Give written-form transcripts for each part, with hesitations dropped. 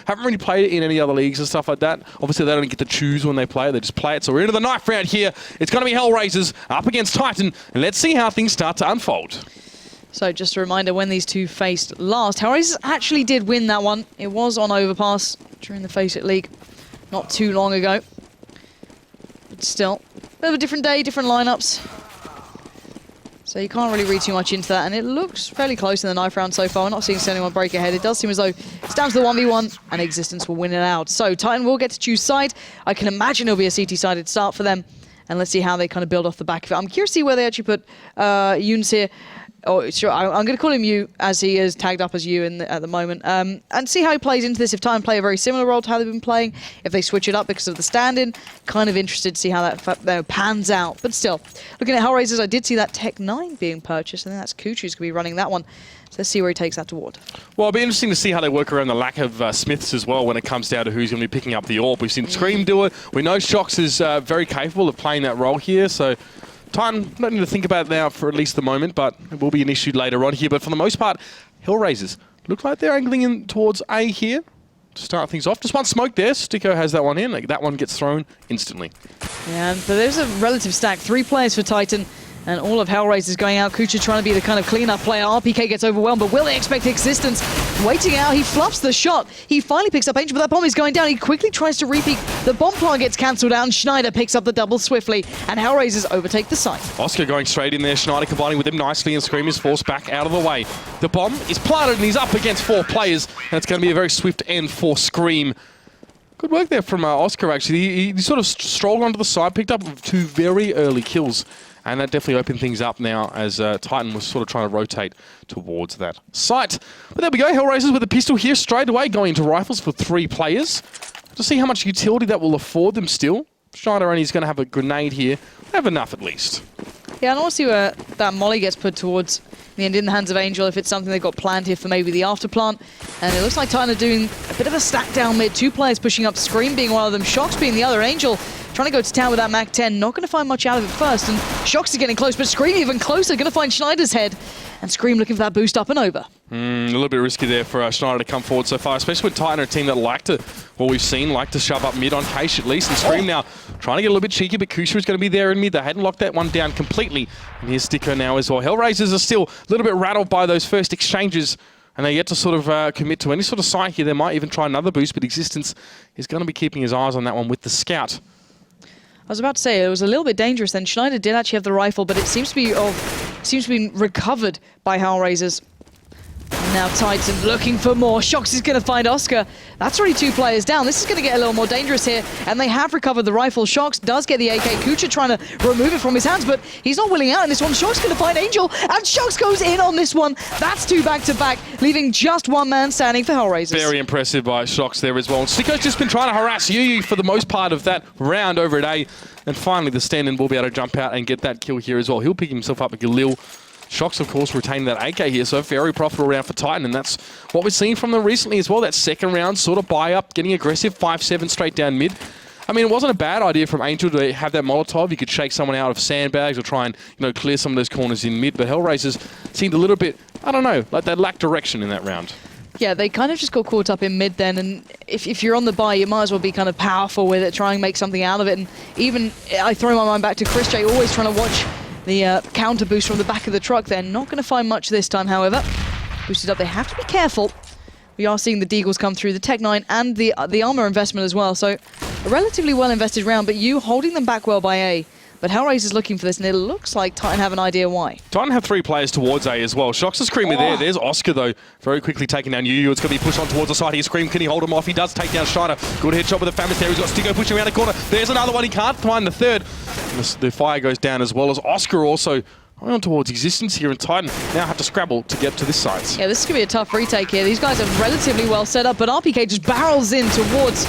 Haven't really played it in any other leagues and stuff like that. Obviously, they don't get to choose when they play it. They just play it. So we're into the knife round here. It's going to be Hellraisers up against Titan. And let's see how things start to unfold. So just a reminder, when these two faced last, Hellraisers actually did win that one. It was on Overpass during the Face It League not too long ago. But still, a bit of a different day, different lineups. So you can't really read too much into that, and it looks fairly close in the knife round so far. We're not seeing anyone break ahead. It does seem as though it's down to the 1v1, and Existence will win it out. So Titan will get to choose side. I can imagine it'll be a CT-sided start for them, and let's see how they kind of build off the back of it. I'm curious to see where they actually put Yoons here. Oh, sure, I'm going to call him Yu, as he is tagged up as Yu at the moment, and see how he plays into this. If Titan play a very similar role to how they've been playing, if they switch it up because of the stand-in, kind of interested to see how that pans out. But still, looking at Hellraisers, I did see that Tech 9 being purchased, and that's Kuch who's going to be running that one. So let's see where he takes that toward. Well, it'll be interesting to see how they work around the lack of Smiths as well when it comes down to who's going to be picking up the AWP. We've seen Scream do it. We know Shox is very capable of playing that role here, so Titan don't need to think about it now for at least the moment, but it will be an issue later on here. But for the most part, Hellraisers look like they're angling in towards A here to start things off. Just one smoke there. Sticko has that one in. Like, that one gets thrown instantly. Yeah, but there's a relative stack. 3 players for Titan, and all of Hellraisers going out. Kucha trying to be the kind of clean-up player. RPK gets overwhelmed, but will they expect Existence? Waiting out, he fluffs the shot. He finally picks up Angel, but that bomb is going down. He quickly tries to repeat. The bomb plant gets cancelled out, and Schneider picks up the double swiftly, and Hellraisers overtake the site. Oscar going straight in there. Schneider combining with him nicely, and Scream is forced back out of the way. The bomb is planted, and he's up against 4 players, and it's going to be a very swift end for Scream. Good work there from Oscar, actually. He sort of strolled onto the side, picked up 2 very early kills, and that definitely opened things up now as Titan was sort of trying to rotate towards that site. But there we go, Hellraisers with a pistol here straight away, going into rifles for 3 players. To see how much utility that will afford them still. Schneider only is going to have a grenade here. They have enough at least. Yeah, and I want to see where that molly gets put towards the end in the hands of Angel, if it's something they've got planned here for maybe the after plant. And it looks like Titan are doing a bit of a stack down mid. 2 players pushing up, Scream being one of them, Shox being the other. Angel trying to go to town with that Mac 10, not going to find much out of it first. And Shox is getting close, but Scream even closer, going to find Schneider's head. And Scream looking for that boost up and over. A little bit risky there for Schneider to come forward so far, especially with Titan, a team that like to, what we've seen, like to shove up mid on Keish at least. And Scream now trying to get a little bit cheeky, but Kusha is going to be there in mid. They hadn't locked that one down completely. And here's Sticko now as well. Hellraisers are still a little bit rattled by those first exchanges, and they yet to sort of commit to any sort of site here. They might even try another boost, but Existence is going to be keeping his eyes on that one with the scout. I was about to say, it was a little bit dangerous then. Schneider did actually have the rifle, but it seems to be recovered by Hellraisers. Now Titan looking for more. Shox is going to find Oscar. That's already 2 players down. This is going to get a little more dangerous here, and they have recovered the rifle. Shox does get the AK. Kucha trying to remove it from his hands, but he's not willing out in this one. Shox going to find Angel, and Shox goes in on this one. That's 2 back-to-back, leaving just 1 man standing for Hellraisers. Very impressive by Shox there as well. Sticko's just been trying to harass Yu for the most part of that round over at A, and finally the stand-in will be able to jump out and get that kill here as well. He'll pick himself up a Galil. Shox, of course, retaining that AK here, so a very profitable round for Titan, and that's what we've seen from them recently as well. That second round sort of buy-up, getting aggressive, 5-7 straight down mid. I mean, it wasn't a bad idea from Angel to have that Molotov. You could shake someone out of sandbags or try and, clear some of those corners in mid, but Hellraisers seemed a little bit, I don't know, like they lacked direction in that round. Yeah, they kind of just got caught up in mid then, and if you're on the buy, you might as well be kind of powerful with it, try and make something out of it. And even, I throw my mind back to Chris J, always trying to watch the counter boost from the back of the truck. They're not going to find much this time, however. Boosted up, they have to be careful. We are seeing the Deagles come through, the Tech 9 and the armor investment as well. So a relatively well invested round, but you holding them back well by A. But Hellraiser's looking for this, and it looks like Titan have an idea why. Titan have 3 players towards A as well. Shox is Screamer there. There's Oscar, though, very quickly taking down Yu. It's going to be pushed on towards the side here. Scream, can he hold him off? He does take down Schneider. Good headshot with the Famous there. He's got Sticko pushing around the corner. There's another one. He can't find the third. And the fire goes down as well as Oscar also going on towards Existence here, and Titan now have to scrabble to get to this site. Yeah, this is going to be a tough retake here. These guys are relatively well set up, but RPK just barrels in towards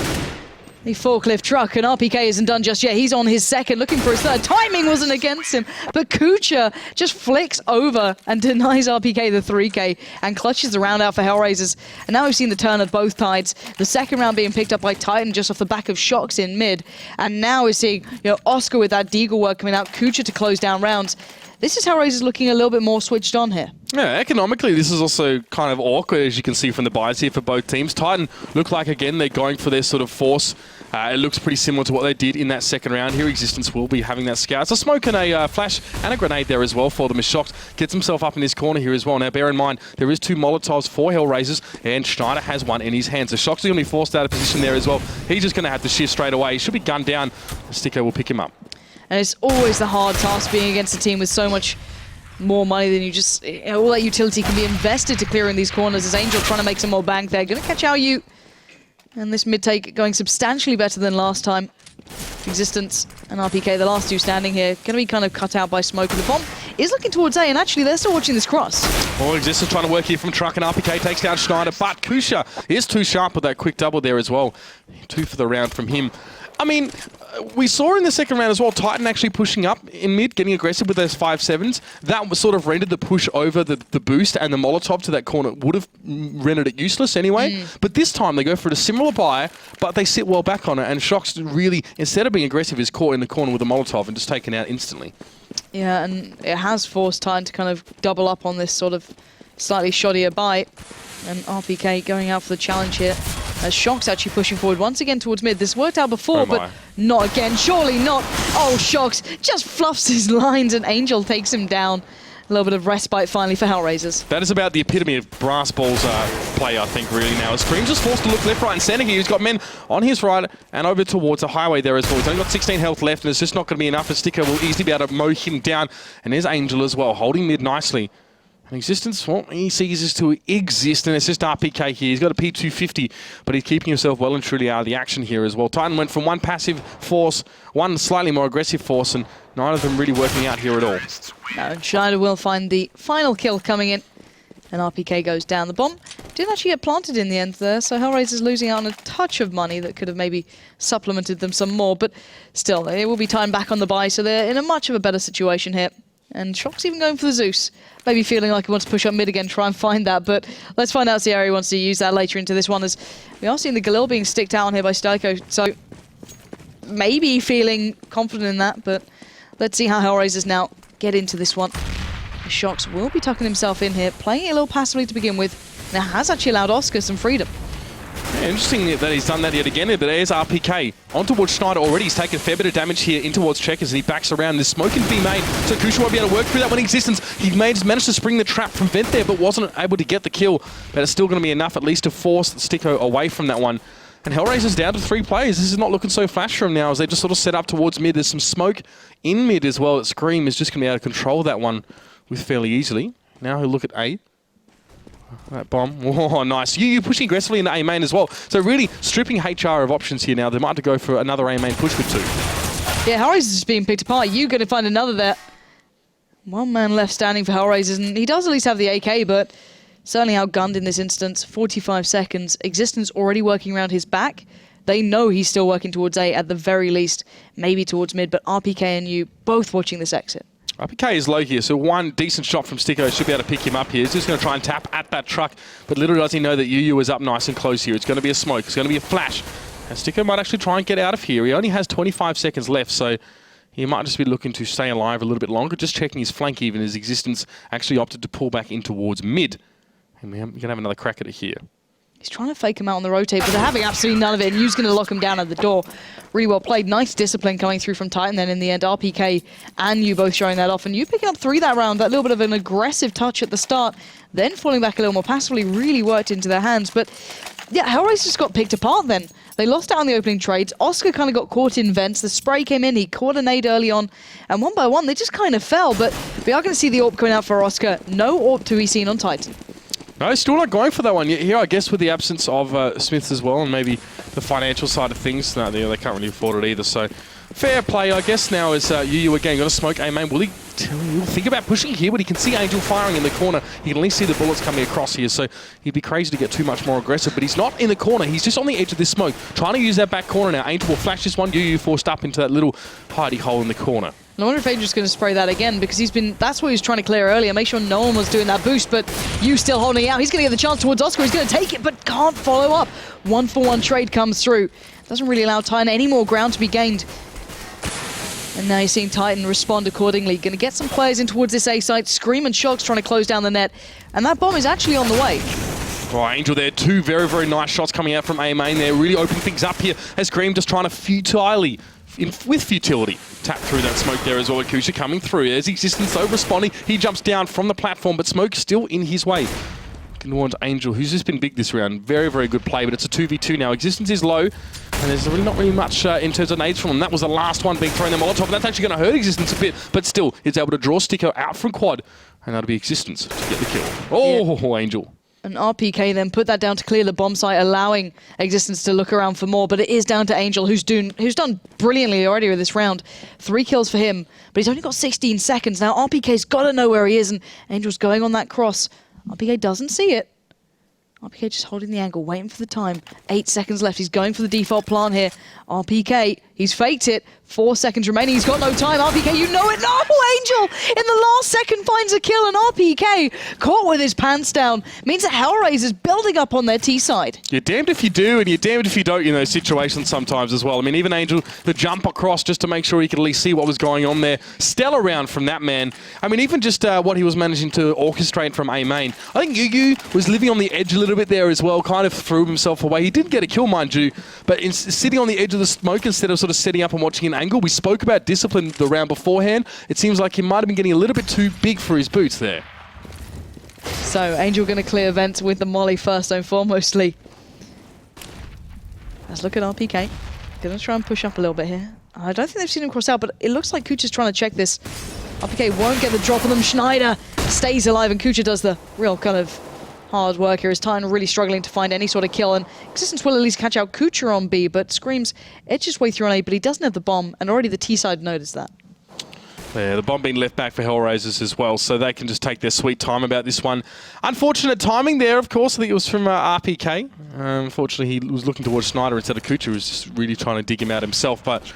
the forklift truck, and RPK isn't done just yet. He's on his second, looking for his third. Timing wasn't against him, but Kucha just flicks over and denies RPK the 3K and clutches the round out for Hellraisers. And now we've seen the turn of both tides. The second round being picked up by Titan just off the back of Shox in mid. And now we're seeing Oscar with that Deagle work coming out, Kucha to close down rounds. this is how Raze is looking a little bit more switched on here. Yeah, economically, this is also kind of awkward, as you can see from the buys here for both teams. Titan look like, again, they're going for their sort of force. It looks pretty similar to what they did in that second round here. Existence will be having that scout. So smoke and a flash and a grenade there as well for them. As Shocked gets himself up in this corner here as well. Now, bear in mind, there is 2 Molotovs for Hellraisers, and Schneider has one in his hand. So Shock's going to be forced out of position there as well. He's just going to have to shift straight away. He should be gunned down. Sticko will pick him up. And it's always the hard task being against a team with so much more money than you just... all that utility can be invested to clearing these corners. As Angel trying to make some more bank there. Going to catch EnVyUs. And this mid-take going substantially better than last time. Existence and RPK, the last two standing here, going to be kind of cut out by smoke. And the bomb is looking towards A, and actually they're still watching this cross. Well, Existence trying to work here from Truck, and RPK takes down Schneider, but Kusha is too sharp with that quick double there as well. 2 for the round from him. I mean, we saw in the second round as well, Titan actually pushing up in mid, getting aggressive with those 5-7s. That was sort of rendered the push over the boost, and the Molotov to that corner would have rendered it useless anyway. But this time they go for a similar buy, but they sit well back on it, and Shock's really, instead of being aggressive, is caught in the corner with a Molotov and just taken out instantly. Yeah, and it has forced Titan to kind of double up on this sort of slightly shoddier buy. And RPK going out for the challenge here. As Shock's actually pushing forward once again towards mid. This worked out before, but not again. Surely not. Oh, Shock's just fluffs his lines, and Angel takes him down. A little bit of respite finally for Hellraisers. That is about the epitome of Brass Ball's play, I think, really now. Scream's just forced to look left, right, and center here. He's got men on his right and over towards the highway there as well. He's only got 16 health left, and it's just not going to be enough. A Sticker will easily be able to mow him down. And there's Angel as well, holding mid nicely. Existence, well, he ceases to exist, and it's just RPK here. He's got a P250, but he's keeping himself well and truly out of the action here as well. Titan went from one passive force, one slightly more aggressive force, and neither of them really working out here at all. No, Schneider will find the final kill coming in, and RPK goes down. The bomb didn't actually get planted in the end there, so Hellraiser's losing out on a touch of money that could have maybe supplemented them some more, but still, it will be Titan back on the buy, so they're in a much of a better situation here. And Shock's even going for the Zeus. Maybe feeling like he wants to push up mid again, try and find that. But let's find out if he wants to use that later into this one, as we are seeing the Galil being sticked out on here by Stalko. So maybe feeling confident in that, but let's see how Hellraisers now get into this one. Shocks will be tucking himself in here, playing a little passively to begin with. Now has actually allowed Oscar some freedom. Yeah, interesting that he's done that yet again, but there's RPK on towards Schneider already. He's taken a fair bit of damage here in towards Checkers, and he backs around. This smoke can be made, so Kusha won't be able to work through that one. Existence, he managed to spring the trap from Vent there, but wasn't able to get the kill. But it's still going to be enough at least to force Sticko away from that one. And Hellraiser's down to 3 players. This is not looking so flash for him now, as they just sort of set up towards mid. There's some smoke in mid as well. Scream is just going to be able to control that one with fairly easily. Now he'll look at A. That bomb. Oh, nice. You pushing aggressively into A main as well. So really stripping HR of options here now. They might have to go for another A main push with 2. Yeah, Hellraisers is being picked apart. You going to find another there. One man left standing for Hellraisers, and he does at least have the AK, but certainly outgunned in this instance. 45 seconds. Existence already working around his back. They know he's still working towards A at the very least, maybe towards mid, but RPK and you both watching this exit. RPK is low here, so one decent shot from Sticko should be able to pick him up here. He's just going to try and tap at that truck, but little does he know that EnVyUs is up nice and close here. It's going to be a smoke, it's going to be a flash. And Sticko might actually try and get out of here. He only has 25 seconds left, so he might just be looking to stay alive a little bit longer, just checking his flank even. His Existence actually opted to pull back in towards mid. And we're going to have another crack at it here. He's trying to fake him out on the rotate, but they're having absolutely none of it, and EnVyUs going to lock him down at the door. Really well played. Nice discipline coming through from Titan then in the end. RPK and EnVyUs both showing that off, and you picking up 3 that round. That little bit of an aggressive touch at the start, then falling back a little more passively really worked into their hands. But yeah, Hellraiser just got picked apart then. They lost out on the opening trades. Oscar kind of got caught in vents. The spray came in. He caught a nade early on. And one by one, they just kind of fell. But we are going to see the AWP coming out for Oscar. No AWP to be seen on Titan. No, still not going for that one. Here, I guess, with the absence of Smiths as well, and maybe the financial side of things. No, they can't really afford it either. So, fair play, I guess, now is EnVyUs again. Got to smoke A main. Will he think about pushing here? But he can see Angel firing in the corner. He can at least see the bullets coming across here. So, he'd be crazy to get too much more aggressive. But he's not in the corner. He's just on the edge of this smoke. Trying to use that back corner now. Angel will flash this one. EnVyUs forced up into that little hidey hole in the corner. I wonder if Angel's going to spray that again, because that's what he was trying to clear earlier. Make sure no one was doing that boost, but you still holding it out. He's going to get the chance towards Oscar. He's going to take it, but can't follow up. 1-for-1 trade comes through. Doesn't really allow Titan any more ground to be gained. And now you're seeing Titan respond accordingly. Going to get some players in towards this A site. Scream and Shock's trying to close down the net. And that bomb is actually on the way. Oh, Angel there, two very, very nice shots coming out from A main there, really opening things up here as Scream just trying to with futility, tap through that smoke there as well. Akusha coming through. There's Existence though responding. He jumps down from the platform, but Smoke still in his way. Going towards Angel, who's just been big this round. Very, very good play, but it's a 2v2 now. Existence is low, and there's really not really much in terms of nades from him. That was the last one being thrown the Molotov, and that's actually going to hurt Existence a bit, but still, it's able to draw Sticko out from quad, and that'll be Existence to get the kill. Oh, yeah. Angel. An RPK then put that down to clear the bomb site, allowing Existence to look around for more, but it is down to Angel, who's done brilliantly already with this round. 3 kills for him, but he's only got 16 seconds. Now RPK's got to know where he is, and Angel's going on that cross. RPK doesn't see it. RPK just holding the angle, waiting for the time. 8 seconds left. He's going for the default plan here. RPK, he's faked it. 4 seconds remaining. He's got no time. RPK, you know it. No, Angel in the last second finds a kill, and RPK caught with his pants down. Means that Hellraiser's building up on their T side. You're damned if you do, and you're damned if you don't in those situations sometimes as well. I mean, even Angel, the jump across just to make sure he could at least see what was going on there. Stellar round from that man. I mean, even just what he was managing to orchestrate from A main. I think EnVyUs was living on the edge a little bit there as well, kind of threw himself away. He did get a kill, mind you, but sitting on the edge of the smoke instead of sort of setting up and watching an angle. We spoke about discipline the round beforehand. It seems like he might have been getting a little bit too big for his boots there. So Angel going to clear vents with the molly first and foremostly. Let's look at RPK. Going to try and push up a little bit here. I don't think they've seen him cross out, but it looks like Kucha's trying to check this. RPK won't get the drop on them. Schneider stays alive, and Kucha does the real kind of hard work here. Is Titan really struggling to find any sort of kill, and Existence will at least catch out Kucha on B, but Scream's edged his way through on A, but he doesn't have the bomb, and already the T side noticed that. Yeah, the bomb being left back for Hellraisers as well, so they can just take their sweet time about this one. Unfortunate timing there, of course. I think it was from RPK. Unfortunately, he was looking towards Schneider instead of Kucha, who was just really trying to dig him out himself, but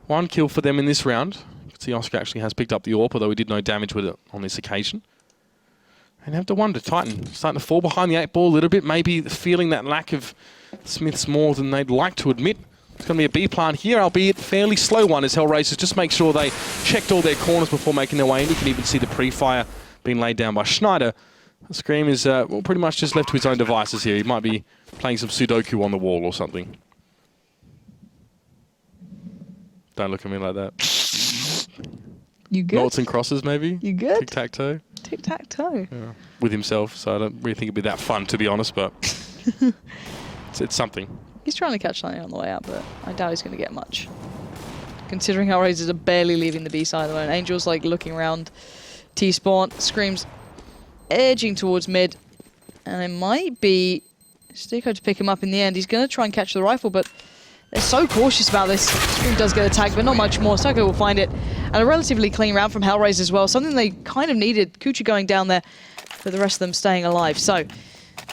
1 kill for them in this round. You can see Oscar actually has picked up the AWP, although he did no damage with it on this occasion. And you have to wonder, Titan starting to fall behind the 8 ball a little bit, maybe feeling that lack of Smiths more than they'd like to admit. It's going to be a B plan here, albeit fairly slow one, as Hellraisers just make sure they checked all their corners before making their way in. You can even see the pre-fire being laid down by Schneider. Scream is well, pretty much just left to his own devices here. He might be playing some Sudoku on the wall or something. Don't look at me like that. You good? Noughts and crosses, maybe? You good? Tic-tac-toe. Tic-tac-toe. Yeah. With himself, so I don't really think it'd be that fun, to be honest, but it's something. He's trying to catch something on the way out, but I doubt he's going to get much. Considering how Hellraisers are barely leaving the B side at the moment. Angel's like looking around T-spawn. Scream's edging towards mid, and it might be Sticko to pick him up in the end. He's going to try and catch the rifle, but they're so cautious about this. Scream does get a tag, but not much more. Sticko will find it. And a relatively clean round from Hellraiser as well. Something they kind of needed. Kucha going down there, for the rest of them staying alive. So,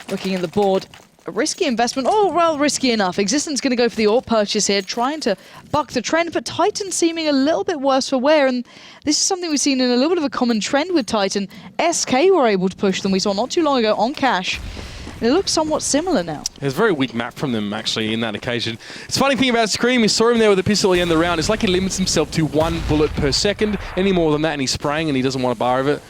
looking at the board, a risky investment. Oh, well, risky enough. Existence going to go for the AWP purchase here, trying to buck the trend, but Titan seeming a little bit worse for wear. And this is something we've seen in a little bit of a common trend with Titan. SK were able to push them. We saw not too long ago on Cash. It looks somewhat similar now. There's a very weak map from them, actually, in that occasion. It's funny thing about Scream, you saw him there with a pistol at the end of the round. It's like he limits himself to 1 bullet per second. Any more than that, and he's spraying, and he doesn't want a bar of it.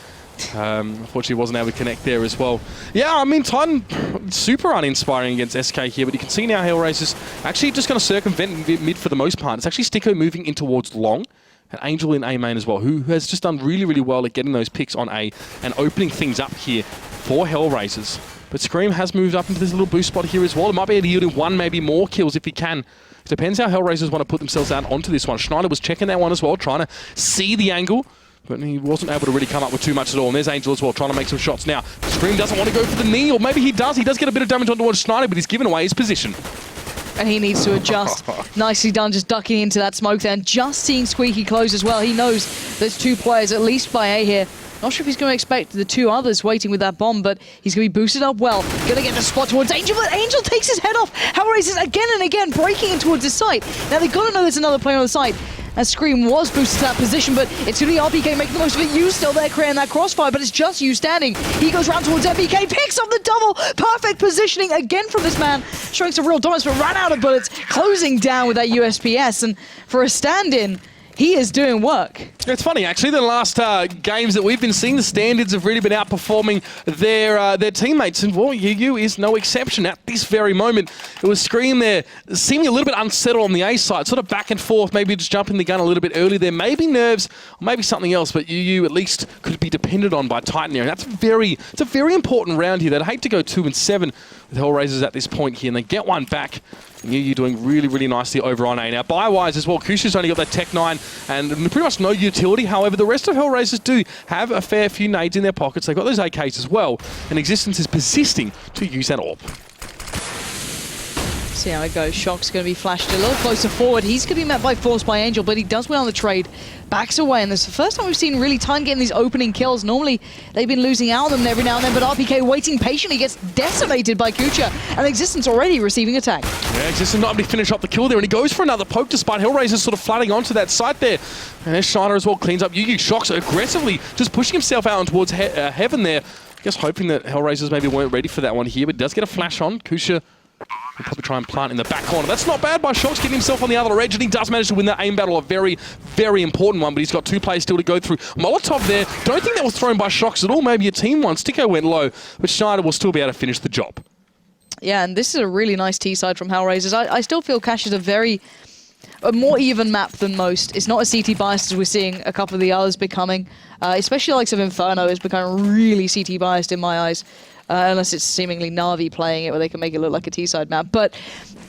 Unfortunately, wasn't able to connect there as well. Yeah, I mean, Titan, super uninspiring against SK here, but you can see now Hellraisers actually just going to circumvent mid for the most part. It's actually Sticko moving in towards long, and Angel in A main as well, who has just done really, really well at getting those picks on A and opening things up here for Hellraisers. But Scream has moved up into this little boost spot here as well. It might be able to yield him 1, maybe more kills if he can. It depends how Hellraisers want to put themselves out onto this one. Schneider was checking that one as well, trying to see the angle, but he wasn't able to really come up with too much at all. And there's Angel as well, trying to make some shots now. Scream doesn't want to go for the knee, or maybe he does. He does get a bit of damage on towards Schneider, but he's given away his position. And he needs to adjust. Nicely done, just ducking into that smoke there. And just seeing Squeaky close as well. He knows there's 2 players, at least by A here. Not sure if he's going to expect the 2 others waiting with that bomb, but he's going to be boosted up well. Going to get the spot towards Angel, but Angel takes his head off. Hellraisers again and again breaking in towards his site. Now they've got to know there's another player on the site. As Scream was boosted to that position, but it's going to be RPK making the most of it. You still there creating that crossfire, but it's just you standing. He goes round towards MPK, picks up the double. Perfect positioning again from this man, showing some real dominance, but ran out of bullets, closing down with that USPS. And for a stand-in, he is doing work. It's funny, actually, the last games that we've been seeing, the standards have really been outperforming their teammates, and well, EnVyUs is no exception at this very moment. It was Scream there, seeming a little bit unsettled on the A side, sort of back and forth, maybe just jumping the gun a little bit early there, maybe nerves, or maybe something else, but EnVyUs at least could be depended on by Titan here, and it's a very important round here. They'd hate to go 2-7 with Hellraisers at this point here, and they get one back. EnVyUs doing really, really nicely over on A. Now, buy-wise as well, Kusha's only got that Tech 9 and pretty much no utility. However, the rest of Hellraisers do have a fair few nades in their pockets. They've got those AKs as well, and Existence is persisting to use that AWP. See how it goes. Shock's going to be flashed a little closer forward. He's going to be met by Force by Angel, but he does win on the trade. Backs away, and this is the first time we've seen really Titan getting these opening kills. Normally, they've been losing out on them every now and then, but RPK waiting patiently gets decimated by Kucha, and Existence already receiving attack. Yeah, Existence not able to finish up the kill there, and he goes for another poke despite Hellraisers sort of flooding onto that site there. And there's Shiner as well, cleans up. EnVyUs Shock's aggressively just pushing himself out towards heaven there. I guess hoping that Hellraisers maybe weren't ready for that one here, but does get a flash on. Kusha will probably try and plant in the back corner. That's not bad by Shox, getting himself on the other edge, and he does manage to win that aim battle, a very, very important one, but he's got two players still to go through. Molotov there, don't think that was thrown by Shox at all, maybe a team one. Sticko went low, but Schneider will still be able to finish the job. Yeah, and this is a really nice T-side from Hellraisers. I still feel Cash is a more even map than most. It's not as CT biased as we're seeing a couple of the others becoming. Especially the likes of Inferno is becoming really CT biased in my eyes. Unless it's seemingly Na'Vi playing it where they can make it look like a T-side map. But,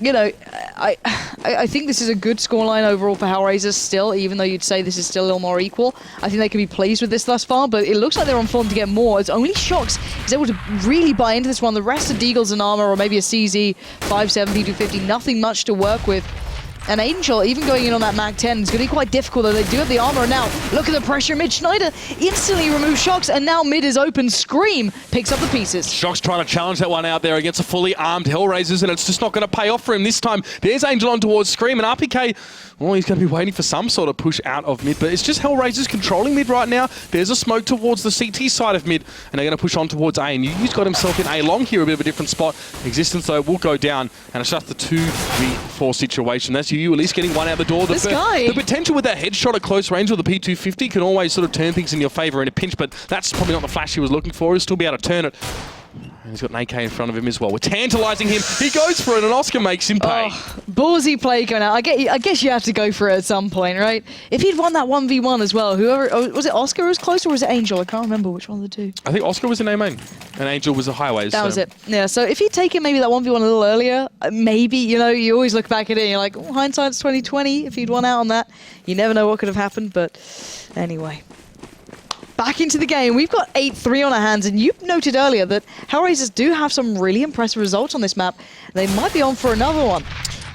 you know, I think this is a good scoreline overall for Hellraisers still, even though you'd say this is still a little more equal. I think they can be pleased with this thus far, but it looks like they're on form to get more. It's only Shox is able to really buy into this one. The rest of Deagles and Armor, or maybe a CZ, 570, 250, nothing much to work with. And Angel, even going in on that Mag 10, is going to be quite difficult, though they do have the armor. Now, look at the pressure mid. Schneider instantly removes Shox, and now mid is open. Scream picks up the pieces. Shox trying to challenge that one out there against a fully armed Hellraisers, and it's just not going to pay off for him this time. There's Angel on towards Scream, and RPK, well, he's going to be waiting for some sort of push out of mid, but it's just Hellraisers controlling mid right now. There's a smoke towards the CT side of mid, and they're going to push on towards A, and EnVyUs got himself in A long here, a bit of a different spot. Existence, though, will go down, and it's just the 2v4 situation. That's EnVyUs at least getting one out the door. The potential with that headshot at close range with the P250 can always sort of turn things in your favor in a pinch, but that's probably not the flash he was looking for. He'll still be able to turn it. And he's got an AK in front of him as well. We're tantalizing him. He goes for it, and Oscar makes him pay. Oh, ballsy play going out. I guess you have to go for it at some point, right? If he'd won that 1v1 as well, whoever... was it Oscar who was close, or was it Angel? I can't remember which one of the two. I think Oscar was the name main, and Angel was the highways. That was it. Yeah, so if he'd taken maybe that 1v1 a little earlier, maybe, you know, you always look back at it and you're like, oh, hindsight's 20/20. If he'd won out on that, you never know what could have happened, but anyway. Back into the game. We've got 8-3 on our hands, and you noted earlier that Hellraisers do have some really impressive results on this map. They might be on for another one.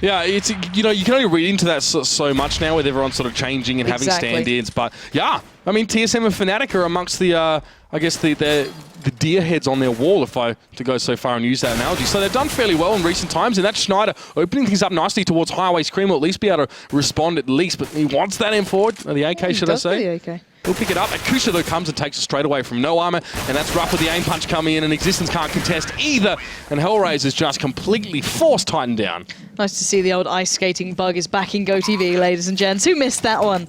Yeah, it's, you know, you can only read into that so much now with everyone sort of changing and having stand-ins, but yeah, I mean, TSM and Fnatic are amongst the, I guess, the deer heads on their wall, if I to go so far and use that analogy. So they've done fairly well in recent times, and that's Schneider opening things up nicely towards Highway Scream, will at least be able to respond at least, but he wants that M4, or the AK, should I say? The AK. He'll pick it up, and Kusha, though, comes and takes it straight away from no armor, and that's rough with the aim punch coming in, and Existence can't contest either, and Hellraisers just completely forced Titan down. Nice to see the old ice skating bug is back in GoTV, ladies and gents. Who missed that one?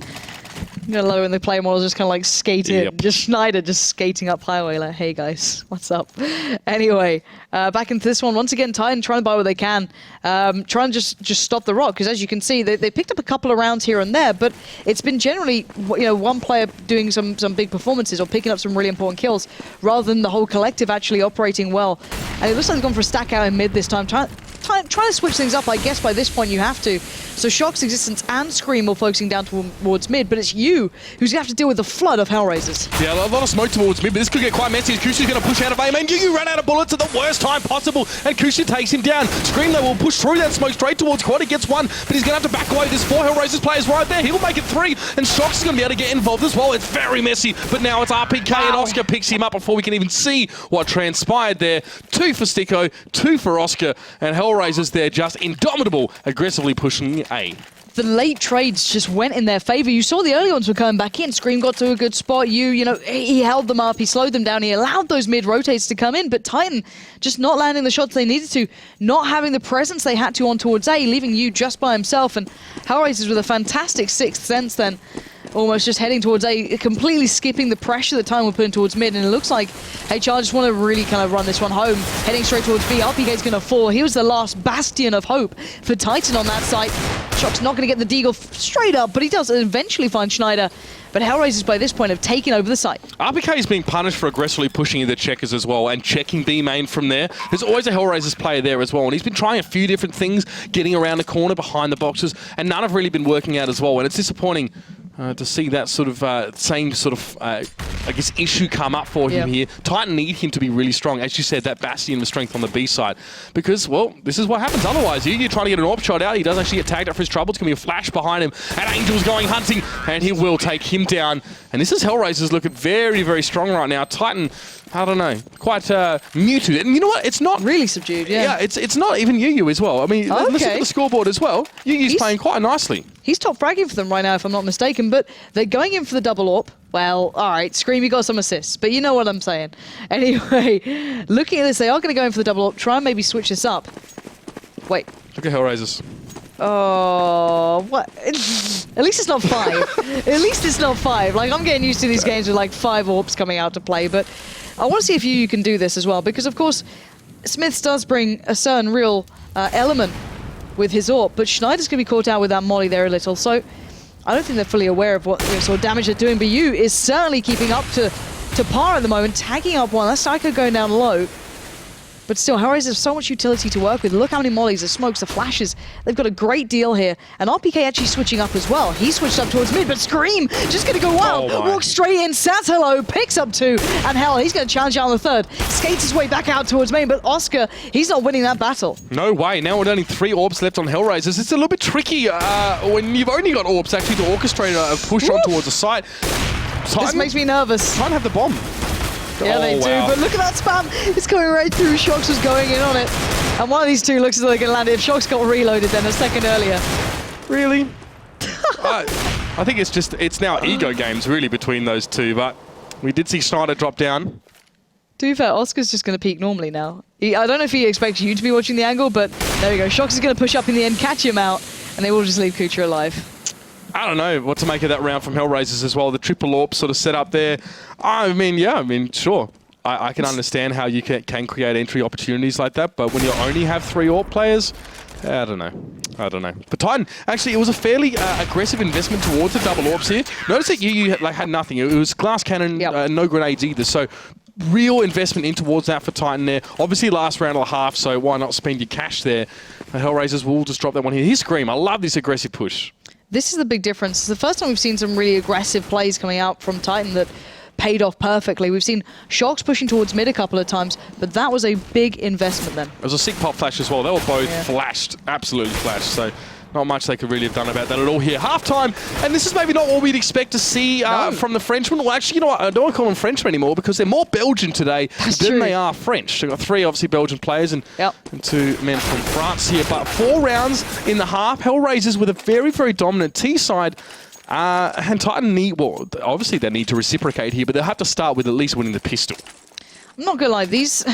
I'm going to lower in the play model, just kind of like skate in. Just Schneider just skating up highway like, hey guys, what's up? Anyway, back into this one. Once again, Titan trying to buy what they can. Trying to just stop the rock, because as you can see, they picked up a couple of rounds here and there, but it's been generally, you know, one player doing some big performances or picking up some really important kills, rather than the whole collective actually operating well. And it looks like they've gone for a stack out in mid this time. Trying to switch things up, I guess by this point you have to. So Shock's, Existence, and Scream are focusing down towards mid, but it's you who's going to have to deal with the flood of Hellraisers. Yeah, a lot of smoke towards mid, but this could get quite messy as Kusha's going to push out of aim, and EnVyUs ran out of bullets at the worst time possible, and Kusha takes him down. Scream, though, will push through that smoke straight towards quad. He gets one, but he's going to have to back away. There's 4 Hellraisers players right there. He'll make it 3, and Shock's is going to be able to get involved as well. It's very messy, but now it's RPK, and Oscar picks him up before we can even see what transpired there. 2 for Sticko, 2 for Oscar, and Hellraisers there just indomitable, aggressively pushing A. the late trades just went in their favor. You saw the early ones were coming back in. Scream got to a good spot. You know, he held them up. He slowed them down. He allowed those mid-rotates to come in. But Titan just not landing the shots they needed to, not having the presence they had to on towards A, leaving you just by himself. And Hellraisers with a fantastic sixth sense then, almost just heading towards A, completely skipping the pressure that Titan were putting towards mid. And it looks like HR just want to really kind of run this one home, heading straight towards B. RPK's going to fall. He was the last bastion of hope for Titan on that site. Shock's not going to get the deagle straight up, but he does eventually find Schneider. But Hellraisers by this point have taken over the site. RPK is being punished for aggressively pushing the checkers as well and checking B main from there. There's always a Hellraisers player there as well, and he's been trying a few different things, getting around the corner behind the boxes, and none have really been working out as well. And it's disappointing to see that sort of same sort of, I guess, issue come up for him here. Titan need him to be really strong. As you said, that bastion of strength on the B side. Because, well, this is what happens otherwise. You're trying to get an AWP shot out. He does actually get tagged up for his trouble. It's going to be a flash behind him. And Angel's going hunting, and he will take him down. And this is Hellraisers looking very, very strong right now. Titan, I don't know, quite muted. And you know what? It's not really subdued, yeah. Yeah, it's not even EnVyUs as well. I mean, listen to the scoreboard as well. EnVyUs playing quite nicely. He's top fragging for them right now, if I'm not mistaken, but they're going in for the double AWP. Well, all right, Scream, you got some assists, but you know what I'm saying. Anyway, looking at this, they are going to go in for the double AWP. Try and maybe switch this up. Wait. Look at Hellraisers. Oh, what? At least it's not 5. At least it's not 5. Like, I'm getting used to these games with like 5 AWPs coming out to play, but I want to see if you can do this as well, because of course, Smiths does bring a certain real element with his AWP, but Schneider's going to be caught out with that molly there a little, so I don't think they're fully aware of what sort of damage they're doing. But you is certainly keeping up to par at the moment, tagging up one. That Psycho going down low. But still, Hellraisers have so much utility to work with. Look how many mollies, the smokes, the flashes. They've got a great deal here. And RPK actually switching up as well. He switched up towards mid, but Scream just going to go wild. Walks straight in, says hello, picks up 2. And hell, he's going to challenge out on the 3rd. Skates his way back out towards main, but Oscar, he's not winning that battle. No way. Now with only 3 AWPs left on Hellraisers, it's a little bit tricky when you've only got AWPs actually to orchestrate a push on towards the site. This makes me nervous. Titan have the bomb. Yeah, they do, but look at that spam. It's coming right through. Shox was going in on it. And one of these two looks as though they can land it. If Shox got reloaded then a second earlier. Really? I think it's now ego games, really, between those two, but we did see Schneider drop down. To be fair, Oscar's just going to peek normally now. I don't know if he expects you to be watching the angle, but there we go. Shox is going to push up in the end, catch him out, and they will just leave Kucha alive. I don't know what to make of that round from Hellraisers as well. The triple AWP sort of set up there. I mean, sure. I can understand how you can create entry opportunities like that, but when you only have 3 AWP players, I don't know. But Titan, actually, it was a fairly aggressive investment towards the double AWPs here. Notice that you had nothing. It was glass cannon, no grenades either. So real investment in towards that for Titan there. Obviously, last round and a half, so why not spend your cash there? The Hellraisers will just drop that one here. Here's Scream. I love this aggressive push. This is the big difference. It's the first time we've seen some really aggressive plays coming out from Titan that paid off perfectly. We've seen Shox pushing towards mid a couple of times, but that was a big investment then. It was a sick pop flash as well. They were both flashed, absolutely flashed. So not much they could really have done about that at all here. Half-time, and this is maybe not what we'd expect to see from the Frenchmen. Well, actually, you know what? I don't want to call them Frenchmen anymore because they're more Belgian today than they are French. They've got 3, obviously, Belgian players and 2 men from France here. But 4 rounds in the half. Hellraisers with a very, very dominant T side. And Titan obviously they need to reciprocate here, but they'll have to start with at least winning the pistol. I'm not going to lie, these...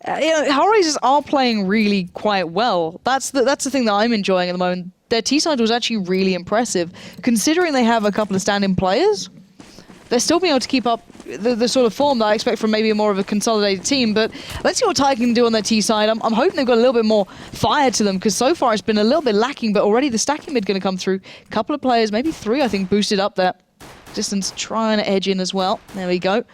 Hellraisers are playing really quite well. That's the thing that I'm enjoying at the moment. Their T-side was actually really impressive. Considering they have a couple of stand-in players, they're still being able to keep up the sort of form that I expect from maybe more of a consolidated team. But let's see what Titan can do on their T-side. I'm hoping they've got a little bit more fire to them, because so far it's been a little bit lacking, but already the stacking mid going to come through. A couple of players, maybe 3, I think, boosted up there. Distance trying to edge in as well. There we go.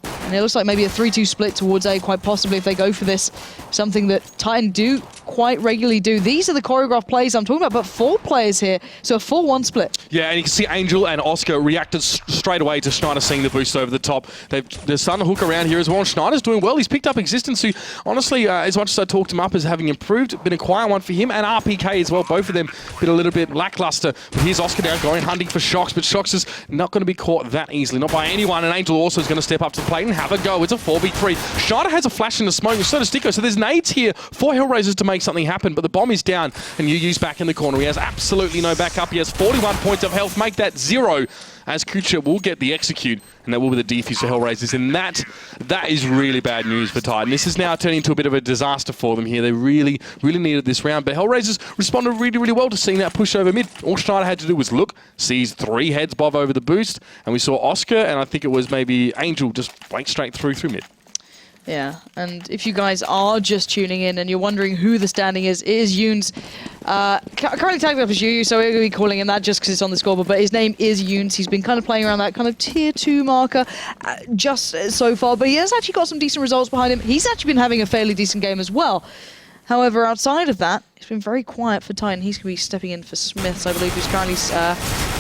And it looks like maybe a 3-2 split towards A, quite possibly, if they go for this. Something that Titan do quite regularly do. These are the choreographed plays I'm talking about, but 4 players here, so a 4-1 split. Yeah, and you can see Angel and Oscar reacted straight away to Schneider seeing the boost over the top. They're starting to hook around here as well. Schneider's doing well. He's picked up Existence, who, honestly, as much as I talked him up as having improved, been a quiet one for him, and RPK as well. Both of them been a little bit lackluster. But here's Oscar now going hunting for Shox, but Shox is not going to be caught that easily, not by anyone, and Angel also is going to step up to the plate and have a go. It's a 4v3. Schneider has a flash in the smoke, and so does Sticko. So there's nades here for Hellraisers to make something happen, but the bomb is down, and EnVyUs back in the corner. He has absolutely no backup. He has 41 points of health. Make that 0, as Kucha will get the execute, and that will be the defuse for Hellraisers. And that is really bad news for Titan. This is now turning into a bit of a disaster for them here. They really, really needed this round, but Hellraisers responded really, really well to seeing that push over mid. All Schneider had to do was look, sees 3 heads bob over the boost, and we saw Oscar, and I think it was maybe Angel, just flank straight through mid. Yeah, and if you guys are just tuning in and you're wondering who the standing is, it is EnVyUs. Currently tagged up as EnVyUs, so we're going to be calling him that just because it's on the scoreboard, but his name is EnVyUs. He's been kind of playing around that kind of tier 2 marker just so far, but he has actually got some decent results behind him. He's actually been having a fairly decent game as well. However, outside of that, it's been very quiet for Titan. He's going to be stepping in for Smiths, I believe, who's currently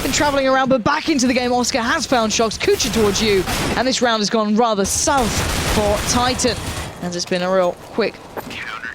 been traveling around, but back into the game. Oscar has found Shox, Kucha towards you, and this round has gone rather south for Titan, as it's been a real quick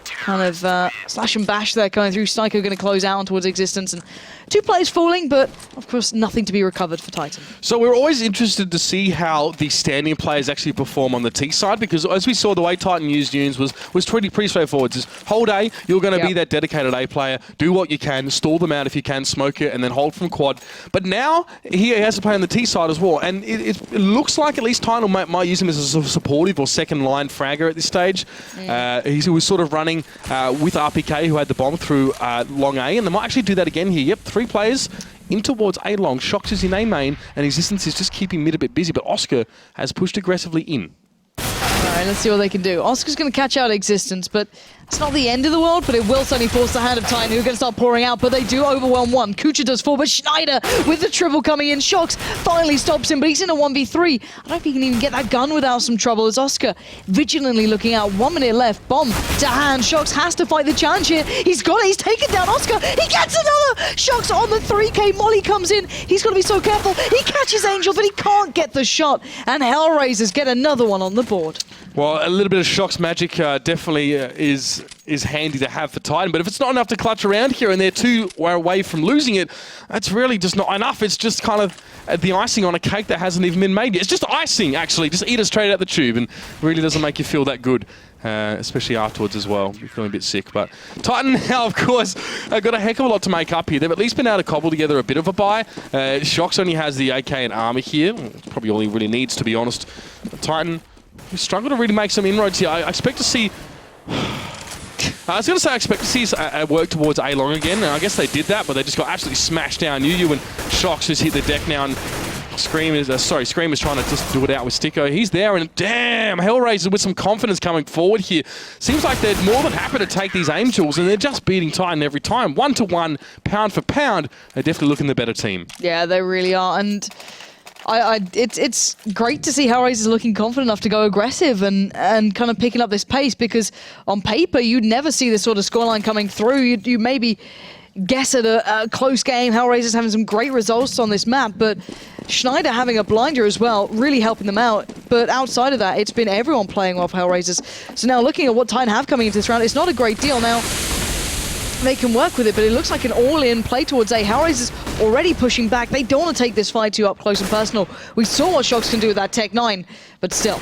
kind of slash and bash there going through. Snico going to close out towards existence, and 2 players falling, but of course nothing to be recovered for Titan. So we're always interested to see how the standing players actually perform on the T side, because as we saw, the way Titan used EnVyUs was pretty straightforward. Just hold A, you're going to be that dedicated A player, do what you can, stall them out if you can, smoke it, and then hold from quad. But now he has to play on the T side as well, and it looks like at least Titan might use him as a sort of supportive or second line fragger at this stage. He was sort of running with RPK, who had the bomb, through long A, and they might actually do that again here. Yep, 3 players in towards A long. Shox is in A main, and Existence is just keeping mid a bit busy, but Oscar has pushed aggressively in. Alright, let's see what they can do. Oscar's going to catch out Existence, but it's not the end of the world, but it will certainly force the hand of Titan, who are going to start pouring out, but they do overwhelm 1. Kucha does 4, but Schneider with the triple coming in. Shox finally stops him, but he's in a 1v3. I don't know if he can even get that gun without some trouble, as Oscar vigilantly looking out. 1 minute left. Bomb to hand. Shox has to fight the challenge here. He's got it. He's taken down Oscar. He gets another. Shox on the 3k. Molly comes in. He's got to be so careful. He catches Angel, but he can't get the shot. And Hellraisers get another one on the board. Well, a little bit of Shox magic definitely is handy to have for Titan, but if it's not enough to clutch around here and they're 2 away from losing it, that's really just not enough. It's just kind of the icing on a cake that hasn't even been made yet. It's just icing, actually. Just eat it straight out the tube, and really doesn't make you feel that good, especially afterwards as well. You're feeling a bit sick. But Titan now, of course, got a heck of a lot to make up here. They've at least been able to cobble together a bit of a buy. Shox only has the AK and armor here. It's probably all he really needs, to be honest. But Titan, we struggle to really make some inroads here. I expect to see... I was going to say I expect to see work towards A-Long again, and I guess they did that, but they just got absolutely smashed down. EnVyUs and Shox just hit the deck now, and Scream is trying to just do it out with Sticko. He's there, and damn, Hellraiser with some confidence coming forward here. Seems like they're more than happy to take these aim tools, and they're just beating Titan every time. 1-to-1, pound for pound, they're definitely looking the better team. Yeah, they really are, and... it's great to see Hellraisers looking confident enough to go aggressive and kind of picking up this pace, because on paper you'd never see this sort of scoreline coming through. You maybe guess at a close game. Hellraisers having some great results on this map, but Schneider having a blinder as well, really helping them out. But outside of that, it's been everyone playing well for Hellraisers. So now looking at what Titan have coming into this round, it's not a great deal. Now, they can work with it, but it looks like an all-in play towards A. Hellraisers already pushing back. They don't want to take this fight too up close and personal. We saw what Shox can do with that Tech 9, but still.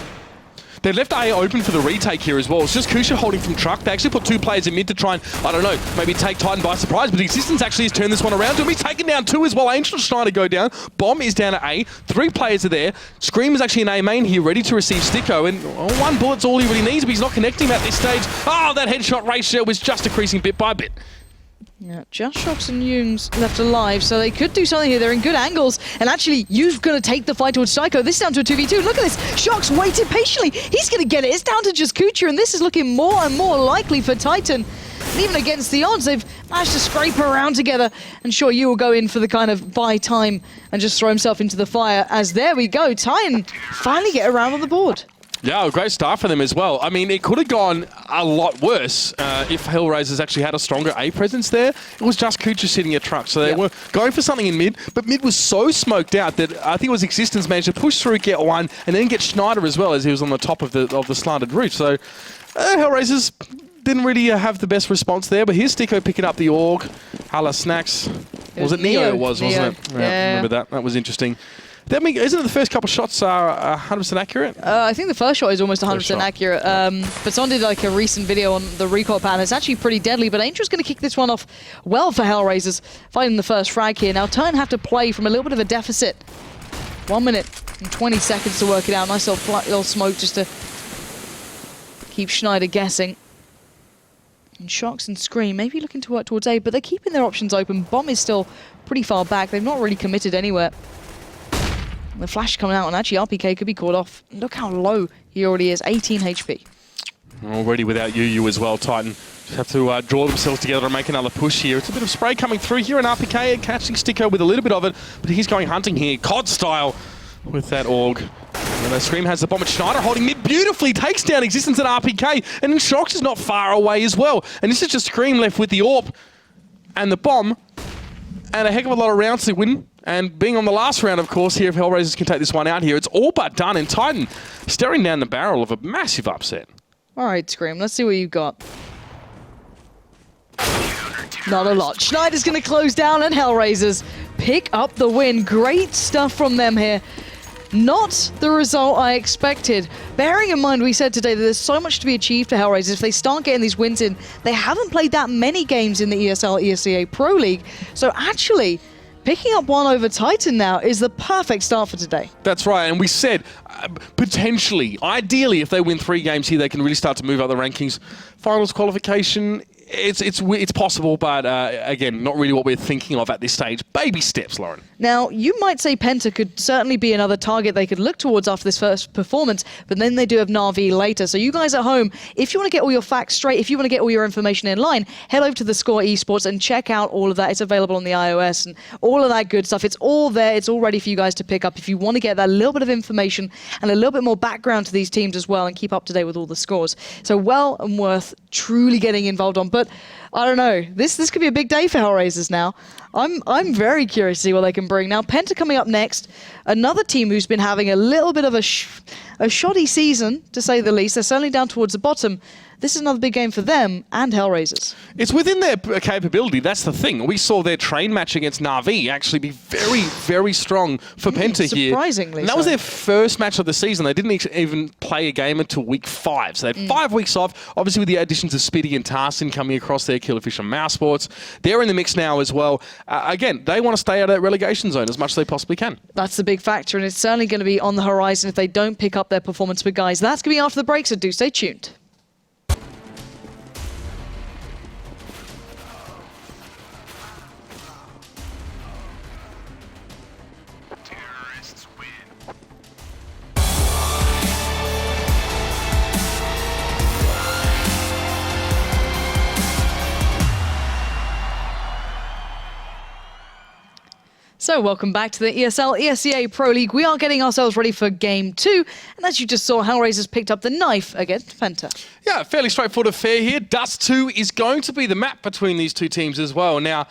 They left A open for the retake here as well. It's just Kucha holding from truck. They actually put 2 players in mid to try and, I don't know, maybe take Titan by surprise, but Existence actually has turned this one around. He's taken down 2 as well. Angel and Schneider go down. Bomb is down at A. 3 players are there. Scream is actually in A main here, ready to receive Sticko, and 1 bullet's all he really needs, but he's not connecting at this stage. Oh, that headshot ratio was just decreasing bit by bit. Yeah, just Shox and EnVyUs left alive, so they could do something here. They're in good angles, and actually, EnVyUs going to take the fight towards Psycho. This is down to a 2v2. Look at this. Shox waited patiently. He's going to get it. It's down to just Kucha, and this is looking more and more likely for Titan. And even against the odds, they've managed to scrape around together. And sure, you will go in for the kind of buy time and just throw himself into the fire, as there we go. Titan finally get around on the board. Yeah, a great start for them as well. I mean, it could have gone a lot worse if Hellraisers actually had a stronger A presence there. It was just Kucha sitting at truck, so they were going for something in mid, but mid was so smoked out that I think it was Existence managed to push through, get 1, and then get Schneider as well, as he was on the top of the slanted roof. So Hellraisers didn't really have the best response there, but here's Sticko picking up the AUG, a la Snacks. Was it Neo? It was, wasn't it? Yeah, I remember that. That was interesting. That mean, isn't it the first couple shots are 100% accurate? I think the first shot is almost 100% accurate. But someone did like a recent video on the recoil pattern. It's actually pretty deadly, but Angel's going to kick this one off well for Hellraisers, fighting the first frag here. Now Turn have to play from a little bit of a deficit. 1 minute and 20 seconds to work it out. Nice little smoke just to keep Schneider guessing. And Shocks and Scream maybe looking to work towards A, but they're keeping their options open. Bomb is still pretty far back. They've not really committed anywhere. And the flash coming out, and actually RPK could be caught off. Look how low he already is, 18 HP. Already without you as well, Titan. Just have to draw themselves together and make another push here. It's a bit of spray coming through here, and RPK catching Sticko with a little bit of it, but he's going hunting here, COD style, with that AUG. And Scream has the bomb at Schneider, holding mid beautifully, takes down Existence at RPK, and then Shocks is not far away as well. And this is just Scream left with the AWP and the bomb, and a heck of a lot of rounds to win. And being on the last round, of course, here, if Hellraisers can take this one out here, it's all but done, and Titan staring down the barrel of a massive upset. All right, Scream, let's see what you've got. Not a lot. Schneider's going to close down, and Hellraisers pick up the win. Great stuff from them here. Not the result I expected. Bearing in mind, we said today that there's so much to be achieved for Hellraisers. If they start getting these wins in, they haven't played that many games in the ESL, ESEA Pro League. So actually, picking up one over Titan now is the perfect start for today. That's right, and we said potentially, ideally, if they win 3 games here, they can really start to move up the rankings. Finals qualification, it's possible, but again, not really what we're thinking of at this stage. Baby steps, Lauren. Now, you might say Penta could certainly be another target they could look towards after this first performance, but then they do have Na'Vi later. So you guys at home, if you want to get all your facts straight, if you want to get all your information in line, head over to the Score Esports and check out all of that. It's available on the iOS and all of that good stuff. It's all there. It's all ready for you guys to pick up if you want to get that little bit of information and a little bit more background to these teams as well and keep up to date with all the scores. So well and worth truly getting involved on. But I don't know. This could be a big day for Hellraisers now. I'm very curious to see what they can bring. Now, Penta coming up next. Another team who's been having a little bit of a shoddy season, to say the least. They're certainly down towards the bottom. This is another big game for them and Hellraisers. It's within their capability, that's the thing. We saw their train match against Na'Vi actually be very, very strong for Penta here. Surprisingly. And that was their first match of the season. They didn't even play a game until week 5. So they had 5 weeks off. Obviously with the additions of Spitty and Tarsin coming across there, Killerfish and Mouse Sports. They're in the mix now as well. Again, they want to stay out of that relegation zone as much as they possibly can. That's the big factor, and it's certainly going to be on the horizon if they don't pick up their performance with guys. That's going to be after the break, so do stay tuned. So welcome back to the ESL ESEA Pro League. We are getting ourselves ready for Game 2. And as you just saw, Hellraisers picked up the knife against Penta. Yeah, fairly straightforward affair here. Dust 2 is going to be the map between these two teams as well. Now,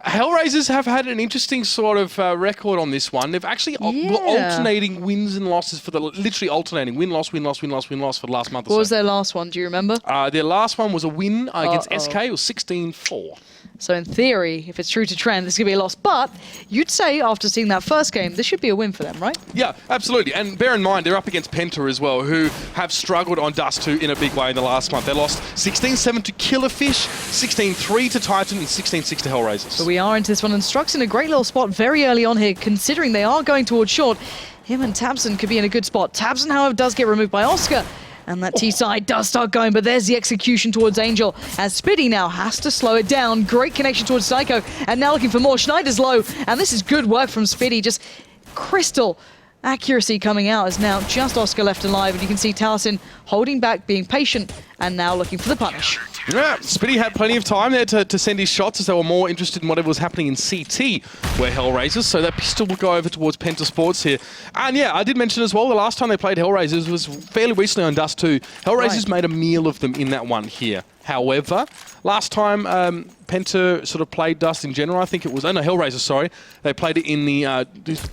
Hellraisers have had an interesting sort of record on this one. They've actually alternating wins and losses for literally alternating win-loss, win-loss, win-loss, win-loss for the last month or so. What was their last one? Do you remember? Their last one was a win against SK. It was 16-4. So in theory, if it's true to trend, this is going to be a loss. But you'd say, after seeing that first game, this should be a win for them, right? Yeah, absolutely. And bear in mind, they're up against Penta as well, who have struggled on Dust 2 in a big way in the last month. They lost 16-7 to Killerfish, 16-3 to Titan, and 16-6 to Hellraisers. So we are into this one, and Struck's in a great little spot very early on here, considering they are going towards short. Him and Tabson could be in a good spot. Tabson, however, does get removed by Oscar. And that T-side does start going, but there's the execution towards Angel, as Spitty now has to slow it down. Great connection towards Psycho, and now looking for more. Schneider's low, and this is good work from Spitty. Just crystal accuracy coming out, as now just Oscar left alive, and you can see Taliesin holding back, being patient, and now looking for the punish. Yeah, Spitty had plenty of time there to send his shots, as they were more interested in whatever was happening in CT, where Hellraisers, so that pistol will go over towards Penta Sports here. And yeah, I did mention as well, the last time they played Hellraisers was fairly recently on Dust 2. Hellraisers made a meal of them in that one here. However, last time Penta sort of played Dust in general, I think it was, Hellraisers, sorry. They played it in the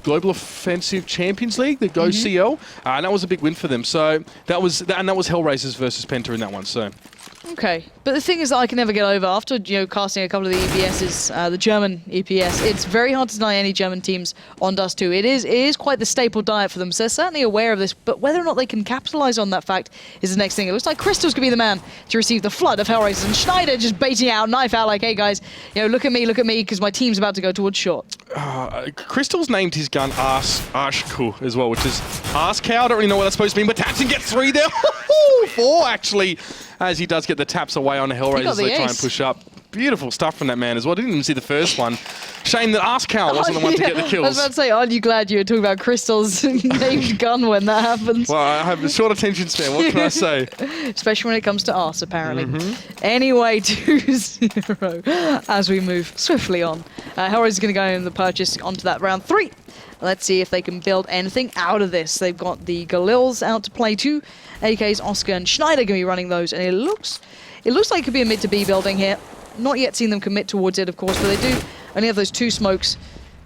Global Offensive Champions League, the Go CL, and that was a big win for them. So that was Hellraisers versus Penta in that one. So Okay, but the thing is that I can never get over, after, you know, casting a couple of the EPSs, the German EPS, it's very hard to deny any German teams on Dust 2. It is quite the staple diet for them, so they're certainly aware of this, but whether or not they can capitalize on that fact is the next thing. It looks like Crystal's going to be the man to receive the flood of Hellraisers, and Schneider just baiting out, knife out, like, hey guys, you know, look at me, because my team's about to go towards short. Crystal's named his gun Arshku as well, which is Arse Cow. I don't really know what that's supposed to mean, but Tapson gets 3 there. 4 actually, as he does get the taps away on the Hellraisers as they try and push up. Beautiful stuff from that man as well. Didn't even see the first one. Shame that Arsecow wasn't the one to get the kills. I was about to say, aren't you glad you were talking about Crystal's named gun when that happens? Well, I have a short attention span, what can I say? Especially when it comes to Arse, apparently. Anyway, 2-0 as we move swiftly on. Hellraiser's going to go in the purchase onto that round 3. Let's see if they can build anything out of this. They've got the Galils out to play 2. AKs, Oscar and Schneider going to be running those, and it looks like it could be a mid to B building here. Not yet seen them commit towards it, of course, but they do only have those 2 smokes,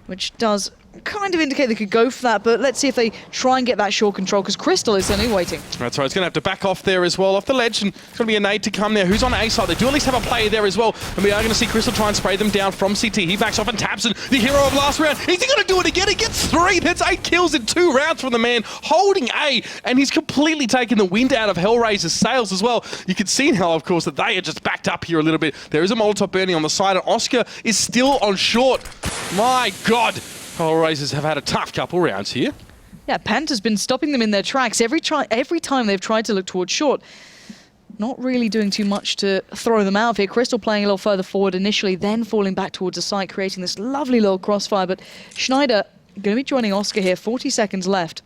which does kind of indicate they could go for that, but let's see if they try and get that short control, because Crystal is certainly waiting. That's right, it's going to have to back off there as well, off the ledge, and it's going to be a nade to come there. Who's on A side? They do at least have a player there as well, and we are going to see Crystal try and spray them down from CT. He backs off and taps, and the hero of last round, is he going to do it again? He gets 3, that's 8 kills in 2 rounds from the man holding A, and he's completely taken the wind out of Hellraiser's sails as well. You can see now, of course, that they are just backed up here a little bit. There is a Molotov burning on the side, and Oscar is still on short. My God. Hellraisers have had a tough couple rounds here. Yeah, PENTA's been stopping them in their tracks every time they've tried to look towards short. Not really doing too much to throw them out of here. Crystal playing a little further forward initially, then falling back towards the site, creating this lovely little crossfire. But Schneider going to be joining Oscar here. 40 seconds left.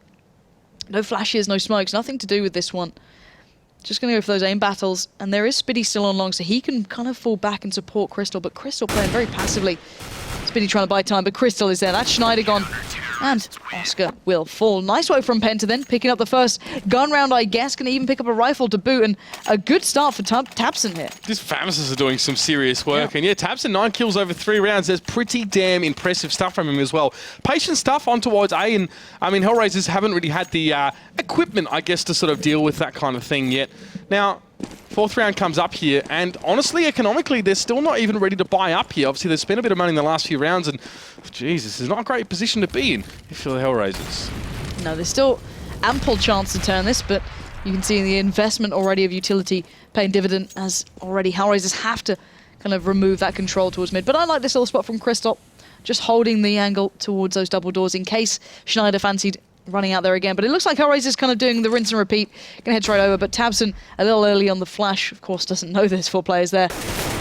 No flashes, no smokes, nothing to do with this one. Just going to go for those aim battles. And there is Spiddy still on long, so he can kind of fall back and support Crystal. But Crystal playing very passively. Spiddy trying to buy time, but Crystal is there. That's Schneider gone. And Oscar will fall. Nice work from Penta then, picking up the first gun round, I guess. Going to even pick up a rifle to boot, and a good start for Tapson here. These Famouses are doing some serious work. And yeah, Tapson, 9 kills over 3 rounds. There's pretty damn impressive stuff from him as well. Patient stuff on towards A, and I mean, Hellraisers haven't really had the equipment, I guess, to sort of deal with that kind of thing yet. Now, 4th round comes up here, and honestly, economically, they're still not even ready to buy up here. Obviously, they've spent a bit of money in the last few rounds, and Jesus, is not a great position to be in if you're the Hellraisers. No, there's still ample chance to turn this, but you can see the investment already of utility paying dividend, as already Hellraisers have to kind of remove that control towards mid. But I like this little spot from Crystal, just holding the angle towards those double doors in case Schneider fancied running out there again. But it looks like Hellraiser's kind of doing the rinse and repeat. Gonna head straight over, but Tabson a little early on the flash. Of course, doesn't know there's 4 players there.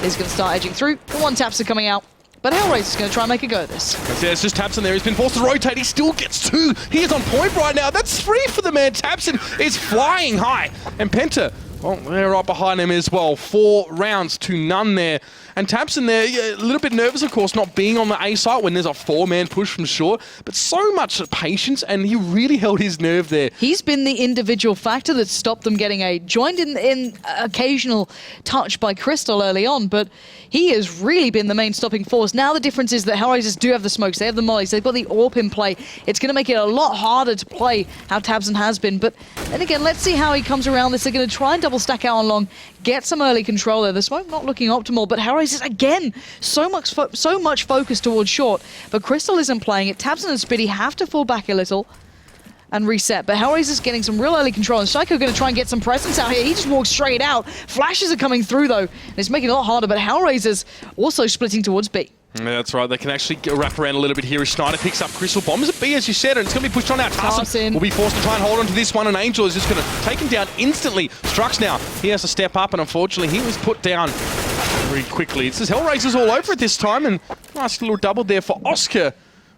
Is gonna start edging through. The 1 taps are coming out. But Hellraiser's going to try and make a go of this. Yeah, it's just Tapson there. He's been forced to rotate. He still gets 2. He is on point right now. That's 3 for the man. Tapson is flying high. And Penta, well, they're right behind him as well. 4 rounds to none there. And Tapson there, a little bit nervous, of course, not being on the A site when there's a 4-man push from short. But so much patience, and he really held his nerve there. He's been the individual factor that stopped them getting A. Joined in occasional touch by Crystal early on, but he has really been the main stopping force. Now the difference is that Hellraisers do have the smokes, they have the mollies, they've got the AWP in play. It's going to make it a lot harder to play how Tabson has been. But then again, let's see how he comes around this. They're going to try and double stack out on long, get some early control there. The smoke not looking optimal, but Hellraisers again, so much focus towards short. But Crystal isn't playing it. Tabson and Spiddy have to fall back a little and reset. But Hellraiser's getting some real early control, and Psycho going to try and get some presence out here. He just walks straight out. Flashes are coming through though, and it's making it a lot harder. But Hellraiser's also splitting towards B. Yeah, that's right. They can actually wrap around a little bit here as Schneider picks up Crystal. Bombs at B, as you said, and it's going to be pushed on out. Tarsin will be forced to try and hold on to this one, and Angel is just going to take him down instantly. Strux now, he has to step up, and unfortunately, he was put down very quickly. It says Hellraisers all over it this time, and nice little double there for Oscar.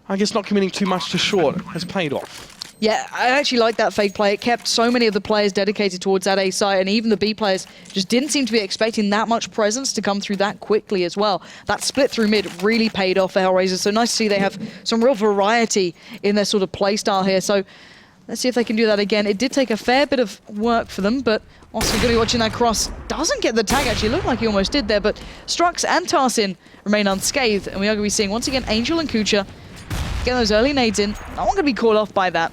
I guess not committing too much to short has paid off. Yeah, I actually like that fake play. It kept so many of the players dedicated towards that A site, and even the B players just didn't seem to be expecting that much presence to come through that quickly as well. That split through mid really paid off for Hellraisers, so nice to see they have some real variety in their sort of play style here. So let's see if they can do that again. It did take a fair bit of work for them, but Oscar going to be watching that cross. Doesn't get the tag, actually. It looked like he almost did there, but Strux and Tarsin remain unscathed, and we are going to be seeing, once again, Angel and Kucha getting those early nades in. No one going to be called off by that.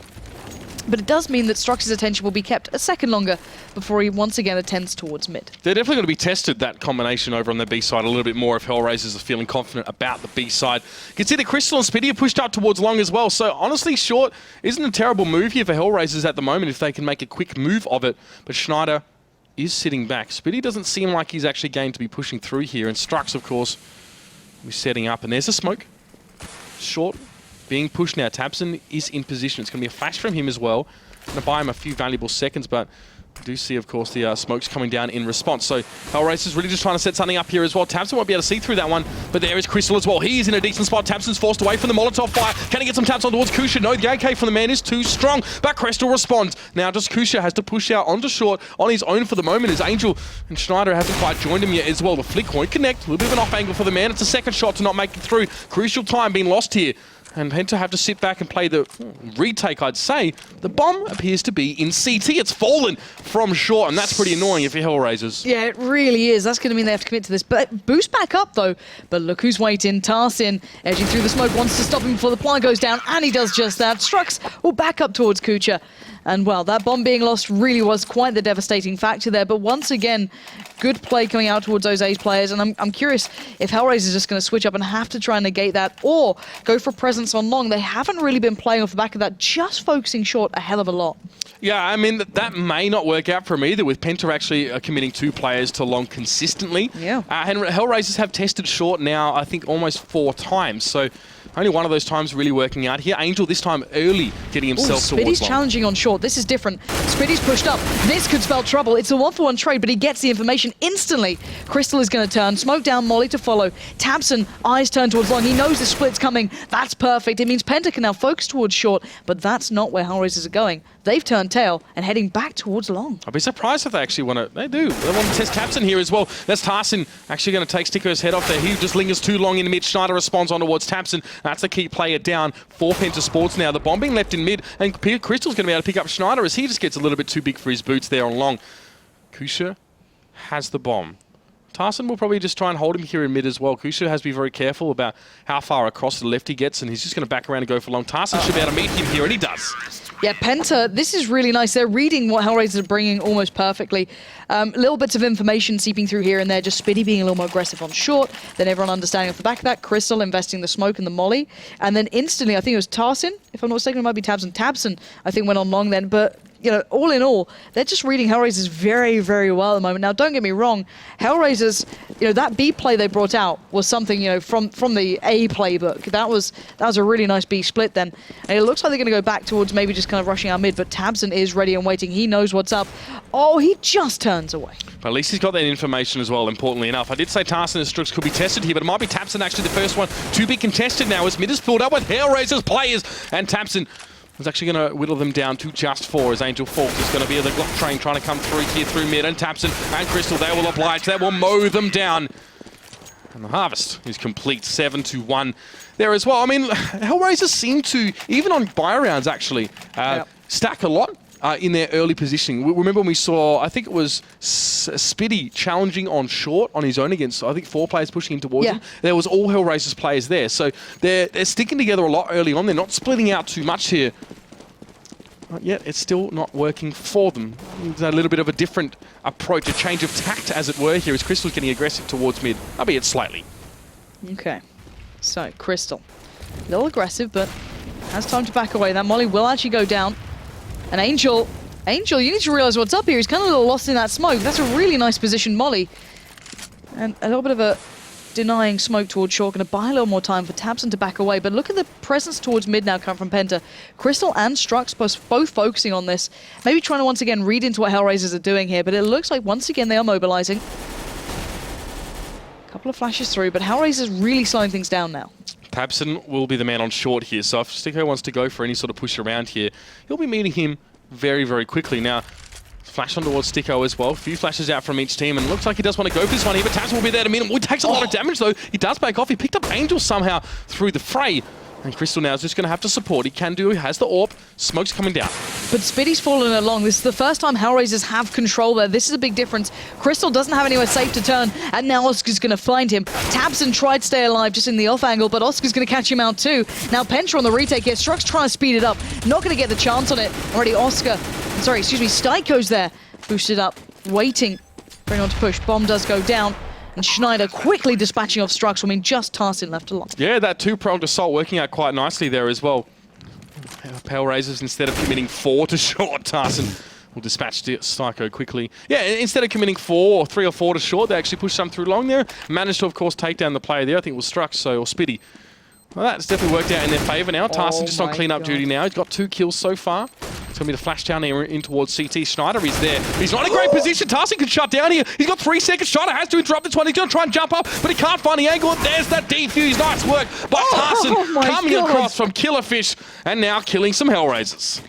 But it does mean that Strux's attention will be kept a second longer before he once again attends towards mid. They're definitely going to be tested, that combination over on the B side, a little bit more if Hellraisers are feeling confident about the B side. You can see that Crystal and Spitty are pushed up towards long as well, so honestly, short isn't a terrible move here for Hellraisers at the moment if they can make a quick move of it, but Schneider is sitting back. Spitty doesn't seem like he's actually going to be pushing through here, and Strux, of course, will be setting up, and there's a smoke. Short being pushed now. Tabson is in position. It's going to be a flash from him as well. Going to buy him a few valuable seconds, but we do see, of course, the smokes coming down in response. So Hellraisers really just trying to set something up here as well. Tabson won't be able to see through that one, but there is Crystal as well. He is in a decent spot. Tabson's forced away from the Molotov fire. Can he get some taps on towards Kusha? No, the AK from the man is too strong, but Crystal responds. Now just Kusha has to push out onto short on his own for the moment as Angel and Schneider haven't quite joined him yet as well. The flick won't connect. A little bit of an off angle for the man. It's a second shot to not make it through. Crucial time being lost here. And PENTA have to sit back and play the retake, I'd say. The bomb appears to be in CT. It's fallen from short, and that's pretty annoying if you're Hellraisers. Yeah, it really is. That's going to mean they have to commit to this. But boost back up, though. But look who's waiting. Tarsin, edging through the smoke, wants to stop him before the plant goes down, and he does just that. Strux will back up towards Kucha. And, well, that bomb being lost really was quite the devastating factor there. But once again, good play coming out towards those A's players. And I'm curious if Hellraisers is just going to switch up and have to try and negate that or go for presence on long. They haven't really been playing off the back of that, just focusing short a hell of a lot. Yeah, I mean, that may not work out for him either, with PENTA actually committing 2 players to long consistently. Yeah. And Hellraisers have tested short now, I think, almost 4 times. So only one of those times really working out here. Angel this time early getting himself towards Spitty's long. challenging on short. This is different. Spitty's pushed up. This could spell trouble. It's a 1-for-1 trade, but he gets the information instantly. Crystal is going to turn. Smoke down, Molly to follow. Tabson, eyes turn towards long. He knows the split's coming. That's perfect. It means PENTA can now focus towards short, but that's not where Hellraisers are going. They've turned tail and heading back towards long. I'd be surprised if they actually want to. They do. They want to test Tabson here as well. That's Tarsin actually going to take Sticker's head off there. He just lingers too long in mid. Schneider responds on towards Tabson. That's a key player down for PENTA Sports now. The bomb being left in mid, and Crystal's going to be able to pick up Schneider as he just gets a little bit too big for his boots there on long. Kusha has the bomb. Tarsin will probably just try and hold him here in mid as well. Kusha has to be very careful about how far across the left he gets, and he's just going to back around and go for long. Tarsin should be able to meet him here, and he does. Yeah, PENTA, this is really nice. They're reading what Hellraisers are bringing almost perfectly. Little bits of information seeping through here and there, just Spitty being a little more aggressive on short, then everyone understanding off the back of that, Crystal investing the smoke and the molly, and then instantly, I think it was Tarsin, if I'm not mistaken, it might be Tabson. Tabson, I think, went on long then, but you know, all in all, they're just reading Hellraisers very, very well at the moment. Now, don't get me wrong, Hellraisers, you know, that B play they brought out was something, you know, from the A playbook. That was a really nice B split then. And it looks like they're going to go back towards maybe just kind of rushing out mid, but Tabson is ready and waiting. He knows what's up. Oh, he just turns away. But at least he's got that information as well, importantly enough. I did say Tarsin and Strux could be tested here, but it might be Tabson actually the first one to be contested now as mid is filled up with Hellraisers players, and Tabson was actually going to whittle them down to just 4 as Angel Falks is going to be the Glock train trying to come through here through mid, and Tabson and Crystal, they will oblige, they will mow them down. And the harvest is complete, 7-1 there as well. I mean, Hellraisers seem to, even on buy rounds actually, stack a lot in their early positioning. Remember when we saw, I think it was Spitty challenging on short on his own against, I think 4 players pushing in towards him. There was all Hellraisers players there. So they're sticking together a lot early on. They're not splitting out too much here. But yet it's still not working for them. It's a little bit of a different approach, a change of tact as it were here as Crystal's getting aggressive towards mid, albeit slightly. Okay, so Crystal, a little aggressive, but has time to back away. That molly will actually go down. And Angel, you need to realize what's up here. He's kind of a little lost in that smoke. That's a really nice position, molly. And a little bit of a denying smoke towards short. Going to buy a little more time for Tabson to back away. But look at the presence towards mid now coming from PENTA. Crystal and Strux both focusing on this. Maybe trying to once again read into what Hellraisers are doing here. But it looks like once again they are mobilizing. A couple of flashes through, but Hellraisers really slowing things down now. Tabson will be the man on short here, so if Sticko wants to go for any sort of push around here, he'll be meeting him very, very quickly. Now, flash on towards Sticko as well. A few flashes out from each team, and looks like he does want to go for this one here, but Tabson will be there to meet him. He takes a lot of damage, though. He does back off. He picked up Angel somehow through the fray. And Crystal now is just going to have to support. He has the AWP. Smoke's coming down. But Spitty's fallen along. This is the first time Hellraisers have control there. This is a big difference. Crystal doesn't have anywhere safe to turn, and now Oscar's going to find him. Tabson tried to stay alive just in the off angle, but Oscar's going to catch him out too. Now PENTA on the retake here. Strux trying to speed it up. Not going to get the chance on it. Already Oscar, Styko's there. boosted up, waiting for anyone to push. Bomb does go down, and Schneider quickly dispatching off Strux. I mean, just Tarsin left alone. Yeah, that two-pronged assault working out quite nicely there as well. Pale Razors, instead of committing 4 to short, Tarsin will dispatch Psycho quickly. Yeah, instead of committing 4 or 3 or 4 to short, they actually pushed some through long there. Managed to, of course, take down the player there. I think it was Strux, or Spitty. Well, that's definitely worked out in their favour now. Tarsin just on clean-up duty now. He's got 2 kills so far. It's going to be the flash down here in towards CT. Schneider is there. He's not in a great position. Tarsin can shut down here. He's got 3 seconds. Schneider has to interrupt this one. He's going to try and jump up, but he can't find the angle. There's that defuse. Nice work by Tarsin coming across from Killerfish and now killing some Hellraisers.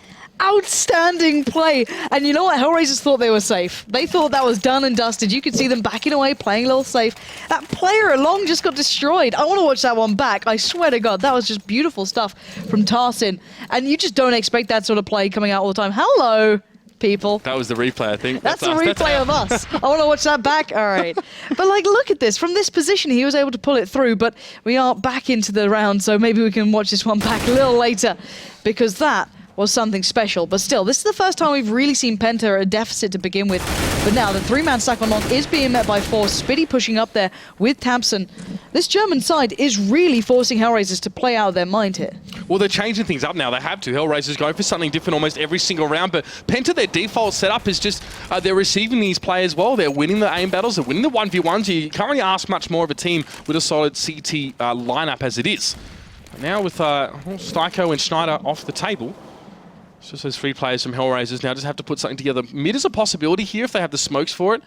Outstanding play. And you know what? Hellraisers thought they were safe. They thought that was done and dusted. You could see them backing away, playing a little safe. That player along just got destroyed. I want to watch that one back. I swear to God, that was just beautiful stuff from Tarsin. And you just don't expect that sort of play coming out all the time. Hello, people. That was the replay, I think. That's the replay of us. I want to watch that back. All right. But, like, look at this. From this position, he was able to pull it through. But we are back into the round, so maybe we can watch this one back a little later. Because that was something special. But still, this is the first time we've really seen Penta at a deficit to begin with. But now the 3-man stack on long is being met by 4. Spitty pushing up there with Tamsin. This German side is really forcing Hellraisers to play out of their mind here. Well, they're changing things up now. They have to. Hellraisers going for something different almost every single round. But Penta, their default setup is just they're receiving these players well. They're winning the aim battles. They're winning the 1v1s. You can't really ask much more of a team with a solid CT lineup as it is. Now with Styko and Schneider off the table, it's just those 3 players from Hellraisers now just have to put something together. Mid is a possibility here if they have the smokes for it.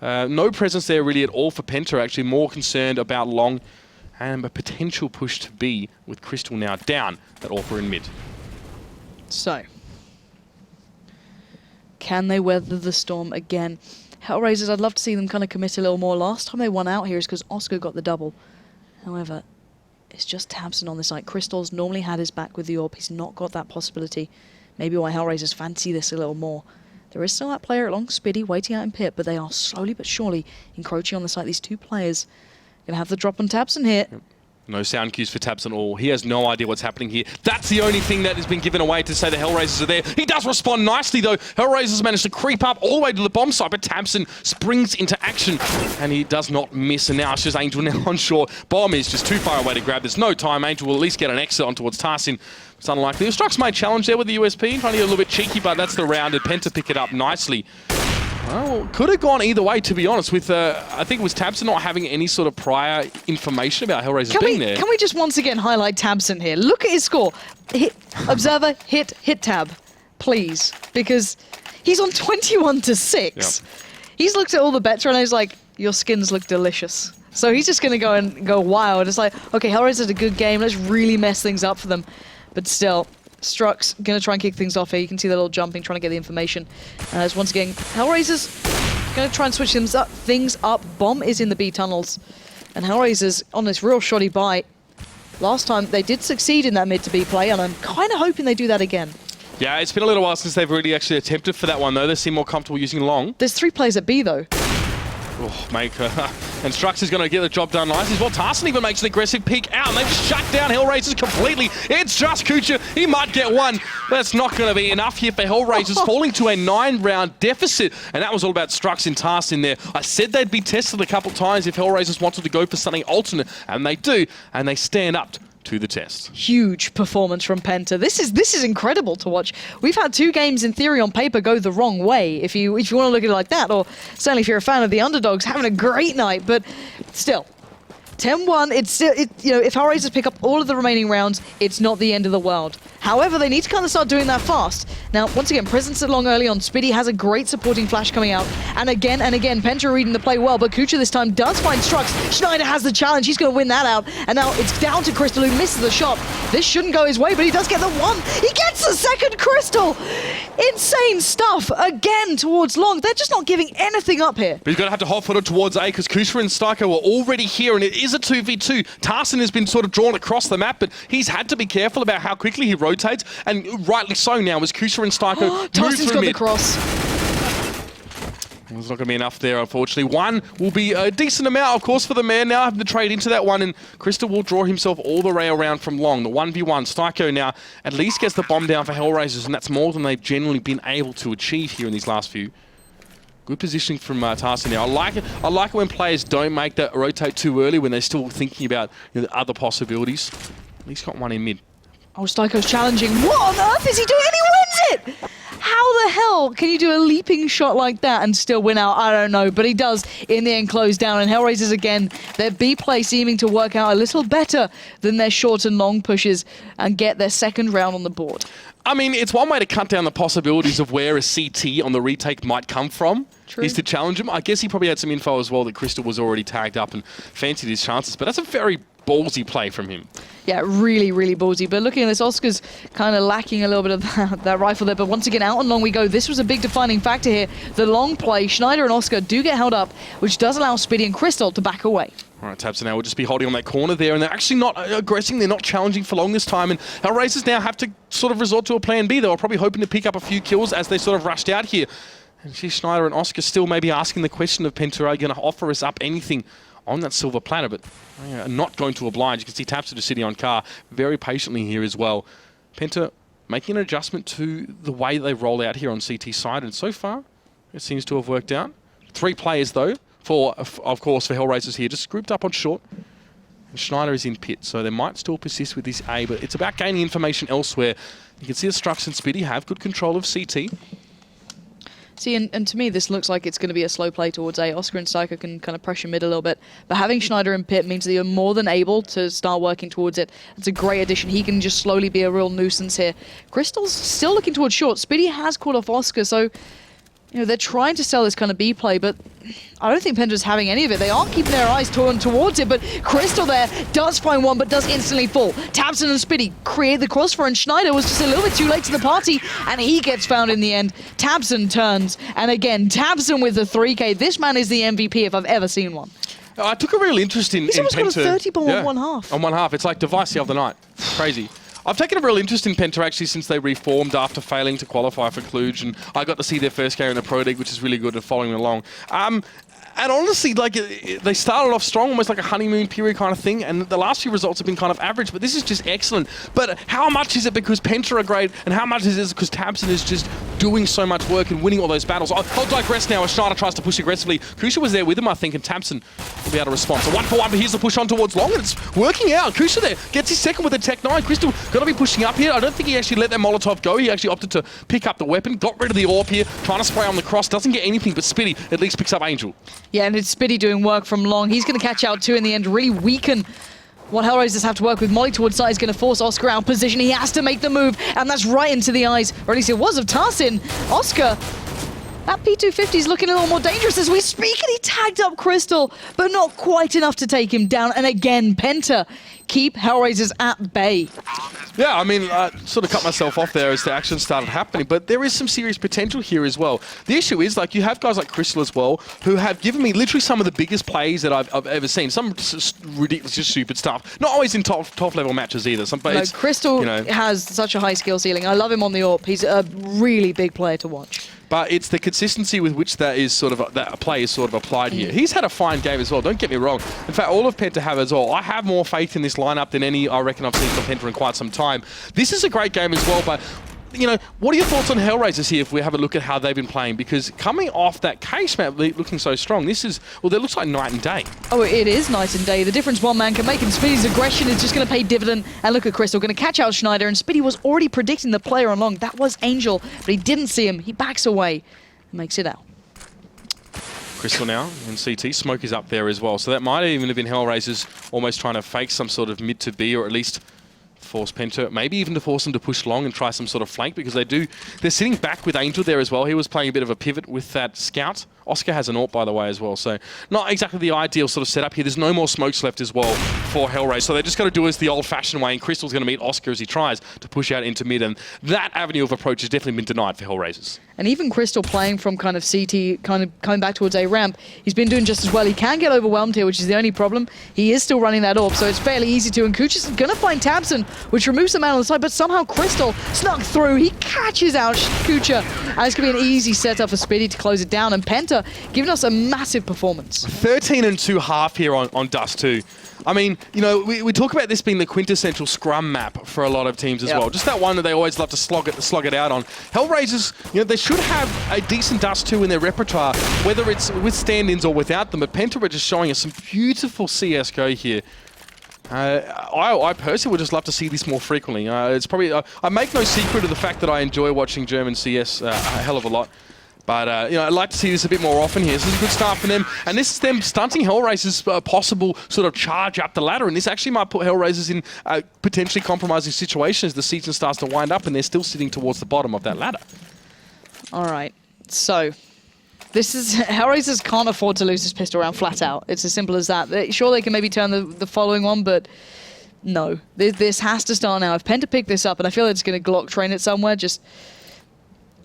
No presence there really at all for Penta, actually more concerned about long and a potential push to B with Crystal now down at AWPA in mid. So, can they weather the storm again? Hellraisers, I'd love to see them kind of commit a little more. Last time they won out here is because Oscar got the double. However, it's just Tamsin on this side. Crystal's normally had his back with the AWP. He's not got that possibility. Maybe why Hellraisers fancy this a little more. There is still that player along Spitty waiting out in pit, but they are slowly but surely encroaching on the site. These 2 players going to have the drop on Tamsin here. Yep. No sound cues for Tamsin at all. He has no idea what's happening here. That's the only thing that has been given away to say the Hellraisers are there. He does respond nicely, though. Hellraisers managed to creep up all the way to the bomb site, but Tamsin springs into action, and he does not miss. And now it's just Angel now on shore. Bomb is just too far away to grab. There's no time. Angel will at least get an exit on towards Tarsin. It's unlikely. The Strux may challenge there with the USP, trying to get a little bit cheeky, but that's the round, and Penta pick it up nicely. Well, could have gone either way, to be honest, with, I think it was Tamsin not having any sort of prior information about Hellraisers being there. Can we just once again highlight Tamsin here? Look at his score. Hit, observer, hit tab, please. Because he's on 21-6. Yep. He's looked at all the bets and he's like, your skins look delicious. So he's just going to go and go wild. It's like, okay, Hellraisers a good game. Let's really mess things up for them. But still, Strux going to try and kick things off here. You can see that little jumping, trying to get the information. As once again, Hellraisers going to try and switch things up. Bomb is in the B tunnels. And Hellraisers on this real shoddy buy. Last time they did succeed in that mid to B play, and I'm kind of hoping they do that again. Yeah, it's been a little while since they've really actually attempted for that one, though. They seem more comfortable using long. There's 3 players at B, though. Oh, and Strux is going to get the job done nicely. Well, Tarsin even makes an aggressive peek out, and they've just shut down Hellraisers completely. It's just Kucha. He might get one, but it's not going to be enough here for Hellraisers, falling to a 9-round deficit. And that was all about Strux and Tarsin there. I said they'd be tested a couple times if Hellraisers wanted to go for something alternate, and they do, and they stand up to the test. Huge performance from Penta. This is incredible to watch. We've had 2 games in theory on paper go the wrong way, if you want to look at it like that, or certainly if you're a fan of the underdogs, having a great night, but still. 10-1, if Hellraisers pick up all of the remaining rounds, it's not the end of the world. However, they need to kind of start doing that fast. Now, once again, presence at long early on. Spitty has a great supporting flash coming out. And again, Penta reading the play well, but Kucha this time does find Strux. Schneider has the challenge. He's going to win that out. And now it's down to Crystal, who misses the shot. This shouldn't go his way, but he does get the 1. He gets the 2nd Crystal. Insane stuff. Again, towards long. They're just not giving anything up here. But he's going to have to hot-foot it towards A, because Kucha and Styko are already here, and it is a 2v2. Tarsin has been sort of drawn across the map, but he's had to be careful about how quickly he rotates, and rightly so now as Kucha and Styko move Tarsin's through got mid. the cross. There's not going to be enough there, unfortunately. 1 will be a decent amount, of course, for the man now having to trade into that 1, and Crystal will draw himself all the way around from long. The 1v1, Styko now at least gets the bomb down for Hellraisers, and that's more than they've generally been able to achieve here in these last few. Good positioning from Tarsi now. I like it when players don't make that rotate too early when they're still thinking about the other possibilities. He's got one in mid. Oh, Styko's challenging. What on earth is he doing? And he wins it! How the hell can you do a leaping shot like that and still win out? I don't know, but he does in the end close down. And Hellraisers again, their B play seeming to work out a little better than their short and long pushes and get their second round on the board. I mean, it's one way to cut down the possibilities of where a CT on the retake might come from. True. Is to challenge him. I guess he probably had some info as well that Crystal was already tagged up and fancied his chances, but that's a very ballsy play from him. Yeah, really, really ballsy. But looking at this, Oscar's kind of lacking a little bit of that rifle there. But once again, out and long we go. This was a big defining factor here. The long play, Schneider and Oscar do get held up, which does allow Spiddy and Crystal to back away. All right, Tabson now will just be holding on that corner there, and they're actually not aggressing. They're not challenging for long this time, and Hellraisers now have to sort of resort to a plan B. They were probably hoping to pick up a few kills as they sort of rushed out here. And Schneider and Oscar still maybe asking the question of PENTA, are you going to offer us up anything on that silver platter? But not going to oblige. You can see Tabson just sitting on car very patiently here as well. PENTA making an adjustment to the way they roll out here on CT side, and so far it seems to have worked out. 3 players though, of course for Hellraisers here, just grouped up on short. And Schneider is in pit, so they might still persist with this A, but it's about gaining information elsewhere. You can see the Strux and Spiddy have good control of CT. See, and to me, this looks like it's going to be a slow play towards A. Oscar and Styko can kind of pressure mid a little bit, but having Schneider in pit means that you're more than able to start working towards it. It's a great addition. He can just slowly be a real nuisance here. Crystal's still looking towards short. Spiddy has caught off Oscar, so they're trying to sell this kind of B play, but I don't think PENTA's having any of it. They are keeping their eyes torn towards it, but Crystal there does find one, but does instantly fall. Tabson and Spiddy create the crossfire, and Schneider was just a little bit too late to the party, and he gets found in the end. Tabson turns, and again, Tabson with the 3K. This man is the MVP if I've ever seen one. I took a real interest in He's almost PENTA. got a 30 bomb on one half. On one half. It's like Device the other night. Crazy. I've taken a real interest in PENTA actually since they reformed after failing to qualify for Cluj, and I got to see their first game in the Pro League, which is really good, and following along. And honestly, like they started off strong, almost like a honeymoon period kind of thing, and the last few results have been kind of average, but this is just excellent. But how much is it because PENTA are great, and how much is it because Tabson is just doing so much work and winning all those battles? I'll digress now as Schneider tries to push aggressively. Kusha was there with him, I think, and Tabson will be able to respond. So 1-for-1, but here's the push on towards long, and it's working out. Kusha there gets his second with a Tech 9. Crystal got to be pushing up here. I don't think he actually let that Molotov go. He actually opted to pick up the weapon, got rid of the AWP here, trying to spray on the cross. Doesn't get anything, but Spiddy at least picks up Angel. Yeah, and it's Spiddy doing work from long. He's going to catch out too in the end, really weaken what Hellraisers have to work with. Molly towards side is going to force Oscar out of position. He has to make the move, and that's right into the eyes, or at least it was of Tarsin. Oscar, that P250 is looking a little more dangerous as we speak, and he tagged up Crystal, but not quite enough to take him down. And again, PENTA keep Hellraisers at bay. Yeah, I mean, I sort of cut myself off there as the action started happening, but there is some serious potential here as well. The issue is, like, you have guys like Crystal as well, who have given me literally some of the biggest plays that I've ever seen. Some ridiculous, just stupid stuff. Not always in top level matches either. No, Crystal has such a high skill ceiling. I love him on the AWP. He's a really big player to watch. But it's the consistency with which that is sort of that play is sort of applied here. He's had a fine game as well. Don't get me wrong. In fact, all of PENTA have as well. I have more faith in this lineup than any I reckon I've seen from PENTA in quite some time. This is a great game as well, but what are your thoughts on Hellraisers here if we have a look at how they've been playing? Because coming off that case map looking so strong, this is, well, it looks like night and day. Oh, it is night and day. The difference one man can make, and Spiddy's aggression is just going to pay dividend. And look at Crystal, going to catch out Schneider, and Spiddy was already predicting the player on long. That was Angel, but he didn't see him. He backs away, makes it out. Crystal now in CT. Smoke is up there as well. So that might even have been Hellraisers almost trying to fake some sort of mid to B, or at least force PENTA, maybe even to force them to push long and try some sort of flank, because they're sitting back with Angel there as well. He was playing a bit of a pivot with that scout. Oscar has an AWP, by the way, as well, so not exactly the ideal sort of setup here. There's no more smokes left as well for Hellraisers, so they just got to do it the old-fashioned way, and Crystal's going to meet Oscar as he tries to push out into mid, and that avenue of approach has definitely been denied for Hellraisers. And even Crystal playing from kind of CT, kind of coming back towards A ramp, he's been doing just as well. He can get overwhelmed here, which is the only problem. He is still running that AWP, so it's fairly easy to, and Kucha's going to find Tabson, which removes the man on the side, but somehow Crystal snuck through. He catches out Kucha, and it's going to be an easy setup for Spiddy to close it down, and PENTA Penta giving us a massive performance. 13-2 half here on Dust 2. I mean, you know, we talk about this being the quintessential scrum map for a lot of teams as well. Just that one that they always love to slog it out on. Hellraisers, you know, they should have a decent Dust 2 in their repertoire, whether it's with stand-ins or without them. But Penta are just showing us some beautiful CSGO here. I personally would just love to see this more frequently. It's probably I make no secret of the fact that I enjoy watching German CS a hell of a lot. But, you know, I'd like to see this a bit more often here. This is a good start for them. And this is them stunting Hellraisers' possible sort of charge up the ladder. And this actually might put Hellraisers in potentially compromising situations as the season starts to wind up and they're still sitting towards the bottom of that ladder. All right. So, this is... Hellraisers can't afford to lose this pistol round flat out. It's as simple as that. Sure, they can maybe turn the following one, but... No. This has to start now. If Penta pick this up, and I feel it's going to Glock train it somewhere, just...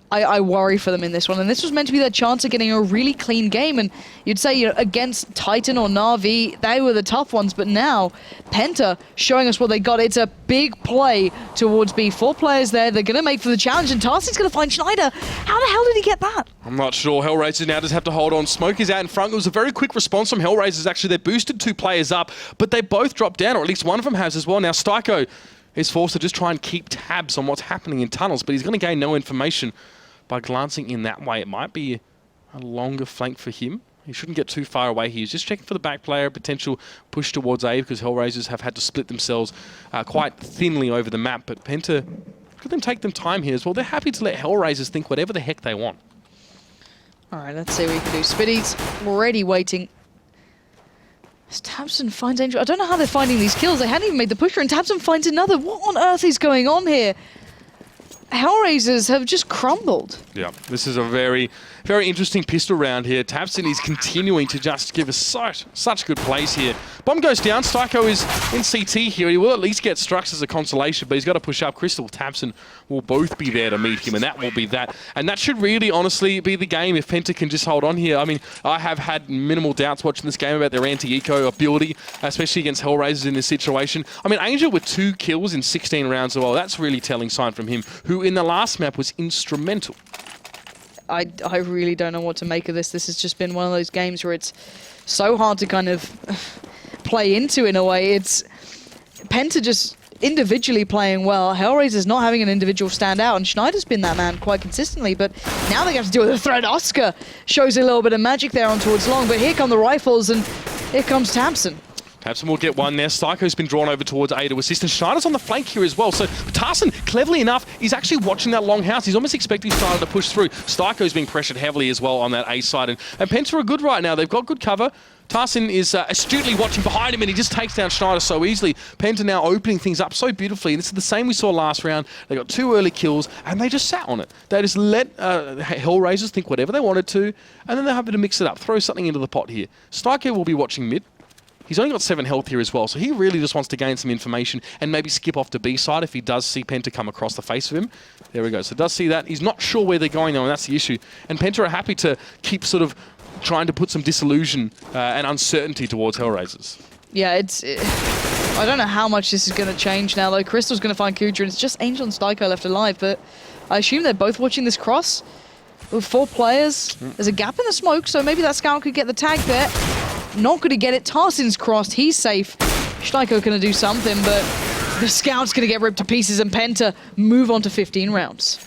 I worry for them in this one, and this was meant to be their chance of getting a really clean game, and you'd say, you know, against Titan or Na'Vi, they were the tough ones, but now Penta showing us what they got. It's a big play towards B. 4 players there, they're going to make for the challenge, and Tarsin's going to find Schneider. How the hell did he get that? I'm not sure. Hellraisers now just have to hold on. Smoke is out in front. It was a very quick response from Hellraisers, actually. They boosted 2 players up, but they both dropped down, or at least one of them has as well. Now Styko is forced to just try and keep tabs on what's happening in tunnels, but he's going to gain no information by glancing in that way. It might be a longer flank for him. He shouldn't get too far away. He's just checking for the back player, potential push towards A, because Hellraisers have had to split themselves quite thinly over the map. But Penta, could them take them time here as well. They're happy to let Hellraisers think whatever the heck they want. All right, let's see what we can do. Spitty's already waiting. As Tabson finds Angel. I don't know how they're finding these kills. They hadn't even made the pusher, and Tabson finds another. What on earth is going on here? Hellraisers have just crumbled. Yeah, this is a very, very interesting pistol round here. Tabson is continuing to just give us such good plays here. Bomb goes down. Styko is in CT here. He will at least get Strux as a consolation, but he's got to push up. Crystal, Tabson will both be there to meet him, and that will be that. And that should really, honestly, be the game if Penta can just hold on here. I mean, I have had minimal doubts watching this game about their anti-eco ability, especially against Hellraisers in this situation. I mean, Angel with 2 kills in 16 rounds as well. That's really telling sign from him, who in the last map was instrumental. I really don't know what to make of this. This has just been one of those games where it's so hard to kind of play into in a way. It's Penta just individually playing well. Hellraiser's not having an individual stand out, and Schneider's been that man quite consistently, but now they have to deal with a threat. Oscar shows a little bit of magic there on towards long, but here come the rifles, and here comes Tabson. Tabson will get one there. Styko's been drawn over towards A to assist, and Schneider's on the flank here as well. So Tarsin, cleverly enough, he's actually watching that long house. He's almost expecting Schneider to push through. Styko's being pressured heavily as well on that A side, and Penta are good right now. They've got good cover. Tarsin is astutely watching behind him, and he just takes down Schneider so easily. Penta now opening things up so beautifully, and this is the same we saw last round. They got 2 early kills, and they just sat on it. They just let Hellraisers think whatever they wanted to, and then they're happy to mix it up, throw something into the pot here. Styko will be watching mid. He's only got 7 health here as well, so he really just wants to gain some information and maybe skip off to B side if he does see Penta come across the face of him. There we go. So does see that. He's not sure where they're going though, and that's the issue. And Penta are happy to keep sort of trying to put some disillusion and uncertainty towards Hellraisers. Yeah, I don't know how much this is going to change now though. Crystal's going to find Kuja, and it's just Angel and Styko left alive, but I assume they're both watching this cross. With 4 players, there's a gap in the smoke, so maybe that scout could get the tag there. Not going to get it. Tarsin's crossed. He's safe. Styko going to do something, but the scout's going to get ripped to pieces, and Penta move on to 15 rounds.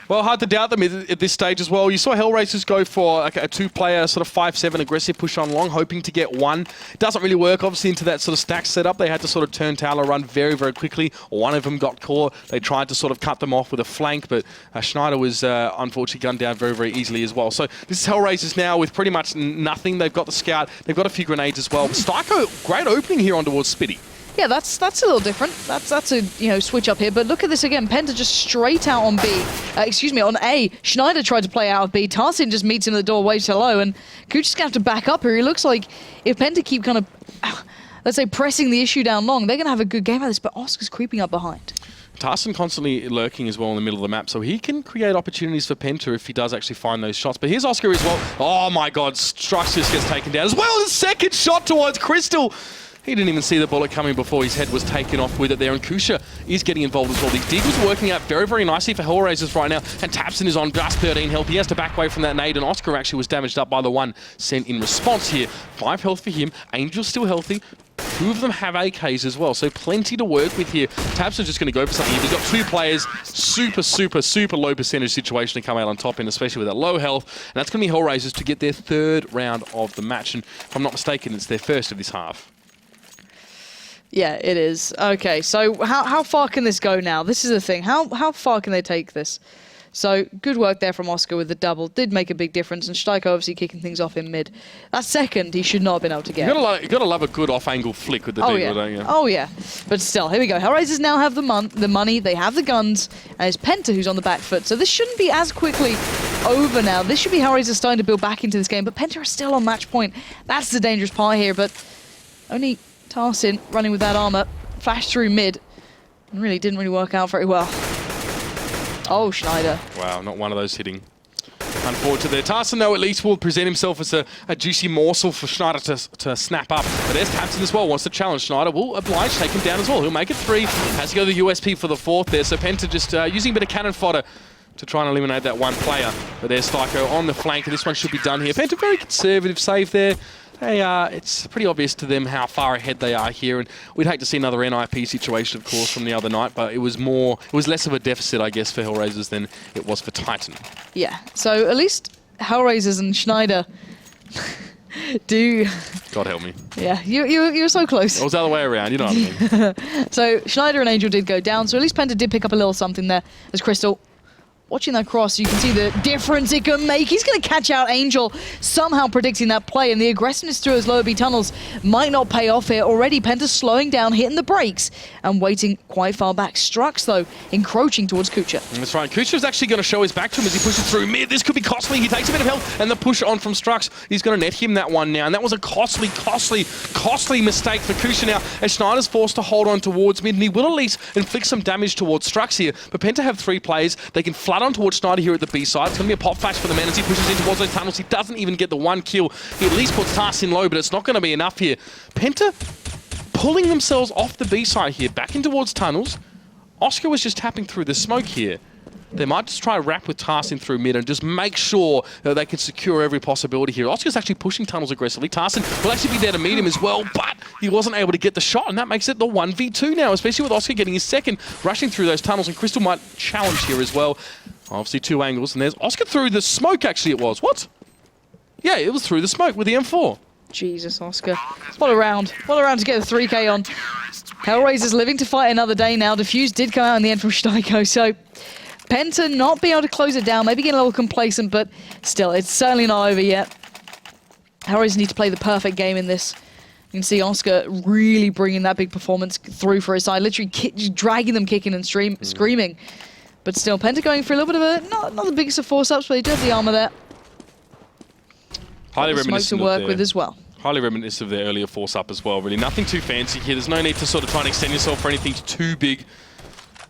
Well, hard to doubt them at this stage as well. You saw Hellraisers go for a 2-player sort of 5-7 aggressive push on long, hoping to get 1. It doesn't really work, obviously, into that sort of stack setup. They had to sort of turn tower run very, very quickly. One of them got caught. They tried to sort of cut them off with a flank, but Schneider was unfortunately gunned down very, very easily as well. So this is Hellraisers now with pretty much nothing. They've got the scout. They've got a few grenades as well. Styko, great opening here on towards Spitty. Yeah, that's a little different. That's a switch up here. But look at this again. Penta just straight out on B. On A. Schneider tried to play out of B. Tarsin just meets him at the door way too low, and Kuja's gonna have to back up here. He looks like if Penta keep kind of, let's say, pressing the issue down long, they're gonna have a good game at this. But Oscar's creeping up behind. Tarsin constantly lurking as well in the middle of the map, so he can create opportunities for Penta if he does actually find those shots. But here's Oscar as well. Oh my god, Strux just gets taken down as well. The second shot towards Crystal. He didn't even see the bullet coming before his head was taken off with it there, and Kusha is getting involved as well. These deagles are working out very, very nicely for Hellraisers right now, and Tapson is on just 13 health. He has to back away from that nade, and Oscar actually was damaged up by the one sent in response here. 5 health for him. Angel's still healthy. 2 of them have AKs as well, so plenty to work with here. Tapson's just going to go for something. He's got 2 players, super low percentage situation to come out on top in, especially with that low health, and that's going to be Hellraisers to get their 3rd round of the match, and if I'm not mistaken, it's their 1st of this half. Yeah, it is. Okay, so how far can this go now? This is the thing. How far can they take this? So, good work there from Oscar with the double. Did make a big difference, and Steico obviously kicking things off in mid. That second, he should not have been able to get. You gotta love a good off-angle flick with the deagle, don't you? Oh, yeah. But still, here we go. Hellraisers now have the money, they have the guns, and it's Penta who's on the back foot. So this shouldn't be as quickly over now. This should be Hellraisers starting to build back into this game, but Penta are still on match point. That's the dangerous part here, but only Tarsin running with that armor, flashed through mid, and really didn't really work out very well. Oh, Schneider. Wow, not one of those hitting. Unfortunate there. Tarsin, though, at least will present himself as a juicy morsel for Schneider to snap up. But there's Tapson as well, wants to challenge. Schneider will oblige, take him down as well. He'll make it 3. Has to go to the USP for the 4th there. So Penta just using a bit of cannon fodder to try and eliminate that one player. But there's Steico on the flank, and this one should be done here. Penta, very conservative save there. It's pretty obvious to them how far ahead they are here, and we'd hate to see another NIP situation, of course, from the other night, but it was less of a deficit, I guess, for Hellraisers than it was for Titan. Yeah, so at least Hellraisers and Schneider do... God help me. Yeah, you were so close. It was the other way around, you know what I mean. So Schneider and Angel did go down, so at least Penta did pick up a little something there as Crystal. Watching that cross, you can see the difference it can make. He's going to catch out Angel, somehow predicting that play, and the aggressiveness through his lower B tunnels might not pay off here. Already, Penta slowing down, hitting the brakes, and waiting quite far back. Strux, though, encroaching towards Kucha. That's right. Kucha's actually going to show his back to him as he pushes through mid. This could be costly. He takes a bit of health, and the push on from Strux. He's going to net him that one now, and that was a costly mistake for Kucha now, as Schneider's forced to hold on towards mid, and he will at least inflict some damage towards Strux here. But Penta have 3 players. They can flood on towards Schneider here at the B side. It's going to be a pop flash for the man as he pushes in towards those tunnels. He doesn't even get the 1 kill. He at least puts Tarsin low, but it's not going to be enough here. Penta pulling themselves off the B side here, back in towards tunnels. Oscar was just tapping through the smoke here. They might just try to wrap with Tarsin through mid and just make sure that they can secure every possibility here. Oscar's actually pushing tunnels aggressively. Tarsin will actually be there to meet him as well, but he wasn't able to get the shot, and that makes it the 1v2 now, especially with Oscar getting his 2nd, rushing through those tunnels, and Crystal might challenge here as well. Obviously 2 angles, and there's Oscar through the smoke, actually it was. What? Yeah, it was through the smoke with the M4. Jesus, Oscar. What a round. What a round to get the 3K on. Hellraisers living to fight another day now. Diffuse did come out in the end from Steico, so Penta not being able to close it down, maybe getting a little complacent, but still, it's certainly not over yet. Hellraisers need to play the perfect game in this. You can see Oscar really bringing that big performance through for his side, literally dragging them kicking and screaming. But still, Penta going for a little bit of a, not the biggest of force-ups, but they do have the armor there. Highly reminiscent to work with as well. Highly reminiscent of their earlier force-up as well, really. Nothing too fancy here. There's no need to sort of try and extend yourself for anything too big.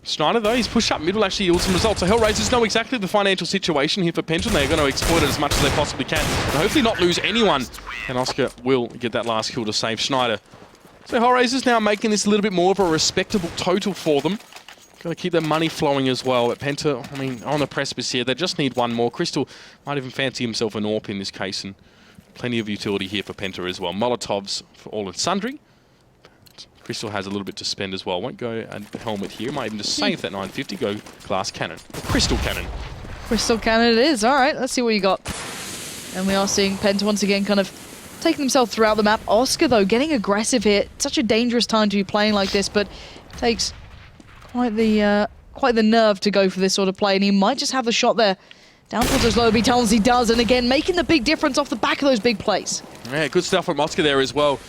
Schneider, though, his push-up mid will actually yield some results. So Hellraisers know exactly the financial situation here for Penta, and they're going to exploit it as much as they possibly can, and hopefully not lose anyone. And Oscar will get that last kill to save Schneider. So Hellraisers now making this a little bit more of a respectable total for them. Got to keep their money flowing as well. But Penta, I mean, on the precipice here, they just need one more. Crystal might even fancy himself an AWP in this case, and plenty of utility here for Penta as well. Molotovs for all and sundry. Crystal has a little bit to spend as well. Won't go and helmet here. Might even just save that 950. Go glass cannon. Crystal cannon. Crystal cannon it is. All right, let's see what you got. And we are seeing Penta once again kind of taking himself throughout the map. Oscar, though, getting aggressive here. Such a dangerous time to be playing like this, but takes quite the nerve to go for this sort of play, and he might just have the shot there. Down towards those low B tunnels he does, and again, making the big difference off the back of those big plays. Yeah, good stuff from Oscar there as well.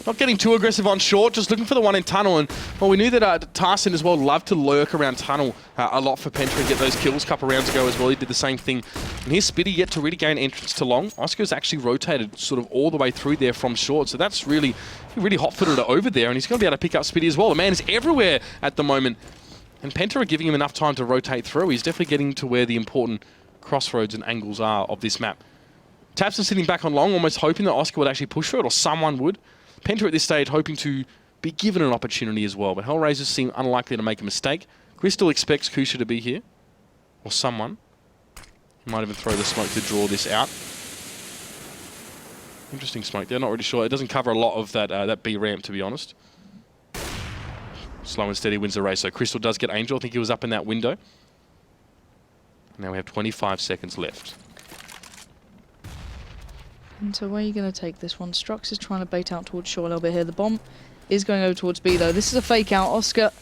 Not getting too aggressive on short, just looking for the one in tunnel. And well, we knew that Tarsin as well loved to lurk around tunnel a lot for Penta and get those kills a couple rounds ago as well. He did the same thing. And here's Spitty yet to really gain entrance to long. Oscar's actually rotated sort of all the way through there from short. So that's really hot-footed it over there. And he's going to be able to pick up Spitty as well. The man is everywhere at the moment. And Penta are giving him enough time to rotate through. He's definitely getting to where the important crossroads and angles are of this map. Tapson sitting back on long, almost hoping that Oscar would actually push for it, or someone would. Penta at this stage hoping to be given an opportunity as well, but Hellraisers seem unlikely to make a mistake. Crystal expects Kusha to be here, or someone. He might even throw the smoke to draw this out. Interesting smoke. They're not really sure. It doesn't cover a lot of that B ramp, to be honest. Slow and steady wins the race. So Crystal does get Angel. I think he was up in that window. Now we have 25 seconds left. And so where are you going to take this one? Strux is trying to bait out towards shore a little bit here. The bomb is going over towards B, though. This is a fake out. Oscar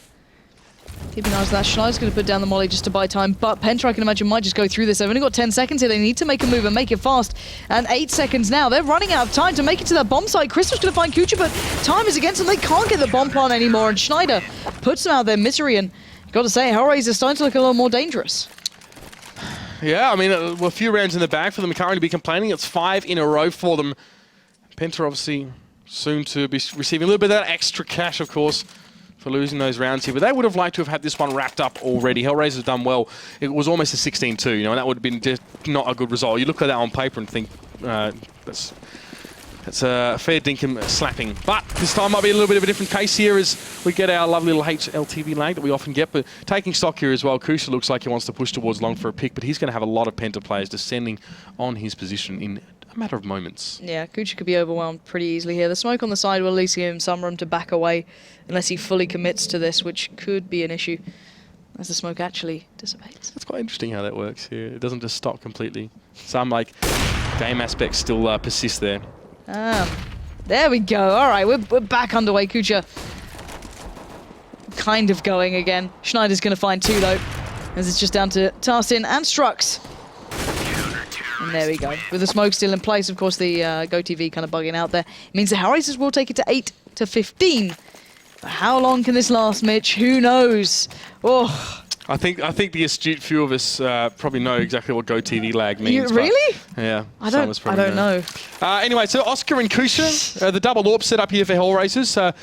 keeping eyes on that. Schneider's going to put down the molly just to buy time, but Penta, I can imagine, might just go through this. They've only got 10 seconds here. They need to make a move and make it fast. And 8 seconds now. They're running out of time to make it to that bomb site. Crystal's going to find Kucha, but time is against them. They can't get the bomb plant anymore, and Schneider puts them out of their misery. And got to say, Hellraiser is starting to look a little more dangerous. Yeah, I mean, a few rounds in the bag for them. Can't really be complaining. It's 5 in a row for them. Penta obviously soon to be receiving a little bit of that extra cash, of course, for losing those rounds here. But they would have liked to have had this one wrapped up already. Hellraisers have done well. It was almost a 16-2, you know, and that would have been just not a good result. You look at that on paper and think, that's a fair dinkum slapping. But this time might be a little bit of a different case here as we get our lovely little HLTV lag that we often get. But taking stock here as well, Kusha looks like he wants to push towards long for a pick, but he's going to have a lot of Penta players descending on his position in a matter of moments. Yeah, Kucha could be overwhelmed pretty easily here. The smoke on the side will at least give him some room to back away unless he fully commits to this, which could be an issue as the smoke actually dissipates. That's quite interesting how that works here. It doesn't just stop completely. Some like game aspects still persist there. There we go. All right, we're back underway. Kucha kind of going again. Schneider's going to find 2, though, as it's just down to Tarsin and Strux. And there we go. With the smoke still in place, of course, the GoTV kind of bugging out there. It means the Hellraisers will take it to 8-15. But how long can this last, Mitch? Who knows? Oh. I think the astute few of us probably know exactly what GoTV lag means. Really? Yeah. I don't know. Anyway, so Oscar and Kusha, the double AWP set up here for Hellraisers.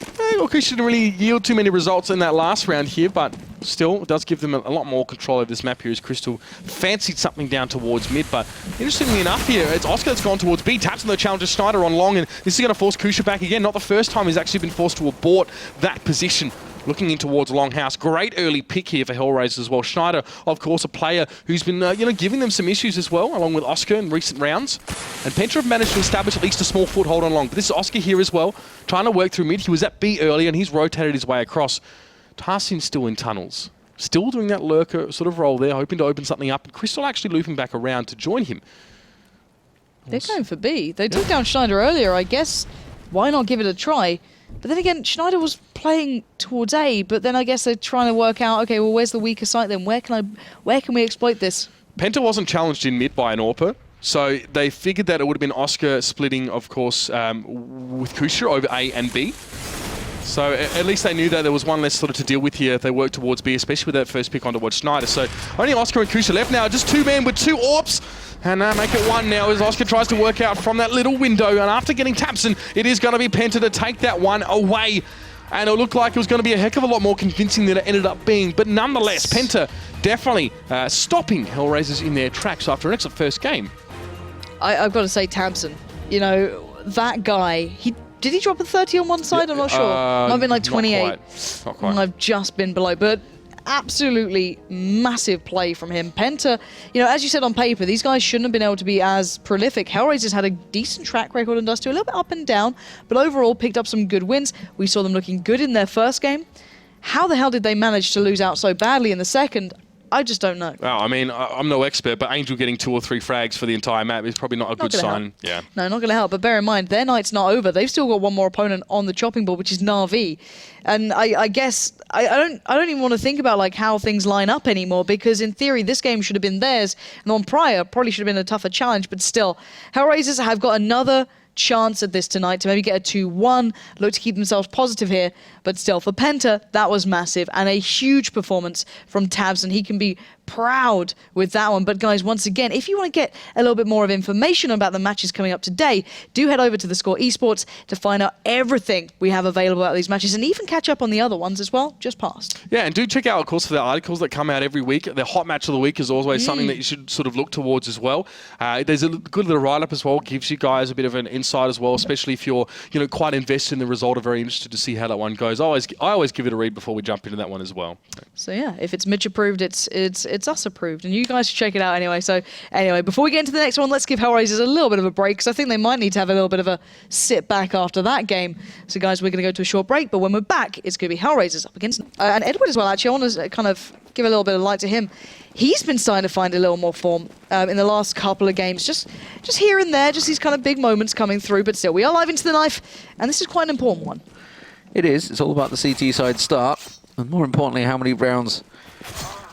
Kusha didn't really yield too many results in that last round here, but still, it does give them a lot more control over this map here as Crystal fancied something down towards mid. But interestingly enough here, it's Oscar that's gone towards B, taps on the challenger Schneider on long, and this is going to force Kusha back again. Not the first time he's actually been forced to abort that position. Looking in towards Longhouse. Great early pick here for Hellraisers as well. Schneider, of course, a player who's been giving them some issues as well, along with Oscar in recent rounds. And Penta have managed to establish at least a small foothold on long. But this is Oscar here as well, trying to work through mid. He was at B earlier, and he's rotated his way across. Tarsin's still in tunnels. Still doing that lurker sort of role there, hoping to open something up. And Crystal actually looping back around to join him. They're going for B. They took down Schneider earlier, I guess. Why not give it a try? But then again, Schneider was playing towards A, but then I guess they're trying to work out, okay, well, where's the weaker site then? Where can we exploit this? Penta wasn't challenged in mid by an AWPer, so they figured that it would have been Oscar splitting, of course, with Kusha over A and B. So at least they knew that there was one less sort of to deal with here if they worked towards B, especially with that first pick on towards Schneider. So only Oscar and Kusha left now, just 2 men with 2 AWPs. And make it 1 now as Oscar tries to work out from that little window. And after getting Tapson, it is going to be Penta to take that one away. And it looked like it was going to be a heck of a lot more convincing than it ended up being. But nonetheless, Penta definitely stopping Hellraisers in their tracks after an excellent first game. I've got to say, Tapson, you know, that guy, did he drop a 30 on one side? I'm not sure. Might have been like 28. Not quite. I've just been below. But absolutely massive play from him. Penta, you know, as you said on paper, these guys shouldn't have been able to be as prolific. Hellraisers had a decent track record in Dust 2, a little bit up and down, but overall picked up some good wins. We saw them looking good in their first game. How the hell did they manage to lose out so badly in the second? I just don't know. Well, I mean, I'm no expert, but Angel getting 2 or 3 frags for the entire map is probably not a good sign. Help. Yeah. No, not going to help. But bear in mind, their night's not over. They've still got one more opponent on the chopping board, which is Na'Vi. And I guess I don't even want to think about like how things line up anymore, because in theory this game should have been theirs, and the one prior probably should have been a tougher challenge. But still, Hellraisers have got another chance at this tonight to maybe get a 2-1, look to keep themselves positive here. But still, for Penta, that was massive and a huge performance from Tabs, and he can be proud with that one. But guys, once again, if you want to get a little bit more of information about the matches coming up today, do head over to the Score Esports to find out everything we have available about these matches, and even catch up on the other ones as well, just past. Yeah, and do check out, of course, for the articles that come out every week. The hot match of the week is always something that you should sort of look towards as well. There's a good little write-up as well, gives you guys a bit of an insight as well, especially if you're quite invested in the result, are very interested to see how that one goes. I always give it a read before we jump into that one as well. So yeah, if it's Mitch approved, it's us approved, and you guys should check it out anyway. So anyway, before we get into the next one, let's give Hellraisers a little bit of a break, because I think they might need to have a little bit of a sit back after that game. So guys, we're going to go to a short break, but when we're back, it's going to be Hellraisers up against and Edward as well. Actually, I want to kind of give a little bit of light to him. He's been starting to find a little more form in the last couple of games, just here and there, just these kind of big moments coming through. But still, we are live into the knife, and this is quite an important one. It is. It's all about the CT side start, and more importantly, how many rounds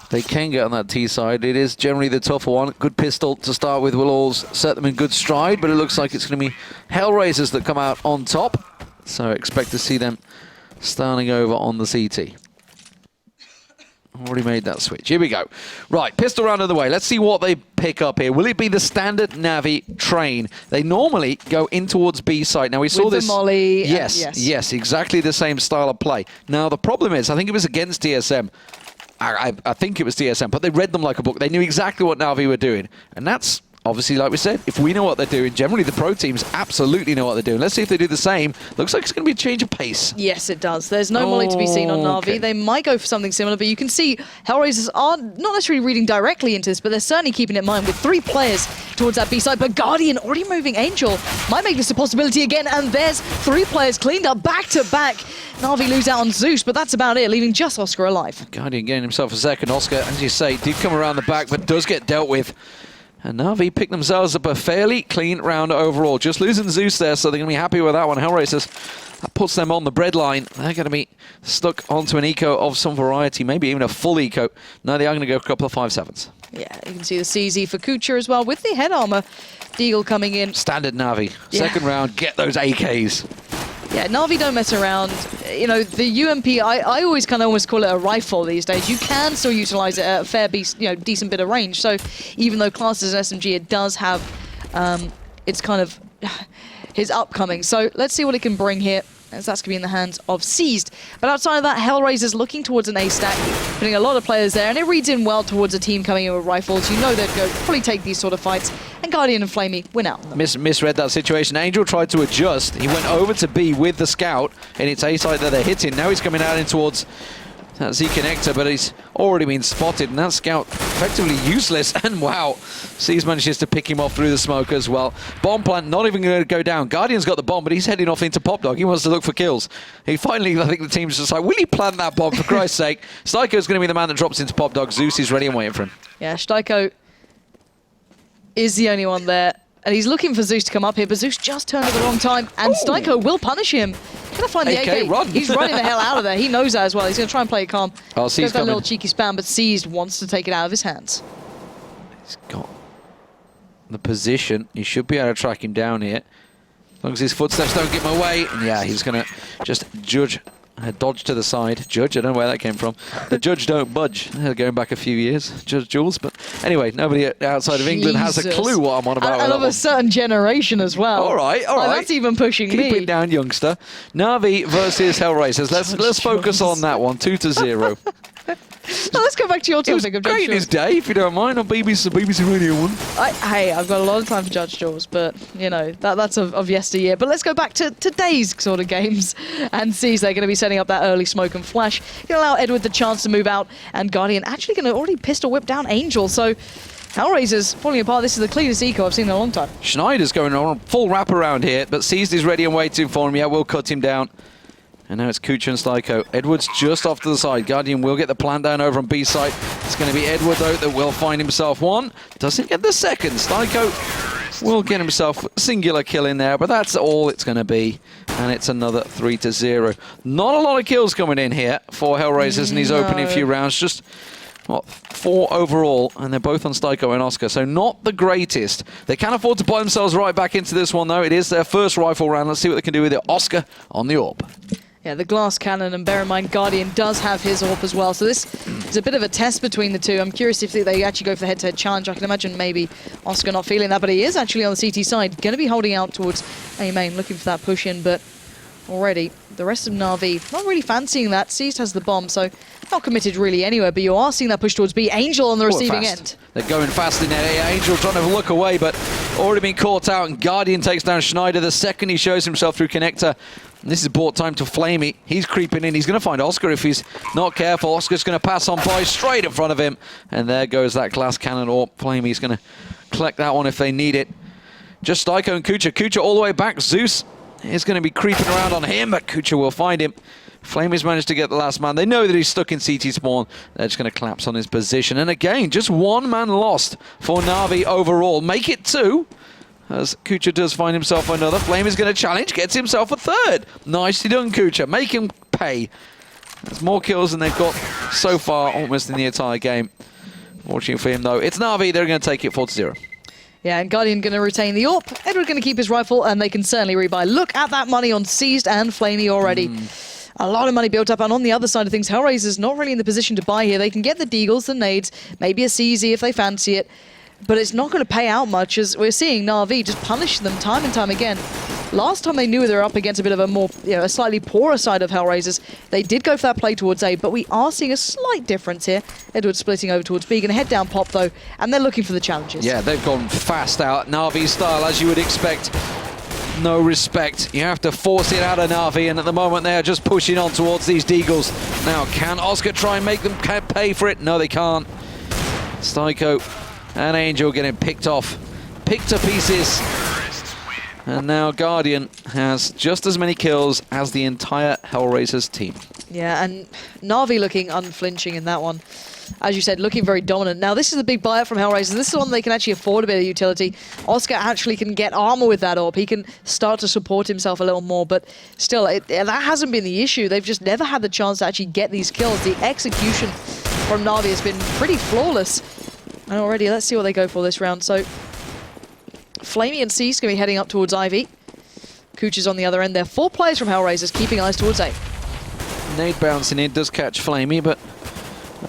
they can get on that T side. It is generally the tougher one. Good pistol to start with will all set them in good stride, but it looks like it's going to be Hellraisers that come out on top. So expect to see them starting over on the CT. Already made that switch. Here we go. Right, pistol round of the way. Let's see what they pick up here. Will it be the standard Navi train? They normally go in towards B site. Now we saw with this. The molly. Yes, exactly the same style of play. Now the problem is, I think it was against DSM. I think it was DSM, but they read them like a book. They knew exactly what Navi were doing, and that's obviously, like we said, if we know what they're doing, generally the pro teams absolutely know what they're doing. Let's see if they do the same. Looks like it's going to be a change of pace. Yes, it does. There's no molly to be seen on Na'Vi. Okay. They might go for something similar, but you can see Hellraisers are not necessarily reading directly into this, but they're certainly keeping it in mind with 3 players towards that B side. But Guardian already moving Angel might make this a possibility again, and there's 3 players cleaned up back to back. Na'Vi lose out on Zeus, but that's about it, leaving just Oscar alive. Guardian getting himself a second. Oscar, as you say, did come around the back, but does get dealt with. And Na'Vi pick themselves up a fairly clean round overall. Just losing Zeus there, so they're going to be happy with that one. Hellraisers, that puts them on the breadline. They're going to be stuck onto an eco of some variety, maybe even a full eco. No, they are going to go a couple of 5-7s. Yeah, you can see the CZ for Kucha as well, with the head armor. Deagle coming in. Standard Na'Vi. Yeah. Second round, get those AKs. Yeah, Na'Vi don't mess around. You know, the UMP, I always kind of almost call it a rifle these days. You can still utilize it at a fair, decent bit of range. So even though classed as an SMG, it does have its kind of his upcoming. So let's see what it can bring here, as that's going to be in the hands of Seized. But outside of that, Hellraisers looking towards an A stack, putting a lot of players there, and it reads in well towards a team coming in with rifles. You know they'd go probably take these sort of fights, and Guardian and Flamey win out. Misread that situation. Angel tried to adjust. He went over to B with the scout, and it's A side that they're hitting. Now he's coming out in towards that Z connector, but he's already been spotted, and that scout effectively useless. And wow, Seas manages to pick him off through the smoke as well. Bomb plant not even going to go down. Guardian's got the bomb, but he's heading off into Pop Dog. He wants to look for kills. He finally, I think the team's just like, will he plant that bomb for Christ's sake? Steicho's going to be the man that drops into Pop Dog. Zeus is ready and waiting for him. Yeah, Steicho is the only one there. And he's looking for Zeus to come up here, but Zeus just turned at the wrong time, and Steicho will punish him. Gonna find the AK. Run. He's running the hell out of there. He knows that as well. He's gonna try and play it calm. Oh, Goes Seized that coming. little cheeky spam, but Seized wants to take it out of his hands. He's got the position. He should be able to track him down here. As long as his footsteps don't get in my way. And yeah, he's going to just dodge to the side. Judge, I don't know where that came from. The Judge don't budge. Going back a few years, Judge Jules. But anyway, nobody outside of England has a clue what I'm on about. And of a certain generation as well. All right, all right. That's even pushing me. Keep it down, youngster. Na'Vi versus Hellraisers. Let's focus on that one. 2-0. Now let's go back to your It was topic of great Judge in his Jules. day, if you don't mind, on BBC Radio 1. Hey, I've got a lot of time for Judge Jules, but, you know, that's of yesteryear. But let's go back to today's sort of games and see if they're going to be setting up that early smoke and flash. Going to allow Edward the chance to move out, and Guardian actually going to already pistol whip down Angel. So Hellraisers falling apart. This is the cleanest eco I've seen in a long time. Schneider's going on a full wrap around here, but Seized is ready and waiting for him. Yeah, we'll cut him down. And now it's Kucha and Steicho. Edwards just off to the side. Guardian will get the plant down over on B site. It's going to be Edward, though, that will find himself one. Doesn't get the second. Steicho will get himself a singular kill in there, but that's all it's going to be. And it's another 3-0. Not a lot of kills coming in here for Hellraisers in these opening few rounds. Just, what, 4 overall, and they're both on Steicho and Oscar, so not the greatest. They can afford to buy themselves right back into this one, though. It is their first rifle round. Let's see what they can do with it. Oscar on the orb. Yeah, the glass cannon, and bear in mind, Guardian does have his AWP as well. So this is a bit of a test between the two. I'm curious if they actually go for the head-to-head challenge. I can imagine maybe Oscar not feeling that, but he is actually on the CT side. Going to be holding out towards A main, looking for that push in, but already the rest of Na'Vi not really fancying that. Seized has the bomb, so not committed really anywhere, but you are seeing that push towards B. Angel on the receiving end. They're going fast in there. Angel trying to look away, but already been caught out, and Guardian takes down Schneider the second he shows himself through connector. And this is bought time to Flamey. He's creeping in. He's going to find Oscar if he's not careful. Oscar's going to pass on by straight in front of him. And there goes that glass cannon, or Flamey's going to collect that one if they need it. Just Styko and Kucha. Kucha all the way back. Zeus is going to be creeping around on him, but Kucha will find him. Flamey's managed to get the last man. They know that he's stuck in CT spawn. They're just going to collapse on his position. And again, just one man lost for Na'Vi overall. Make it 2. As Kucha does find himself another. Flame is going to challenge, gets himself a 3rd. Nicely done, Kucha. Make him pay. There's more kills than they've got so far, almost in the entire game. Fortunately for him, though, it's Na'Vi. They're going to take it 4-0. Yeah, and Guardian going to retain the AWP. Edward going to keep his rifle, and they can certainly rebuy. Look at that money on Seized and Flamey already. A lot of money built up, and on the other side of things, Hellraiser's not really in the position to buy here. They can get the deagles, the nades, maybe a CZ if they fancy it. But it's not going to pay out much, as we're seeing Na'Vi just punish them time and time again. Last time they knew they were up against a bit of a more, a slightly poorer side of Hellraisers. They did go for that play towards A, but we are seeing a slight difference here. Edward splitting over towards B, going to head down pop though, and they're looking for the challenges. Yeah, they've gone fast out, Na'Vi style, as you would expect. No respect. You have to force it out of Na'Vi, and at the moment they are just pushing on towards these deagles. Now, can Oscar try and make them pay for it? No, they can't. Styko and Angel getting picked off, picked to pieces. And now Guardian has just as many kills as the entire Hellraisers team. Yeah, and Na'Vi looking unflinching in that one. As you said, looking very dominant. Now, this is a big buyout from Hellraisers. This is one they can actually afford a bit of utility. Oscar actually can get armor with that AWP. He can start to support himself a little more, but still, that hasn't been the issue. They've just never had the chance to actually get these kills. The execution from Na'Vi has been pretty flawless. And already, let's see what they go for this round. So, Flamey and Cease going to be heading up towards Ivy. Cooch is on the other end there. 4 players from Hellraisers keeping eyes towards A. Nade bouncing in does catch Flamey, but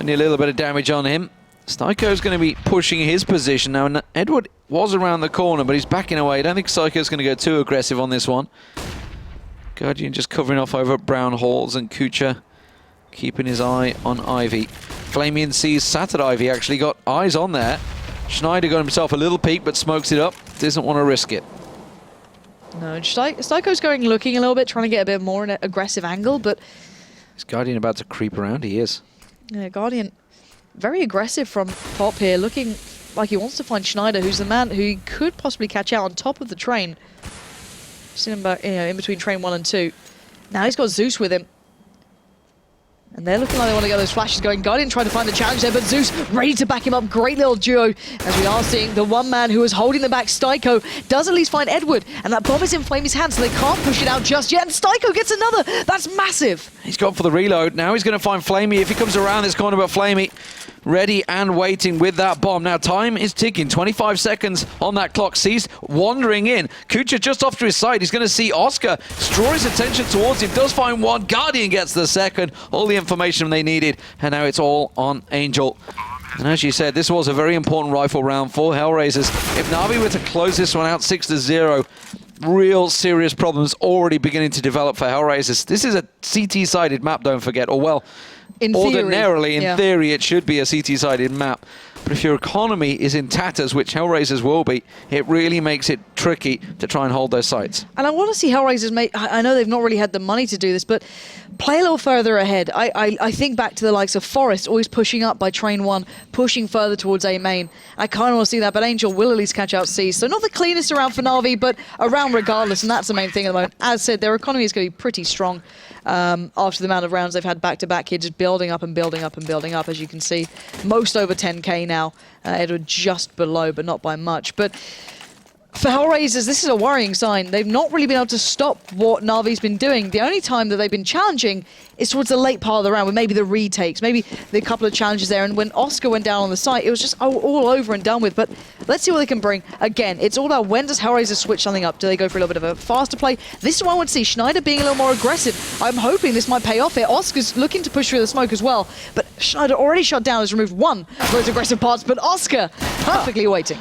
only a little bit of damage on him. Styko's going to be pushing his position now, and Edward was around the corner, but he's backing away. I don't think Styko's going to go too aggressive on this one. Guardian just covering off over Brown Halls, and Kucha keeping his eye on Ivy. Flamey and C's sat at Ivy, actually got eyes on there. Schneider got himself a little peek, but smokes it up. Doesn't want to risk it. No, Styko's looking a little bit, trying to get a bit more an aggressive angle, but... Is Guardian about to creep around? He is. Yeah, Guardian very aggressive from Pop here, looking like he wants to find Schneider, who's the man who he could possibly catch out on top of the train. Seen him back, in between train 1 and 2. Now he's got Zeus with him. And they're looking like they want to get those flashes going. Guardian trying to find the challenge there, but Zeus ready to back him up. Great little duo, as we are seeing the one man who was holding them back, Styko, does at least find Edward. And that bomb is in Flamey's hands, so they can't push it out just yet. And Styko gets another. That's massive. He's gone for the reload. Now he's going to find Flamey if he comes around this corner, but Flamey ready and waiting with that bomb. Now time is ticking. 25 seconds on that clock. Ceased wandering in. Kucha just off to his side. He's going to see Oscar draw his attention towards him. Does find one. Guardian gets the second. All the information they needed. And now it's all on Angel. And as you said, this was a very important rifle round for Hellraisers. If Na'Vi were to close this one out 6-0, real serious problems already beginning to develop for Hellraisers. This is a CT-sided map, don't forget. Or well, ordinarily, in theory, it should be a CT-sided map. But if your economy is in tatters, which Hellraisers will be, it really makes it tricky to try and hold those sites. And I want to see Hellraisers make... I know they've not really had the money to do this, but play a little further ahead. I think back to the likes of Forest, always pushing up by train 1, pushing further towards A main. I kind of want to see that, but Angel will at least catch out C. So not the cleanest around for Na'Vi, but around regardless, and that's the main thing at the moment. As said, their economy is going to be pretty strong after the amount of rounds they've had back-to-back here, just building up and building up and building up, as you can see. Most over 10k now. Edward just below, but not by much. But For Hellraisers, this is a worrying sign. They've not really been able to stop what Na'Vi's been doing. The only time that they've been challenging is towards the late part of the round, with maybe the retakes, maybe the couple of challenges there. And when Oscar went down on the site, it was just all over and done with. But let's see what they can bring. Again, it's all about when does Hellraiser switch something up? Do they go for a little bit of a faster play? This is what I want to see. Schneider being a little more aggressive. I'm hoping this might pay off here. Oscar's looking to push through the smoke as well. But Schneider already shut down, has removed one of those aggressive parts. But Oscar perfectly waiting.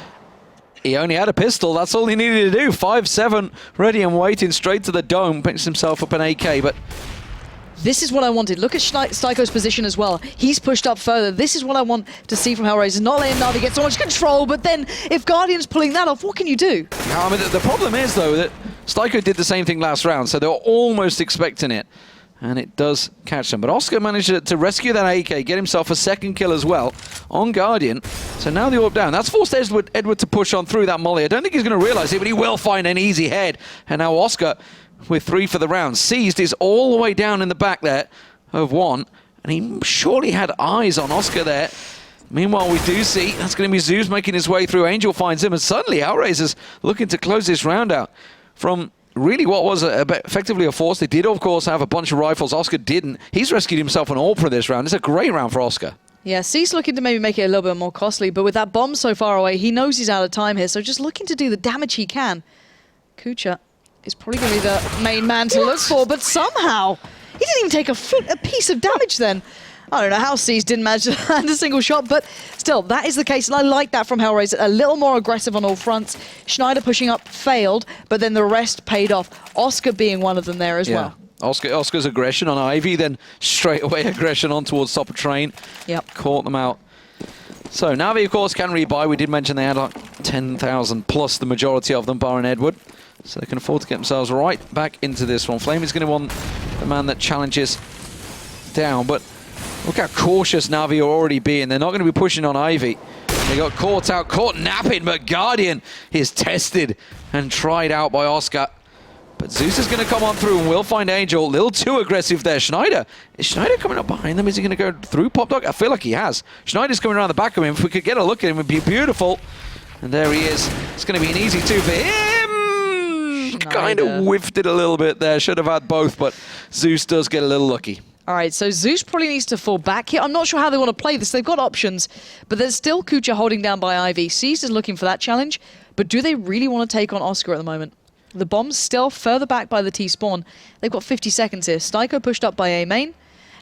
He only had a pistol, that's all he needed to do. 5-7, ready and waiting, straight to the dome, picks himself up an AK, but... This is what I wanted. Look at Styko's position as well. He's pushed up further. This is what I want to see from Hellraiser. Not letting Na'Vi get so much control, but then if Guardian's pulling that off, what can you do? I mean, the problem is, though, that Styko did the same thing last round, so they were almost expecting it. And it does catch them. But Oscar managed to rescue that AK, get himself a second kill as well on Guardian. So now the AWP down. That's forced Edward to push on through that molly. I don't think he's going to realize it, but he will find an easy head. And now Oscar, with 3 for the round, seized is all the way down in the back there of 1. And he surely had eyes on Oscar there. Meanwhile, we do see that's going to be Zeus making his way through. Angel finds him, and suddenly Hellraiser's looking to close this round out from... really what was effectively a force. They did, of course, have a bunch of rifles. Oscar didn't. He's rescued himself an AWP for this round. It's a great round for Oscar. Yeah, C's looking to maybe make it a little bit more costly, but with that bomb so far away, he knows he's out of time here, so just looking to do the damage he can. Kucha is probably going to be the main man to look for, but somehow he didn't even take a piece of damage then. I don't know how C's didn't manage to land a single shot, but still, that is the case, and I like that from Hellraiser. A little more aggressive on all fronts. Schneider pushing up failed, but then the rest paid off. Oscar being one of them there as well. Oscar's aggression on Ivy, then straight away aggression on towards top of train. Yep. Caught them out. So Na'Vi, of course, can rebuy. We did mention they had like 10,000 plus, the majority of them, barring Edward. So they can afford to get themselves right back into this one. Flame is going to want the man that challenges down, but look how cautious Na'Vi are already being. They're not going to be pushing on Ivy. They got caught napping, but Guardian is tested and tried out by Oscar. But Zeus is going to come on through, and we'll find Angel. A little too aggressive there. Schneider. Is Schneider coming up behind them? Is he going to go through Pop Dog? I feel like he has. Schneider's coming around the back of him. If we could get a look at him, it would be beautiful. And there he is. It's going to be an easy 2 for him. Kind of whiffed it a little bit there. Should have had both, but Zeus does get a little lucky. All right, so Zeus probably needs to fall back here. I'm not sure how they want to play this. They've got options, but there's still Kucha holding down by Ivy. C's is looking for that challenge, but do they really want to take on Oscar at the moment? The bomb's still further back by the T-spawn. They've got 50 seconds here. Styko pushed up by A main.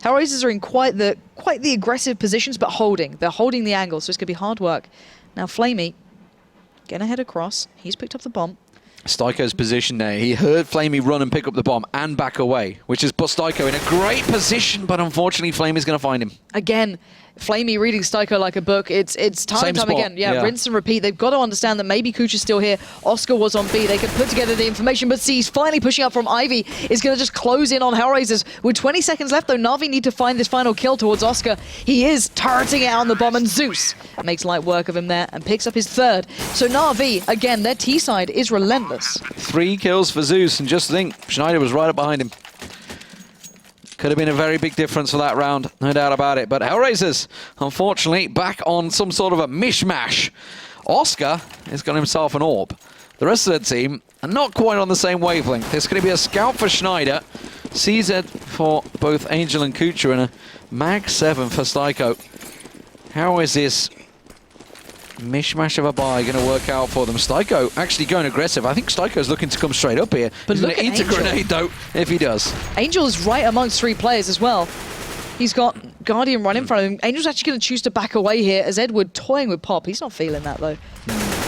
Hellraisers are in quite the aggressive positions, but holding. They're holding the angle, so it's going to be hard work. Now Flamey, getting ahead across. He's picked up the bomb. Styko's position there. He heard Flamey run and pick up the bomb and back away, which has put Styko in a great position, but unfortunately Flamey's going to find him. Again, Flamey reading Styko like a book. It's time and time again. Yeah, rinse and repeat. They've got to understand that maybe Kucha's still here. Oscar was on B. They can put together the information, but C's finally pushing up from Ivy is going to just close in on Hellraisers. With 20 seconds left, though, Na'Vi need to find this final kill towards Oscar. He is turreting it on the bomb, and Zeus makes light work of him there and picks up his 3rd. So Na'Vi, again, their T side is relentless. 3 kills for Zeus, and just think, Schneider was right up behind him. Could have been a very big difference for that round, no doubt about it. But Hellraisers, unfortunately, back on some sort of a mishmash. Oscar has got himself an AWP. The rest of the team are not quite on the same wavelength. There's going to be a scout for Schneider, CZ for both Angel and Kucha, and a Mag 7 for Styko. How is this mishmash of a buy going to work out for them? Styko actually going aggressive. I think Styko's looking to come straight up here. But he's going to eat a grenade, though, if he does. Angel is right amongst 3 players as well. He's got Guardian right in front of him. Angel's actually going to choose to back away here as Edward toying with Pop. He's not feeling that, though.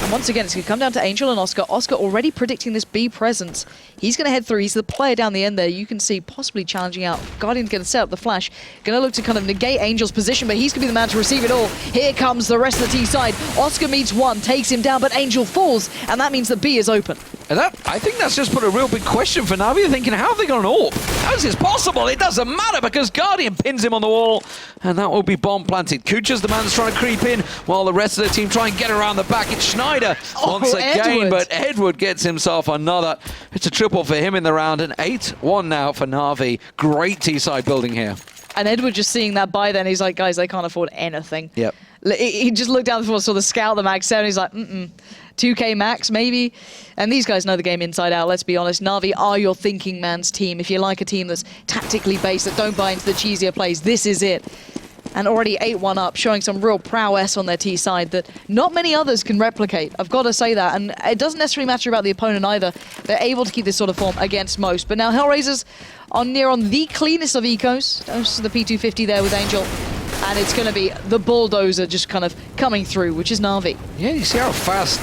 And once again, it's going to come down to Angel and Oscar. Oscar already predicting this B presence. He's going to head through. He's the player down the end there. You can see possibly challenging out. Guardian's going to set up the flash. Going to look to kind of negate Angel's position, but he's going to be the man to receive it all. Here comes the rest of the T side. Oscar meets 1, takes him down, but Angel falls, and that means that B is open. And I think that's just put a real big question for Na'Vi. They're thinking, how have they got an AWP? How is this possible? It doesn't matter because Guardian pins him on the wall, and that will be bomb planted. Kucha's the man that's trying to creep in while the rest of the team try and get around the back. It's Schneider once again, but Edward gets himself another. It's a triple for him in the round, and 8-1 now for Na'Vi. Great T-side building here. And Edward just seeing that buy then, he's like, guys, they can't afford anything. Yep. He just looked down the floor, saw the scout, the Mag 7, he's like, 2K max, maybe. And these guys know the game inside out, let's be honest. Na'Vi are your thinking man's team. If you like a team that's tactically based, that don't buy into the cheesier plays, this is it. And already 8-1 up, showing some real prowess on their T side that not many others can replicate. I've got to say that. And it doesn't necessarily matter about the opponent either. They're able to keep this sort of form against most. But now Hellraisers are near on the cleanest of ecos. This is the P250 there with Angel. And it's going to be the bulldozer just kind of coming through, which is Na'Vi. Yeah, you see how fast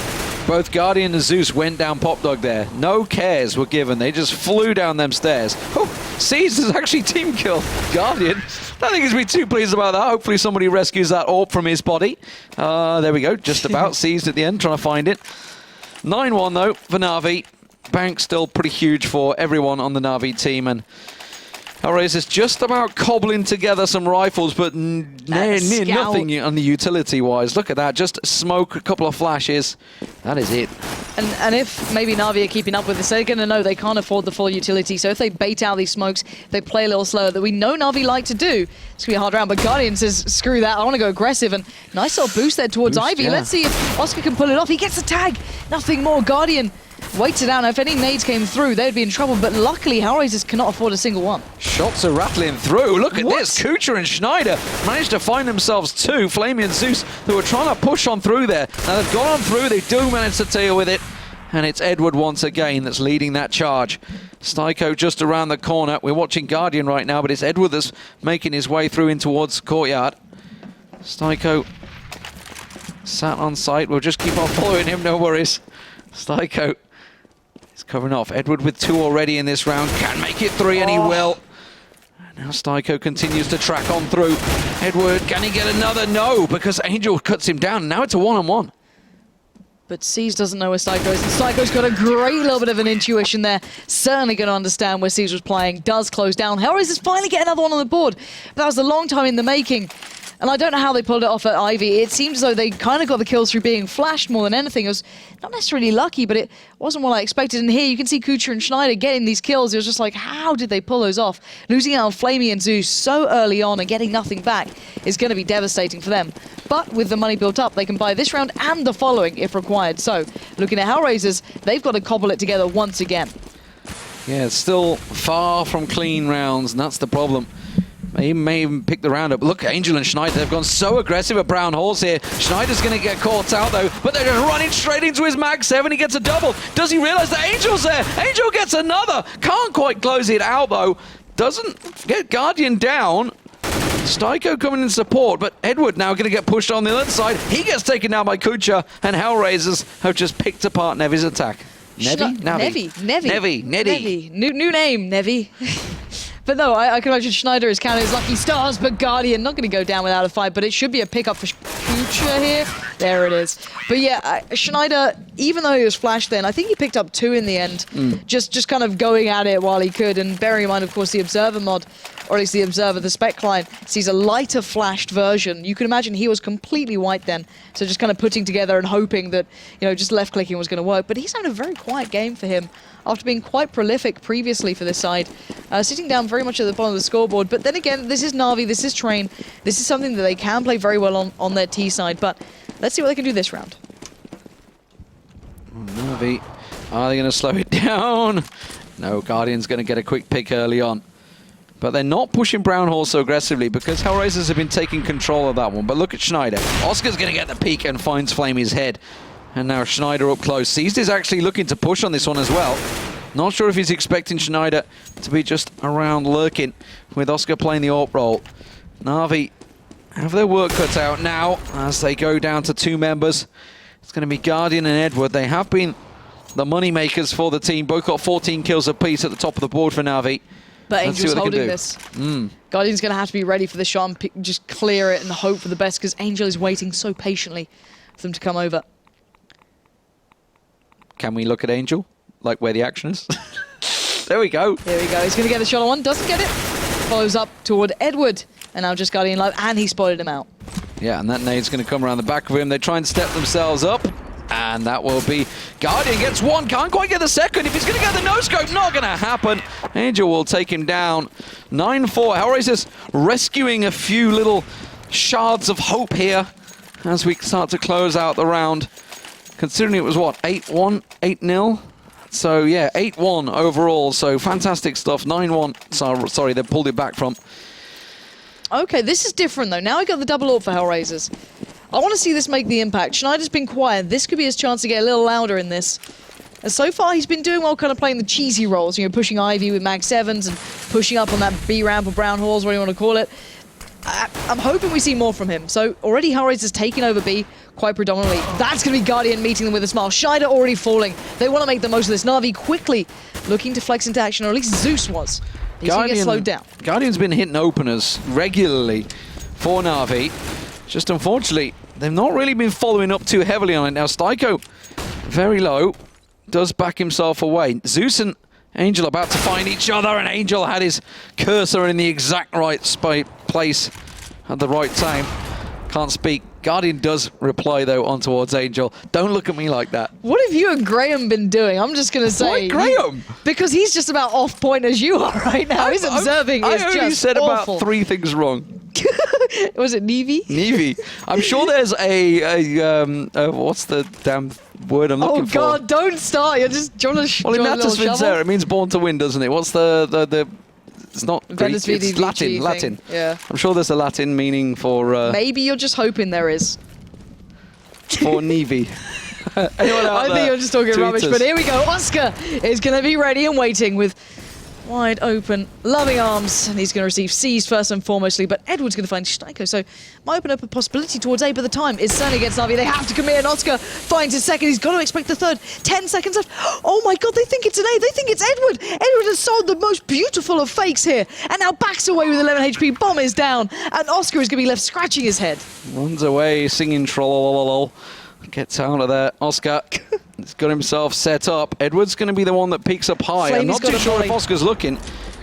both Guardian and Zeus went down Pop Dog there. No cares were given. They just flew down them stairs. Oh, Seas has actually team killed Guardian. Don't think he's been too pleased about that. Hopefully somebody rescues that orb from his body. There we go. Just about seized at the end, trying to find it. 9-1 though for Na'Vi. Bank still pretty huge for everyone on the Na'Vi team, and Hellraisers just about cobbling together some rifles, but near nothing on the utility-wise. Look at that, just smoke, a couple of flashes. That is it. And if maybe Na'Vi are keeping up with this, they're going to know they can't afford the full utility. So if they bait out these smokes, they play a little slower, that we know Na'Vi like to do. It's going to be a hard round, but Guardian says, screw that, I want to go aggressive. And nice little boost there towards Ivy. Yeah. Let's see if Oscar can pull it off. He gets a tag. Nothing more. Guardian waits it out. Now, if any nades came through, they'd be in trouble. But luckily, Hellraisers cannot afford a single one. Shots are rattling through. Look at this. Kucher and Schneider managed to find themselves two. Flamey and Zeus, who were trying to push on through there. Now they've gone on through. They do manage to deal with it. And it's Edward once again that's leading that charge. Styko just around the corner. We're watching Guardian right now, but it's Edward that's making his way through in towards Courtyard. Styko sat on site. We'll just keep on following him, no worries. Styko is covering off. Edward with two already in this round. Can make it three, and he will. Now Styko continues to track on through. Edward, can he get another? No, because Angel cuts him down. Now it's a one-on-one. But Seas doesn't know where Styko is, and Styko's got a great little bit of an intuition there. Certainly going to understand where Seas was playing. Does close down. Hellraisers finally get another one on the board. But that was a long time in the making. And I don't know how they pulled it off at Ivy. It seems as though they kind of got the kills through being flashed more than anything. It was not necessarily lucky, but it wasn't what I expected. And here you can see Kucher and Schneider getting these kills. It was just like, how did they pull those off? Losing out on Flamey and Zeus so early on and getting nothing back is going to be devastating for them. But with the money built up, they can buy this round and the following if required. So, looking at Hellraisers, they've got to cobble it together once again. Yeah, it's still far from clean rounds, and that's the problem. He may even pick the round up. Look, Angel and Schneider, they've gone so aggressive at Brown Horse here. Schneider's going to get caught out, though, but they're just running straight into his Mag 7. He gets a double. Does he realize that Angel's there? Angel gets another. Can't quite close it out, though. Doesn't get Guardian down. Styko coming in support, but Edward now going to get pushed on the other side. He gets taken down by Kucha, and Hellraisers have just picked apart Nevi's attack. Nevi. New name, Nevi. But no, I can imagine Schneider is counting his lucky stars, but Guardian not going to go down without a fight, but it should be a pickup for Kucha here. There it is. But yeah, Schneider, even though he was flashed then, I think he picked up two in the end. Just kind of going at it while he could, and bearing in mind, of course, the Observer mod, or at least the Observer, the spec client, sees a lighter flashed version. You can imagine he was completely white then, so just kind of putting together and hoping that, you know, just left-clicking was going to work. But he's having a very quiet game for him, after being quite prolific previously for this side. Sitting down very much at the bottom of the scoreboard. But then again, this is Na'Vi, this is Train. This is something that they can play very well on their T side. But let's see what they can do this round. Na'Vi, are they going to slow it down? No, Guardian's going to get a quick pick early on. But they're not pushing Brown Horse so aggressively because Hellraisers have been taking control of that one. But look at Schneider. Oscar's going to get the peek and finds Flamey's head. And now Schneider up close. Seized is actually looking to push on this one as well. Not sure if he's expecting Schneider to be just around lurking with Oscar playing the AWP role. Na'Vi have their work cut out now as they go down to two members. It's going to be Guardian and Edward. They have been the money makers for the team. Both got 14 kills apiece at the top of the board for Na'Vi. But Angel's holding this. Guardian's going to have to be ready for the shot and just clear it and hope for the best because Angel is waiting so patiently for them to come over. Can we look at Angel? Like where the action is? There we go. There we go. He's going to get the shot on one. Doesn't get it. Follows up toward Edward. And now just Guardian live. And he spotted him out. Yeah, and that nade's going to come around the back of him. They try and step themselves up. And that will be... Guardian gets one. Can't quite get the second. If he's going to get the no-scope, not going to happen. Angel will take him down. 9-4. Hellraisers rescuing a few little shards of hope here as we start to close out the round. considering it was, what, 8-1, 8-0? So, yeah, 8-1 overall. So, fantastic stuff. 9-1. Sorry, they pulled it back from. Okay, this is different, though. Now we got the double AWP for Hellraisers. I want to see this make the impact. Schneider's been quiet. This could be his chance to get a little louder in this. And so far, he's been doing well kind of playing the cheesy roles, you know, pushing Ivy with Mag 7s and pushing up on that B ramp or Brown Halls, whatever you want to call it. I'm hoping we see more from him. So already Hellraiser's taken over B quite predominantly. That's going to be Guardian meeting them with a smile. Schneider already falling. They want to make the most of this. Na'Vi quickly looking to flex into action, or at least Zeus was. He's going to get slowed down. Guardian's been hitting openers regularly for Na'Vi. Just unfortunately, they've not really been following up too heavily on it. Now, Styko, very low, does back himself away. Zeus and Angel about to find each other, and Angel had his cursor in the exact right place at the right time. Can't speak. Guardian does reply, though, on towards Angel. Don't look at me like that. What have you and Graham been doing? I'm just going to say... Why Graham? Because he's just about off point as you are right now. His observing is just awful. I only said about 3 things wrong. Was it Nevi? Nevi. I'm sure there's what's the damn word I'm looking for? Oh God, don't start. You're just trying to Well, in Natus Vincere, it means born to win, doesn't it? What's the it's not Greek, it's Latin. Yeah. I'm sure there's a Latin meaning for... Maybe you're just hoping there is. For Nevi. I think you're just talking rubbish, but here we go. Oscar is going to be ready and waiting with wide open, loving arms, and he's going to receive C's first and foremostly, but Edward's going to find Styko, so might open up a possibility towards A, but the time is certainly against Na'Vi. They have to commit, and Oscar finds his second. He's got to expect the third. 10 seconds left. Oh my God, they think it's an A. They think it's Edward. Edward has sold the most beautiful of fakes here, and now backs away with 11 HP. Bomb is down, and Oscar is going to be left scratching his head. Runs away, singing trollololol. Gets out of there. Oscar has got himself set up. Edward's going to be the one that peaks up high. I'm not too sure if Oscar's looking.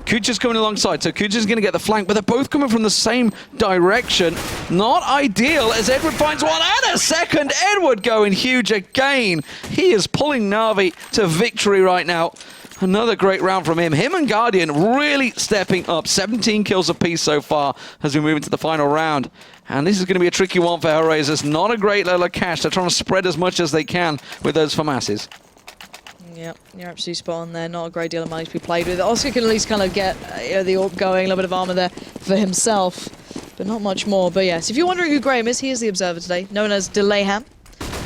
Kucha's coming alongside, so Kucha's going to get the flank, but they're both coming from the same direction. Not ideal as Edward finds one and a second. Edward going huge again. He is pulling Na'Vi to victory right now. Another great round from him. Him and Guardian really stepping up. 17 kills apiece so far as we move into the final round. And this is going to be a tricky one for Hellraisers. Not a great level of cash. They're trying to spread as much as they can with those FAMASs. Yep, you're absolutely spot on there. Not a great deal of money to be played with. Oscar can at least kind of get the AWP going, a little bit of armor there for himself, but not much more. But yes, if you're wondering who Graham is, he is the observer today, known as Delayham.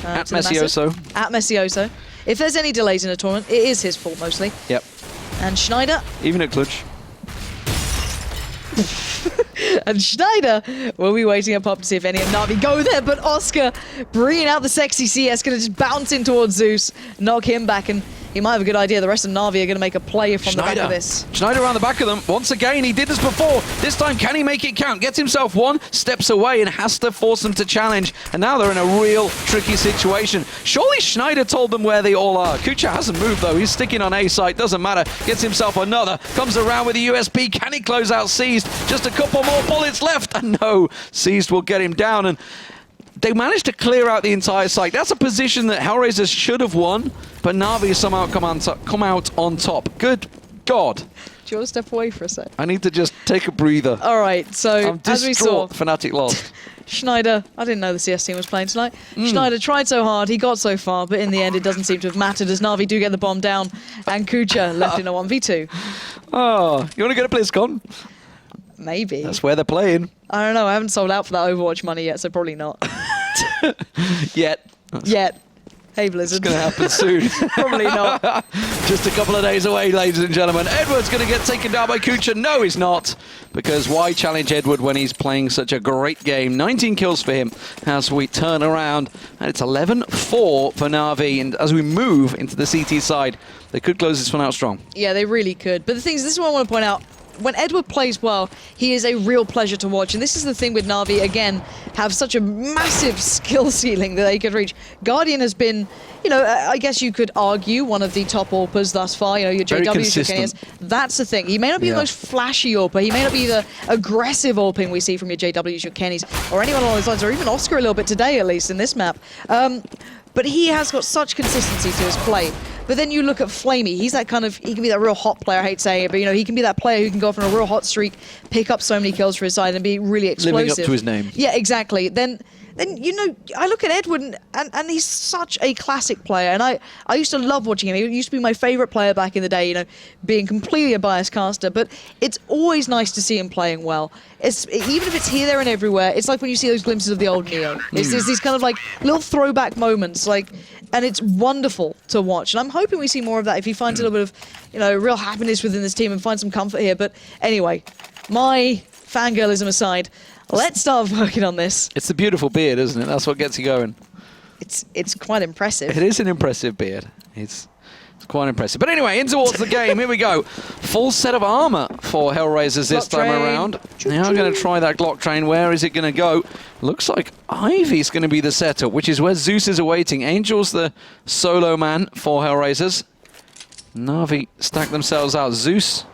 At Messioso. At Messioso. If there's any delays in a tournament, it is his fault mostly. Yep. And Schneider. Even at Clutch. And Schneider will be waiting up to see if any of Na'Vi go there, but Oscar bringing out the sexy CS, going to just bounce in towards Zeus, knock him back, and he might have a good idea. The rest of Na'Vi are going to make a play from the back of this. Schneider around the back of them. Once again, he did this before. This time, can he make it count? Gets himself one, steps away, and has to force them to challenge. And now they're in a real tricky situation. Surely Schneider told them where they all are. Kucha hasn't moved, though. He's sticking on A site. Doesn't matter. Gets himself another. Comes around with a USP. Can he close out Seized? Just a couple more bullets left. And no, Seized will get him down. And they managed to clear out the entire site. That's a position that Hellraisers should have won, but Na'Vi somehow come out on top. Good God. Do you want to step away for a sec? I need to just take a breather. All right, so as we saw, Fnatic lost. Schneider, I didn't know the CS team was playing tonight. Schneider tried so hard, he got so far, but in the end it doesn't seem to have mattered as Na'Vi do get the bomb down, and Kucha left in a 1v2. Oh, you want to go to BlizzCon? Maybe. That's where they're playing. I don't know, I haven't sold out for that Overwatch money yet, so probably not. Yet. Hey, Blizzard. It's going to happen soon. Probably not. Just a couple of days away, ladies and gentlemen. Edward's going to get taken down by Kucha. No, he's not. Because why challenge Edward when he's playing such a great game? 19 kills for him as we turn around. And it's 11-4 for Na'Vi. And as we move into the CT side, they could close this one out strong. Yeah, they really could. But the thing is, this is what I want to point out. When Edward plays well, he is a real pleasure to watch. And this is the thing with Na'Vi, again, have such a massive skill ceiling that they could reach. Guardian has been, you know, I guess you could argue one of the top AWPers thus far. You know, your JWs, your Kenyas. That's the thing. He may not be the most flashy AWPer. He may not be the aggressive AWPing we see from your JWs, your Kennys, or anyone along those lines, or even Oscar a little bit today, at least, in this map. But he has got such consistency to his play But then you look at Flamey, he's that kind of, he can be that real hot player, I hate saying it, but you know, he can be that player who can go off on a real hot streak, pick up so many kills for his side and be really explosive. Living up to his name. Yeah, exactly. Then you know, I look at Edward and he's such a classic player, and I used to love watching him. He used to be my favorite player back in the day, you know, being completely a biased caster, but it's always nice to see him playing well. Even if it's here, there, and everywhere, it's like when you see those glimpses of the old Neo. It's these kind of like little throwback moments, like, and it's wonderful to watch. And I'm hoping we see more of that if he finds a little bit of, you know, real happiness within this team and finds some comfort here. But anyway, my fangirlism aside, let's start working on this. It's the beautiful beard, isn't it? That's what gets you going. It's quite impressive. It is an impressive beard. It's quite impressive. But anyway, in towards the game. Here we go. Full set of armor for Hellraisers this time around. Now I'm going to try that Glock train. Where is it going to go? Looks like Ivy's going to be the setup, which is where Zeus is awaiting. Angel's the solo man for Hellraisers. Na'Vi stack themselves out. Zeus,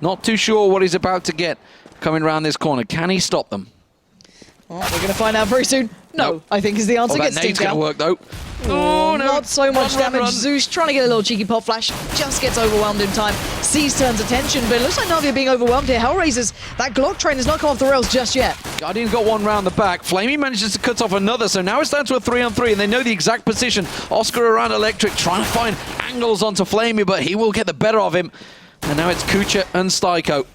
not too sure what he's about to get coming around this corner. Can he stop them? Well, we're going to find out very soon. No, I think is the answer. That nade's going to work, though. Oh, no. Not so much damage. Run. Zeus trying to get a little cheeky pop flash. Just gets overwhelmed in time. Sees turns attention, but it looks like Na'Vi are being overwhelmed here. Hellraisers, that Glock train has not come off the rails just yet. Guardian's got one round the back. Flamey manages to cut off another, so now it's down to a 3-on-3, and they know the exact position. Oscar around Electric, trying to find angles onto Flamey, but he will get the better of him. And now it's Kucha and Styko.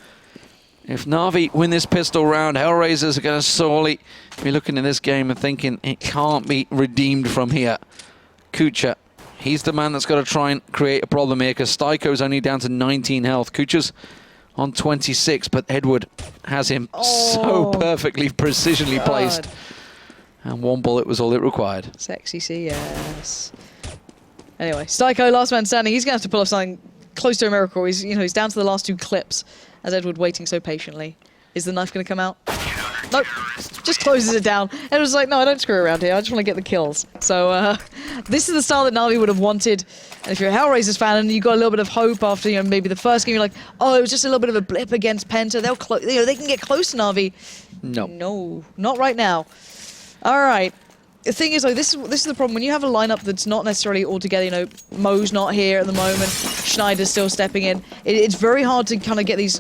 If Na'Vi win this pistol round, Hellraisers are going to sorely be looking in this game and thinking it can't be redeemed from here. Kucha, he's the man that's got to try and create a problem here because Styko's only down to 19 health. Kucha's on 26, but Edward has him so perfectly, precisionally placed. And one bullet was all it required. Sexy CS. Anyway, Styko, last man standing. He's going to have to pull off something close to a miracle. He's down to the last 2 clips. As Edward waiting so patiently. Is the knife going to come out? Nope. Just closes it down. Edward's like, no, I don't screw around here. I just want to get the kills. So this is the style that Na'Vi would have wanted. And if you're a Hellraisers fan and you got a little bit of hope after, you know, maybe the first game, you're like, oh, it was just a little bit of a blip against Penta. They can get close to Na'Vi. No. No, not right now. All right. The thing is, like, this is the problem. When you have a lineup that's not necessarily all together, you know, Mo's not here at the moment, Schneider's still stepping in. It's very hard to kind of get these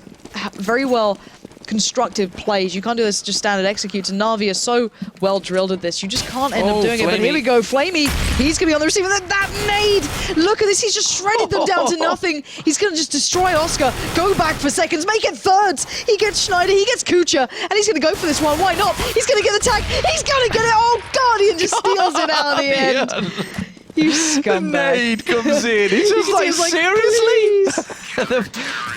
very well constructive plays. You can't do this just standard executes, and Na'Vi are so well drilled at this. You just can't end up doing it. But here we go, Flamey. He's going to be on the receiver. That nade! Look at this. He's just shredded them down to nothing. He's going to just destroy Oscar, go back for seconds, make it thirds. He gets Schneider, he gets Kucha, and he's going to go for this one. Why not? He's going to get the tag. He's going to get it. Oh, Guardian just steals it out of the end. You scumbag. The nade comes in. He's just like, seriously?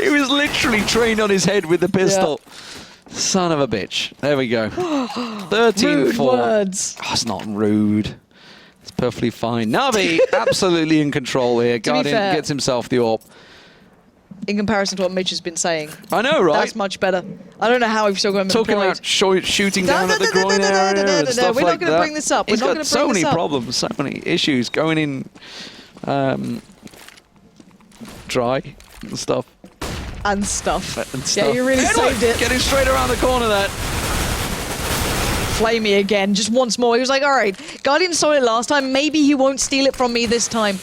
He was literally trained on his head with the pistol. Yeah. Son of a bitch. There we go. 13-4. Rude words. Oh, it's not rude. It's perfectly fine. Na'Vi absolutely in control here. Guardian gets himself the AWP. In comparison to what Mitch has been saying. I know, right? That's much better. I don't know how we've still got him talking about shooting down at the groin area and stuff like that. We're not going to bring this up. He's got so many problems, so many issues going in dry and stuff. And stuff. Yeah, you really saved it. Getting straight around the corner there. Flamey again, just once more. He was like, all right, Guardian saw it last time. Maybe he won't steal it from me this time.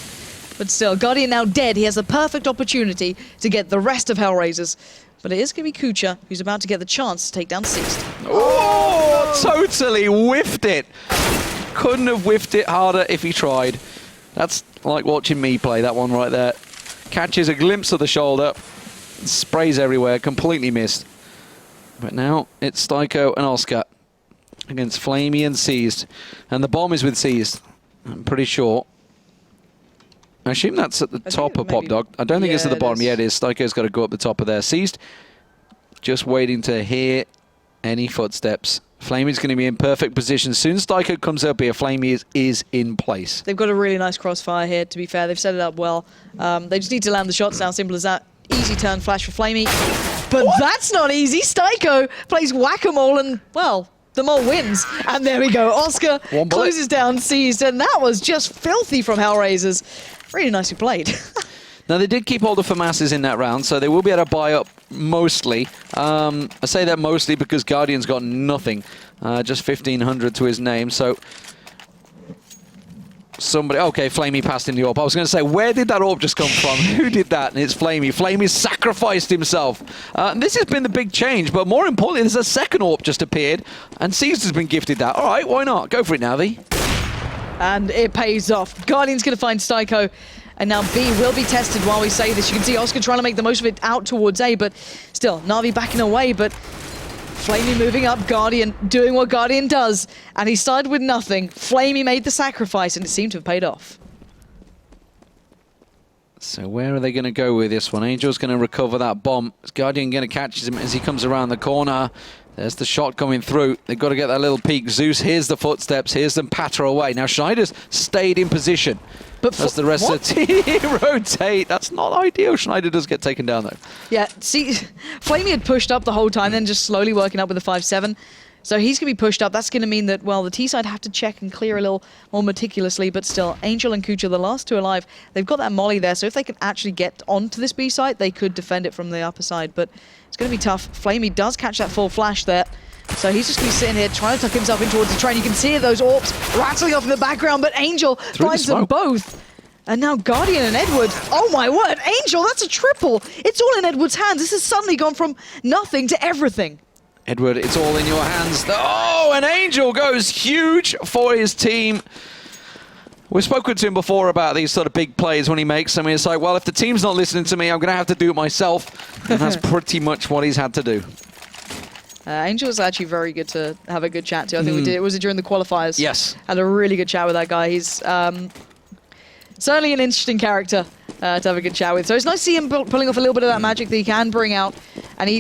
But still, Guardian now dead. He has the perfect opportunity to get the rest of Hellraisers. But it is going to be Kucha who's about to get the chance to take down Seast. Oh, totally whiffed it. Couldn't have whiffed it harder if he tried. That's like watching me play that one right there. Catches a glimpse of the shoulder. Sprays everywhere, completely missed. But now it's Styko and Oscar against Flamey and Seized. And the bomb is with Seized, I'm pretty sure. I assume that's at the top of Pop Dog. I don't think it's at the bottom. Yeah, it is. Styko's got to go up the top of there. Seized, just waiting to hear any footsteps. Flamey's going to be in perfect position. As soon as Styko comes up here, Flamey is in place. They've got a really nice crossfire here, to be fair. They've set it up well. They just need to land the shots now, simple as that. Easy turn flash for Flamey. But that's not easy. Styko plays whack-a-mole and, well, the mole wins. And there we go. Oscar closes down Seized, and that was just filthy from Hellraisers. Really nicely played. Now, they did keep hold of FAMASs in that round, so they will be able to buy up mostly. I say that mostly because Guardian's got nothing. Just 1,500 to his name, so Somebody, okay, Flamey passed in the AWP. I was going to say, where did that AWP just come from? Who did that? And it's Flamey. Flamey sacrificed himself. This has been the big change, but more importantly, there's a second AWP just appeared, and Seized has been gifted that. All right, why not? Go for it, Navi. And it pays off. Guardian's going to find Styko, and now B will be tested while we say this. You can see Oscar trying to make the most of it out towards A, but still, Na'Vi backing away, but Flamey moving up, Guardian doing what Guardian does, and he started with nothing. Flamey made the sacrifice, and it seemed to have paid off. So where are they going to go with this one? Angel's going to recover that bomb. Is Guardian going to catch him as he comes around the corner? There's the shot coming through. They've got to get that little peek. Zeus, here's the footsteps. Here's them patter away. Now Schneider's stayed in position. But as the rest of the team rotate. That's not ideal. Schneider does get taken down, though. Yeah, see, Flamey had pushed up the whole time, then just slowly working up with the 5-7. So he's going to be pushed up. That's going to mean that, well, the T-side have to check and clear a little more meticulously, but still, Angel and Kucha, the last two alive, they've got that molly there, so if they can actually get onto this B side, they could defend it from the upper side, but it's going to be tough. Flamey does catch that full flash there, so he's just going to be sitting here trying to tuck himself in towards the train. You can see those AWPs rattling off in the background, but Angel finds them both. And now Guardian and Edward, oh my word, Angel, that's a triple. It's all in Edward's hands. This has suddenly gone from nothing to everything. Edward, it's all in your hands. Oh, and Angel goes huge for his team. We've spoken to him before about these sort of big plays when he makes them. It's like, well, if the team's not listening to me, I'm going to have to do it myself. And that's pretty much what he's had to do. Angel was actually very good to have a good chat to. I think we did. Was it during the qualifiers? Yes. Had a really good chat with that guy. He's certainly an interesting character to have a good chat with. So it's nice to see him pulling off a little bit of that magic that he can bring out. And he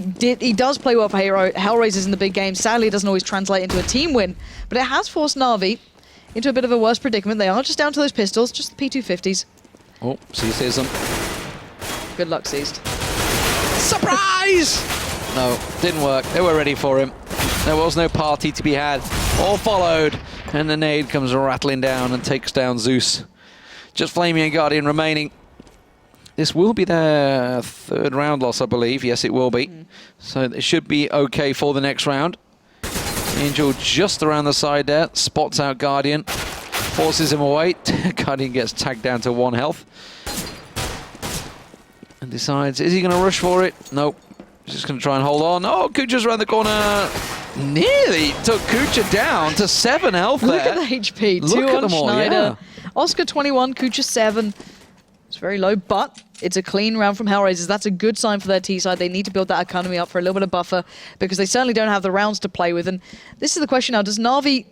does play well for Hellraisers in the big game. Sadly, it doesn't always translate into a team win. But it has forced Na'Vi into a bit of a worse predicament. They are just down to those pistols, just the P250s. Oh, Seized hears them. Good luck, Seized. Surprise! No, didn't work. They were ready for him. There was no party to be had. All followed. And the nade comes rattling down and takes down Zeus. Just Flamey and Guardian remaining. This will be their third round loss, I believe. Yes, it will be. So it should be okay for the next round. Angel just around the side there. Spots out Guardian. Forces him away. Guardian gets tagged down to 1 health. And decides, is he going to rush for it? Nope. He's just going to try and hold on. Oh, Kucha's around the corner. Nearly took Kucha down to 7 health there. Look at the HP. Look 2 at on them all, Schneider. yeah. Oscar 21, Kucha 7. It's very low, but it's a clean round from Hellraisers. That's a good sign for their T-side. They need to build that economy up for a little bit of buffer because they certainly don't have the rounds to play with. And this is the question now. Does Na'Vi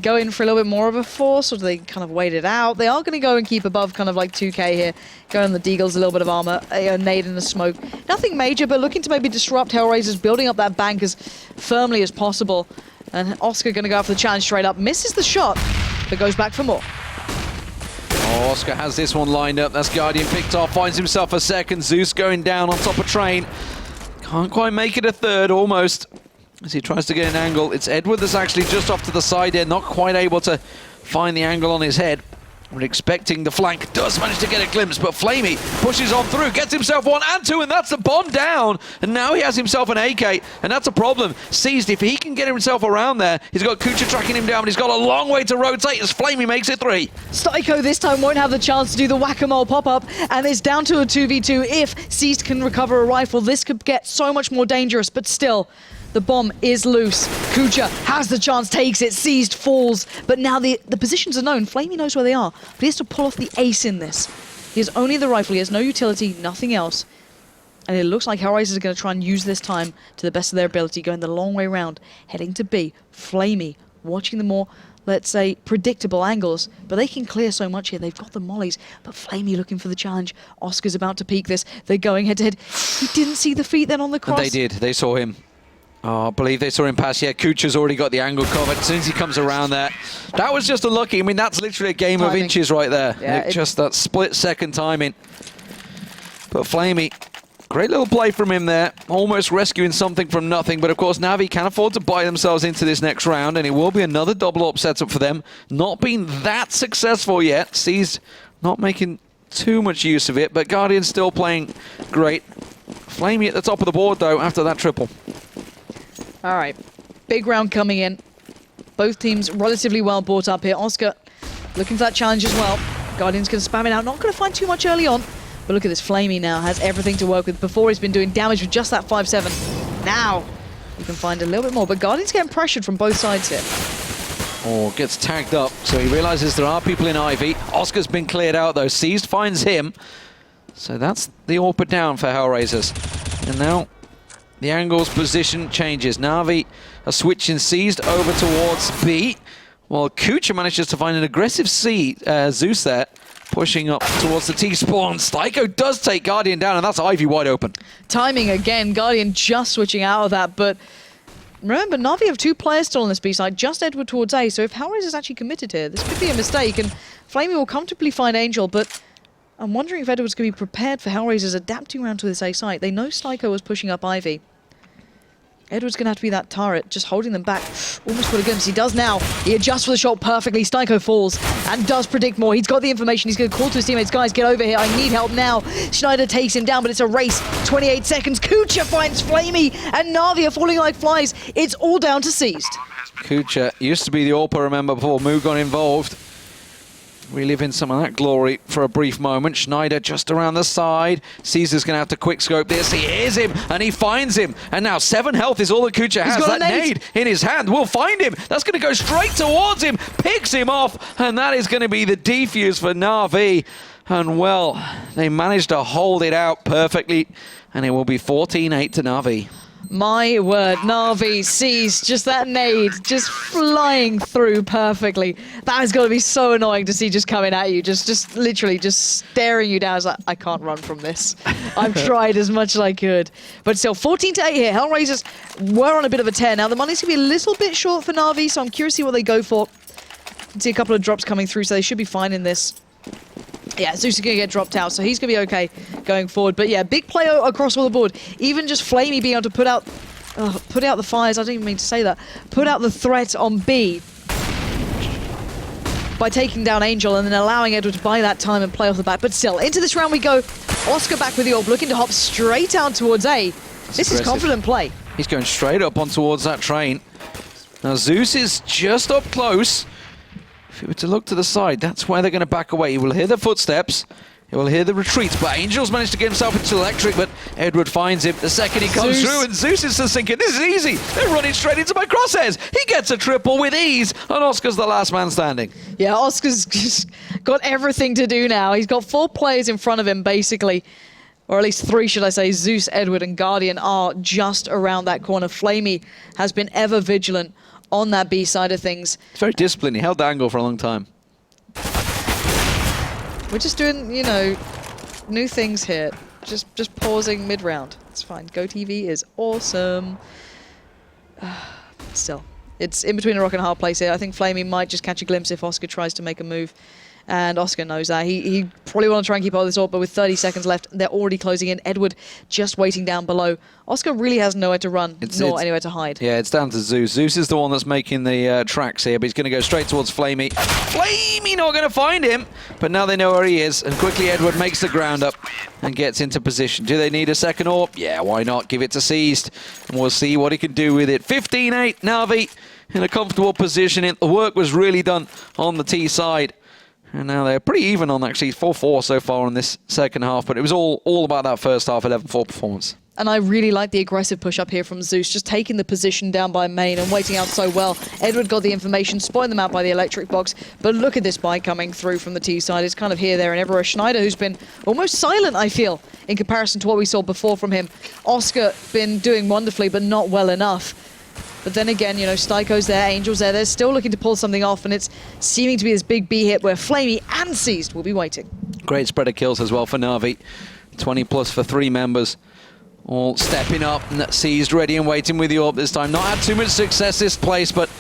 go in for a little bit more of a force, or do they kind of wait it out? They are going to go and keep above kind of like 2k here. Go on the Deagles, a little bit of armor, a nade and a smoke. Nothing major, but looking to maybe disrupt Hellraisers, building up that bank as firmly as possible. And Oscar going to go for the challenge straight up. Misses the shot, but goes back for more. Oh, Oscar has this one lined up. That's Guardian picked off, finds himself a second. Zeus going down on top of Train. Can't quite make it a third, almost. As he tries to get an angle. It's Edward that's actually just off to the side here, not quite able to find the angle on his head. We're expecting the flank. Does manage to get a glimpse, but Flamey pushes on through, gets himself 1 and 2, and that's the bomb down. And now he has himself an AK, and that's a problem. Seized, if he can get himself around there, he's got Kucha tracking him down, but he's got a long way to rotate as Flamey makes it 3. Styko this time won't have the chance to do the whack-a-mole pop-up, and it's down to a 2v2. If Seized can recover a rifle, this could get so much more dangerous, but still, the bomb is loose. Kucha has the chance, takes it, Seized, falls. But now the positions are known. Flamey knows where they are, but he has to pull off the ace in this. He has only the rifle, he has no utility, nothing else. And it looks like Hellraisers are going to try and use this time to the best of their ability, going the long way round, heading to B. Flamey watching the more, let's say, predictable angles, but they can clear so much here. They've got the mollies, but Flamey looking for the challenge. Oscar's about to peek this. They're going head-to-head. He didn't see the feet then on the cross. And they did. They saw him. Oh, I believe they saw him pass. Yeah, Kucha's already got the angle covered. As soon as he comes around there. That was just unlucky. I mean, that's literally a game of inches right there. Yeah, just that split-second timing. But Flamey, great little play from him there. Almost rescuing something from nothing. But, of course, Na'Vi can afford to buy themselves into this next round. And it will be another double-up setup for them. Not been that successful yet. Seized not making too much use of it. But Guardian's still playing great. Flamey at the top of the board, though, after that triple. All right, big round coming in. Both teams relatively well brought up here. Oscar Looking for that challenge as well. Guardian's going to spam it out. Not going to find too much early on. But look at this. Flamey now has everything to work with. Before he's been doing damage with just that 5-7. Now you can find a little bit more. But Guardian's getting pressured from both sides here. Oh, gets tagged up. So he realizes there are people in Ivy. Oscar's been cleared out though. Seized finds him. So that's the AWP down for Hellraisers. And now the angle's position changes. Na'Vi are switching Seized over towards B, while Kucha manages to find an aggressive Zeus there, pushing up towards the T-spawn. Styko does take Guardian down, and that's Ivy wide open. Timing again. Guardian just switching out of that, but remember, Na'Vi have 2 players still on this B side, just Edward towards A, so if Hellraiser's actually committed here, this could be a mistake, and Flamey will comfortably find Angel, but I'm wondering if Edward's going to be prepared for Hellraisers adapting around to this A site. They know Styko was pushing up Ivy. Edward's going to have to be that turret, just holding them back. Almost got a glimpse. He does now. He adjusts for the shot perfectly. Styko falls and does predict more. He's got the information. He's going to call to his teammates. Guys, get over here. I need help now. Schneider takes him down, but it's a race. 28 seconds. Kucha finds Flamey, and Na'Vi are falling like flies. It's all down to Seized. Kucha used to be the AWP, remember, before Mu got involved. Reliving some of that glory for a brief moment. Schneider just around the side. Caesar's going to have to quick scope this. He hears him and he finds him. And now 7 health is all that Kucha has. That nade in his hand will find him. That's going to go straight towards him. Picks him off. And that is going to be the defuse for Na'Vi. And well, they managed to hold it out perfectly. And it will be 14-8 to Na'Vi. My word, Na'Vi sees just that nade just flying through perfectly. That has got to be so annoying to see just coming at you, just literally just staring you down. It's like, I can't run from this. I've tried as much as I could. But still, 14-8 here. Hellraisers were on a bit of a tear. Now, the money's going to be a little bit short for Na'Vi, so I'm curious to see what they go for. You can see a couple of drops coming through, so they should be fine in this. Yeah, Zeus is going to get dropped out, so he's going to be okay going forward. But yeah, big play across all the board. Even just Flamey being able to put out the fires, I didn't even mean to say that, put out the threat on B by taking down Angel and then allowing Edward to buy that time and play off the back. But still, into this round we go. Oscar back with the AWP, looking to hop straight out towards A. This is confident play. He's going straight up on towards that train. Now Zeus is just up close. If he were to look to the side, that's where they're going to back away. He will hear the footsteps. He will hear the retreats. But Angel's managed to get himself into electric, but Edward finds him the second he comes through, and Zeus is just thinking, this is easy. They're running straight into my crosshairs. He gets a triple with ease, and Oscar's the last man standing. Yeah, Oscar's just got everything to do now. He's got 4 players in front of him, basically. Or at least 3, should I say. Zeus, Edward, and Guardian are just around that corner. Flamey has been ever vigilant on that B side of things. It's very disciplined. He held the angle for a long time. We're just doing, you know, new things here. Just pausing mid-round. It's fine. GoTV is awesome. Still, it's in between a rock and a hard place here. I think Flamey might just catch a glimpse if Oscar tries to make a move. And Oscar knows that. He probably want to try and keep all this up, but with 30 seconds left, they're already closing in. Edward just waiting down below. Oscar really has nowhere to run, nor anywhere to hide. Yeah, it's down to Zeus. Zeus is the one that's making the tracks here, but he's going to go straight towards Flamey. Flamey not going to find him, but now they know where he is. And quickly Edward makes the ground up and gets into position. Do they need a second AWP? Yeah, why not? Give it to Seized, and we'll see what he can do with it. 15-8, Na'Vi in a comfortable position. The work was really done on the T side. And now they're pretty even on actually 4-4 so far in this second half, but it was all about that first half 11-4 performance. And I really like the aggressive push up here from Zeus, just taking the position down by main and waiting out so well. Edward got the information, spotting them out by the electric box, but look at this buy coming through from the T side. It's kind of here, there, and everywhere. Schneider, who's been almost silent, I feel, in comparison to what we saw before from him. Oscar been doing wonderfully, but not well enough. But then again, you know, Styko's there, Angel's there. They're still looking to pull something off, and it's seeming to be this big B hit where Flamey and Seized will be waiting. Great spread of kills as well for Na'Vi. 20 plus for 3 members. All stepping up, and Seized ready and waiting with the AWP this time. Not had too much success this place, but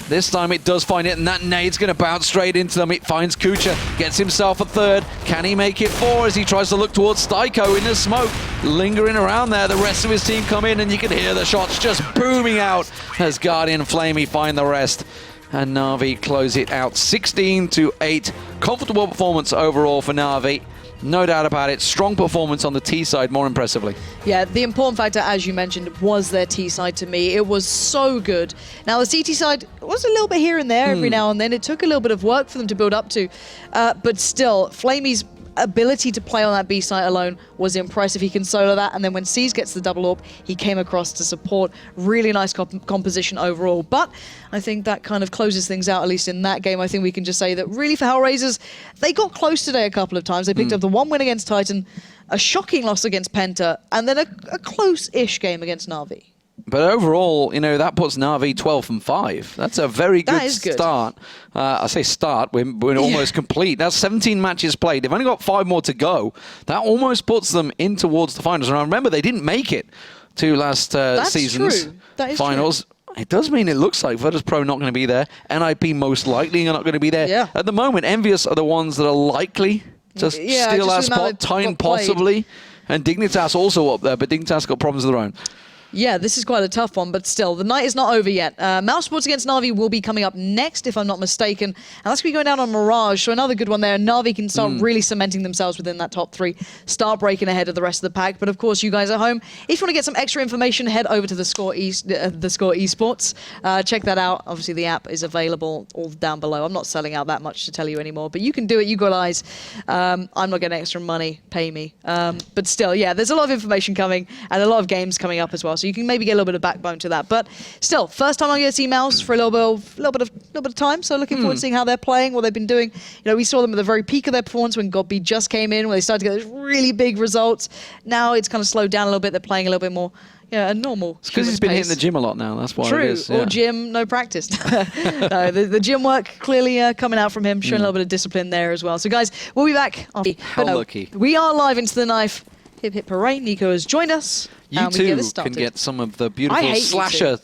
this time it does find it, and that nade's going to bounce straight into them. It finds Kucha, gets himself a 3rd. Can he make it 4 as he tries to look towards Styko in the smoke? Lingering around there, the rest of his team come in, and you can hear the shots just booming out as Guardian and Flamey find the rest. And Na'Vi close it out 16-8. Comfortable performance overall for Na'Vi. No doubt about it. Strong performance on the T side, more impressively. Yeah, the important factor, as you mentioned, was their T side to me. It was so good. Now, the CT side was a little bit here and there every now and then. It took a little bit of work for them to build up to. But still, Flamey's ability to play on that B site alone was impressive. He can solo that, and then when C's gets the double AWP, he came across to support. Really nice composition overall. But I think that kind of closes things out, at least in that game. I think we can just say that really for Hellraisers, they got close today a couple of times. They picked up the one win against Titan, a shocking loss against Penta, and then a close-ish game against Na'Vi. But overall, you know, that puts Na'Vi 12-5. That's a very good start. I say start, we're almost complete. That's 17 matches played. They've only got 5 more to go. That almost puts them in towards the finals. And I remember they didn't make it to last season's finals. True. It does mean it looks like Virtus Pro not going to be there. NIP most likely are not going to be there. Yeah. At the moment, EnVyUs are the ones that are likely to steal that spot. Time possibly. And Dignitas also up there, but Dignitas got problems of their own. Yeah, this is quite a tough one, but still, the night is not over yet. Mouse Sports against Na'Vi will be coming up next, if I'm not mistaken. And that's going to be going down on Mirage, so another good one there. Na'Vi can start really cementing themselves within that top 3, start breaking ahead of the rest of the pack. But of course, you guys at home, if you want to get some extra information, head over to the Score Esports. Check that out. Obviously, the app is available all down below. I'm not selling out that much to tell you anymore, but you can do it. You got eyes. I'm not getting extra money. Pay me. But still, yeah, there's a lot of information coming and a lot of games coming up as well. So you can maybe get a little bit of backbone to that. But still, first time I'm going to see Mouse for a little bit of time. So looking forward to seeing how they're playing, what they've been doing. You know, we saw them at the very peak of their performance when Godby just came in, where they started to get those really big results. Now it's kind of slowed down a little bit. They're playing a little bit more, a normal. It's because he's been hitting the gym a lot now. That's why True. it is. Or gym, no practice. No, the gym work clearly coming out from him, showing a little bit of discipline there as well. So guys, we'll be back. How lucky. We are live into the knife. Hip hip hooray, Nico has joined us. You too can get some of the beautiful Slasher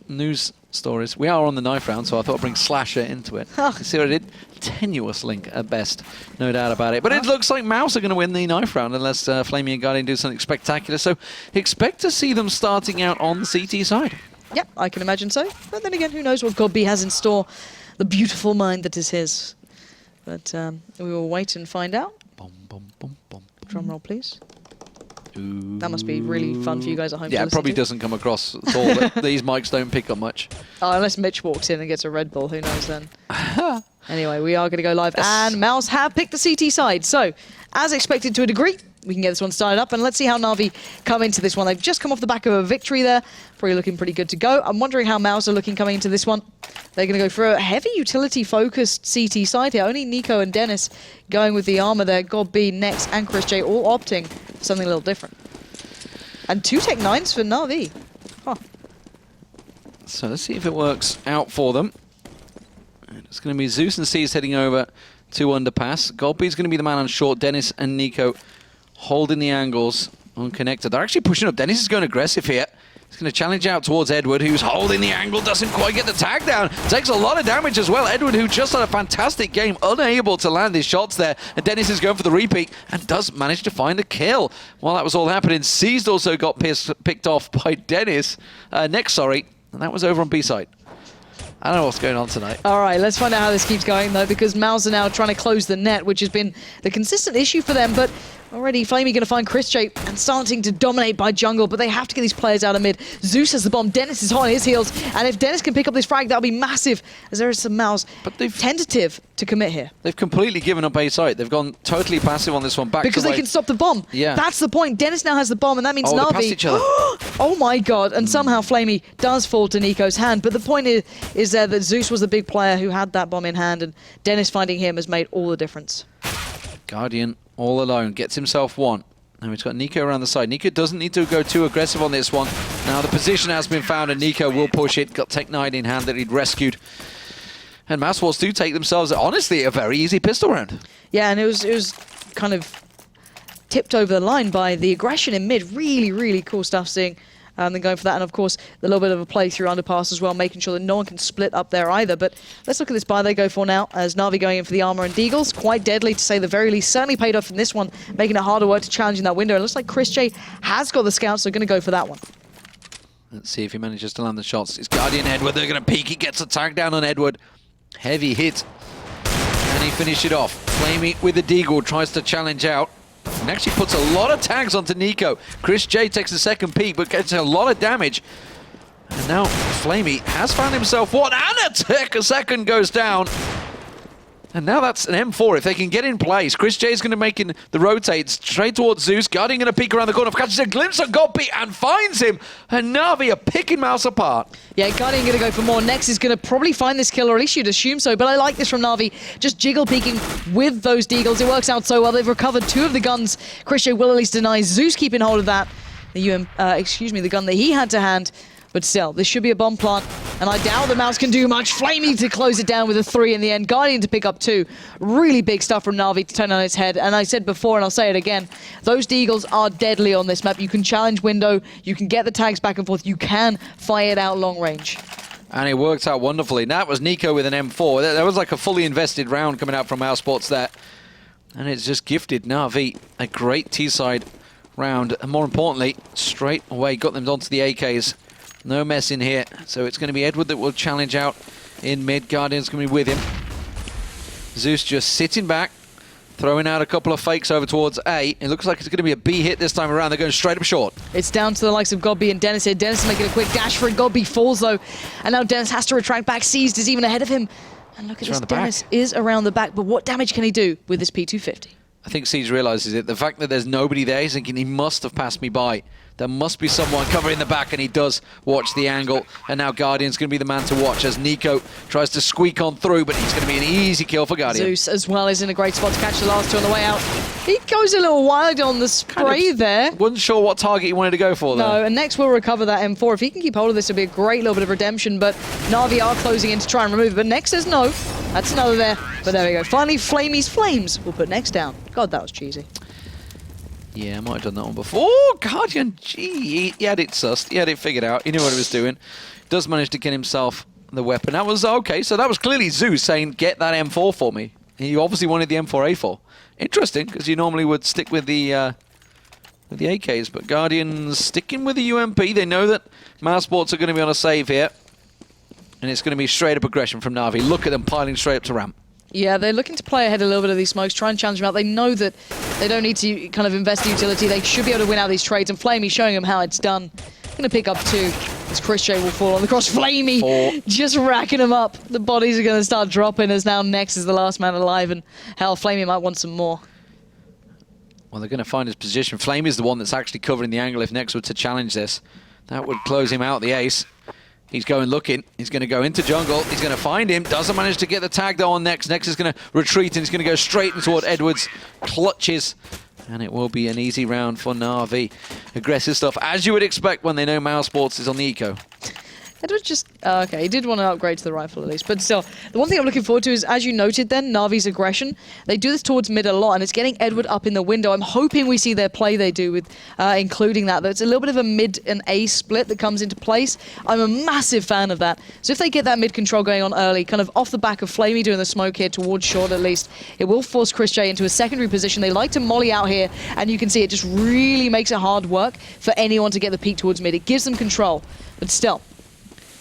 news stories. We are on the knife round, so I thought I'd bring Slasher into it. You see what I did? Tenuous link at best, no doubt about it. But it looks like Mouse are going to win the knife round unless Flamey and Guardian do something spectacular. So expect to see them starting out on the CT side. Yep, I can imagine so. But then again, who knows what Godby has in store. The beautiful mind that is his. But we will wait and find out. Bum, bum, bum, bum. Drum roll, please. That must be really fun for you guys at home. Yeah, it probably doesn't come across at all. These mics don't pick up much. Oh, unless Mitch walks in and gets a Red Bull, who knows then? Anyway, we are going to go live, and Mouse have picked the CT side. So, as expected to a degree, we can get this one started up, and let's see how Na'Vi come into this one. They've just come off the back of a victory there, probably looking pretty good to go. I'm wondering how Mouse are looking coming into this one. They're going to go for a heavy utility-focused CT side here. Only Nico and Dennis going with the armor there. Godby, Nex, and Chris J all opting for something a little different. And 2 Tech 9s for Na'Vi. Huh. So let's see if it works out for them. And it's going to be Zeus and C's heading over to underpass. Godby's going to be the man on short. Dennis and Nico holding the angles unconnected. They're actually pushing up. Dennis is going aggressive here. He's going to challenge out towards Edward, who's holding the angle, doesn't quite get the tag down. Takes a lot of damage as well. Edward, who just had a fantastic game, unable to land his shots there. And Dennis is going for the repeat and does manage to find a kill. While that was all happening, Seized also got picked off by Dennis. Next, sorry. And that was over on B side. I don't know what's going on tonight. All right, let's find out how this keeps going, though, because Mouse are now trying to close the net, which has been the consistent issue for them. But already Flamey going to find Chris J and starting to dominate by jungle, but they have to get these players out of mid. Zeus has the bomb. Dennis is on his heels. And if Dennis can pick up this frag, that'll be massive, as there is some Mouse tentative to commit here. They've completely given up A site. They've gone totally passive on this one. Because they can stop the bomb. Yeah. That's the point. Dennis now has the bomb, and that means Na'Vi. They passed each other. Oh my god. And somehow Flamey does fall to Nico's hand. But the point is there that Zeus was the big player who had that bomb in hand, and Dennis finding him has made all the difference. Guardian all alone, gets himself one. Now he's got Nico around the side. Nico doesn't need to go too aggressive on this one. Now the position has been found and Nico will push it. Got Tech 9 in hand that he'd rescued. And Masswalls do take themselves, honestly, a very easy pistol round. Yeah, and it was kind of tipped over the line by the aggression in mid. Really, really cool stuff seeing them going for that. And of course, the little bit of a play through underpass as well, making sure that no one can split up there either. But let's look at this buy they go for now, as Na'Vi going in for the armor and Deagles. Quite deadly, to say the very least. Certainly paid off in this one, making it harder work to challenge in that window. It looks like Chris J has got the scouts, so going to go for that one. Let's see if he manages to land the shots. It's Guardian Edward. They're going to peek. He gets a tag down on Edward. Heavy hit. And he finished it off. Flamey with the Deagle tries to challenge out. And actually puts a lot of tags onto Nico. Chris J takes a second peek, but gets a lot of damage. And now Flamey has found himself one, and a second goes down. And now that's an M4 if they can get in place. Chris J is going to make the rotate straight towards Zeus. Guardian going to peek around the corner, catches a glimpse of Godby and finds him. And Na'Vi are picking Mouse apart. Yeah, Guardian going to go for more. Next is going to probably find this kill, or at least you'd assume so. But I like this from Na'Vi. Just jiggle peeking with those Deagles. It works out so well. They've recovered 2 of the guns. Chris J will at least deny Zeus keeping hold of that. The gun that he had to hand. But still, this should be a bomb plant, and I doubt the Mouse can do much. Flamey to close it down with a 3 in the end. Guardian to pick up 2. Really big stuff from Na'Vi to turn on its head. And I said before, and I'll say it again, those Deagles are deadly on this map. You can challenge window, you can get the tags back and forth, you can fire it out long range. And it worked out wonderfully. And that was Nico with an M4. That was like a fully invested round coming out from Mouse Sports there. And it's just gifted Na'Vi a great T-side round. And more importantly, straight away got them onto the AKs. No mess in here, so it's going to be Edward that will challenge out in mid. Guardian's going to be with him. Zeus just sitting back, throwing out a couple of fakes over towards A. It looks like it's going to be a B hit this time around. They're going straight up short. It's down to the likes of Godby and Dennis here. Dennis is making a quick dash for it. Godby falls though, and now Dennis has to retract back. Seized is even ahead of him. And look at this, Dennis is around the back, but what damage can he do with this P250? I think Siege realizes it. The fact that there's nobody there, he's thinking he must have passed me by. There must be someone covering the back, and he does watch the angle. And now Guardian's going to be the man to watch as Nico tries to squeak on through, but he's going to be an easy kill for Guardian. Zeus as well is in a great spot to catch the last 2 on the way out. He goes a little wild on the spray there. Wasn't sure what target he wanted to go for, though. No, and next we'll recover that M4. If he can keep hold of this, it'll be a great little bit of redemption, but Na'Vi are closing in to try and remove it. But Next says no. That's another there. But there we go. Finally, Flamey's Flames will put Next down. God, that was cheesy. Yeah, I might have done that one before. Guardian, gee, he had it sussed. He had it figured out. He knew what he was doing. Does manage to get himself the weapon. That was okay. So that was clearly Zeus saying, get that M4 for me. He obviously wanted the M4A4. Interesting, because you normally would stick with the AKs. But Guardian's sticking with the UMP. They know that Mouse Sports are going to be on a save here. And it's going to be straight up aggression from Na'Vi. Look at them piling straight up to ramp. Yeah, they're looking to play ahead a little bit of these smokes, try and challenge them out. They know that they don't need to kind of invest in utility. They should be able to win out these trades, and Flamey showing them how it's done. Going to pick up 2 as Chris J will fall on the cross. Flamey 4. Just racking them up. The bodies are going to start dropping as now Next is the last man alive, and hell, Flamey might want some more. Well, they're going to find his position. Flame is the one that's actually covering the angle if Next were to challenge this. That would close him out, the ace. He's going looking. He's going to go into jungle. He's going to find him. Doesn't manage to get the tag though on Next. Next is going to retreat and he's going to go straight toward Edwards. Clutches. And it will be an easy round for Na'Vi. Aggressive stuff, as you would expect when they know Mouse Sports is on the eco. Edwards just... okay, he did want to upgrade to the rifle at least. But still, the one thing I'm looking forward to is, as you noted then, Na'Vi's aggression. They do this towards mid a lot, and it's getting Edward up in the window. I'm hoping we see their play they do with including that. Though it's a little bit of a mid and A split that comes into place. I'm a massive fan of that. So if they get that mid control going on early, kind of off the back of Flamey doing the smoke here towards short at least, it will force Chris J into a secondary position. They like to molly out here, and you can see it just really makes it hard work for anyone to get the peak towards mid. It gives them control, but still...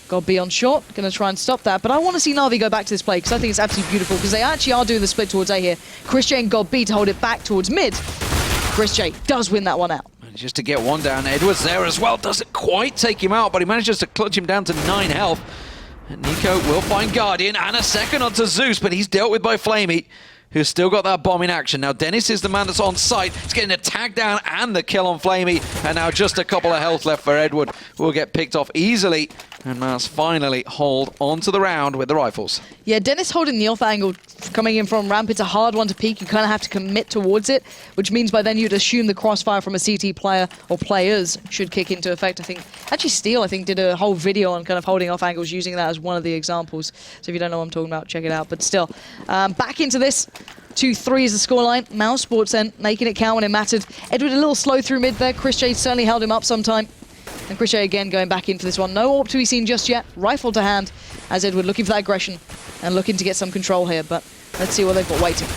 Godby on short, going to try and stop that. But I want to see Na'Vi go back to this play because I think it's absolutely beautiful because they actually are doing the split towards A here. Chris J and Godby to hold it back towards mid. Chris J does win that one out. Just to get one down, Edwards there as well. Doesn't quite take him out, but he manages to clutch him down to 9 health. And Nico will find Guardian and a second onto Zeus, but he's dealt with by Flamey, who's still got that bomb in action. Now Dennis is the man that's on site. He's getting a tag down and the kill on Flamey. And now just a couple of health left for Edward, who will get picked off easily. And Mouse finally hold onto the round with the rifles. Yeah, Dennis holding the off angle coming in from ramp. It's a hard one to peek. You kind of have to commit towards it, which means by then you'd assume the crossfire from a CT player or players should kick into effect. I think actually Steel, did a whole video on kind of holding off angles using that as one of the examples. So if you don't know what I'm talking about, check it out. But still, back into this. 2-3 is the scoreline. Mouse Sports then making it count when it mattered. Edward a little slow through mid there. Chris J certainly held him up sometime. And Chris J again going back in for this one. No AWP to be seen just yet. Rifle to hand as Edward looking for that aggression and looking to get some control here. But let's see what they've got waiting.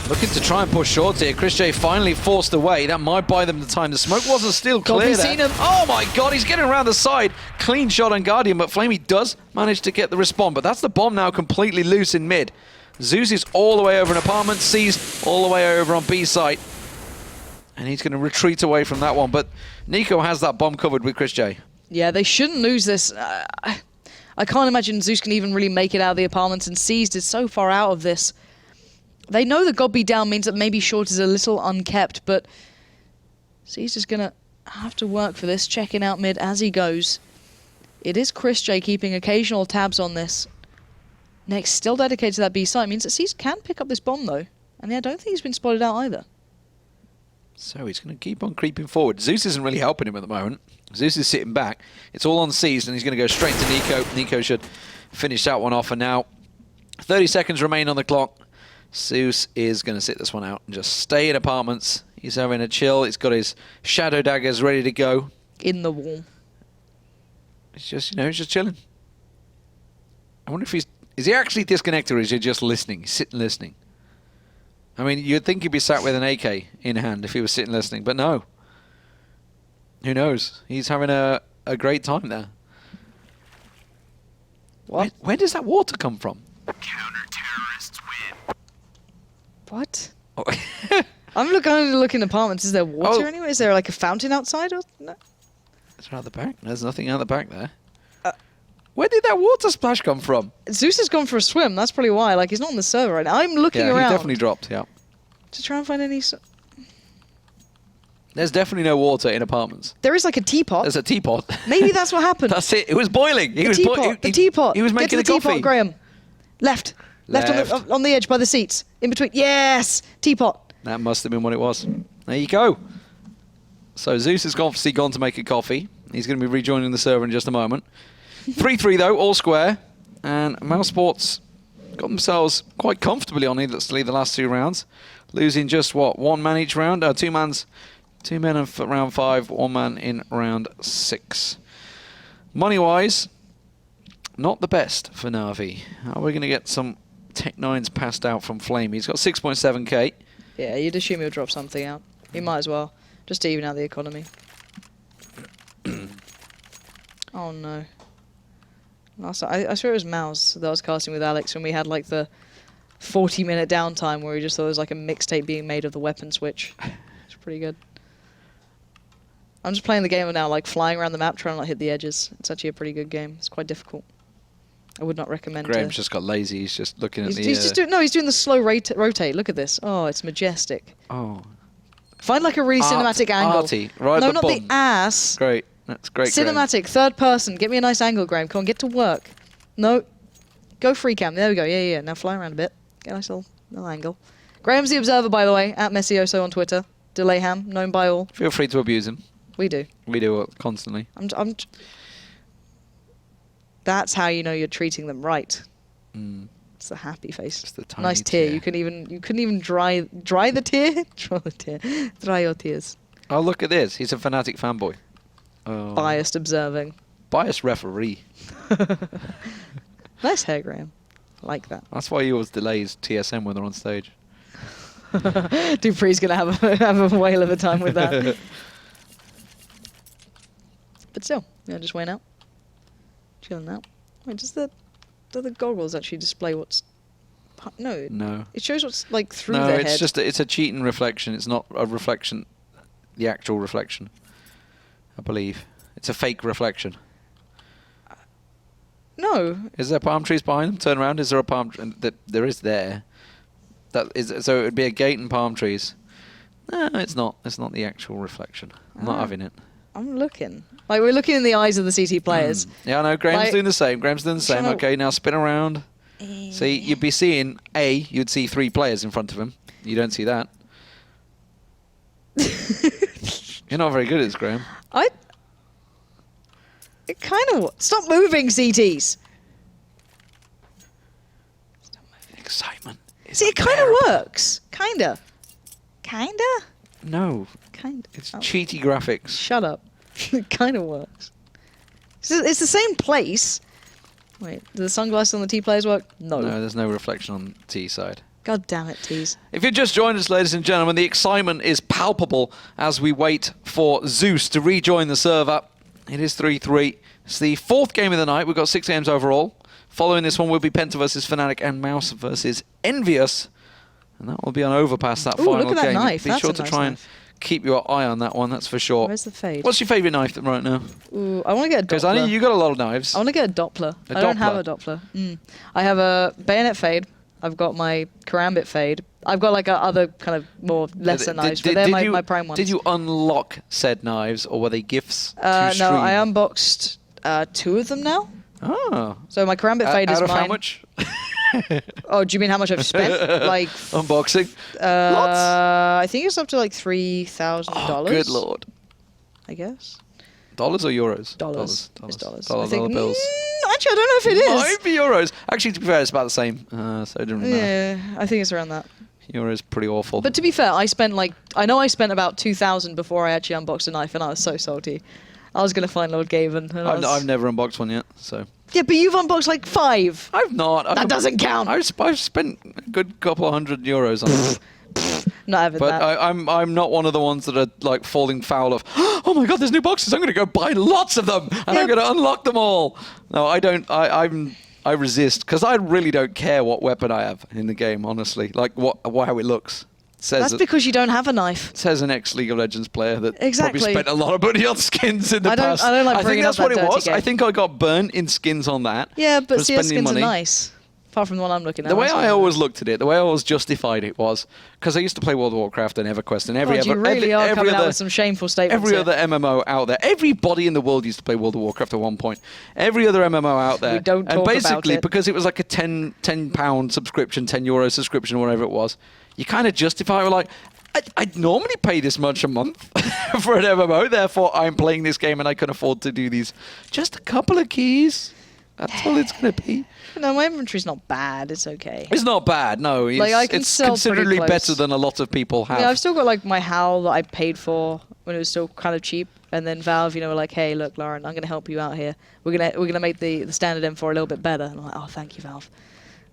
Looking to try and push short here. Chris J finally forced away. That might buy them the time. The smoke wasn't still clear there. Seen him. Oh my god, he's getting around the side. Clean shot on Guardian, but Flamey does manage to get the respawn. But that's the bomb now completely loose in mid. Zeus is all the way over in apartment, Seized all the way over on B site. And he's going to retreat away from that one. But Nico has that bomb covered with Chris J. Yeah, they shouldn't lose this. I can't imagine Zeus can even really make it out of the apartments, and Seized is so far out of this. They know that God Be Down means that maybe Short is a little unkept, but Seized is going to have to work for this, checking out mid as he goes. It is Chris J keeping occasional tabs on this. Next, still dedicated to that B site, means that Seized can pick up this bomb though. And yeah, I don't think he's been spotted out either. So he's going to keep on creeping forward. Zeus isn't really helping him at the moment. Zeus is sitting back. It's all on Seized, and he's going to go straight to Nico. Nico should finish that one off, and now 30 seconds remain on the clock. Zeus is going to sit this one out and just stay in apartments. He's having a chill. He's got his shadow daggers ready to go. In the wall. He's just, you know, he's just chilling. I wonder if is he actually disconnected, or is he just listening? He's sitting listening. I mean, you'd think he'd be sat with an AK in hand if he was sitting listening, but no. Who knows? He's having a great time there. What? Where does that water come from? Counter-terrorists win. What? Oh. I'm going to look in apartments. Is there water Oh. anywhere? Is there like a fountain outside? Or no? It's out the back. There's nothing out the back there. Where did that water splash come from? Zeus has gone for a swim. That's probably why. Like, he's not on the server right now. I'm looking around. He definitely dropped, yeah. To try and find any... There's definitely no water in apartments. There is like a teapot. There's a teapot. Maybe that's what happened. That's it. It was boiling. The teapot. He was making Get to a the coffee. teapot, Graham. Left. On the edge by the seats. In between. Yes! Teapot. That must have been what it was. There you go. So Zeus has obviously gone to make a coffee. He's going to be rejoining the server in just a moment. 3-3 though, all square. And Mouse Sports got themselves quite comfortably on the last two rounds. Losing just, what, one man each round? Two men in round 5, one man in round 6. Money-wise, not the best for Na'Vi. Are we going to get some Tech 9s passed out from Flame? He's got 6.7k. Yeah, you'd assume he'll drop something out. He might as well. Just to even out the economy. Oh no. I swear it was Mouse that I was casting with Alex when we had like the 40-minute downtime where we just thought it was like a mixtape being made of the weapon switch. It's pretty good. I'm just playing the game now, like flying around the map, trying to not hit the edges. It's actually a pretty good game. It's quite difficult. I would not recommend it. Graham's just got lazy. He's just looking at He's doing the slow rotate. Look at this. Oh, it's majestic. Oh. Find like a really cinematic angle. Arty, right no, at the not bottom. the ass. Great. That's great. Graham. Cinematic, third person. Get me a nice angle, Graham. Come on, get to work. No. Go free cam. There we go. Yeah. Now fly around a bit. Get a nice little angle. Graham's the Observer, by the way, at Messioso on Twitter. Delayham, known by all. Feel free to abuse him. We do. We do constantly. That's how you know you're treating them right. Mm. It's the happy face. It's the tiny nice tear. tear. You couldn't even dry the tear. Draw the tear. Dry your tears. Oh, look at this. He's a Fnatic fanboy. Oh. Biased observing. Biased referee. Nice hair, Graham. I like that. That's why he always delays TSM when they're on stage. Dupree's gonna have a whale of a time with that. But still, just went out. Chilling out. Wait, do the goggles actually display what's... No. No. It shows what's like through No, their it's head. just it's a cheating reflection. It's not a reflection, the actual reflection. I believe it's a fake reflection. No. Is there palm trees behind them? Turn around. Is there a palm tree? There is there. That is, so it would be a gate and palm trees. No, it's not. It's not the actual reflection. I'm not having it. I'm looking. Like, we're looking in the eyes of the CT players. Yeah, I know. Graham's Like, doing the same. Graham's doing the same. trying to- Okay, now spin around. See, you'd be seeing you'd see 3 players in front of him. You don't see that. You're not very good at this, Graham. It kind of... Stop moving, CTs! Excitement. See, it kind of works. Kinda. Kinda? No, Kinda. it's Oh. cheaty graphics. Shut up. It kind of works. It's the same place. Wait, do the sunglasses on the T players work? No. No, there's no reflection on the T side. God damn it, T's. If you've just joined us, ladies and gentlemen, the excitement is palpable as we wait for Zeus to rejoin the server. It is 3-3. It's the 4th game of the night. We've got 6 games overall. Following this one will be Penta versus Fnatic and Mouse versus EnVyUs. And that will be on Overpass, that Ooh, final look at that game. knife. Be That's sure a to nice try and knife. keep your eye on that one, that's for sure. Where's the fade? What's your favourite knife right now? Ooh, I want to get a Because I know Doppler. you got a lot of knives. I want to get a Doppler. A I don't have Doppler? a Doppler. I have a bayonet fade. I've got my karambit fade. I've got like other kind of more lesser knives, but they're my prime ones. Did you unlock said knives, or were they gifts to No, stream? I unboxed 2 of them now. Oh. So my karambit fade is Out of mine. how much? Oh, do you mean how much I've spent? Like Unboxing? Lots? I think it's up to like $3,000. Oh, good lord. I guess. Dollars or euros? Dollars. It's dollars. Dollar I think, bills. Actually, I don't know if it is. Might be euros. Actually, to be fair, it's about the same. So it didn't really matter. Yeah, I think it's around that. Euros pretty awful. But to be fair, I spent about 2,000 before I actually unboxed a knife, and I was so salty. I was gonna find Lord Gaven. And I've never unboxed one yet, so. Yeah, but you've unboxed like 5. I've not. That doesn't count. I've spent a good couple of $100 on it. Not having But that. I'm not one of the ones that are like falling foul of, oh my god, there's new boxes, I'm going to go buy lots of them and I'm going to unlock them all. No, I don't. I resist because I really don't care what weapon I have in the game, honestly. Like how it looks. That's because you don't have a knife. Says an ex-League of Legends player that Exactly. probably spent a lot of money on skins in the past. I don't like I think bringing that's up what that it was. dirty game. I think I got burnt in skins on that. Yeah, but for CS spending skins money. are nice. Apart from the one I'm looking at. The way I always looked at it, the way I always justified it was because I used to play World of Warcraft and EverQuest and every God, you really are every coming out other with some shameful statements every here. other MMO out there. Everybody in the world used to play World of Warcraft at one point. Every other MMO out there. We don't and talk about basically it. because it was like a £10 subscription, €10 subscription, or whatever it was, you kind of justify it with like, I'd normally pay this much a month for an MMO, therefore I'm playing this game and I can afford to do these. Just a couple of keys. That's all it's going to be. No, my inventory's not bad. It's okay. It's not bad, no. It's, Like, I can it's sell considerably pretty close. better than a lot of people have. Yeah, I've still got like my HAL that I paid for when it was still kind of cheap, and then Valve, were like, "Hey, look, Lauren, I'm gonna help you out here. We're gonna make the standard M4 a little bit better." And I'm like, "Oh, thank you, Valve."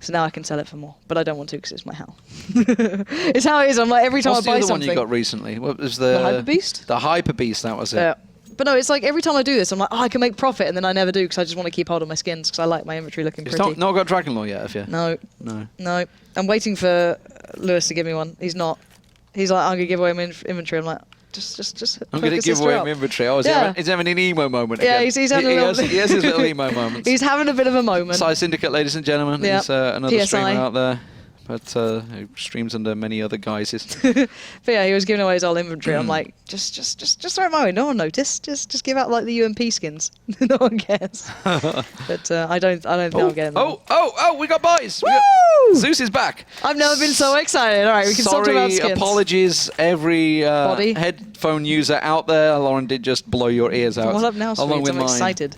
So now I can sell it for more, but I don't want to because it's my HAL. It's how it is. I'm like every time What's I the buy other something. one you got recently? What was The Hyper Beast? The Hyper Beast, that was it. Yeah. But no, it's like every time I do this, I'm like, oh, I can make profit, and then I never do because I just want to keep hold of my skins because I like my inventory looking It's pretty. not got Dragon Lore yet, have you? No. No. I'm waiting for Lewis to give me one. He's not. He's like, I'm gonna give away my inventory. I'm like, just. I'm going to give away my inventory. Oh, he's having an emo moment Yeah, again. he's having a little. He has his little emo moments. He's having a bit of a moment. Psy Syndicate, ladies and gentlemen. Yep. He's another PSI. streamer out there. But who streams under many other guises. But yeah, he was giving away his old inventory. I'm like, just throw it my way. No one noticed. Just give out like the UMP skins. No one cares. But I don't think I'm getting them. Oh, we got buys. Woo! Zeus is back. I've never been so excited. All right, we can stop talking about skins. Apologies, every Body. headphone user out there. Lauren did just blow your ears out. What up now, along Swedes? with I'm mine. excited.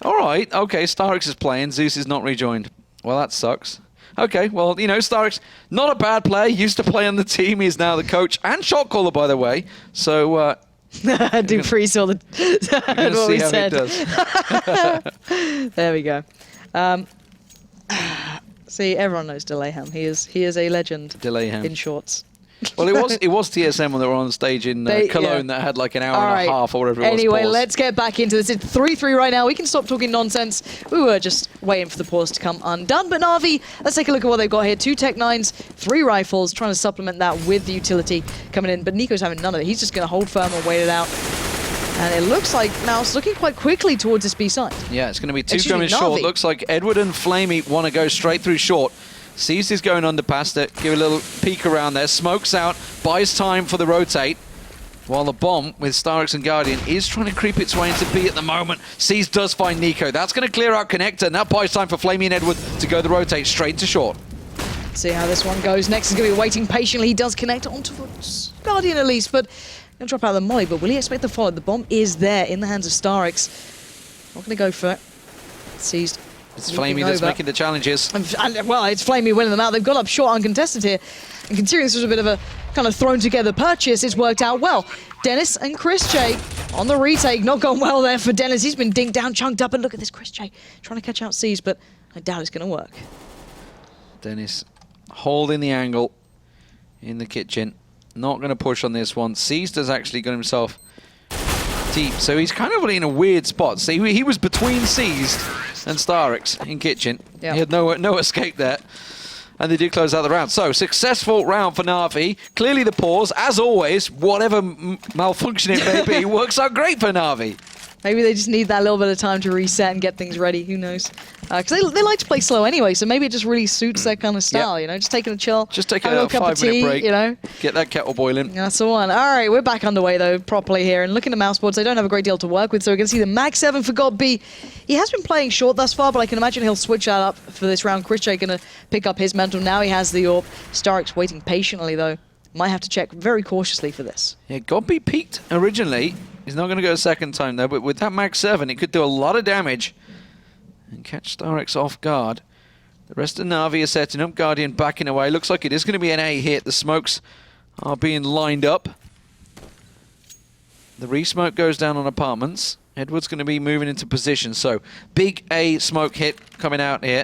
All right, okay, Starix is playing. Zeus is not rejoined. Well, that sucks. Okay, well, Starix, not a bad player. Used to play on the team. He's now the coach and shot caller, by the way. So, Do freeze all the gonna what see we how said. he does. There we go. See, everyone knows Delayham. He is a legend. Delayham. In shorts. Well, it was TSM when they were on stage in Cologne that had like an hour and a half or whatever it was. Anyway, pause. let's get back into this. It's 3-3 right now. We can stop talking nonsense. We were just waiting for the pause to come undone. But Na'Vi, let's take a look at what they've got here. 2 Tech 9s, 3 rifles, trying to supplement that with the utility coming in. But Nico's having none of it. He's just going to hold firm and wait it out. And it looks like now it's looking quite quickly towards this B side. Yeah, it's going to be 2 Excuse me, coming short. Na'Vi. Looks like Edward and Flamey want to go straight through short. Sees is going under past it. Give a little peek around there. Smokes out. Buys time for the rotate. While the bomb with Starix and Guardian is trying to creep its way into B at the moment. Seas does find Nico. That's going to clear out Connector. And that buys time for Flamey and Edward to go the rotate straight to short. See how this one goes. Next is going to be waiting patiently. He does connect onto Guardian at least, but going to drop out the molly. But will he expect the follow? The bomb is there in the hands of Starix. Not going to go for it. Seized. It's Flamey that's making the challenges. And, well, it's Flamey winning them out. They've got up short uncontested here. And considering this was a bit of a kind of thrown together purchase, it's worked out well. Dennis and Chris J on the retake. Not gone well there for Dennis. He's been dinked down, chunked up. And look at this Chris J trying to catch out Seas, but I doubt it's going to work. Dennis holding the angle in the kitchen. Not going to push on this one. Seized has actually got himself deep. So he's kind of in a weird spot. See, he was between Seized and Starix in kitchen. Yeah. He had no escape there. And they did close out the round. So, successful round for Na'Vi. Clearly the pause, as always, whatever malfunction it may be, works out great for Na'Vi. Maybe they just need that little bit of time to reset and get things ready. Who knows? Because they like to play slow anyway, so maybe it just really suits their kind of style, you know? Just taking a chill. Just take have a little cup of 5-minute tea, break. you know? Get that kettle boiling. That's the one. All right, we're back underway, though, properly here. And looking at Mouseboards, they don't have a great deal to work with, so we're going to see the Mag 7 for God B. He has been playing short thus far, but I can imagine he'll switch that up for this round. Chris J going to pick up his mental. Now he has the AWP. Starix waiting patiently, though. Might have to check very cautiously for this. Yeah, Godby peaked originally. He's not going to go a second time, though, but with that Mag 7, it could do a lot of damage and catch Starix off guard. The rest of Na'Vi are setting up. Guardian backing away. Looks like it is going to be an A hit. The smokes are being lined up. The re-smoke goes down on apartments. Edward's going to be moving into position, so big A smoke hit coming out here.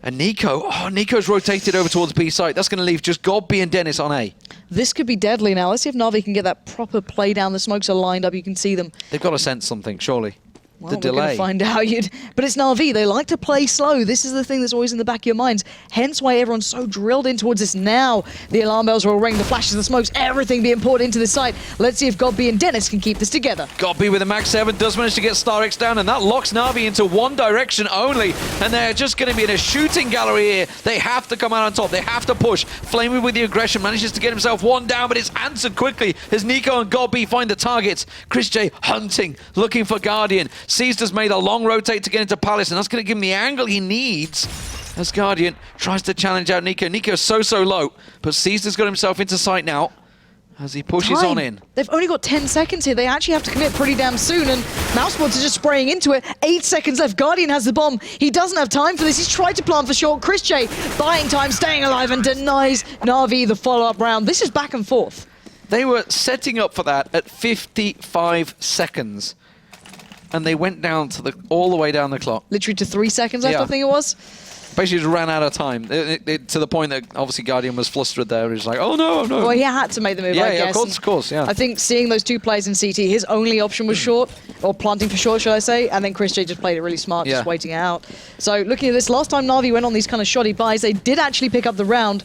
And Nico, Nico's rotated over towards B site. That's going to leave just Godby and Dennis on A. This could be deadly now. Let's see if Na'Vi can get that proper play down. The smokes are lined up. You can see them. They've got to sense something, surely. Well, The delay. We're going to find out. But it's Na'Vi. They like to play slow. This is the thing that's always in the back of your minds. Hence why everyone's so drilled in towards this now. The alarm bells will ring, the flashes, the smokes, everything being poured into this site. Let's see if Godby and Dennis can keep this together. Godby with a Mag 7 does manage to get Starix down, and that locks Na'Vi into one direction only. And they're just going to be in a shooting gallery here. They have to come out on top. They have to push. Flamey with the aggression manages to get himself one down, but it's answered quickly as Nico and Godby find the targets. Chris J hunting, looking for Guardian. Caesar's made a long rotate to get into Palace, and that's going to give him the angle he needs as Guardian tries to challenge out Nico. Nico's so low, but Caesar's got himself into sight now as he pushes on in. They've only got 10 seconds here. They actually have to commit pretty damn soon, and Mouseboards are just spraying into it. 8 seconds left. Guardian has the bomb. He doesn't have time for this. He's tried to plant for short. Chris J buying time, staying alive, and denies Na'Vi the follow-up round. This is back and forth. They were setting up for that at 55 seconds. And they went down to all the way down the clock. Literally to 3 seconds left, Yeah. I think it was. Basically just ran out of time. To the point that obviously Guardian was flustered there. He was like, oh no, no. Well, he had to make the move, I guess. Of course, yeah. I think seeing those two players in CT, his only option was short, or planting for short, should I say, and then Chris J just played it really smart, just waiting it out. So looking at this, last time Na'Vi went on these kind of shoddy buys, they did actually pick up the round,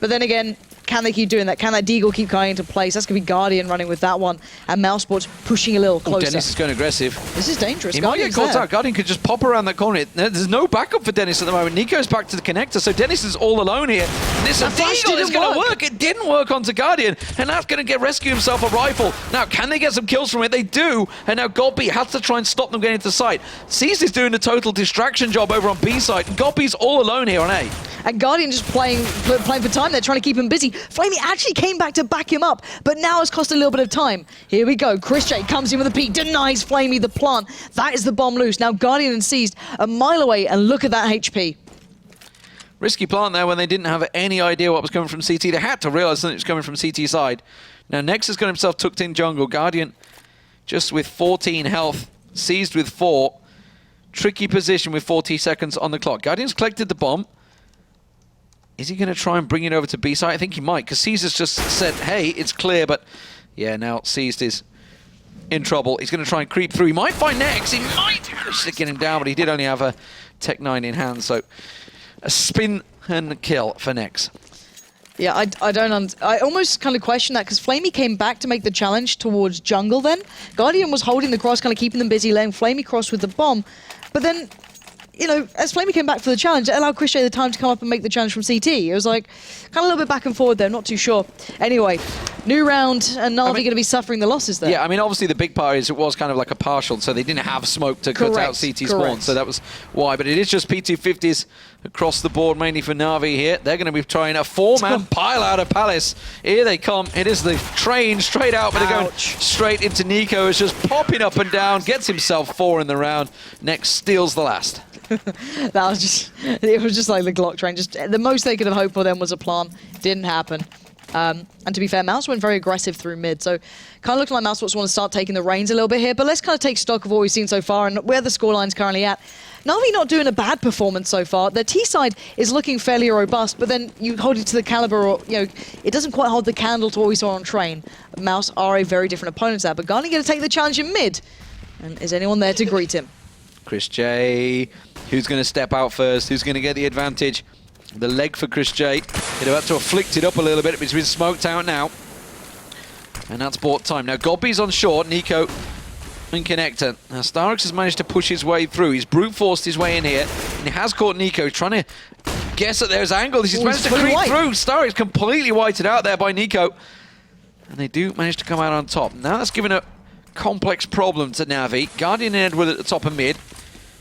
but then again, can they keep doing that? Can that Deagle keep coming into place? That's going to be Guardian running with that one, and Mouseboards pushing a little closer. Dennis is going aggressive. This is dangerous. He might get caught out. Guardian could just pop around that corner. There's no backup for Dennis at the moment. Nico's back to the connector, so Dennis is all alone here. This Deagle is going to work. It didn't work onto Guardian, and now it's going to rescue himself a rifle. Now, can they get some kills from it? They do, and now Godby has to try and stop them getting into sight. Caesar's doing a total distraction job over on B side, and Godby's all alone here on A. And Guardian just playing for time. They're trying to keep him busy. Flamey actually came back to back him up, but now it's cost a little bit of time. Here we go. Chris J comes in with a peek, denies Flamey the plant. That is the bomb loose. Now Guardian and Seized a mile away, and look at that HP. Risky plant there when they didn't have any idea what was coming from CT. They had to realize that it was coming from CT side. Now Nexus got himself tucked in jungle. Guardian just with 14 health, Seized with 4. Tricky position with 40 seconds on the clock. Guardian's collected the bomb. Is he going to try and bring it over to B side? I think he might, because Caesar's just said, hey, it's clear, but yeah, now Seized is in trouble. He's going to try and creep through. He might find Nex. He might manage to get him down, but he did only have a Tech 9 in hand, so a spin and kill for Nex. Yeah, I almost kind of question that, because Flamey came back to make the challenge towards jungle then. Guardian was holding the cross, kind of keeping them busy, letting Flamey cross with the bomb, but then, you know, as Flamey came back for the challenge, it allowed Chris J the time to come up and make the challenge from CT. It was like, kind of a little bit back and forward there, not too sure. Anyway, new round, and Na'Vi going to be suffering the losses there. Yeah, I mean, obviously the big part is it was kind of like a partial, so they didn't have smoke to cut out CT spawn, so that was why. But it is just P250s across the board, mainly for Na'Vi here. They're going to be trying a 4-man pile out of Palace. Here they come. It is the train straight out, but they're going straight into Nico. Is just popping up and down, gets himself 4 in the round. Next steals the last. That was just, it was just like the Glock train. Just the most they could have hoped for them was a plant. Didn't happen. And to be fair, Mouse went very aggressive through mid, so kind of looking like Mouse want to start taking the reins a little bit here, but let's kind of take stock of what we've seen so far and where the scoreline's currently at. Na'Vi not doing a bad performance so far. Their T side is looking fairly robust, but then you hold it to the caliber, or, you know, it doesn't quite hold the candle to what we saw on Train. Mouse are a very different opponent to that, but Guardian going to take the challenge in mid. And is anyone there to greet him? Chris J Who's going to step out first? Who's going to get the advantage? The leg for Chris J. He'd about to afflict it up a little bit, but it's been smoked out now. And that's bought time. Now Gobby's on short, Nico and Connector. Now Starix has managed to push his way through. He's brute forced his way in here, and he has caught Nico trying to guess at there's angle. He's managed to creep through. Starix completely whited out there by Nico. And they do manage to come out on top. Now that's given a complex problem to Navi. Guardian and Edward at the top of mid.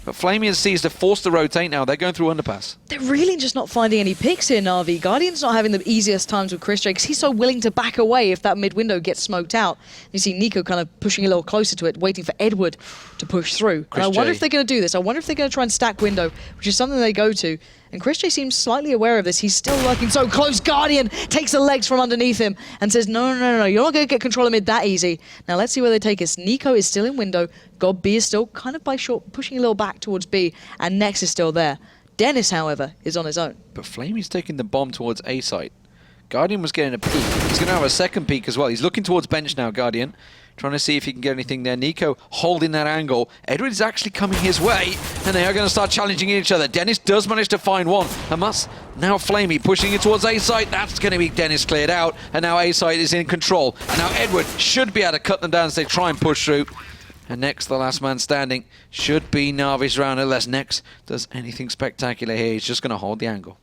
But Flamey and Seized have forced to rotate now. They're going through underpass. They're really just not finding any picks here, Na'Vi. Guardian's not having the easiest times with Chris J because he's so willing to back away if that mid window gets smoked out. You see Nico kind of pushing a little closer to it, waiting for Edward to push through. And I wonder if they're going to do this. I wonder if they're going to try and stack window, which is something they go to. And Chris J seems slightly aware of this. He's still lurking so close. Guardian takes the legs from underneath him and says, no, you're not going to get control of mid that easy. Now let's see where they take us. Nico is still in window. God B is still kind of by short, pushing a little back towards B. And Nex is still there. Dennis, however, is on his own. But Flamey's taking the bomb towards A site. Guardian was getting a peek. He's going to have a second peek as well. He's looking towards bench now, Guardian. Trying to see if he can get anything there. Nico holding that angle. Edward is actually coming his way, and they are going to start challenging each other. Dennis does manage to find one, and that's now Flamey pushing it towards A site. That's going to be Dennis cleared out, and now A site is in control. And now Edward should be able to cut them down as they try and push through. And next, the last man standing should be Navi's round, unless Nex does anything spectacular here. He's just going to hold the angle.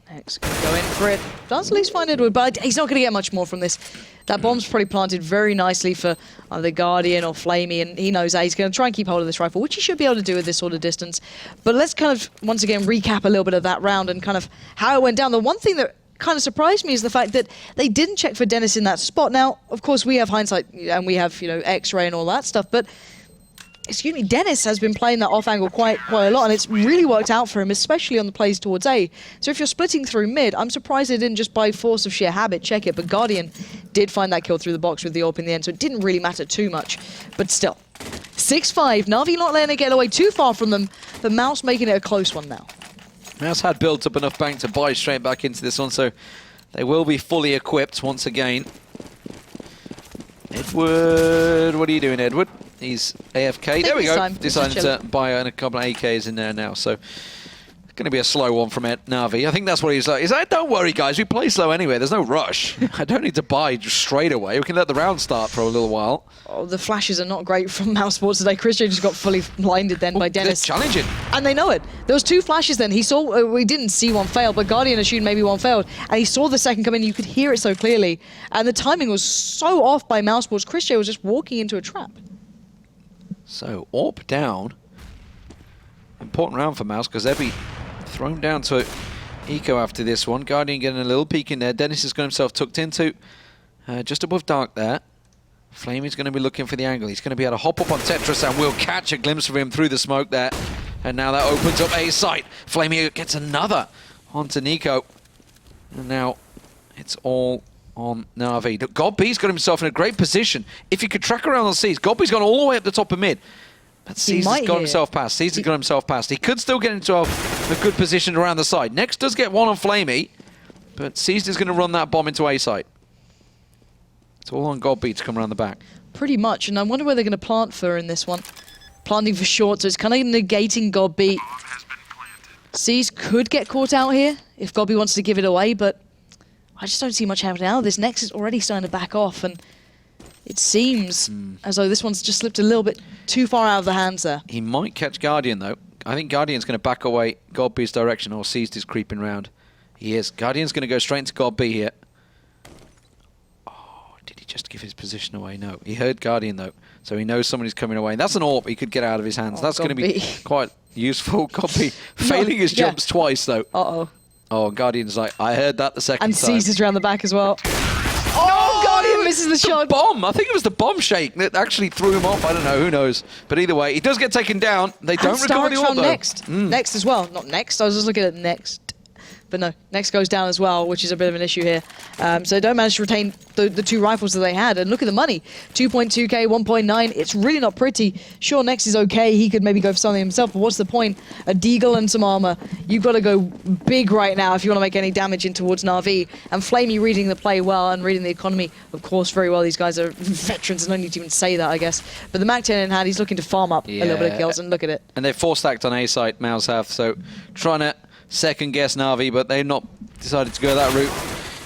Nex going to go in for it. Does at least find Edward, but he's not going to get much more from this. That bomb's probably planted very nicely for either Guardian or Flamey, and he knows that he's going to try and keep hold of this rifle, which he should be able to do at this sort of distance. But let's kind of, once again, recap a little bit of that round and kind of how it went down. The one thing that kind of surprised me is the fact that they didn't check for Dennis in that spot. Now, of course, we have hindsight, and we have, X-ray and all that stuff, but excuse me, Dennis has been playing that off angle quite a lot, and it's really worked out for him, especially on the plays towards A. So if you're splitting through mid, I'm surprised they didn't just by force of sheer habit check it, but Guardian did find that kill through the box with the AWP in the end, so it didn't really matter too much. But still, 6-5, Na'Vi not letting it get away too far from them, but Mouse making it a close one now. Mouse had built up enough bank to buy straight back into this one, so they will be fully equipped once again. Edward, what are you doing, Edward? He's AFK. There we go. Decided to buy a couple of AKs in there now. So it's going to be a slow one from Na'Vi. I think that's what he's like. He's like, don't worry, guys. We play slow anyway. There's no rush. I don't need to buy just straight away. We can let the round start for a little while. Oh, the flashes are not great from Mouse Sports today. Chris J just got fully blinded then by Dennis. They're challenging. And they know it. There was 2 flashes then. He saw, we didn't see one fail, but Guardian assumed maybe one failed. And he saw the second come in. You could hear it so clearly. And the timing was so off by Mouse Sports. Chris J was just walking into a trap. So, AWP down. Important round for Mouse because they'll be thrown down to Eco after this one. Guardian getting a little peek in there. Dennis has got himself tucked into just above Dark there. Flamey's going to be looking for the angle. He's going to be able to hop up on Tetris and we'll catch a glimpse of him through the smoke there. And now that opens up A site. Flamey gets another onto Nico. And now it's all on Na'Vi. Godby's got himself in a great position. If he could track around on C's, Godby's gone all the way up the top of mid. But Caesar's got himself past. Caesar's got himself past. He could still get into a good position around the side. Next does get one on Flamey, but Caesar's going to run that bomb into A site. It's all on Godby to come around the back. Pretty much, and I wonder where they're going to plant for in this one. Planting for short, so it's kind of negating Godby. C's could get caught out here if Godby wants to give it away, but I just don't see much happening now. This Nex is already starting to back off, and it seems as though this one's just slipped a little bit too far out of the hands there. He might catch Guardian, though. I think Guardian's going to back away Godby's direction, or Seized is creeping round. He is. Guardian's going to go straight into Godby here. Oh, did he just give his position away? No. He heard Guardian, though, so he knows somebody's coming away. That's an AWP he could get out of his hands. That's going to be quite useful. Godby failing his jumps twice, though. Uh-oh. Oh, Guardian's like, I heard that the second time. And Caesar's around the back as well. Oh, Guardian misses the shot. Bomb. I think it was the bomb shake that actually threw him off. I don't know. Who knows? But either way, he does get taken down. They don't recover the AWP, though. Next as well. Not next. I was just looking at next. But no, next goes down as well, which is a bit of an issue here. So they don't manage to retain the two rifles that they had. And look at the money. 2.2k, 1.9. It's really not pretty. Sure, next is okay. He could maybe go for something himself, but what's the point? A deagle and some armor. You've got to go big right now if you want to make any damage in towards Na'Vi. And Flamey reading the play well and reading the economy, of course, very well. These guys are veterans, and no need to even say that, I guess. But the Mac 10 in hand, he's looking to farm up a little bit of kills, and look at it. And they're 4-stacked on A site, Mouse have, so trying to second guess Na'Vi, but they've not decided to go that route.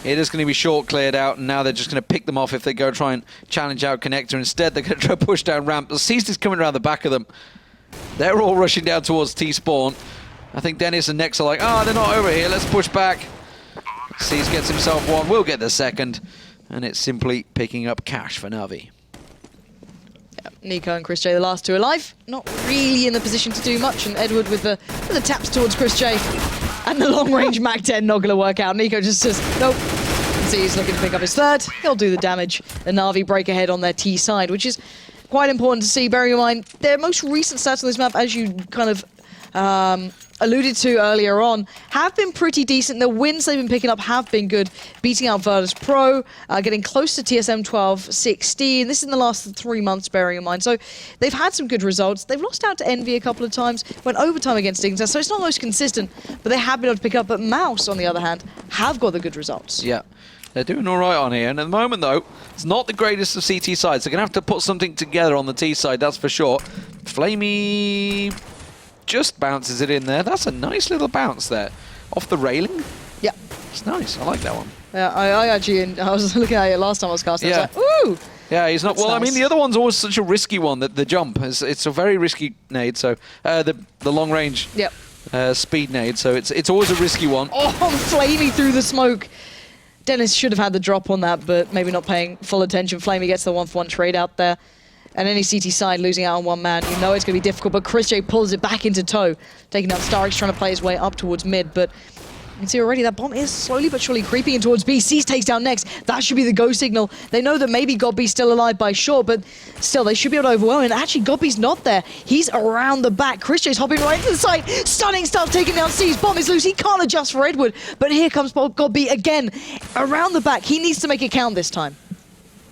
It is going to be short cleared out, and now they're just going to pick them off if they go try and challenge out Connector. Instead, they're going to try to push down ramp. The Seized is coming around the back of them. They're all rushing down towards T-spawn. I think Dennis and Nex are like, they're not over here, let's push back. Seized gets himself one, will get the second, and it's simply picking up cash for Na'Vi. Nico and Chris J, the last two alive, not really in the position to do much, and Edward with the taps towards Chris J, and the long-range Mac 10 not going to work out. Nico just says, nope. See, he's looking to pick up his third. He'll do the damage. The Na'Vi break ahead on their T side, which is quite important to see, bearing in mind their most recent stats on this map, as you kind of alluded to earlier on, have been pretty decent. The wins they've been picking up have been good, beating out Virtus Pro, getting close to TSM 12-16. This is in the last 3 months, bearing in mind. So they've had some good results. They've lost out to EnVy a couple of times, went overtime against Dignitas, so it's not most consistent, but they have been able to pick up. But Mouse, on the other hand, have got the good results. Yeah. They're doing all right on here, and at the moment, though, it's not the greatest of CT sides. They're going to have to put something together on the T side, that's for sure. Flamey just bounces it in there. That's a nice little bounce there. Off the railing. Yeah. It's nice. I like that one. Yeah, I actually, I was looking at it last time I was casting. Yeah. I was like, ooh! Yeah, he's not. That's well, I nice. mean, the other one's always such a risky one. That the jump it's a very risky nade. So the long range Yep. speed nade. So it's always a risky one. Oh, Flamey through the smoke. Dennis should have had the drop on that, but maybe not paying full attention. Flamey gets the 1-for-1 trade out there. And any CT side losing out on one man, you know it's going to be difficult, but Chris J pulls it back into tow, taking out Starix, trying to play his way up towards mid, but you can see already that bomb is slowly but surely creeping in towards B. Seas takes down next. That should be the go signal. They know that maybe Godby's still alive by short, but still, they should be able to overwhelm him. And actually, Godby's not there. He's around the back. Chris J's hopping right into the side. Stunning stuff, taking down Seas. Bomb is loose. He can't adjust for Edward, but here comes Godby again. Around the back. He needs to make it count this time.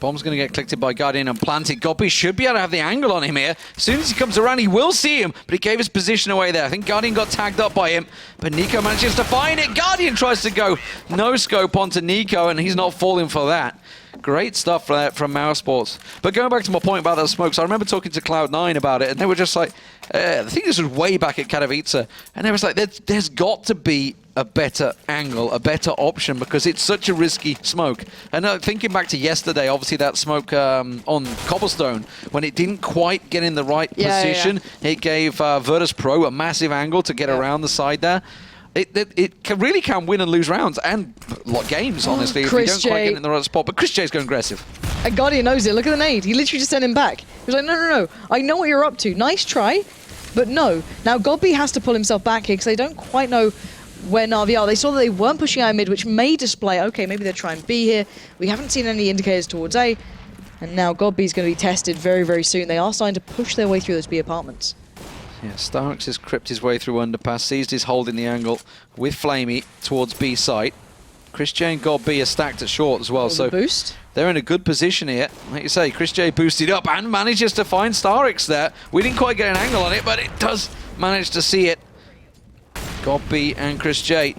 Bomb's going to get collected by Guardian and planted. Godby should be able to have the angle on him here. As soon as he comes around, he will see him, but he gave his position away there. I think Guardian got tagged up by him, but Nico manages to find it. Guardian tries to go no scope onto Nico, and he's not falling for that. Great stuff from Mouse Sports. But going back to my point about those smokes, I remember talking to Cloud9 about it, and they were just like, I think this was way back at Katowice, and they was like, there's got to be a better angle, a better option, because it's such a risky smoke. And thinking back to yesterday, obviously that smoke on Cobblestone, when it didn't quite get in the right position, it gave Virtus Pro a massive angle to get around the side there. It really can win and lose rounds and games, honestly, if you don't quite get in the right spot. But Chris J's going aggressive. And Guardian knows it. Look at the nade. He literally just sent him back. He was like, no. I know what you're up to. Nice try, but no. Now, Godby has to pull himself back here because they don't quite know where Na'Vi are. They saw that they weren't pushing out mid, which may display, okay, maybe they're trying B here. We haven't seen any indicators towards A. And now Godby's going to be tested very, very soon. They are starting to push their way through those B apartments. Yeah, Starix has crept his way through underpass, seized his hold in the angle with Flamey towards B site. Chris J and Godby are stacked at short as well, so boost. They're in a good position here. Like you say, Chris J boosted up and manages to find Starix there. We didn't quite get an angle on it, but it does manage to see it. Godby and Chris J.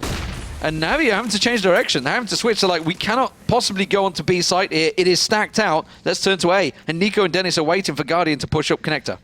And Navi are having to change direction. They're having to switch. So, we cannot possibly go onto B site here. It is stacked out. Let's turn to A. And Nico and Dennis are waiting for Guardian to push up connector.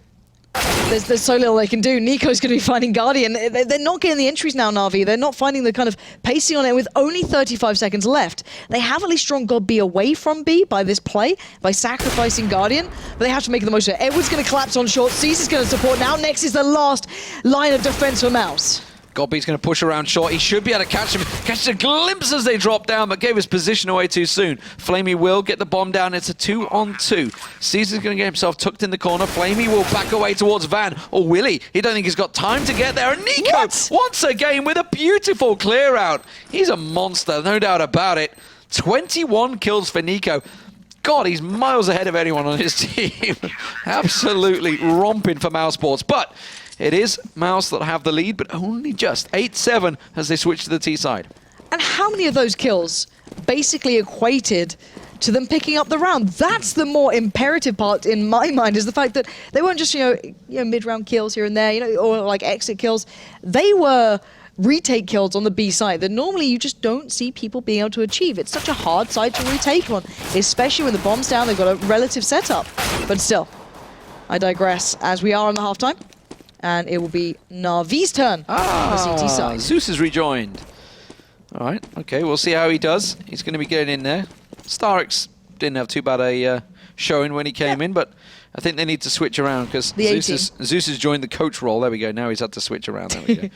There's so little they can do. Nico's going to be finding Guardian. They're not getting the entries now, Na'Vi. They're not finding the kind of pacing on it with only 35 seconds left. They have at least drawn Godby away from B by this play, by sacrificing Guardian, but they have to make the most of it. Edward's going to collapse on short. Cease is going to support now. Next is the last line of defense for Mouse. Godby's going to push around short. He should be able to catch him. Catch a glimpse as they drop down, but gave his position away too soon. Flamey will get the bomb down. It's a 2-on-2. Caesar's going to get himself tucked in the corner. Flamey will back away towards Van. Or will he? He don't think he's got time to get there. And Nico, once again, with a beautiful clear out. He's a monster, no doubt about it. 21 kills for Nico. God, he's miles ahead of anyone on his team. Absolutely romping for Mouse Sports. But it is Mouse that have the lead, but only just 8-7 as they switch to the T side. And how many of those kills basically equated to them picking up the round? That's the more imperative part in my mind, is the fact that they weren't just, you know, mid-round kills here and there, you know, or like exit kills. They were retake kills on the B side that normally you just don't see people being able to achieve. It's such a hard side to retake on, especially when the bomb's down, they've got a relative setup. But still, I digress, as we are on the halftime, and it will be Na'Vi's turn on the CT side. Zeus is rejoined. All right, okay, we'll see how he does. He's going to be getting in there. Starix didn't have too bad a showing when he came in, but I think they need to switch around because Zeus has joined the coach role. There we go. Now he's had to switch around. There we go.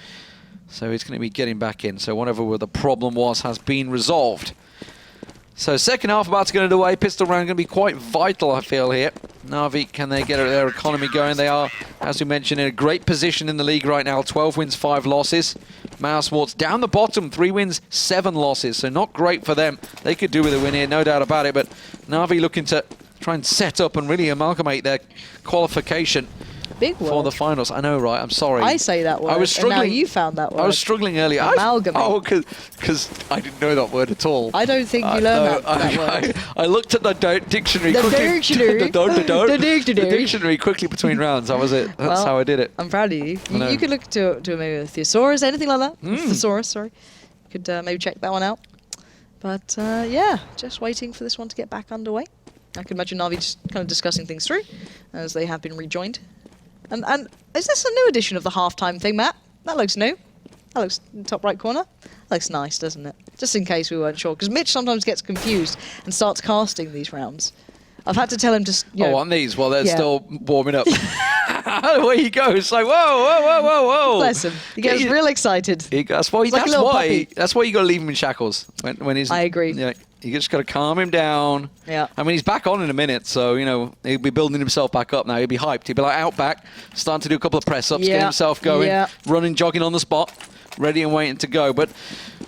So he's going to be getting back in. So whatever the problem was has been resolved. So second half about to go underway. Pistol round going to be quite vital, I feel, here. Na'Vi, can they get their economy going? They are, as we mentioned, in a great position in the league right now. 12 wins, 5 losses. Mousesports down the bottom, 3 wins, 7 losses. So not great for them. They could do with a win here, no doubt about it. But Na'Vi looking to try and set up and really amalgamate their qualification. Big word. For the finals. I know, right? I'm sorry. I say that word. I was struggling. And now you found that word. I was struggling earlier. Amalgamate. Oh, because I didn't know that word at all. I don't think you learned that word. I looked at the dictionary. The quickly. dictionary. The dictionary quickly between rounds. That was it. That's how I did it. I'm proud of you. You could look to maybe a thesaurus, anything like that. Thesaurus, sorry. You could maybe check that one out. But yeah, just waiting for this one to get back underway. I can imagine Na'Vi just kind of discussing things through as they have been rejoined. And is this a new edition of the halftime thing, Matt? That looks new. That looks in the top right corner. That looks nice, doesn't it? Just in case we weren't sure. Because Mitch sometimes gets confused and starts casting these rounds. I've had to tell him to... on these? Well, they're still warming up. Away he goes. It's like, whoa, whoa, whoa, whoa, whoa. Bless him. He gets real excited. That's why you got to leave him in shackles. When he's, I agree. Yeah, you just got to calm him down. Yeah. I mean, he's back on in a minute, so, you know, he'll be building himself back up now. He'll be hyped. He'll be like out back, starting to do a couple of press-ups, get himself going, running, jogging on the spot, ready and waiting to go. But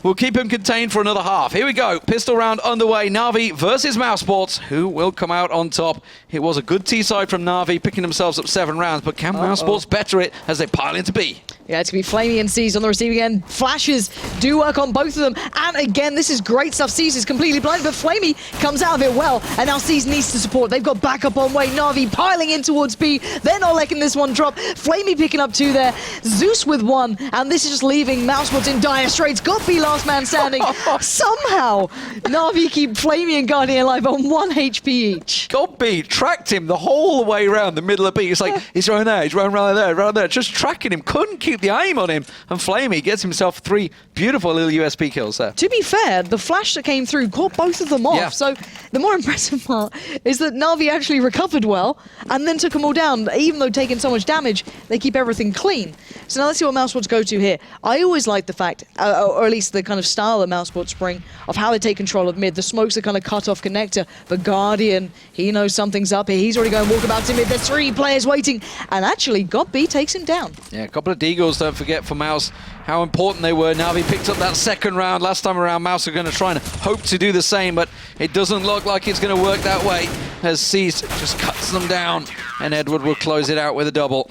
we'll keep him contained for another half. Here we go. Pistol round underway. Na'Vi versus Mousesports. Who will come out on top? It was a good T-side from Na'Vi, picking themselves up 7 rounds, but can Mousesports better it as they pile into B? Yeah, it's going to be Flamey and C's on the receiving end. Flashes do work on both of them. And again, this is great stuff. C's is completely blind, but Flamey comes out of it well. And now C's needs to support. They've got backup on way. Na'Vi piling in towards B. They're not letting this one drop. Flamey picking up 2 there. Zeus with 1. And this is just leaving Mousesports in dire straits. Got B last man standing. Somehow, Na'Vi keep Flamey and Guardian alive on 1 HP each. God B tracked him the whole way around the middle of B. It's like, he's running there, he's running around there. Just tracking him. Couldn't keep the aim on him. And Flamey gets himself 3 beautiful little USP kills there. To be fair, the flash that came through caught both of them off. Yeah. So the more impressive part is that Na'Vi actually recovered well and then took them all down. Even though taking so much damage, they keep everything clean. So now let's see what Mousesports go to here. I always like the fact, or at least the kind of style that Mousesports bring, of how they take control of mid. The smoke's a kind of cut-off connector. But Guardian, he knows something's up here. He's already going walkabout to mid. There's 3 players waiting. And actually, GotB takes him down. Yeah, a couple of Deagles, don't forget, for Mouse, how important they were. Na'Vi picked up that second round. Last time around, Mouse are going to try and hope to do the same, but it doesn't look like it's going to work that way, as Cease just cuts them down, and Edward will close it out with a double.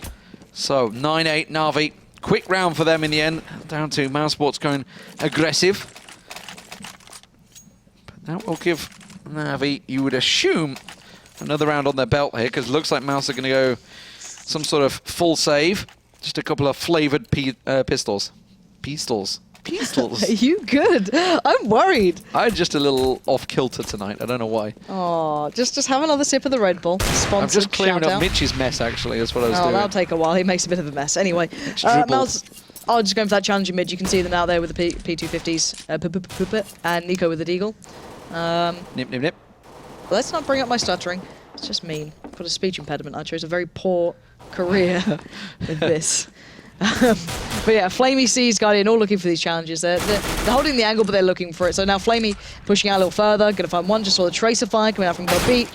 So, 9-8 Na'Vi. Quick round for them in the end, down to Mousesports going aggressive. But that will give Na'Vi, you would assume, another round on their belt here, because it looks like Mouse are going to go some sort of full save. Just a couple of flavoured pistols. Pistols. Are you good? I'm worried. I'm just a little off-kilter tonight. I don't know why. Oh, just have another sip of the Red Bull. Sponsored, I'm just clearing up Mitch's mess, actually. That's what I was doing. That'll take a while. He makes a bit of a mess. Anyway, Mel's just going for that challenging mid. You can see them out there with the P250s. And Nico with the Deagle. Nip, nip, nip. Let's not bring up my stuttering. It's just mean. I've got a speech impediment. I chose a very poor career with this. But yeah, Flamey, C's, Guardian all looking for these challenges. They're holding the angle, but they're looking for it. So now Flamey pushing out a little further. Going to find one. Just saw the Tracer fire coming out from GotB.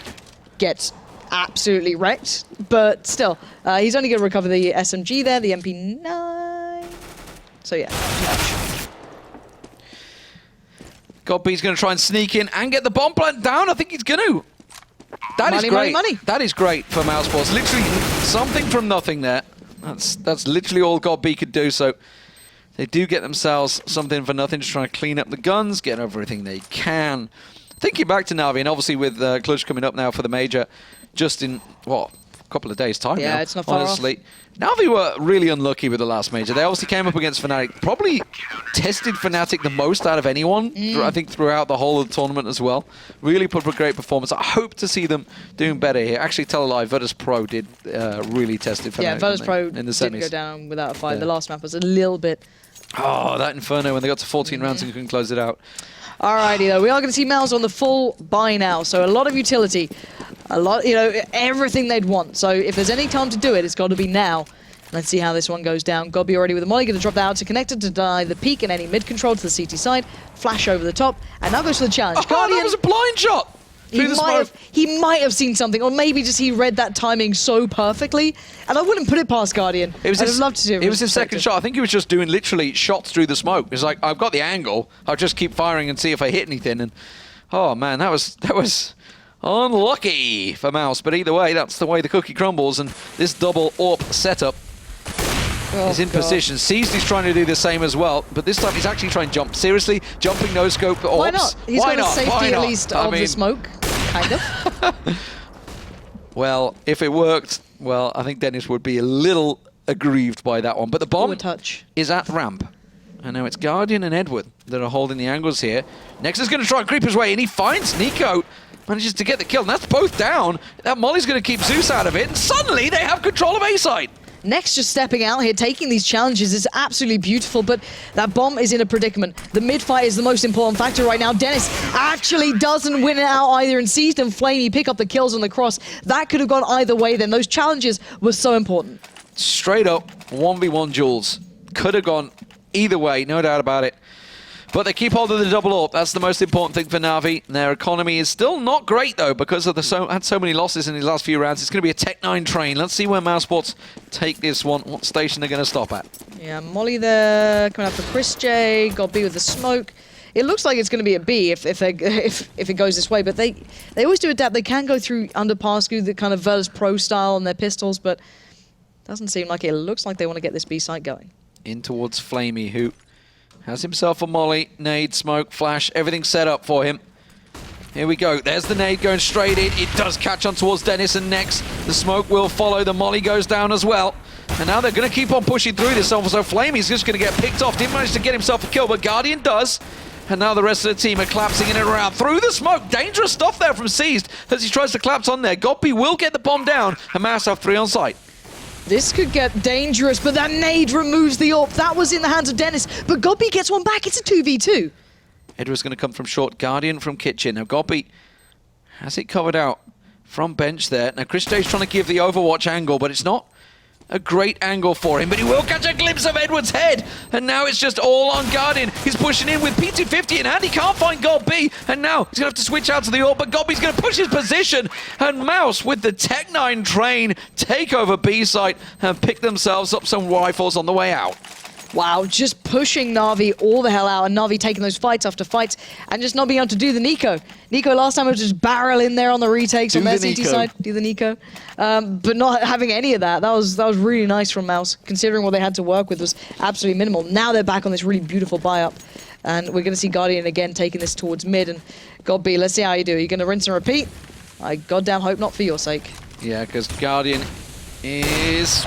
Gets absolutely wrecked. But still, he's only going to recover the SMG there, the MP9. So yeah, GotB's going to try and sneak in and get the bomb plant down. I think he's going to. That is great. Money. That is great for Mousesports. Literally something from nothing there. That's literally all GotB could do. So They do get themselves something for nothing, just trying to clean up the guns, get everything they can. Thinking back to Na'Vi, and obviously with Clutch coming up now for the major, just in, what, a couple of days' time now. Yeah, it's not far honestly. Na'Vi were really unlucky with the last major. They obviously came up against Fnatic, probably tested Fnatic the most out of anyone, I think, throughout the whole of the tournament as well. Really put up a great performance. I hope to see them doing better here. Actually, tell a lie, Virtus Pro did really tested Fnatic. Yeah, Virtus Pro in the didn't semis. go down without a fight. Yeah. The last map was a little bit... Oh, that Inferno when they got to 14 rounds and couldn't close it out. Alrighty though, we are going to see Mouse on the full buy now, so a lot of utility, a lot, you know, everything they'd want. So if there's any time to do it, it's got to be now. Let's see how this one goes down. Gobby already with the molly, going to drop out to connect it to deny the peak and any mid control to the CT side. Flash over the top, and now goes for the challenge. Oh, Guardian, that was a blind shot! he might have seen something, or maybe just he read that timing so perfectly. And I wouldn't put it past Guardian. I'd have loved to see it. It was his second shot. I think he was just doing literally shots through the smoke. It's like, I've got the angle. I'll just keep firing and see if I hit anything. And oh man, that was unlucky for Mouse. But either way, that's the way the cookie crumbles. And this double AWP setup is in position. Seized trying to do the same as well, but this time he's actually trying to jump. Seriously, jumping no scope AWPs. Why not? He's got a safety at least of the smoke, kind of. Well, if it worked, well, I think Dennis would be a little aggrieved by that one. But the bomb touch is at ramp. And now it's Guardian and Edward that are holding the angles here. Nexus is going to try and creep his way in. He finds Nico, manages to get the kill, and that's both down. That Molly's going to keep Zeus out of it, and suddenly they have control of A side. Next, just stepping out here, taking these challenges is absolutely beautiful, but that bomb is in a predicament. The mid-fight is the most important factor right now. Dennis actually doesn't win it out either, and Seized and Flamey pick up the kills on the cross. That could have gone either way then. Those challenges were so important. Straight up 1v1 duels. Could have gone either way, no doubt about it. But they keep hold of the double AWP. That's the most important thing for Na'Vi. Their economy is still not great, though, because of had so many losses in these last few rounds. It's going to be a Tech-9 train. Let's see where Mousesports take this one, what station they're going to stop at. Yeah, Molly there, coming up for Chris J. Got B with the smoke. It looks like it's going to be a B if it goes this way, but they always do adapt. They can go through under Pascu, the kind of Virtus Pro style on their pistols, but doesn't seem like it. It looks like they want to get this B site going. In towards Flamey, who has himself a molly, nade, smoke, flash, everything set up for him. Here we go. There's the nade going straight in. It does catch on towards Dennis, and next the smoke will follow. The molly goes down as well. And now they're going to keep on pushing through this. So Flamey's just going to get picked off. Didn't manage to get himself a kill, but Guardian does. And now the rest of the team are collapsing in and around. Through the smoke. Dangerous stuff there from Seized as he tries to collapse on there. Godby will get the bomb down, and Mouse have 3 on site. This could get dangerous, but that nade removes the AWP. That was in the hands of Dennis, but Godby gets one back. It's a 2v2. Edward's going to come from short. Guardian from kitchen. Now Godby has it covered out from bench there. Now Chris J's trying to give the Overwatch angle, but it's not a great angle for him, but he will catch a glimpse of Edward's head, and now it's just all on Guardian. He's pushing in with P250 in hand. He can't find Godby, and now he's going to have to switch out to the AWP, but Godby's going to push his position, and Mouse with the Tech-9 train take over B site and pick themselves up some rifles on the way out. Wow, just pushing Na'Vi all the hell out, and Na'Vi taking those fights after fights and just not being able to do the Nico. Nico last time was just barrel in there on the retakes on their CT side, do the Nico. But not having any of that. That was really nice from Mouse, considering what they had to work with was absolutely minimal. Now they're back on this really beautiful buy-up, and we're going to see Guardian again taking this towards mid, and God-B, let's see how you do. Are you going to rinse and repeat? I goddamn hope not for your sake. Yeah, because Guardian is...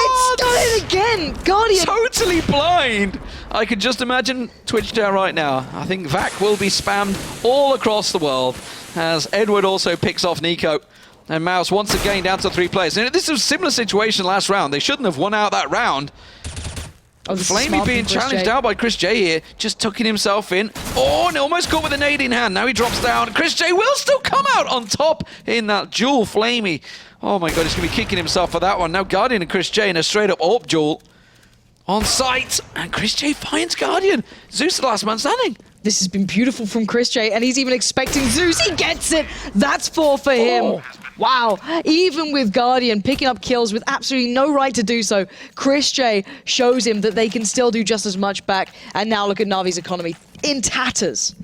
It's done it again! Guardian! Totally blind! I can just imagine Twitch chat right now. I think VAC will be spammed all across the world as Edward also picks off Nico. And Mouse once again down to 3 players. And this was a similar situation last round. They shouldn't have won out that round. Oh, Flamey being challenged out by Chris J here, just tucking himself in. Oh, and almost caught with a nade in hand. Now he drops down. Chris J will still come out on top in that duel. Flamey, oh my god, he's going to be kicking himself for that one. Now Guardian and Chris J in a straight up AWP duel on site. And Chris J finds Guardian. Zeus the last man standing. This has been beautiful from Chris J, and he's even expecting Zeus. He gets it. That's 4 for him. Oh. Wow. Even with Guardian picking up kills with absolutely no right to do so, Chris J shows him that they can still do just as much back. And now look at Na'Vi's economy in tatters.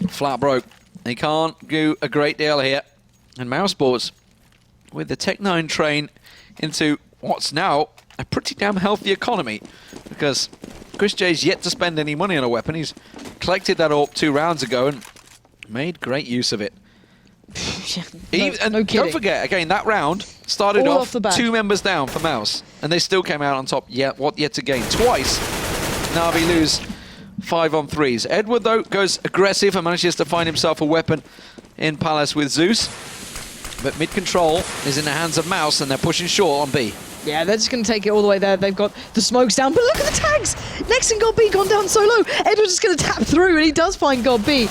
Flat broke. They can't do a great deal here. And Mousesports with the Tech-9 train into what's now a pretty damn healthy economy, because Chris J's yet to spend any money on a weapon. He's collected that AWP 2 rounds ago and made great use of it. No don't forget, again, that round started All off off the bat. 2 members down for Mouse, and they still came out on top yet again. Twice, Na'Vi lose 5 on 3s. Edward, though, goes aggressive and manages to find himself a weapon in Palace with Zeus. But mid-control is in the hands of Mouse, and they're pushing short on B. Yeah, they're just going to take it all the way there. They've got the smokes down, but look at the tags! Nexon got B gone down solo. Edward's just going to tap through, and he does find God B.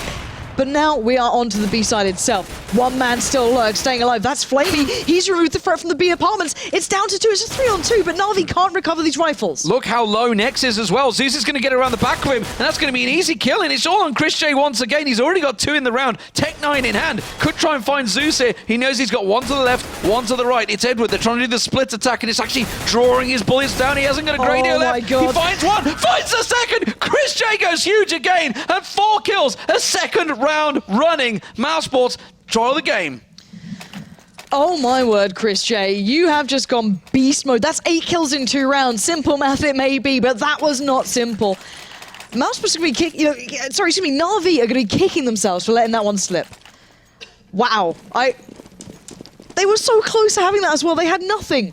But now we are onto the B side itself. One man still lurks, staying alive. That's Flamey. He's removed the threat from the B apartments. It's down to 2. It's a 3-on-2, but Na'Vi can't recover these rifles. Look how low Nex is as well. Zeus is going to get around the back of him, and that's going to be an easy kill, and it's all on Chris J once again. He's already got 2 in the round. Tech 9 in hand. Could try and find Zeus here. He knows he's got 1 to the left, 1 to the right. It's Edward. They're trying to do the split attack, and it's actually drawing his bullets down. He hasn't got a great deal left. God. He finds 1, finds the second. Chris J goes huge again, and 4 kills. A second round running. Mousesports draw the game. Oh my word, Chris J. You have just gone beast mode. That's 8 kills in 2 rounds. Simple math it may be, but that was not simple. Mousesports are going to be Na'Vi are going to be kicking themselves for letting that one slip. Wow. They were so close to having that as well. They had nothing.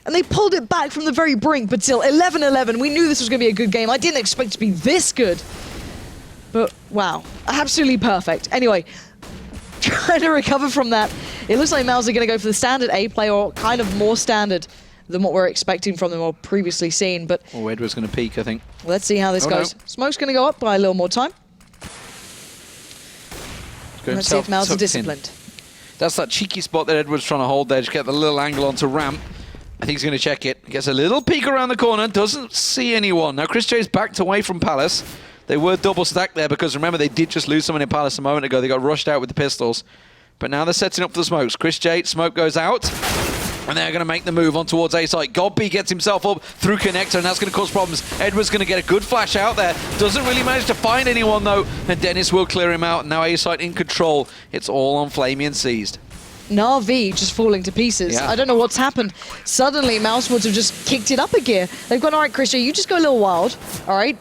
And they pulled it back from the very brink, but still, 11-11. We knew this was going to be a good game. I didn't expect it to be this good. But, wow. Absolutely perfect. Anyway, trying to recover from that. It looks like Mouse are going to go for the standard A play, or kind of more standard than what we're expecting from them or previously seen. But Edward's going to peek, I think. Let's see how this goes. No. Smoke's going to go up by a little more time. Let's see if Mouse are disciplined. That's that cheeky spot that Edward's trying to hold there. Just get the little angle onto ramp. I think he's going to check it. Gets a little peek around the corner. Doesn't see anyone. Now, Chris J's backed away from Palace. They were double stacked there because, remember, they did just lose someone in Palace a moment ago. They got rushed out with the pistols. But now they're setting up for the smokes. Chris J, smoke goes out. And they're going to make the move on towards A site. Godby gets himself up through connector, and that's going to cause problems. Edward's going to get a good flash out there. Doesn't really manage to find anyone, though. And Dennis will clear him out. Now A site in control. It's all on Flamey and seized. Na'Vi just falling to pieces. Yeah. I don't know what's happened. Suddenly, Mousesports have just kicked it up a gear. They've gone, all right, Chris J, you just go a little wild, all right?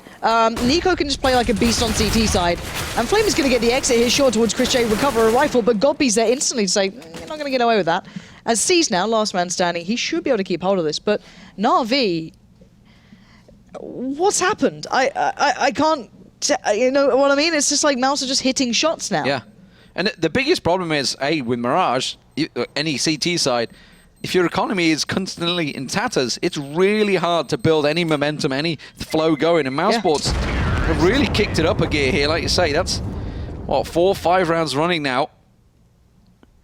Nico can just play like a beast on CT side. And Flame is going to get the exit here short towards Chris J, recover a rifle, but Godby's there instantly to say, you're not going to get away with that. As C's now, last man standing, he should be able to keep hold of this. But Na'Vi, what's happened? I can't, you know what I mean? It's just like Mouse are just hitting shots now. Yeah. And the biggest problem is, with Mirage, any CT side, if your economy is constantly in tatters, it's really hard to build any momentum, any flow going. And Mousesports have really kicked it up a gear here. Like you say, that's, what, 4 or 5 rounds running now.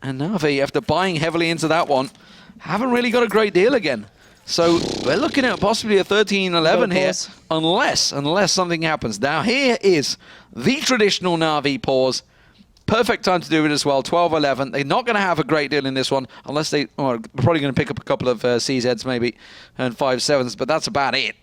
And Na'Vi, after buying heavily into that one, haven't really got a great deal again. So we're looking at possibly a 13-11 here, unless something happens. Now here is the traditional Na'Vi pause. Perfect time to do it as well, 12-11. They're not going to have a great deal in this one, unless they are probably going to pick up a couple of CZs maybe, and 5-7s, but that's about it.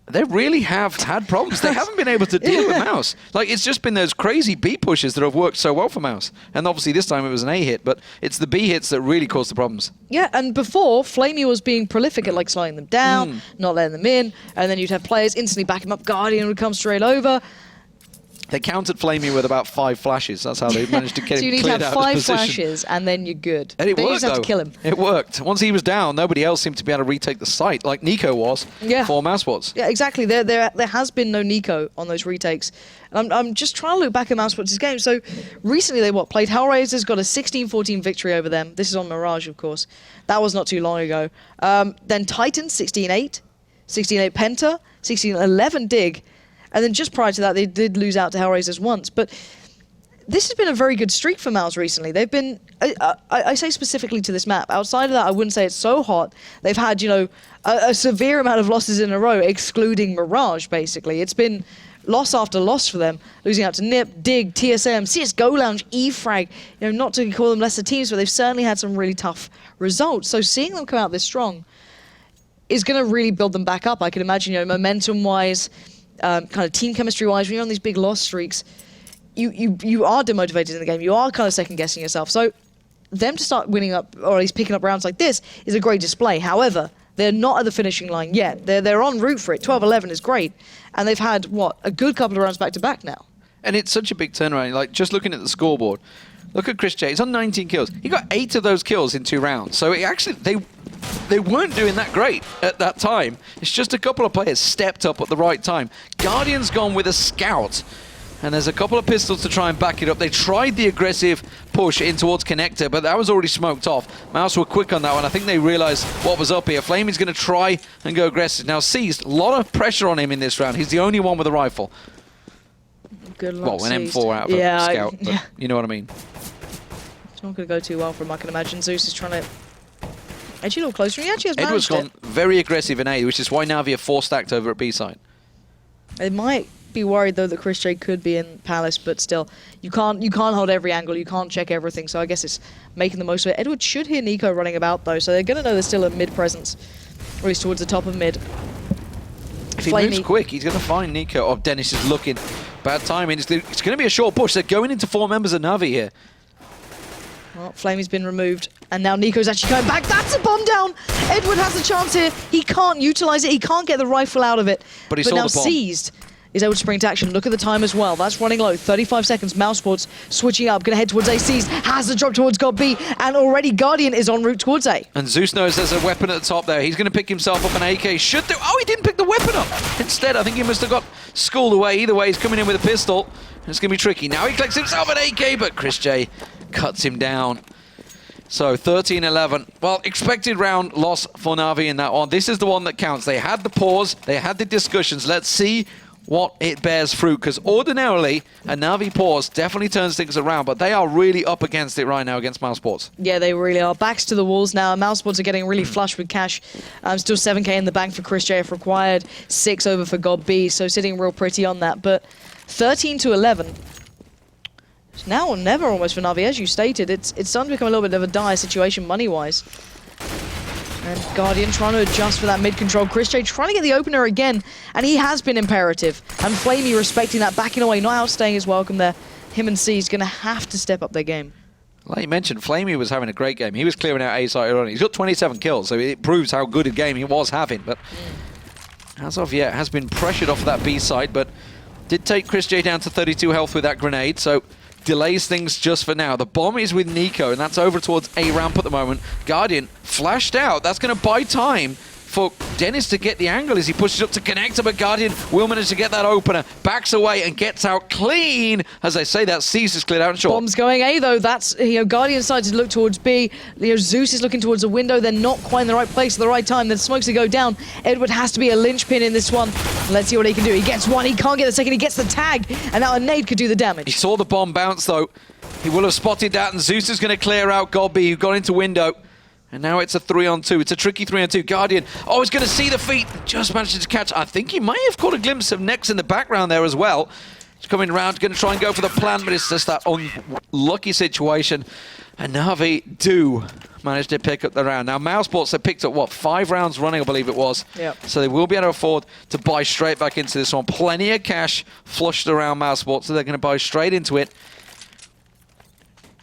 They really have had problems. They haven't been able to deal with Mouse. Like, it's just been those crazy B pushes that have worked so well for Mouse. And obviously this time it was an A hit, but it's the B hits that really caused the problems. Yeah, and before, Flamey was being prolific at like slowing them down, not letting them in, and then you'd have players instantly back him up, Guardian would come straight over. They countered Flamey with about 5 flashes. That's how they managed to get So you him need to cleared have out of 5 position. flashes, and then you're good. And it then worked, you just have though. to kill him. It worked. Once he was down, nobody else seemed to be able to retake the site, like Nico was for Mousesports. Yeah, exactly. There has been no Nico on those retakes. And I'm just trying to look back at Mousesports' game. So recently they played Hellraisers, got a 16-14 victory over them. This is on Mirage, of course. That was not too long ago. Then Titans, 16-8. 16-8 Penta, 16-11 Dig. And then just prior to that, they did lose out to Hellraisers once. But this has been a very good streak for Mouse recently. They've been, I say specifically to this map. Outside of that, I wouldn't say it's so hot. They've had, a severe amount of losses in a row, excluding Mirage, basically. It's been loss after loss for them, losing out to NIP, Dig, TSM, CSGO Lounge, E-Frag. Not to call them lesser teams, but they've certainly had some really tough results. So seeing them come out this strong is going to really build them back up. I can imagine, momentum-wise, kind of team chemistry-wise, when you're on these big loss streaks, you are demotivated in the game. You are kind of second-guessing yourself. So them to start winning up, or at least picking up rounds like this, is a great display. However, They're not at the finishing line yet. They're en route for it. 12-11 is great. And they've had, what, a good couple of rounds back-to-back now. And it's such a big turnaround. Like, just looking at the scoreboard, look at Chris J. He's on 19 kills. He got 8 of those kills in 2 rounds. So it actually, they weren't doing that great at that time. It's just a couple of players stepped up at the right time. Guardian's gone with a scout. And there's a couple of pistols to try and back it up. They tried the aggressive push in towards Connector, but that was already smoked off. Mouse were quick on that one. I think they realized what was up here. Flamey's going to try and go aggressive. Now, Seized, a lot of pressure on him in this round. He's the only one with a rifle. Good luck, Well, an Seized. M4 out of a scout, but you know what I mean. It's not going to go too well for him, I can imagine. Zeus is trying to edge a little closer. He actually has Edward's managed gone very aggressive in A, which is why Navi are 4 stacked over at B side. They might be worried though that Chris J could be in Palace, but still, you can't hold every angle, you can't check everything. So I guess it's making the most of it. Edward should hear Nico running about though, so they're going to know there's still a mid presence, or he's towards the top of mid. If he moves quick, he's going to find Nico. Oh, Dennis is looking. Bad timing. It's going to be a short push. They're going into 4 members of Navi here. Well, Flamey's been removed, and now Nico's actually going back. That's a bomb down! Edward has a chance here. He can't utilize it. He can't get the rifle out of it. But he saw now the bomb. Seized is able to spring into action. Look at the time as well. That's running low. 35 seconds. Mousesports switching up. Going to head towards A. Seized has the drop towards God B. And already Guardian is en route towards A. And Zeus knows there's a weapon at the top there. He's going to pick himself up an AK. Should do. Oh, he didn't pick the weapon up. Instead, I think he must have got schooled away. Either way, he's coming in with a pistol. And it's going to be tricky. Now he collects himself an AK, but Chris J cuts him down. So 13-11. Well, expected round loss for Navi in that one. This is the one that counts. They had the pause. They had the discussions. Let's see what it bears fruit, because ordinarily a Navi pause definitely turns things around, but they are really up against it right now against Mousesports. Yeah, they really are. Backs to the walls now. Mousesports are getting really flush with cash. Still 7k in the bank for Chris J if required. 6 over for God B, so sitting real pretty on that. But 13-11. It's now or never almost for Navi, as you stated. It's starting to become a little bit of a dire situation money-wise. And Guardian trying to adjust for that mid-control. Chris J trying to get the opener again, and he has been imperative. And Flamey respecting that, backing away, not outstaying his welcome there. Him and C is going to have to step up their game. Like you mentioned, Flamey was having a great game. He was clearing out A side early. He's got 27 kills, so it proves how good a game he was having. But as of yet, has been pressured off that B side, but did take Chris J down to 32 health with that grenade, so delays things just for now. The bomb is with Nico, and that's over towards A ramp at the moment. Guardian flashed out. That's going to buy time for Dennis to get the angle as he pushes up to Connector, but Guardian will manage to get that opener, backs away and gets out clean. As I say, that Cease is cleared out and short. Bomb's going A though. That's, Guardian decides to look towards B. Zeus is looking towards the window. They're not quite in the right place at the right time. The smokes to go down. Edward has to be a linchpin in this one. Let's see what he can do. He gets one. He can't get the second. He gets the tag, and now a nade could do the damage. He saw the bomb bounce though. He will have spotted that, and Zeus is going to clear out Godby, who got into window. And now it's a 3-on-2. It's a tricky 3-on-2. Guardian, oh, he's going to see the feet. Just managed to catch. I think he may have caught a glimpse of Nex in the background there as well. He's coming around, going to try and go for the plan, but it's just that unlucky situation. And Navi do manage to pick up the round. Now, Mousesports have picked up, what, 5 rounds running, I believe it was. Yep. So they will be able to afford to buy straight back into this one. Plenty of cash flushed around Mousesports, so they're going to buy straight into it.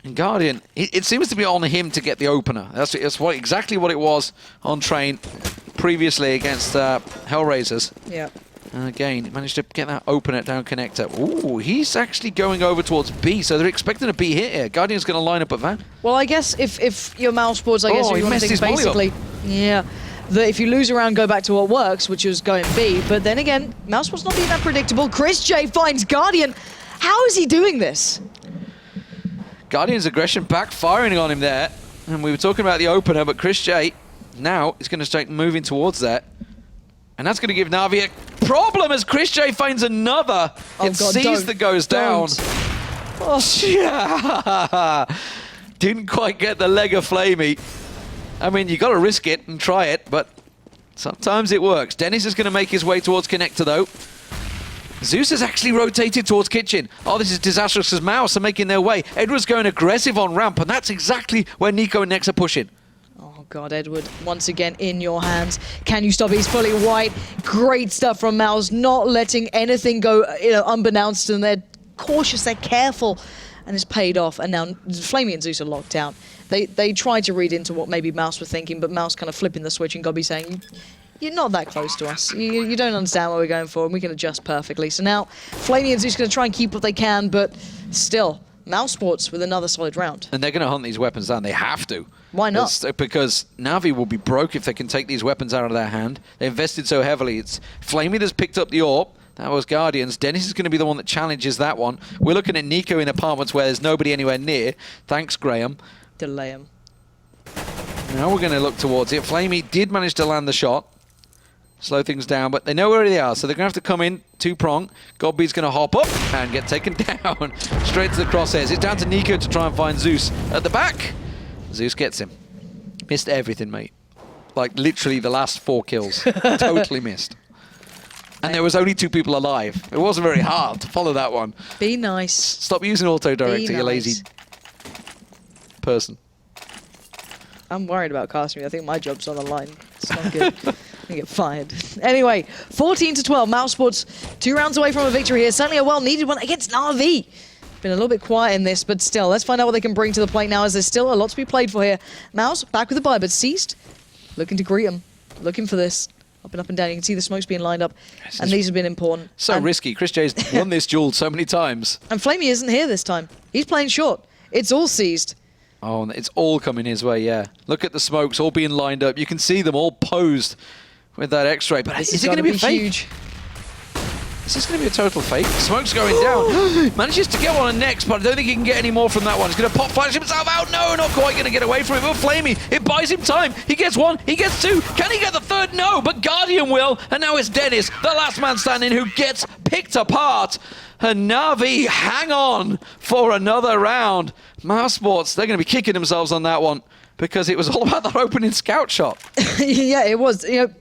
And Guardian, it seems to be on him to get the opener. That's exactly what it was on Train previously against Hellraisers. Yeah. And again, managed to get that opener down Connector. Ooh, he's actually going over towards B, so they're expecting a B hit here. Guardian's going to line up at that. Well, I guess if you're Mousesports, I guess he you want to messed think his volley up. basically, yeah, that if you lose a round, go back to what works, which was going B. But then again, Mousesports not being that predictable. Chris J finds Guardian. How is he doing this? Guardian's aggression backfiring on him there. And we were talking about the opener, but Chris J now is going to start moving towards that. And that's going to give Navi a problem as Chris J finds another. Oh, It God, sees that goes down. Oh, Yeah. Didn't quite get the leg of Flamey. I mean, you got to risk it and try it, but sometimes it works. Dennis is going to make his way towards Connector, though. Zeus has actually rotated towards Kitchen. Oh, this is disastrous as Mouse are making their way. Edward's going aggressive on ramp, and that's exactly where Nico and Nex are pushing. Oh God, Edward, once again in your hands. Can you stop? He's fully white. Great stuff from Mouse, not letting anything go unbeknownst to them. They're cautious, they're careful, and it's paid off. And now Flamey and Zeus are locked down. They tried to read into what maybe Mouse were thinking, but Mouse kind of flipping the switch and Gobby saying, you're not that close to us. You don't understand what we're going for, and we can adjust perfectly. So now, Flamey and Zeus going to try and keep what they can, but still, Mouse Sports with another solid round. And they're going to hunt these weapons down. They have to. Why not? Because Na'Vi will be broke if they can take these weapons out of their hand. They invested so heavily. It's Flamey that's picked up the AWP. That was Guardians. Dennis is going to be the one that challenges that one. We're looking at Nico in apartments where there's nobody anywhere near. Thanks, Graham. Delay him. Now we're going to look towards it. Flamey did manage to land the shot. Slow things down, but they know where they are, so they're going to have to come in two-prong. Godby's going to hop up and get taken down straight to the crosshairs. It's down to Nico to try and find Zeus at the back. Zeus gets him. Missed everything, mate. Like, literally the last 4 kills. Totally missed. And there was only 2 people alive. It wasn't very hard to follow that one. Be nice. Stop using auto-director, you lazy person. I'm worried about casting me. I think my job's on the line. It's not good. I get fired. Anyway, 14-12. Mouse Sports 2 rounds away from a victory here. Certainly a well-needed one against Na'Vi. Been a little bit quiet in this, but still, let's find out what they can bring to the plate now, as there's still a lot to be played for here. Mouse back with the buy, but Seized looking to greet him, looking for this. Up and down. You can see the smokes being lined up, and these have been important. So risky. Chris J's won this duel so many times. And Flamey isn't here this time. He's playing short. It's all Seized. Oh, and it's all coming his way, yeah. Look at the smokes all being lined up. You can see them all posed with that X-ray. But is it going to be fake? Huge. Is this going to be a total fake? Smoke's going down. Manages to get one on next, but I don't think he can get any more from that one. He's going to pop flash himself out. No, not quite going to get away from it. But Flamey, it buys him time. He gets 1, he gets 2. Can he get the 3rd? No, but Guardian will. And now it's Dennis, the last man standing, who gets picked apart. And Na'Vi hang on for another round. Mouse Sports, they're going to be kicking themselves on that one, because it was all about their opening scout shot. Yeah, it was. You know,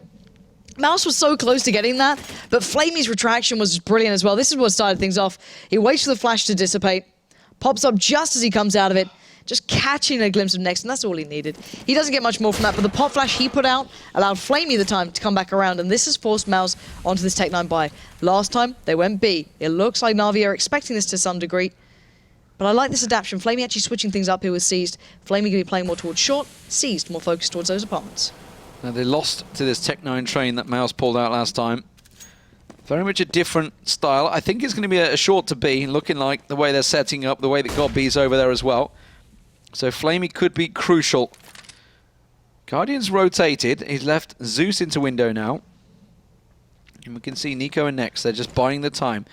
Mouse was so close to getting that, but Flamey's retraction was brilliant as well. This is what started things off. He waits for the flash to dissipate, pops up just as he comes out of it, just catching a glimpse of next, and that's all he needed. He doesn't get much more from that, but the pop flash he put out allowed Flamey the time to come back around, and this has forced Mouse onto this Tech-9 buy. Last time, they went B. It looks like Na'Vi are expecting this to some degree, but I like this adaptation. Flamey actually switching things up here with Seized. Flamey going to be playing more towards short, Seized more focused towards those apartments. Now they lost to this Tech-9 train that Mouse pulled out last time. Very much a different style. I think it's going to be a short to B, looking like the way they're setting up, the way that Godby's over there as well. So Flamey could be crucial. Guardian's rotated. He's left Zeus into window now. And we can see Nico and Nex. They're just buying the time.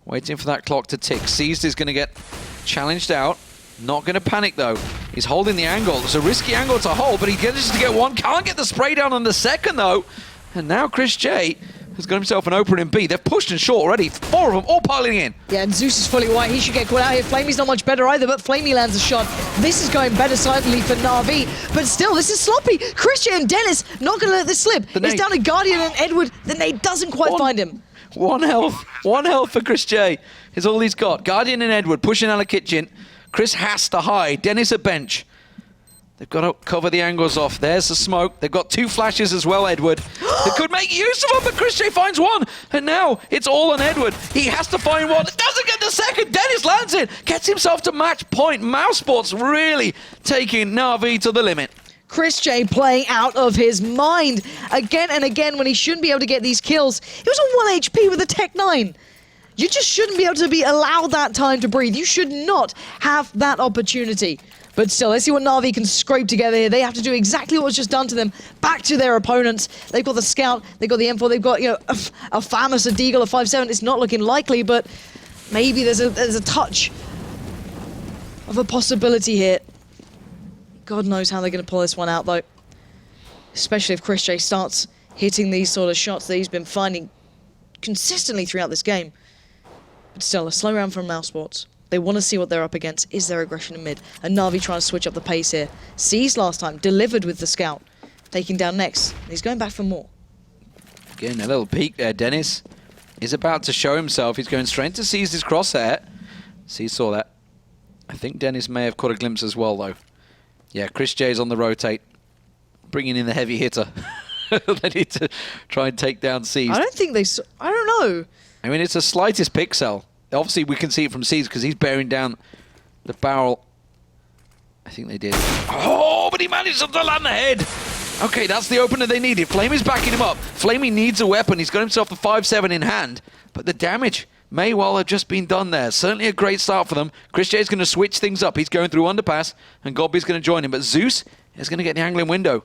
Waiting for that clock to tick. Seized is going to get challenged out. Not going to panic, though. He's holding the angle. It's a risky angle to hold, but he manages to get 1. Can't get the spray down on the 2nd, though. And now Chris J has got himself an opener in B. They've pushed in short already. 4 of them all piling in. Yeah, and Zeus is fully white. He should get caught out here. Flamey's not much better either, but Flamey lands a shot. This is going better slightly for Na'Vi, but still, this is sloppy. Christian and Dennis not going to let this slip. It's down to Guardian and Edward. The nade doesn't quite find him. 1 health. 1 health for Chris J is all he's got. Guardian and Edward pushing out of kitchen. Chris has to hide. Dennis at bench. They've got to cover the angles off. There's the smoke. They've got 2 flashes as well, Edward. They could make use of them, but Chris J finds 1. And now it's all on Edward. He has to find 1. Doesn't get the 2nd. Dennis lands it. Gets himself to match point. Mouse Sports really taking Na'Vi to the limit. Chris J playing out of his mind again and again when he shouldn't be able to get these kills. He was on 1 HP with a Tech-9. You just shouldn't be able to be allowed that time to breathe. You should not have that opportunity. But still, let's see what Na'Vi can scrape together here. They have to do exactly what was just done to them, back to their opponents. They've got the Scout, they've got the M4, they've got, you know, a Famous, a Deagle, a 5-7. It's not looking likely, but maybe there's a touch of a possibility here. God knows how they're going to pull this one out, though. Especially if Chris J starts hitting these sort of shots that he's been finding consistently throughout this game. But still, a slow round from Mouse Sports. They want to see what they're up against. Is there aggression in mid? And Na'Vi trying to switch up the pace here. Seized last time, delivered with the Scout. Taking down next. He's going back for more. Getting a little peek there. Dennis is about to show himself. He's going straight to seize his crosshair. See, saw that. I think Dennis may have caught a glimpse as well, though. Yeah, Chris J's on the rotate. Bringing in the heavy hitter. They need to try and take down Seized. I don't think they... I don't know. I mean, it's the slightest pixel. Obviously, we can see it from Seized because he's bearing down the barrel I think they did. Oh, but he managed to land the head. Okay, that's the opener they needed. Flamey's backing him up. Flamey needs a weapon. He's got himself the 5-7 in hand. But the damage may well have just been done there. Certainly a great start for them. Chris J is going to switch things up. He's going through underpass, and Gobby's going to join him. But Zeus is going to get the angling window.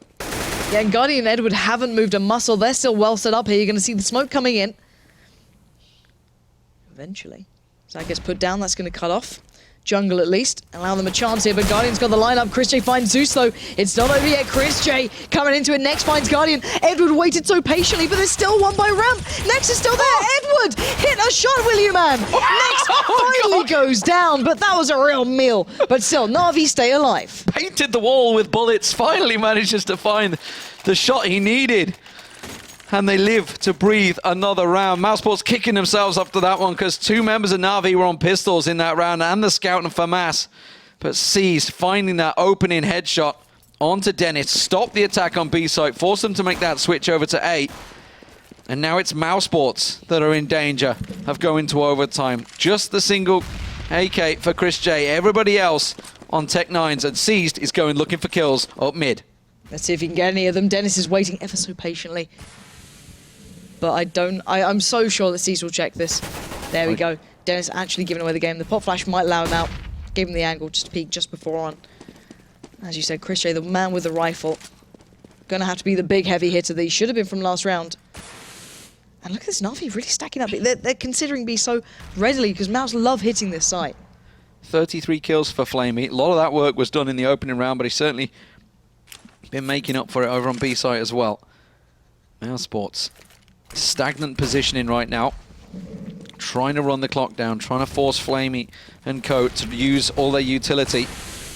Yeah, and Guardian and Edward haven't moved a muscle. They're still well set up here. You're going to see the smoke coming in. Eventually. So that gets put down. That's going to cut off. Jungle at least. Allow them a chance here, but Guardian's got the lineup. Chris J finds Zeus though. It's not over yet. Chris J coming into it. Next finds Guardian. Edward waited so patiently, but there's still one by ramp. Next is still there. Edward hit a shot, will you, man? Next finally goes down, but that was a real meal. But still, Na'Vi stay alive. Painted the wall with bullets. Finally manages to find the shot he needed. And they live to breathe another round. Mousesports kicking themselves after that one because 2 members of Na'Vi were on pistols in that round and the scout and FAMAS. But Seized finding that opening headshot onto Dennis. Stopped the attack on B site. Forced them to make that switch over to A. And now it's Mousesports that are in danger of going to overtime. Just the single AK for Chris J. Everybody else on Tech-9s, and Seized is going looking for kills up mid. Let's see if he can get any of them. Dennis is waiting ever so patiently. But I'm so sure that Cease will check this. There we go. Dennis actually giving away the game. The pop flash might allow him out. Gave him the angle just to peek just before on. As you said, Chris J, the man with the rifle. Gonna have to be the big heavy hitter that he should have been from last round. And look at this Na'Vi really stacking up. They're considering B so readily because Mouse love hitting this site. 33 kills for Flamey. A lot of that work was done in the opening round, but he's certainly been making up for it over on B site as well. Mousesports. Stagnant positioning right now. Trying to run the clock down, trying to force Flamey and Co to use all their utility.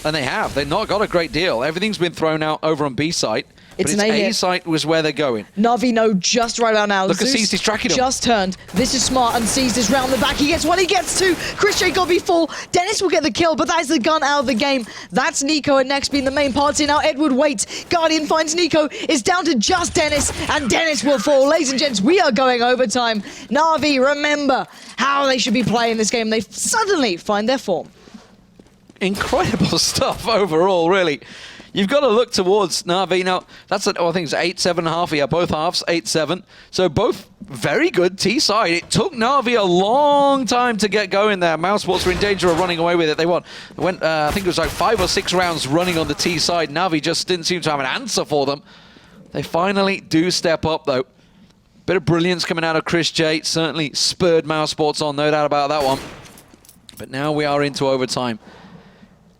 And they have. They've not got a great deal. Everything's been thrown out over on B site. But it's A site was where they're going. Na'Vi know just right about now. Look at Seized, he's tracking him. Just turned. This is smart, and Seized is round the back. He gets one, he gets 2. Chris J got to be full. Dennis will get the kill, but that is the gun out of the game. That's Nico and Next being the main party. Now Edward waits. Guardian finds Nico. It's down to just Dennis, and Dennis will fall. Ladies and gents, we are going overtime. Na'Vi, remember how they should be playing this game. They suddenly find their form. Incredible stuff overall, really. You've got to look towards Na'Vi. Now, that's, I think it's 8-7.5. Yeah, both halves, 8-7. So both very good T-side. It took Na'Vi a long time to get going there. Mousesports were in danger of running away with it. They went, I think it was like 5 or 6 rounds running on the T-side. Na'Vi just didn't seem to have an answer for them. They finally do step up, though. Bit of brilliance coming out of Chris J. Certainly spurred Mousesports on, no doubt about that one. But now we are into overtime.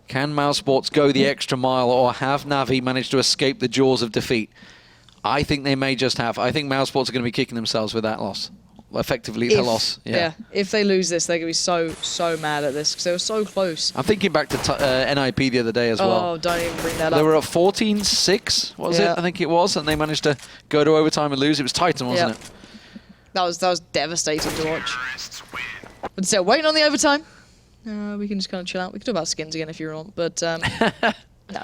Can Mousesports go the extra mile, or have Na'Vi managed to escape the jaws of defeat? I think they may just have. I think Mousesports are going to be kicking themselves with that loss. Effectively, a loss. Yeah. If they lose this, they're going to be so mad at this because they were so close. I'm thinking back to NIP the other day as well. Oh, don't even bring that up. They were at 14-6, was it? I think it was, and they managed to go to overtime and lose. It was Titan, wasn't it? That was devastating to watch. But still, waiting on the overtime. We can just kind of chill out. We can talk about skins again if you want, but no,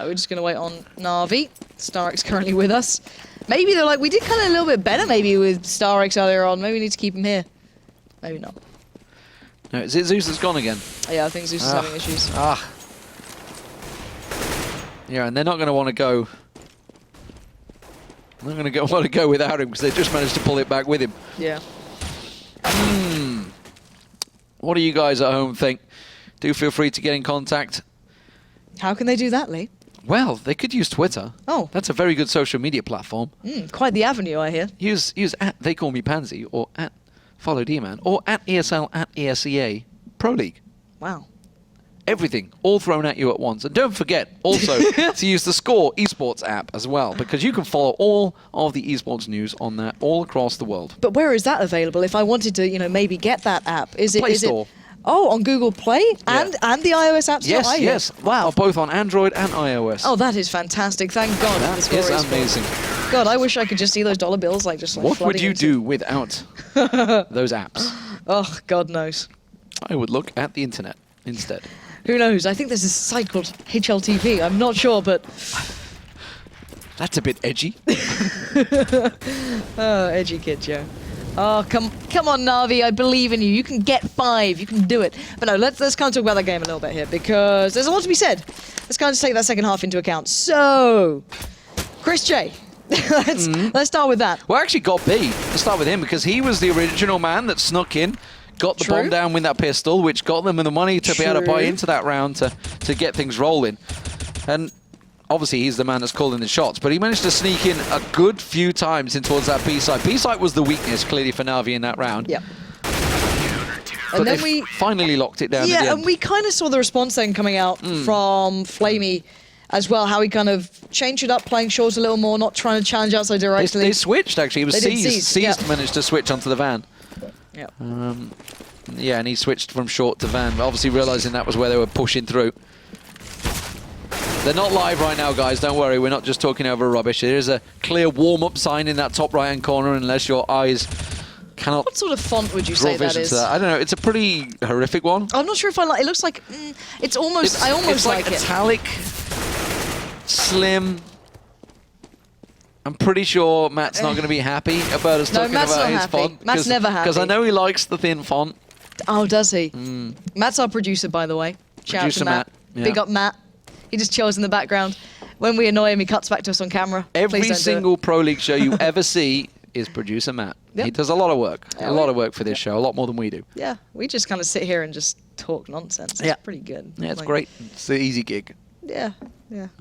we're just going to wait on Na'Vi. Starrick's currently with us. Maybe they're like, we did kind of a little bit better maybe with Starrick's earlier on. Maybe we need to keep him here. Maybe not. No, is it Zeus that's gone again? Yeah, I think Zeus is having issues. Yeah, and they're not going to want to go. They're not going to want to go without him because they just managed to pull it back with him. Yeah. What do you guys at home think? Do feel free to get in contact. How can they do that, Lee? Well, they could use Twitter. Oh. That's a very good social media platform. Quite the avenue, I hear. Use at They Call Me Pansy, or at Follow D-Man, or at ESL at ESEA Pro League. Wow. Everything, all thrown at you at once. And don't forget also to use the Score esports app as well, because you can follow all of the esports news on that all across the world. But where is that available? If I wanted to, maybe get that app, is it? Play Store. Oh, on Google Play and the iOS app store? Yes. Wow. Both on Android and iOS. Oh, that is fantastic. Thank God. That is amazing. God, I wish I could just see those dollar bills just What would you do without those apps? Oh, God knows. I would look at the internet instead. Who knows? I think there's a site called HLTV. I'm not sure, but... That's a bit edgy. Oh, edgy kid, Joe. Oh, come on, Na'Vi. I believe in you. You can get 5. You can do it. But no, let's kind of talk about that game a little bit here because there's a lot to be said. Let's kind of take that second half into account. So, Chris J. let's start with that. Well, actually got B. Let's start with him because he was the original man that snuck in, got the bomb down with that pistol, which got them the money to be able to buy into that round to get things rolling. And obviously, he's the man that's calling the shots, but he managed to sneak in a good few times in towards that B site. B site was the weakness, clearly, for Na'Vi in that round. Yep. But And then we finally locked it down at the end. and we kind of saw the response then coming out from Flamey as well, how he kind of changed it up, playing short a little more, not trying to challenge outside directly. They switched, actually. It was Seized. Seized managed to switch onto the van. Yep. Yeah, and he switched from short to van, obviously realizing that was where they were pushing through. They're not live right now, guys. Don't worry. We're not just talking over rubbish. There is a clear warm-up sign in that top right-hand corner, unless your eyes cannot. What sort of font would you draw say that vision is? to that. I don't know. It's a pretty horrific one. I'm not sure if I like. It looks like it's almost. I almost it's like it. Metallic, slim. I'm pretty sure Matt's not going to be happy about us talking Matt's about not his happy. font. Matt's never happy. Because I know he likes the thin font. Oh, does he? Matt's our producer, by the way. Shout out to Producer Matt. Matt, Big yeah. up Matt. He just chills in the background. When we annoy him, he cuts back to us on camera. Every Please don't do single Pro League show you ever see is producer Matt. Yep. He does a lot of work. Yeah, a lot of work for this show. A lot more than we do. it. Yeah, we just kind of sit here and just talk nonsense. It's Yeah. pretty good. Yeah, it's Like, great. It's an easy gig. Yeah,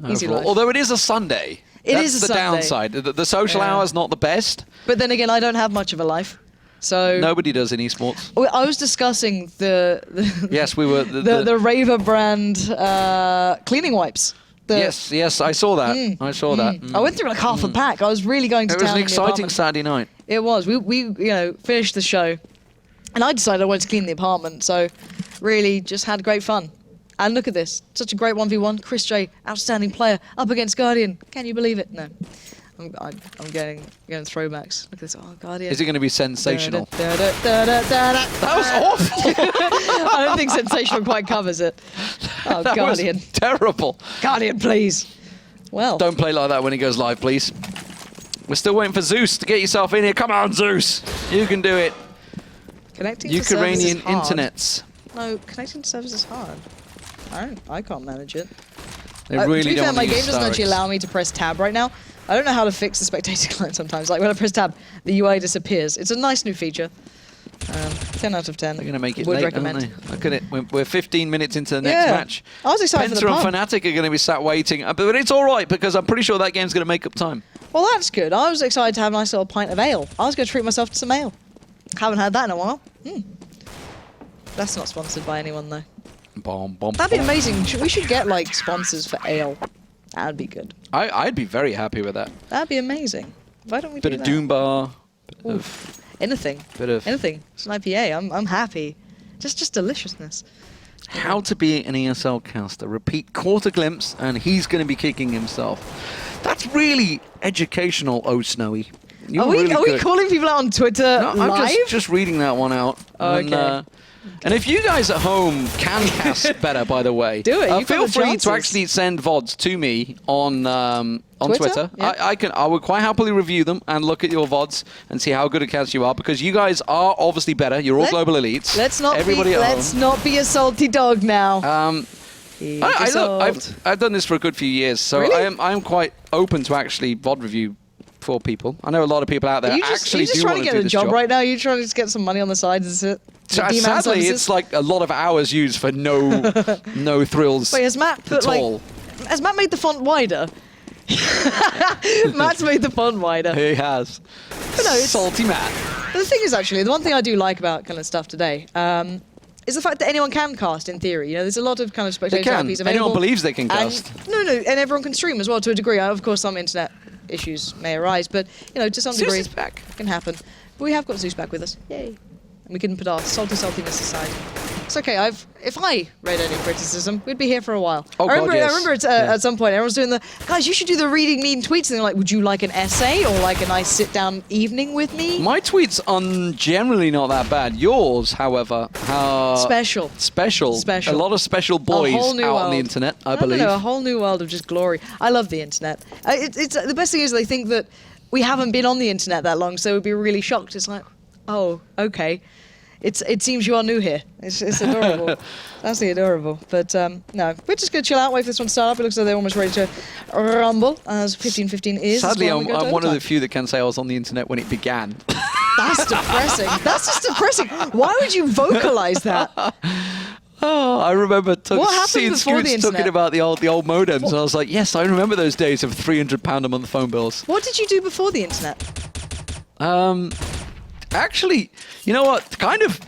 easy overall. life. Although it is a Sunday. It That's is a the Sunday. downside. The social Yeah. hour's not the best. But then again, I don't have much of a life. So Nobody does in esports. I was discussing the Yes, we were. the Raver brand cleaning wipes. Yes, I saw that. I saw that. I went through like half a pack. I was really going to It was town an in the exciting apartment. Saturday night. It was. We finished the show, and I decided I wanted to clean the apartment. So, really, just had great fun. And look at this, such a great 1v1. Chris J, outstanding player, up against Guardian. Can you believe it? No, I'm getting throwbacks. Look at this. Oh, Guardian. Is it going to be sensational? That That was awful. I don't think sensational quite covers it. Oh, That was Guardian. terrible. Guardian, please. Well. Don't play like that when he goes live, please. We're still waiting for Zeus to get yourself in here. Come on, Zeus. You can do it. Connecting to servers is Ukrainian hard. internets. No, connecting to servers is hard. I can't manage it. They To really be don't fair, my use game doesn't actually Starix. allow me to press tab right now. I don't know how to fix the spectator client sometimes. Like when I press tab, the UI disappears. It's a nice new feature. 10 out of 10. They're going to make it Would late, recommend. aren't they? Look at it. We're 15 minutes into the next Yeah. match. I was excited for Penta the and pub. Fnatic are going to be sat waiting. But it's all right because I'm pretty sure that game's going to make up time. Well, that's good. I was excited to have a nice little pint of ale. I was going to treat myself to some ale. Haven't had that in a while. That's not sponsored by anyone, though. Bomb, bomb, That'd be bomb. amazing. We should get, like, sponsors for ale. That'd be good. I'd be very happy with that. That'd be amazing. Why don't we Bit do of that? Doom Bar. Bit of, Oof. Anything. bit of Anything. It's an IPA. I'm happy. Just deliciousness. how to be an ESL caster. Repeat quarter glimpse and he's going to be kicking himself. That's really educational, Oh Snowy. You're Are we good. calling people out on Twitter No, live? I'm just reading that one out. Oh, And, okay. and if you guys at home can cast better, by the way, Do it, you've feel got the free chances. to actually send VODs to me on Twitter. Yeah. I would quite happily review them and look at your VODs and see how good a cast you are because you guys are obviously better. You're all global elites. Let's not Everybody at let's home. not be a salty dog now. Keep I it look, soft. I've done this for a good few years, so Really? I am quite open to actually VOD review for people. I know a lot of people out there Are you just actually do trying want to do get a this job right now? Are you trying to just get some money on the side? Is it? Sadly, it's like a lot of hours used for no thrills Wait, has Matt put at all. Has Matt made the font wider? Matt's made the font wider. He has. But no, it's- Salty Matt. The thing is, actually, the one thing I do like about kind of stuff today is the fact that anyone can cast in theory. You know, there's a lot of kind of They spectator can. IPs available. Anyone believes they can And, cast. no, and everyone can stream as well to a degree. Of course, some internet issues may arise, but you know, to some Zeus degree, is back. it can happen. But we have got Zeus back with us. Yay! And we can put our saltiness aside. It's okay. If I read any criticism, we'd be here for a while. Oh, I remember, God, yes. I remember Yeah. at some point everyone's doing the guys. You should do the reading mean tweets, and they're like, "Would you like an essay or like a nice sit-down evening with me?" My tweets are generally not that bad. Yours, however, are Special. Special. Special. A lot of special boys A whole new out world. on the internet, I don't believe. know, a whole new world of just glory. I love the internet. It's the best thing is they think that we haven't been on the internet that long, so we'd be really shocked. It's like, Oh, okay. It seems you are new here. It's adorable. That's adorable. But no, we're just going to chill out, wait for this one to start up. It looks like they're almost ready to rumble, as 15-15 is. Sadly, I'm one of the few that can say I was on the internet when it began. That's depressing. That's just depressing. Why would you vocalize that? Oh, I remember seeing before the Scoots talking internet? about the old modems, and I was like, yes, I remember those days of £300 a month phone bills. What did you do before the internet? Actually, you know what? Kind of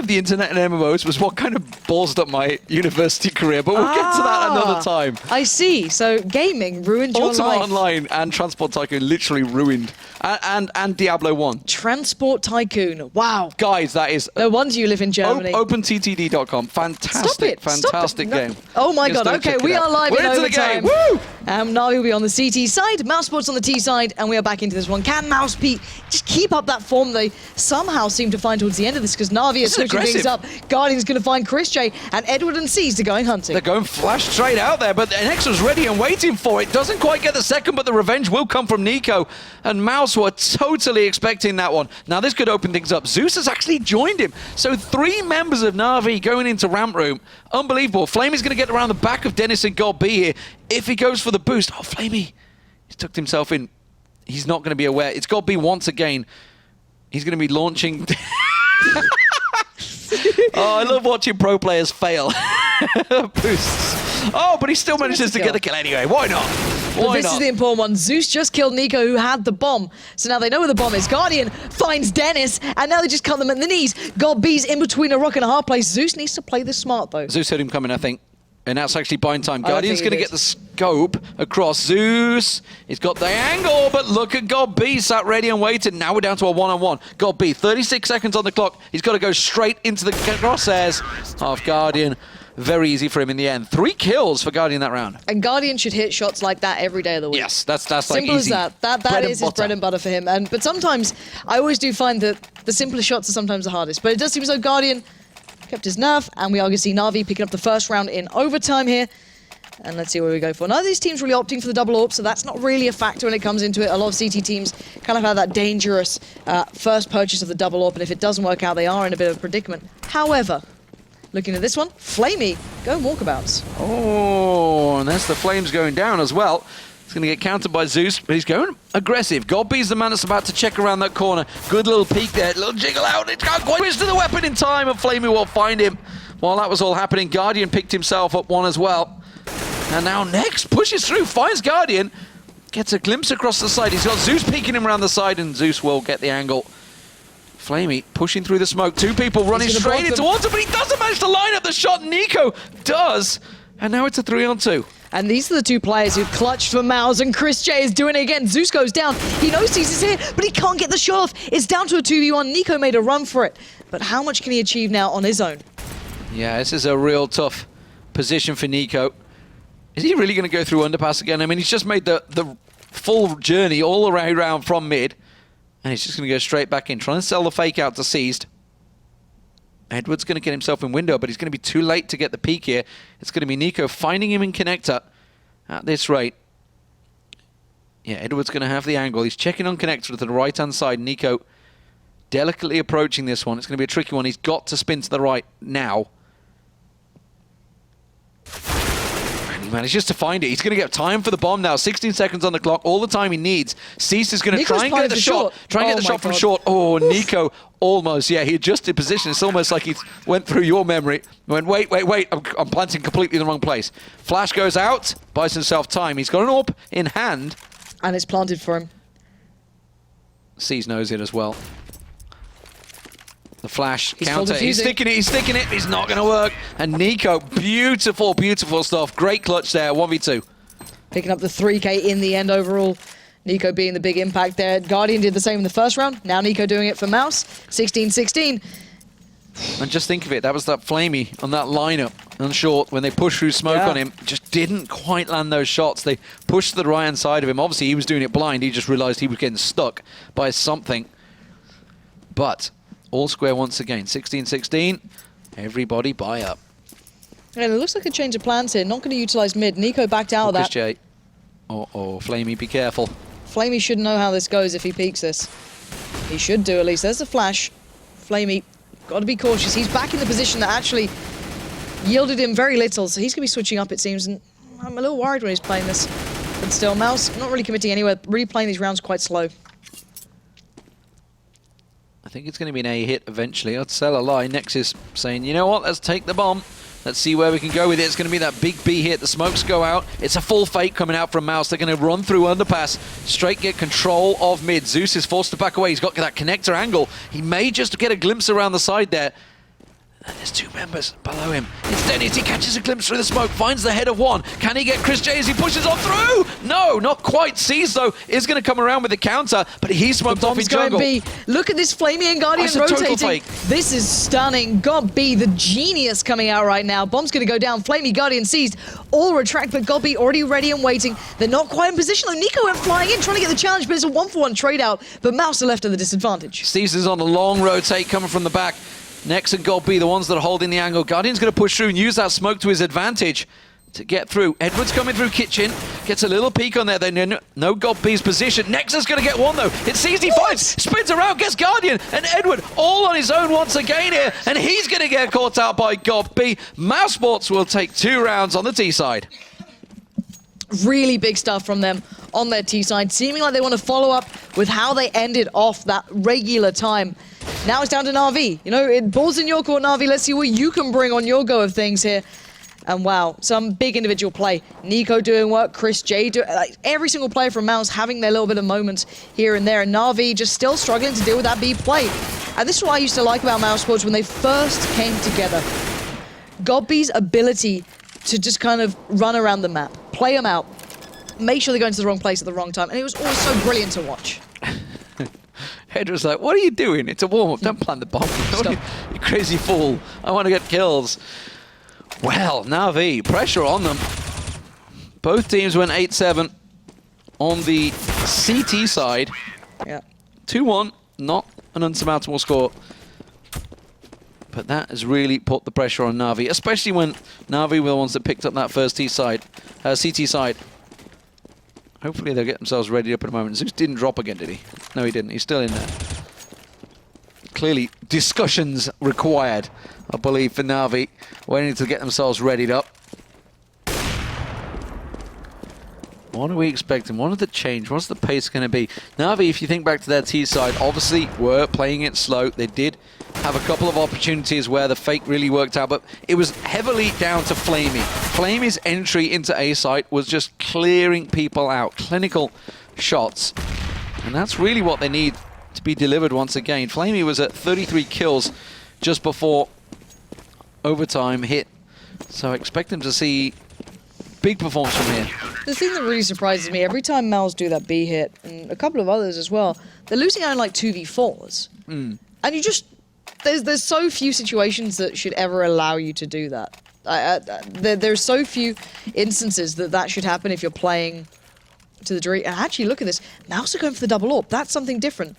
the internet and MMOs was what kind of ballsed up my university career, but we'll get to that another time. I see. So gaming ruined your Ultima life. Online and Transport Tycoon literally ruined, and Diablo 1. Transport Tycoon. Wow. Guys, that is No wonder you live in Germany. OpenTTD.com. Fantastic, fantastic Stop it. game. Oh my Just god, don't okay, check it we out. are live We're in into overtime. the game. Woo! Navi will be on the CT side, Mouse Sports on the T side, and we are back into this one. Can Mouse Pete just keep up that form they somehow seem to find towards the end of this? Because Navi is switching things up. Guardian's going to find Chris J, and Edward and C's are going hunting. They're going flash straight out there, but Nexus ready and waiting for it. Doesn't quite get the second, but the revenge will come from Nico. And Mouse were totally expecting that one. Now this could open things up. Zeus has actually joined him. So 3 members of Navi going into ramp room. Unbelievable. Flamey's going to get around the back of Dennis and God B here if he goes for the boost. Oh, Flamey. He's tucked himself in. He's not going to be aware. It's God B once again. He's going to be launching... Oh, I love watching pro players fail. Boosts. Oh, but he still manages to get the kill anyway. Why not? Why This not? is the important one. Zeus just killed Nico, who had the bomb. So now they know where the bomb is. Guardian finds Dennis, and now they just cut them at the knees. God B's in between a rock and a hard place. Zeus needs to play this smart, though. Zeus heard him coming, I think. And that's actually buying time. I don't Guardian's think going to he get the scope across Zeus. He's got the angle, but look at God B sat ready and waiting. Now we're down to a one-on-one. God B, 36 seconds on the clock. He's got to go straight into the crosshairs of Guardian. Very easy for him in the end. 3 kills for Guardian that round. And Guardian should hit shots like that every day of the week. Yes, that's like Simple easy. as that. That Bread is and his bread butter. and butter for him. But sometimes, I always do find that the simplest shots are sometimes the hardest. But it does seem as though Guardian kept his nerve, and we are going to see Navi picking up the first round in overtime here. And let's see where we go for. None of these teams really opting for the double AWP, so that's not really a factor when it comes into it. A lot of CT teams kind of have that dangerous first purchase of the double AWP, and if it doesn't work out, they are in a bit of a predicament. However, looking at this one, Flamey, go walkabouts. Oh, and that's the Flames going down as well. He's going to get countered by Zeus, but he's going aggressive. Godby's the man that's about to check around that corner. Good little peek there, little jiggle out. It can't quite reach to the weapon in time, and Flamey will find him. While that was all happening, Guardian picked himself up one as well. And now Next pushes through, finds Guardian, gets a glimpse across the side. He's got Zeus peeking him around the side, and Zeus will get the angle. Flamey pushing through the smoke. 2 people running straight in towards him, but he doesn't manage to line up the shot. Nico does. And now it's a 3-on-2. And these are the 2 players who clutched for Mouse, and Chris J is doing it again. Zeus goes down. He knows Cease is here, but he can't get the shot off. It's down to a 2v1. Nico made a run for it. But how much can he achieve now on his own? Yeah, this is a real tough position for Nico. Is he really going to go through underpass again? I mean, he's just made the full journey all the way around from mid. And he's just going to go straight back in, trying to sell the fake out to Seized. Edward's going to get himself in window, but he's going to be too late to get the peek here. It's going to be Nico finding him in connector at this rate. Yeah, Edward's going to have the angle. He's checking on connector to the right-hand side. Nico delicately approaching this one. It's going to be a tricky one. He's got to spin to the right now. He manages to find it. He's going to get time for the bomb now. 16 seconds on the clock. All the time he needs. Cease is going to try and get the shot. Try and get the shot from short. Oh, Nico almost. Yeah, he adjusted position. It's almost like he went through your memory. Went, wait. I'm planting completely in the wrong place. Flash goes out. Buys himself time. He's got an AWP in hand. And it's planted for him. Cease knows it as well. The flash He's counter. He's sticking it. He's not going to work. And Nico, beautiful stuff. Great clutch there. 1v2. Picking up the 3K in the end overall. Nico being the big impact there. Guardian did the same in the first round. Now Nico doing it for Mouse. 16-16. And just think of it. That was that Flamey on that lineup on short when they pushed through smoke on him. Just didn't quite land those shots. They pushed to the right-hand side of him. Obviously, he was doing it blind. He just realized he was getting stuck by something. But all square once again. 16-16. Everybody buy up. And it looks like a change of plans here. Not going to utilize mid. Nico backed out of that. J. Uh-oh, Flamey, be careful. Flamey should know how this goes if he peeks this. He should do at least. There's a flash. Flamey, got to be cautious. He's back in the position that actually yielded him very little, so he's going to be switching up, it seems, and I'm a little worried when he's playing this. But still, Mouse not really committing anywhere, really playing these rounds quite slow. I think it's going to be an A hit eventually. I'd sell a lie. Nexus saying, you know what, let's take the bomb. Let's see where we can go with it. It's going to be that big B hit. The smokes go out. It's a full fake coming out from Mouse. They're going to run through underpass. Straight get control of mid. Zeus is forced to back away. He's got that connector angle. He may just get a glimpse around the side there. And there's two members below him. It's Dennis. He catches a glimpse through the smoke, finds the head of one. Can he get Chris J as he pushes on through? No, not quite. Sees, though, is going to come around with the counter, but he's smoked off his jungle. B. Look at this Flamey and Guardian rotating. This is stunning. God B, the genius coming out right now. Bomb's going to go down. Flamey, Guardian seized. All retract, but God B already ready and waiting. They're not quite in position, though. Nico went flying in, trying to get the challenge, but it's a 1-for-1 trade out. But Mouse are left at the disadvantage. Steves is on a long rotate coming from the back. Nex and Gold B, the ones that are holding the angle. Guardian's going to push through and use that smoke to his advantage to get through. Edward's coming through kitchen, gets a little peek on there. They know Gold B's position. Nex is going to get one, though. It's CSG5, spins around, gets Guardian, and Edward all on his own once again here, and he's going to get caught out by Gold B. Mouse Sports will take 2 rounds on the T side. Really big stuff from them on their T side, seeming like they want to follow up with how they ended off that regular time. Now it's down to Na'Vi. You know, it balls in your court, Na'Vi. Let's see what you can bring on your go of things here. And wow, some big individual play. Nico doing work, Chris J doing, like every single player from Mouse having their little bit of moments here and there. And Na'Vi just still struggling to deal with that B play. And this is what I used to like about Mouse Sports when they first came together. Godby's ability to just kind of run around the map, play them out, make sure they go into the wrong place at the wrong time. And it was always so brilliant to watch. Hedra's like, what are you doing? It's a warm-up. Don't plant the bomb. You crazy fool. I want to get kills. Well, Na'Vi, pressure on them. Both teams went 8-7 on the CT side. Yeah. 2-1, not an unsurmountable score. But that has really put the pressure on Na'Vi, especially when Na'Vi were the ones that picked up that first CT side. Hopefully they'll get themselves ready up in a moment. Zeus didn't drop again, did he? No, he didn't. He's still in there. Clearly, discussions required, I believe, for Na'Vi, waiting to get themselves readied up. What are we expecting? What are the change? What's the pace going to be? Na'Vi, if you think back to their T side, obviously were playing it slow. They did have a couple of opportunities where the fake really worked out, but it was heavily down to Flamey. Flamey's entry into A site was just clearing people out, clinical shots. And that's really what they need to be delivered once again. Flamey was at 33 kills just before overtime hit. So I expect them to see big performance from here. The thing that really surprises me, every time Mals do that B hit, and a couple of others as well, they're losing out in like 2v4s. And you just, there's so few situations that should ever allow you to do that. There's so few instances that should happen if you're playing to the degree. And actually, look at this. Mouse are going for the double AWP. That's something different.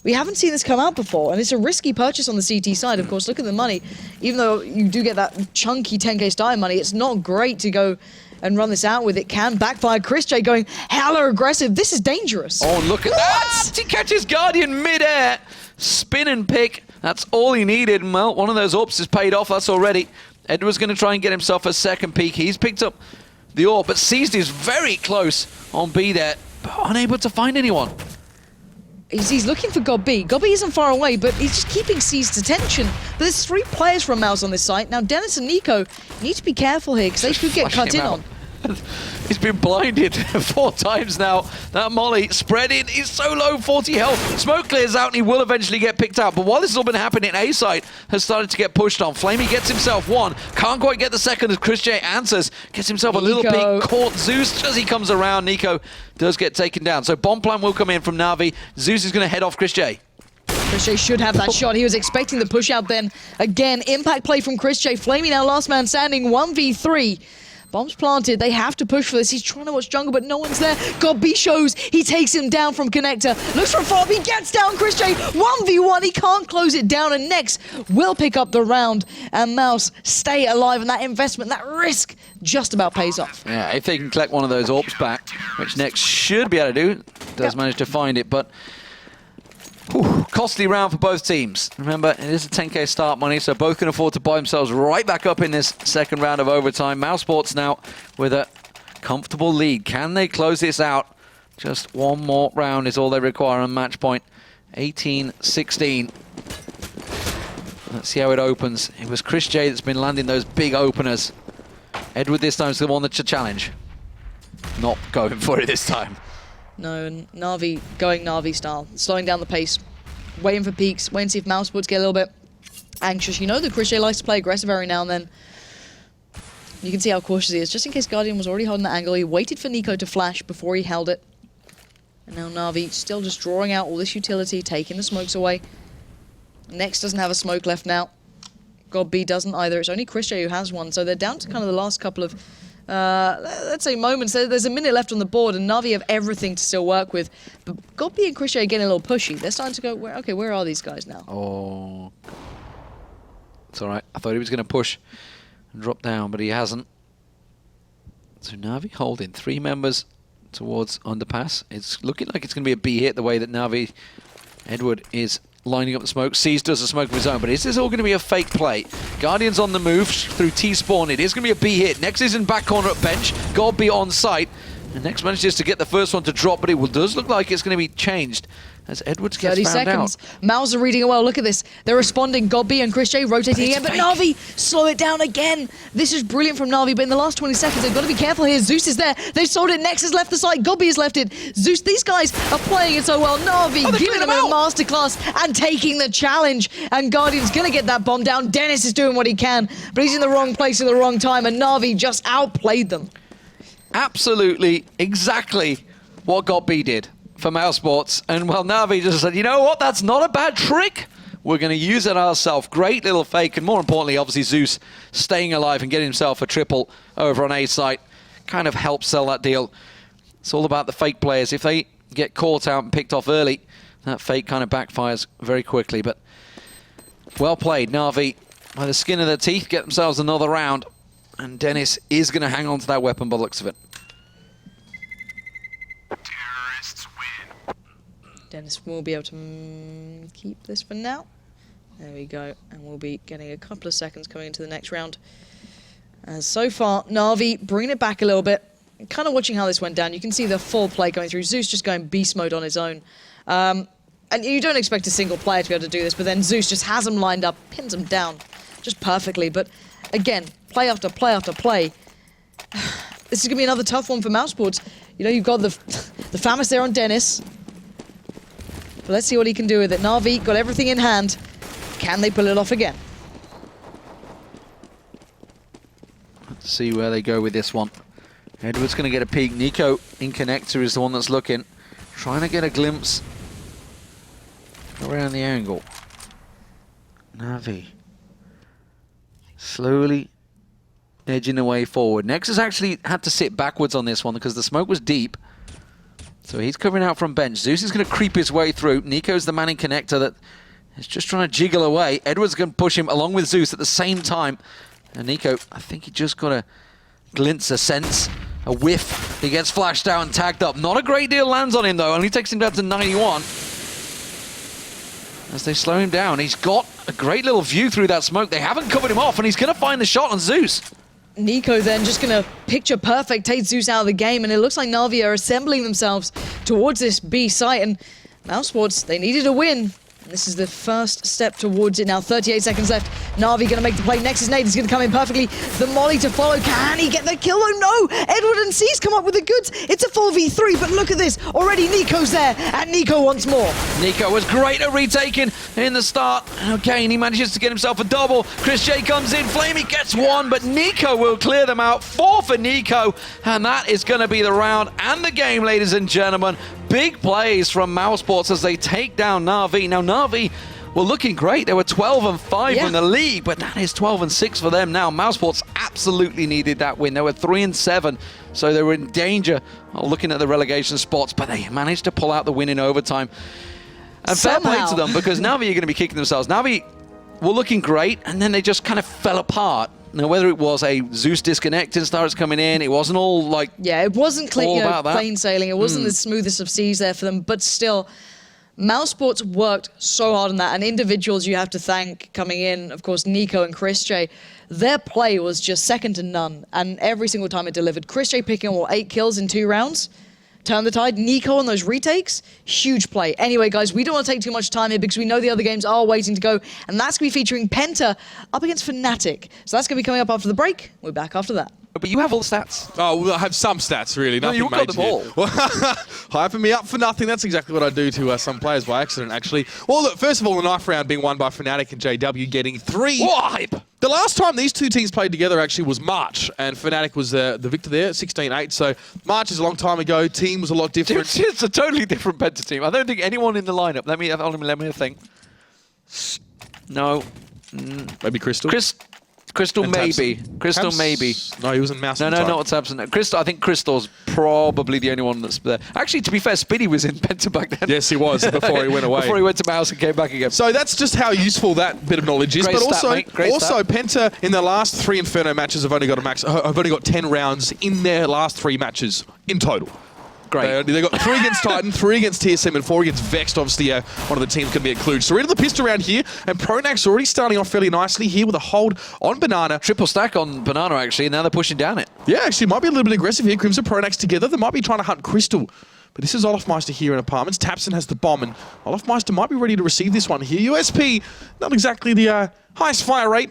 We haven't seen this come out before, and it's a risky purchase on the CT side. Of course, look at the money. Even though you do get that chunky 10k Stein money, it's not great to go and run this out with. It can backfire. Chris J going hella aggressive. This is dangerous. Oh, look at that! He catches Guardian mid-air. Spin and pick. That's all he needed. Well, one of those AWPs is paid off. That's already. Edward's going to try and get himself a second peek. He's picked up the AWP, but Seized is very close on B there, but unable to find anyone. He's looking for God B. God B isn't far away, but he's just keeping Seized's attention. But there's 3 players from Mouse on this site. Now, Dennis and Nico need to be careful here, because they could get cut in on. He's been blinded 4 times now. That molly spreading. He's so low, 40 health. Smoke clears out and he will eventually get picked out. But while this has all been happening, A side has started to get pushed on. Flamey gets himself 1. Can't quite get the second as Chris J answers. Gets himself a little peek. Caught Zeus as he comes around. Nico does get taken down. So bomb plan will come in from Na'Vi. Zeus is going to head off Chris J. Chris J should have that shot. He was expecting the push out then. Again, impact play from Chris J. Flamey now last man standing, 1v3. Bombs planted. They have to push for this. He's trying to watch jungle, but no one's there. God B shows. He takes him down from connector. Looks for a follow-up. He gets down Chris J. 1v1. He can't close it down. And Nex will pick up the round. And Mouse stay alive. And that investment, that risk, just about pays off. Yeah, if they can collect one of those AWPs back, which Nex should be able to do, does manage to find it. But Whew, costly round for both teams. Remember, it is a 10k start money, so both can afford to buy themselves right back up in this second round of overtime. Mousesports now with a comfortable lead. Can they close this out? Just one more round is all they require on match point. 18-16. Let's see how it opens. It was Chris J that's been landing those big openers. Edward this time is the one that's a challenge. Not going for it this time. No, Na'Vi going Na'Vi style, slowing down the pace, waiting for peaks, waiting to see if Mousesports get a little bit anxious. You know that Chris J likes to play aggressive every now and then. You can see how cautious he is. Just in case Guardian was already holding that angle, he waited for Nico to flash before he held it. And now Na'Vi still just drawing out all this utility, taking the smokes away. Next doesn't have a smoke left now. God B doesn't either. It's only Chris J who has one, so they're down to kind of the last couple of let's say moments. There's a minute left on the board, and Na'Vi have everything to still work with. But Godby and Krishay are getting a little pushy. They're starting to go, where are these guys now? Oh. It's alright. I thought he was going to push and drop down, but he hasn't. So Na'Vi holding 3 members towards underpass. It's looking like it's going to be a B hit the way that Na'Vi Edward is lining up the smoke. Seas does the smoke of his own, but is this all going to be a fake play? Guardian's on the move through T-spawn. It is going to be a B hit. Next is in back corner at bench. Godby on site. And Next manages to get the first one to drop, but it does look like it's going to be changed as Edwards gets 30 found seconds. out. Mouse are reading it well. Look at this. They're responding. Godby and Chris J rotating again, but Na'Vi slow it down again. This is brilliant from Na'Vi, but in the last 20 seconds, they've got to be careful here. Zeus is there. They've sold it. Nex has left the site. Godby has left it. Zeus, these guys are playing it so well. Na'Vi giving them a masterclass and taking the challenge. And Guardian's going to get that bomb down. Dennis is doing what he can, but he's in the wrong place at the wrong time, and Na'Vi just outplayed them. Absolutely, exactly what Godby did for Mousesports. And well, Na'Vi just said, you know what, that's not a bad trick. We're going to use it ourselves. Great little fake, and more importantly, obviously Zeus staying alive and getting himself a triple over on A site kind of helps sell that deal. It's all about the fake players. If they get caught out and picked off early, that fake kind of backfires very quickly. But well played, Na'Vi, by the skin of their teeth, get themselves another round. And Dennis is going to hang on to that weapon by the looks of it. Terrorists win. Dennis will be able to keep this for now. There we go. And we'll be getting a couple of seconds coming into the next round. As so far, Na'Vi bringing it back a little bit. Kind of watching how this went down. You can see the full play going through. Zeus just going beast mode on his own. And you don't expect a single player to be able to do this, but then Zeus just has him lined up, pins him down just perfectly. But again, play after play after play. This is going to be another tough one for Mousesports. You know, you've got the Famous there on Dennis. But let's see what he can do with it. Na'Vi got everything in hand. Can they pull it off again? Let's see where they go with this one. Edward's going to get a peek. Nico in connector is the one that's looking. Trying to get a glimpse around the angle. Na'Vi slowly edging the way forward. Nex has actually had to sit backwards on this one because the smoke was deep. So he's covering out from bench. Zeus is going to creep his way through. Nico's the man in connector that is just trying to jiggle away. Edward's going to push him along with Zeus at the same time. And Nico, I think he just got a glimpse, a sense, a whiff. He gets flashed out and tagged up. Not a great deal lands on him though. Only takes him down to 91. As they slow him down, he's got a great little view through that smoke. They haven't covered him off, and he's going to find the shot on Zeus. Nico then just going to picture perfect, take Zeus out of the game, and it looks like Na'Vi are assembling themselves towards this B site, and Mousesports, they needed a win. This is the first step towards it now. 38 seconds left. Na'Vi going to make the play. Next is Nate. He's going to come in perfectly. The molly to follow. Can he get the kill? Oh no! Edward and C's come up with the goods. It's a 4v3, but look at this. Already Nico's there, and Nico wants more. Nico was great at retaking in the start. Okay, and he manages to get himself a double. Chris J comes in. Flamey gets one, but Nico will clear them out. 4 for Nico, and that is going to be the round and the game, ladies and gentlemen. Big plays from Mousesports as they take down Na'Vi. Now, Na'Vi were looking great. They were 12-5 in the league, but that is 12-6 for them now. Mousesports absolutely needed that win. They were 3-7, so they were in danger of looking at the relegation spots, but they managed to pull out the win in overtime. And fair play to them, because Na'Vi are going to be kicking themselves. Na'Vi were looking great, and then they just kind of fell apart. Now, whether it was a Zeus disconnected starts coming in, it wasn't all like... Yeah, it wasn't all about that. plain sailing. It wasn't the smoothest of seas there for them, but still, Mouse Sports worked so hard on that, and individuals you have to thank coming in, of course, Nico and Chris J. Their play was just second to none, and every single time it delivered. Chris J picking up 8 kills in 2 rounds. Turn the tide. Nico on those retakes, huge play. Anyway, guys, we don't want to take too much time here because we know the other games are waiting to go, and that's going to be featuring PENTA up against Fnatic. So that's going to be coming up after the break. We're back after that. But you have all the stats. Oh, well, I have some stats, really. No, Nothing you got major them all. here. Hyping me up for nothing. That's exactly what I do to some players by accident, actually. Well, look, first of all, the knife round being won by Fnatic and JW getting 3. Wipe! The last time these two teams played together actually was March, and Fnatic was the victor there, 16-8. So March is a long time ago. Team was a lot different. It's a totally different PENTA team. I don't think anyone in the lineup. Let me think. No. Maybe Crystal. Crystal And maybe. Tabson. Crystal Tabs- maybe. No, he was in Mouse. No, not Tabson. Crystal. I think Crystal's probably the only one that's there. Actually, to be fair, Spiddy was in PENTA back then. Yes, he was before he went away. Before he went to Mouse and came back again. So that's just how useful that bit of knowledge is. Great But stat, also, mate. Great stat. PENTA in their last 3 Inferno matches have only got 10 rounds in their last 3 matches in total. Great. They got 3 against Titan, 3 against TSM, and 4 against Vexed. Obviously, one of the teams can be at Cluj. So we're into the pistol round here, and Pronax already starting off fairly nicely here with a hold on Banana. Triple stack on Banana, actually, and now they're pushing down it. Yeah, actually, might be a little bit aggressive here. Crimson Pronax together. They might be trying to hunt Crystal. But this is Olafmeister here in Apartments. Tapson has the bomb, and Olafmeister might be ready to receive this one here. USP, not exactly the highest fire rate.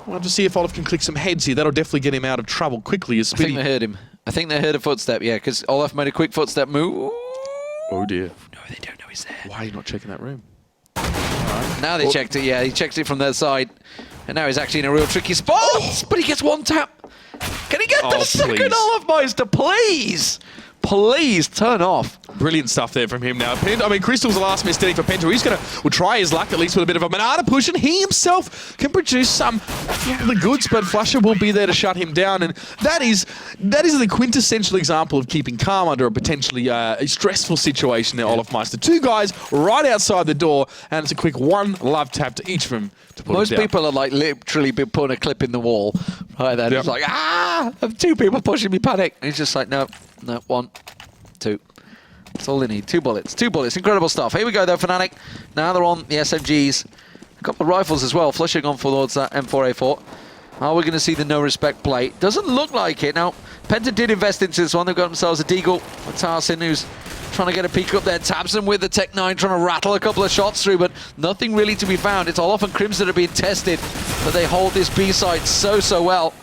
We'll have to see if Olaf can click some heads here. That'll definitely get him out of trouble quickly. As I think Spiddy. they heard him. I think they heard a footstep, yeah, because Olaf made a quick footstep move. Oh dear. No, they don't know he's there. Why are you not checking that room? Now they checked it, yeah, he checked it from their side. And now he's actually in a real tricky spot. But he gets 1 tap. Can he get the second please. Olafmeister, please? Please turn off. Brilliant stuff there from him now. Crystal's the last man standing for PENTA. He's going to try his luck, at least with a bit of a Banana push, and he himself can produce some of the goods, but Flusher will be there to shut him down, and that is the quintessential example of keeping calm under a potentially stressful situation there, Olafmeister. 2 guys right outside the door, and it's a quick 1 love tap to each of them to put Most him down. people are like literally been putting a clip in the wall. Right then, it's like, I have 2 people pushing me, panic. And he's just like, no, 1, 2. That's all they need. 2 bullets. 2 bullets. Incredible stuff. Here we go, though, Fnatic. Now they're on the SMGs. A couple of rifles as well, flushing on towards that M4A4. Are we going to see the no respect play? Doesn't look like it. Now, PENTA did invest into this one. They've got themselves a Deagle. Tarsin, who's trying to get a peek up there. Tabson with the Tech 9, trying to rattle a couple of shots through, but nothing really to be found. It's Olaf and Crimson that are being tested, but they hold this B site so well.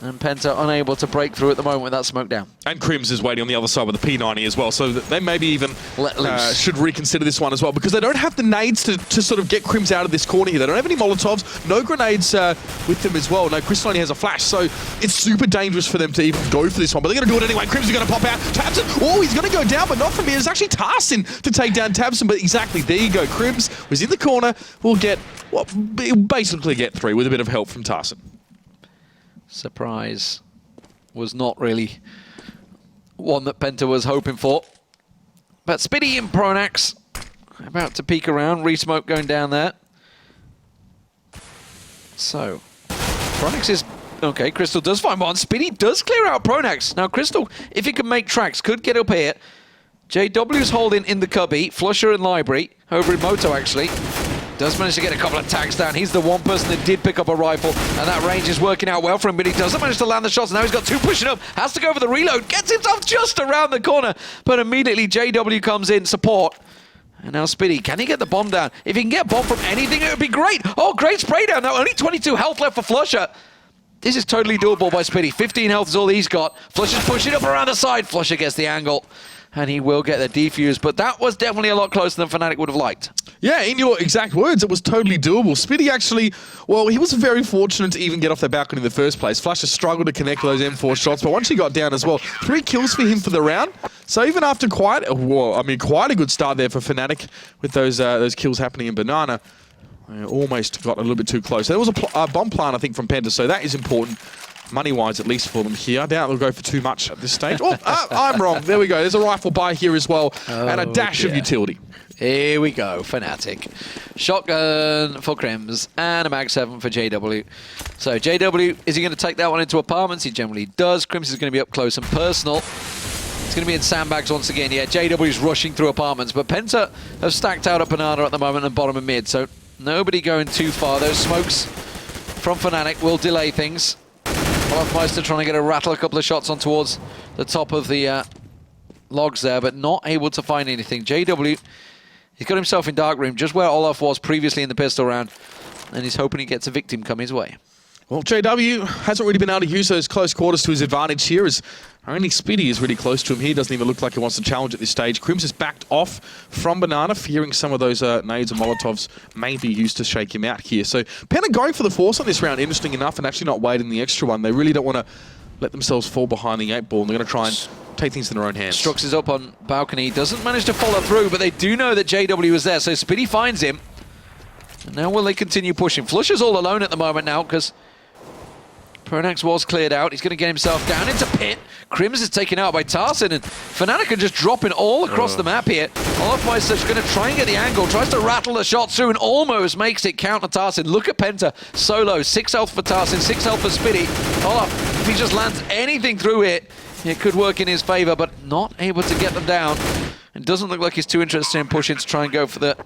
And PENTA unable to break through at the moment with that smoke down. And Crims is waiting on the other side with the P90 as well, so that they maybe even Let loose. should reconsider this one as well, because they don't have the nades to sort of get Crims out of this corner here. They don't have any Molotovs, no grenades with them as well. No, Crystal only has a flash, so it's super dangerous for them to even go for this one, but they're going to do it anyway. Crims is going to pop out. Tabson, oh, he's going to go down, but not from here. It's actually Tarsin to take down Tabson, but exactly, there you go. Crims was in the corner, will get, well, basically get 3 with a bit of help from Tarsin. Surprise was not really one that PENTA was hoping for. But Spiddy and Pronax about to peek around. Resmoke going down there. So, Pronax is... Okay, Crystal does find one. Spiddy does clear out Pronax. Now, Crystal, if he can make tracks, could get up here. JW's holding in the cubby. Flusher and Library. Over in Moto, actually. Does manage to get a couple of tags down. He's the one person that did pick up a rifle, and that range is working out well for him, but he doesn't manage to land the shots. Now he's got 2 pushing up, has to go for the reload, gets himself just around the corner, but immediately JW comes in, support. And now Spiddy, can he get the bomb down? If he can get bomb from anything, it would be great. Oh, great spray down. Now only 22 health left for Flusher. This is totally doable by Spiddy. 15 health is all he's got. Flusher's pushing up around the side. Flusher gets the angle, and he will get the defuse, but that was definitely a lot closer than Fnatic would have liked. Yeah, in your exact words, it was totally doable. Spiddy actually, well, he was very fortunate to even get off the balcony in the first place. Flusher struggled to connect those M4 shots, but once he got down as well, 3 kills for him for the round. So even after quite a good start there for Fnatic with those kills happening in Banana, almost got a little bit too close. There was a bomb plant, I think, from PENTA, so that is important. Money-wise, at least for them here. I doubt they'll go for too much at this stage. Oh, I'm wrong. There we go. There's a rifle buy here as well, and a dash of utility. Here we go, Fnatic. Shotgun for Crims, and a Mag 7 for JW. So JW, is he going to take that one into Apartments? He generally does. Crims is going to be up close and personal. It's going to be in sandbags once again. Yeah, JW's rushing through apartments, but Penta have stacked out at Banana at the moment and bottom and mid, so nobody going too far. Those smokes from Fnatic will delay things. Olafmeister trying to get rattle a couple of shots on towards the top of the logs there, but not able to find anything. JW, he's got himself in dark room, just where Olaf was previously in the pistol round, and he's hoping he gets a victim come his way. Well, JW hasn't really been able to use those close quarters to his advantage here, as only Spitty is really close to him. He doesn't even look like he wants to challenge at this stage. Crims is backed off from Banana, fearing some of those nades and Molotovs may be used to shake him out here. So Penta going for the force on this round, interesting enough, and actually not waiting the extra one. They really don't want to let themselves fall behind the 8 ball, and they're going to try and take things in their own hands. Strux is up on balcony, doesn't manage to follow through, but they do know that JW is there, so Spitty finds him. And now will they continue pushing? Flusher's all alone at the moment now, because Pronax was cleared out. He's going to get himself down into pit. Crims is taken out by Tarsin, and Fnatic are just dropping all across the map here. Olafmeister's going to try and get the angle, tries to rattle the shot through, and almost makes it count to Tarsin. Look at Penta, solo, 6 health for Tarsin, 6 health for Spitty. Olaf, if he just lands anything through it could work in his favor, but not able to get them down. It doesn't look like he's too interested in pushing to try and go for the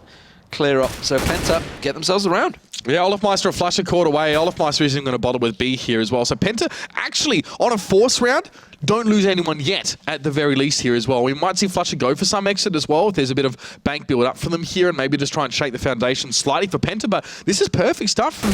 clear up. So Penta get themselves around. Yeah, Olafmeister a flusher caught away. Olafmeister isn't going to bother with B here as well. So Penta actually on a force round, don't lose anyone yet at the very least here as well. We might see Flusher go for some exit as well if there's a bit of bank build up for them here and maybe just try and shake the foundation slightly for Penta. But this is perfect stuff from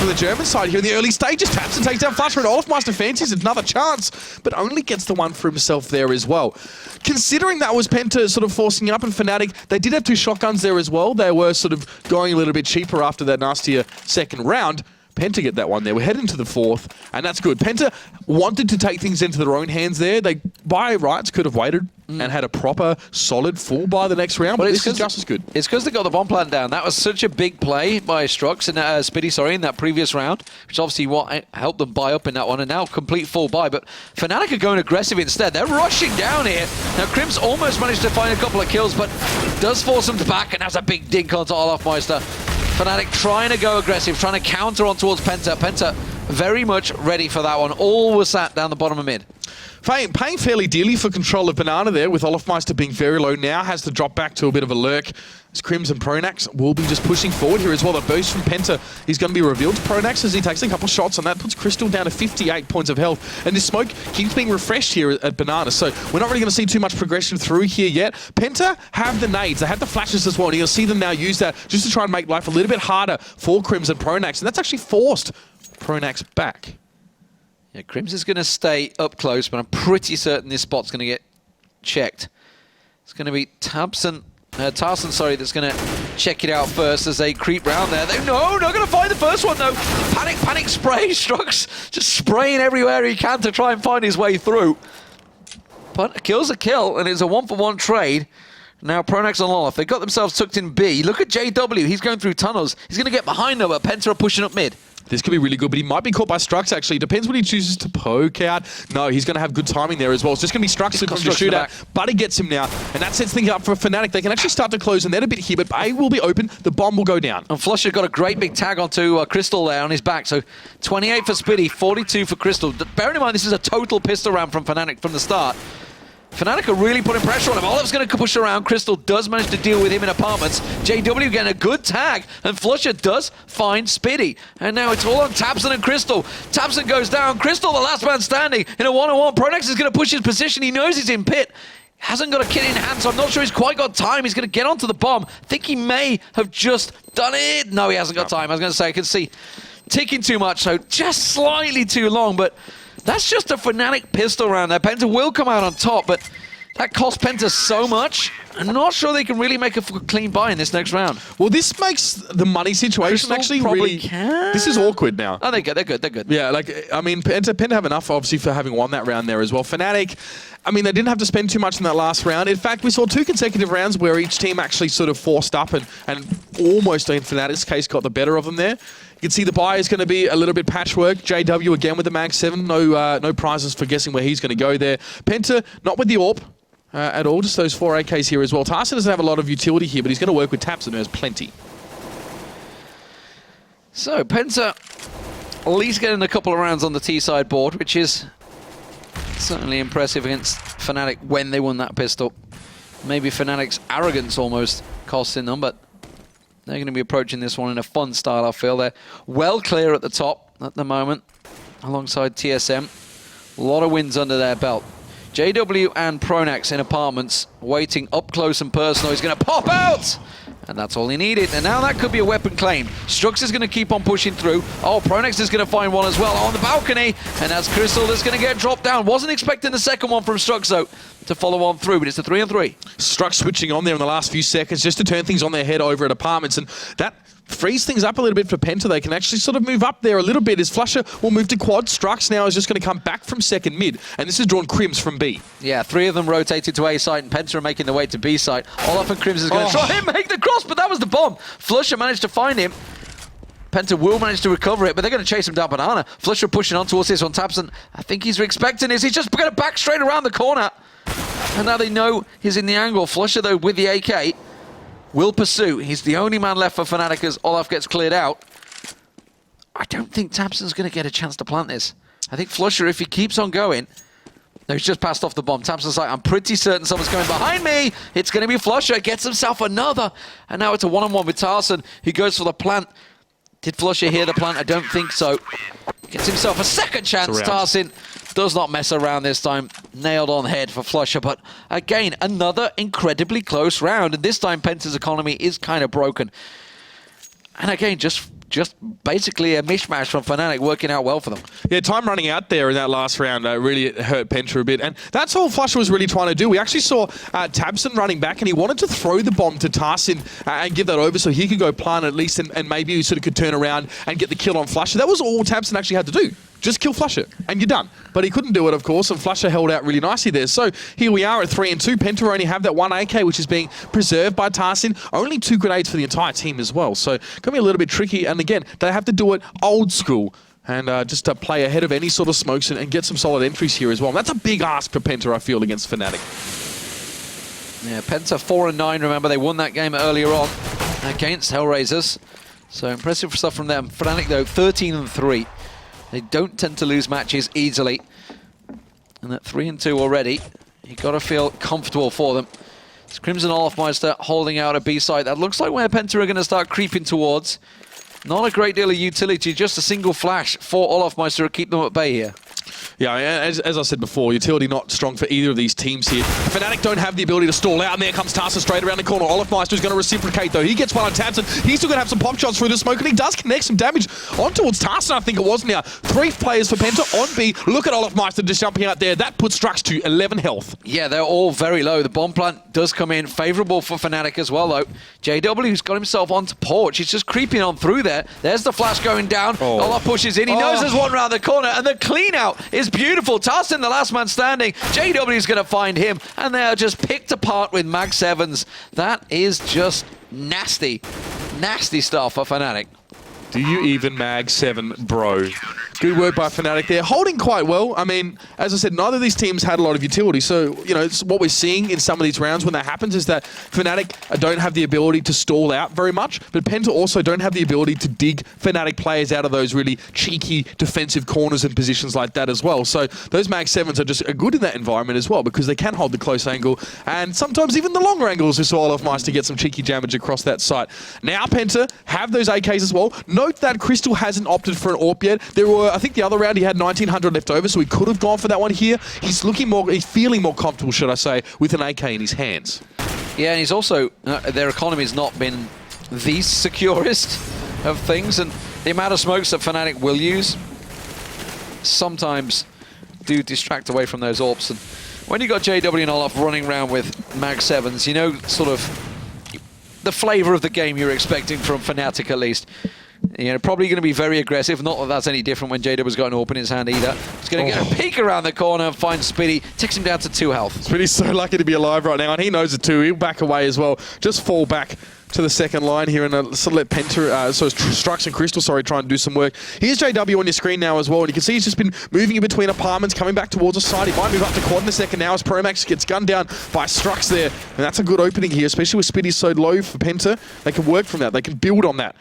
the German side here in the early stages. Taps and takes down Flusher, and Olafmeister fancies another chance, but only gets the one for himself there as well. Considering that was Penta sort of forcing up, and Fnatic, they did have 2 shotguns there as well. They were sort of going a little bit cheaper after that nastier second round. Penta get that one there. We're heading to the 4th, and that's good. Penta wanted to take things into their own hands there. They, by rights, could have waited and had a proper, solid full buy the next round, but this is just as good. It's because they got the bomb plant down. That was such a big play by Strux and Spitty, sorry, in that previous round, which obviously what helped them buy up in that one, and now complete full buy. But Fnatic are going aggressive instead. They're rushing down here. Now, Crims almost managed to find a couple of kills, but does force them to back, and that's a big dink onto Olafmeister. Fnatic trying to go aggressive, trying to counter on towards Penta. Penta very much ready for that one. All was sat down the bottom of mid. Paying fairly dearly for control of Banana there, with Olafmeister being very low now, has to drop back to a bit of a lurk. As Crims and Pronax will be just pushing forward here as well. The boost from Penta is going to be revealed to Pronax as he takes a couple shots, and that puts Crystal down to 58 points of health. And this smoke keeps being refreshed here at Banana, so we're not really going to see too much progression through here yet. Penta have the nades, they have the flashes as well, and you'll see them now use that just to try and make life a little bit harder for Crims and Pronax, and that's actually forced Pronax back. Yeah, Crims is going to stay up close, but I'm pretty certain this spot's going to get checked. It's going to be Tarsin, that's going to check it out first as they creep round there. No, not going to find the first one, though. Panic spray. Strux just spraying everywhere he can to try and find his way through. But a kill's a kill, and it's a 1-for-1 trade. Now Pronax on Olaf, they got themselves tucked in B. Look at JW, he's going through tunnels. He's going to get behind them, but Penta are pushing up mid. This could be really good, but he might be caught by Strux, actually. Depends what he chooses to poke out. No, he's going to have good timing there as well. It's just going to be Strux looking to shoot out. Buddy gets him now, and that sets things up for Fnatic. They can actually start to close in there a bit here, but A will be open. The bomb will go down. And Flusher got a great big tag onto Crystal there on his back. So 28 for Spitty, 42 for Crystal. Bearing in mind, this is a total pistol round from Fnatic from the start. Fnatic are really putting pressure on him. Olaf's going to push around. Crystal does manage to deal with him in apartments. JW getting a good tag, and Flusher does find Spitty. And now it's all on Tabson and Crystal. Tabson goes down. Crystal, the last man standing, in a one-on-one. Pronax is going to push his position. He knows he's in pit. Hasn't got a kit in hand, so I'm not sure he's quite got time. He's going to get onto the bomb. Think he may have just done it. No, he hasn't got time. I was going to say, I can see ticking too much, so just slightly too long, but that's just a Fnatic pistol round there. Penta will come out on top, but that cost Penta so much. I'm not sure they can really make a clean buy in this next round. Well, this makes the money situation Crystal actually probably really... can. This is awkward now. Oh, they're good. Yeah, like, I mean, Penta have enough, obviously, for having won that round there as well. Fnatic, I mean, they didn't have to spend too much in that last round. In fact, we saw 2 consecutive rounds where each team actually sort of forced up and almost, in Fnatic's case, got the better of them there. You can see the buy is going to be a little bit patchwork. JW again with the Mag 7. No prizes for guessing where he's going to go there. Penta, not with the AWP at all. Just those 4 AKs here as well. Tarsin doesn't have a lot of utility here, but he's going to work with Taps and there's plenty. So, Penta at least getting a couple of rounds on the T-side board, which is certainly impressive against Fnatic when they won that pistol. Maybe Fnatic's arrogance almost costing them, but they're going to be approaching this one in a fun style, I feel. They're well clear at the top at the moment, alongside TSM. A lot of wins under their belt. JW and Pronax in apartments, waiting up close and personal. He's going to pop out! And that's all he needed. And now that could be a weapon claim. Strux is going to keep on pushing through. Oh, Pronax is going to find one as well on the balcony. And that's Crystal that's going to get dropped down. Wasn't expecting the second one from Strux, though, to follow on through, but it's a 3-on-3. Strux switching on there in the last few seconds just to turn things on their head over at apartments. And that frees things up a little bit for Penta. They can actually sort of move up there a little bit as Flusher will move to quad. Strux now is just going to come back from second mid, and this is drawn Crims from B. Yeah, 3 of them rotated to A site, and Penta are making their way to B site. Olaf and Crims is going to try and make the cross, but that was the bomb. Flusher managed to find him. Penta will manage to recover it, but they're going to chase him down banana. Flusher pushing on towards this one. Tabson, I think he's expecting this. He's just going to back straight around the corner. And now they know he's in the angle. Flusher, though, with the AK, will pursue. He's the only man left for Fnatic as Olaf gets cleared out. I don't think Tabson's going to get a chance to plant this. I think Flusher, if he keeps on going... No, he's just passed off the bomb. Tabson's like, I'm pretty certain someone's coming behind me. It's going to be Flusher. Gets himself another. And now it's a one-on-one with Tarson. He goes for the plant. Did Flusher hear the plant? I don't think so. Gets himself a second chance. Tarson does not mess around this time. Nailed on head for Flusher. But again, another incredibly close round. And this time, Penta's economy is kind of broken. And again, just basically a mishmash from Fnatic working out well for them. Yeah, time running out there in that last round really hurt Penta a bit. And that's all Flusher was really trying to do. We actually saw Tabson running back, and he wanted to throw the bomb to Tarson and give that over so he could go plant at least, and maybe he sort of could turn around and get the kill on Flusher. That was all Tabson actually had to do. Just kill Flusher, and you're done. But he couldn't do it, of course, and Flusher held out really nicely there. So here we are at 3-2. Penta only have that one AK, which is being preserved by Tarsin. Only 2 grenades for the entire team as well. So going to be a little bit tricky. And again, they have to do it old school and just to play ahead of any sort of smokes and get some solid entries here as well. And that's a big ask for Penta, I feel, against Fnatic. Yeah, Penta 4-9. Remember, they won that game earlier on against Hellraisers. So impressive stuff from them. Fnatic, though, 13-3. They don't tend to lose matches easily. And at 3-2 already, you've got to feel comfortable for them. It's Crimson Olafmeister holding out a B site. That looks like where Penta are going to start creeping towards. Not a great deal of utility, just a single flash for Olafmeister to keep them at bay here. Yeah, as I said before, utility not strong for either of these teams here. Fnatic don't have the ability to stall out, and there comes Tarsa straight around the corner. Olafmeister is going to reciprocate, though. He gets one on Tabson. He's still going to have some pop shots through the smoke, and he does connect some damage on towards Tarsa, I think it was now. 3 players for Penta on B. Look at Olafmeister just jumping out there. That puts Strux to 11 health. Yeah, they're all very low. The bomb plant does come in favourable for Fnatic as well, though. JW's got himself onto porch. He's just creeping on through there. There's the flash going down. Olaf pushes in. He knows there's one around the corner, and the clean out is beautiful. Tarsin, the last man standing. JW's going to find him, and they are just picked apart with Mag 7s. That is just nasty, nasty stuff for Fnatic. Do you even Mag 7, bro? Good work by Fnatic there. Holding quite well. I mean, as I said, neither of these teams had a lot of utility. So, you know, it's what we're seeing in some of these rounds when that happens is that Fnatic don't have the ability to stall out very much, but Penta also don't have the ability to dig Fnatic players out of those really cheeky defensive corners and positions like that as well. So those Mag 7s are just good in that environment as well because they can hold the close angle and sometimes even the longer angles. We saw Olafmeister to get some cheeky damage across that site. Now Penta have those AKs as well. Note that Crystal hasn't opted for an AWP yet. There were, I think the other round he had 1900 left over, so he could have gone for that one here. He's looking more, he's feeling more comfortable, should I say, with an AK in his hands. Yeah, and he's also, their economy's not been the securest of things, and the amount of smokes that Fnatic will use sometimes do distract away from those AWPs. And when you got JW and Olaf running around with Mag 7s, you know sort of the flavour of the game you're expecting from Fnatic at least. You know, probably going to be very aggressive. Not that that's any different when JW's got an AWP in his hand either. He's going to get a peek around the corner and find Spitty. Takes him down to 2 health. Spitty's so lucky to be alive right now, and he knows it too. He'll back away as well. Just fall back to the second line here and sort of let Penta, so Strux and Crystal, sorry, try and do some work. Here's JW on your screen now as well, and you can see he's just been moving in between apartments, coming back towards the side. He might move up to quad in a second now as Promax gets gunned down by Strux there, and that's a good opening here, especially with Spitty so low for Penta. They can work from that. They can build on that.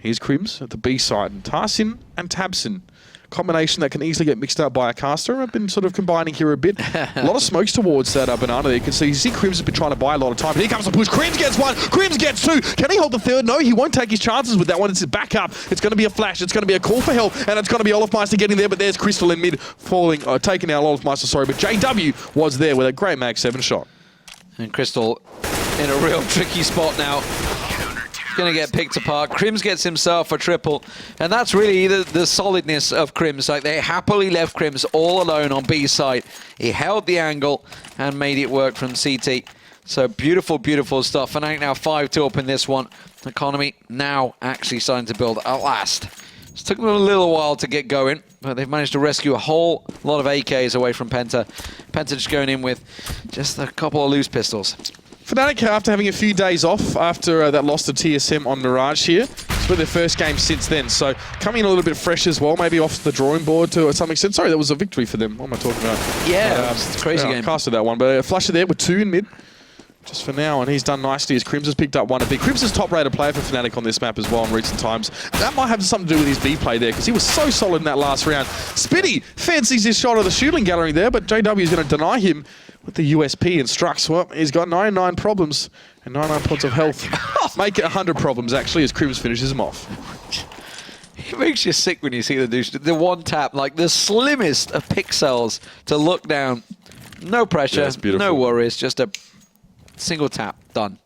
Here's Crims at the B side, and Tarsin and Tabson. Combination that can easily get mixed up by a caster. I've been sort of combining here a bit. A lot of smokes towards that banana there. You can see Crims has been trying to buy a lot of time. But here comes the push. Crims gets one. Crims gets two. Can he hold the third? No, he won't take his chances with that one. It's back up. It's going to be a flash. It's going to be a call for help. And it's going to be Olofmeister getting there. But there's Crystal in mid falling, taking out Olofmeister, sorry. But JW was there with a great Mag 7 shot. And Crystal in a real tricky spot now. Going to get picked apart. Crims gets himself a triple, and that's really the solidness of Crims. Like, they happily left Crims all alone on B side. He held the angle and made it work from CT. So beautiful, beautiful stuff. And I think now 5-2 up in this one. Economy now actually starting to build at last. It's took them a little while to get going, but they've managed to rescue a whole lot of AKs away from Penta. Penta just going in with just a couple of loose pistols. Fnatic, after having a few days off after that loss to TSM on Mirage here, it's been their first game since then, so coming in a little bit fresh as well, maybe off the drawing board to some extent. Sorry, that was a victory for them. What am I talking about? Yeah, it's a crazy game. I casted that one, but Flusher there with 2 in mid, just for now, and he's done nicely as Crims has picked up one a bit. Crims is top-rated player for Fnatic on this map as well in recent times. That might have something to do with his B play there, because he was so solid in that last round. Spitty fancies his shot of the shooting gallery there, but JW is going to deny him with the USP and Strux. Well, he's got 99 problems and 99 points of health. Make it 100 problems, actually, as Crims finishes him off. It makes you sick when you see the one tap, like the slimmest of pixels to look down. No pressure, Yeah, no worries, just a single tap, done.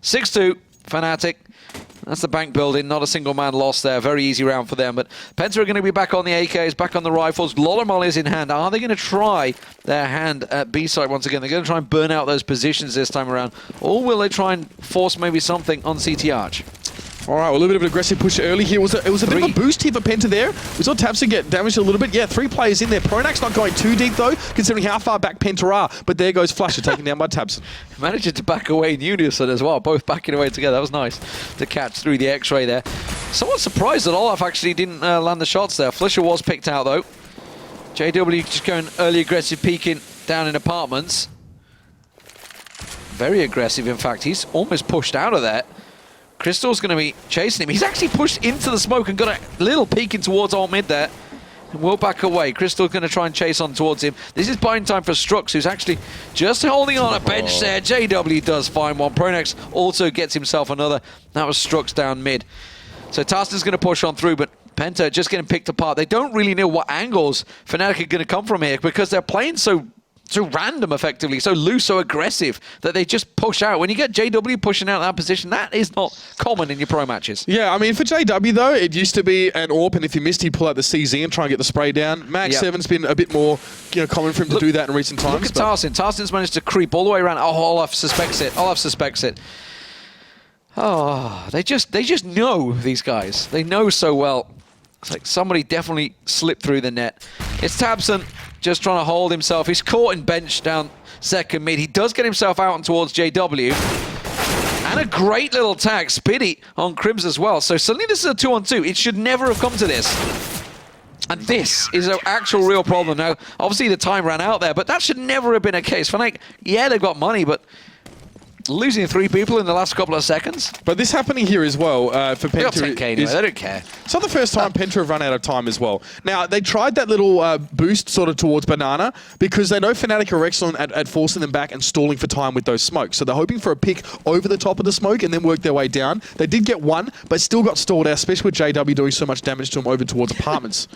6-2, Fnatic. That's the bank building, not a single man lost there. Very easy round for them, but Penta are going to be back on the AKs, back on the rifles. A lot of mollies in hand. Are they going to try their hand at B side once again? They're going to try and burn out those positions this time around, or will they try and force maybe something on CT Arch? All right, well, a little bit of an aggressive push early here. It was a bit of a boost here for Penta there. We saw Tabson get damaged a little bit. Yeah, 3 players in there. Pronak's not going too deep, though, considering how far back Penta are. But there goes Flusher, taken down by Tabson. Managing to back away in unison as well, both backing away together. That was nice to catch through the X-ray there. Somewhat surprised that Olaf actually didn't land the shots there. Flusher was picked out, though. JW just going early aggressive, peeking down in apartments. Very aggressive, in fact. He's almost pushed out of there. Crystal's going to be chasing him. He's actually pushed into the smoke and got a little peeking towards alt mid there. And will back away. Crystal's going to try and chase on towards him. This is buying time for Strux, who's actually just holding on a bench there. JW does find one. Pronax also gets himself another. That was Strux down mid. So Tarsin's going to push on through, but Penta just getting picked apart. They don't really know what angles Fnatic are going to come from here because they're playing so random, effectively, so loose, so aggressive, that they just push out. When you get JW pushing out that position, that is not common in your pro matches. Yeah, I mean, for JW, though, it used to be an AWP, and if he missed, he'd pull out the CZ and try and get the spray down. Mag 7's been a bit more common for him to do that in recent times. Look at Tarsin. Tarsin's managed to creep all the way around. Oh, Olaf suspects it. Olaf suspects it. Oh, they just know, these guys. They know so well. It's like somebody definitely slipped through the net. It's Tabson just trying to hold himself. He's caught in bench down second mid. He does get himself out and towards JW. And a great little tag, Spitty on Crims as well. So suddenly this is a 2-on-2. It should never have come to this. And this is an actual real problem. Now, obviously the time ran out there, but that should never have been a case. Fnatic, yeah, they've got money, but losing 3 people in the last couple of seconds. But this happening here as well for Penta. They got 10K anyway, they don't care. It's not the first time Penta have run out of time as well. Now, they tried that little boost sort of towards Banana because they know Fnatic are excellent at forcing them back and stalling for time with those smokes. So they're hoping for a pick over the top of the smoke and then work their way down. They did get one, but still got stalled out, especially with JW doing so much damage to him over towards apartments.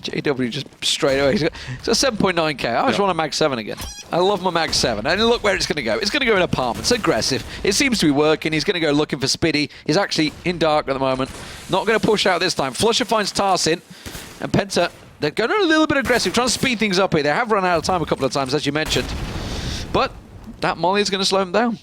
JW just straight away. It's a 7.9k. I just want a Mag 7 again. I love my Mag 7. And look where it's going to go. It's going to go in apartments. Aggressive. It seems to be working. He's going to go looking for Spitty. He's actually in dark at the moment. Not going to push out this time. Flusher finds Tarsin. And Penta, they're going a little bit aggressive, trying to speed things up here. They have run out of time a couple of times, as you mentioned. But that molly is going to slow them down.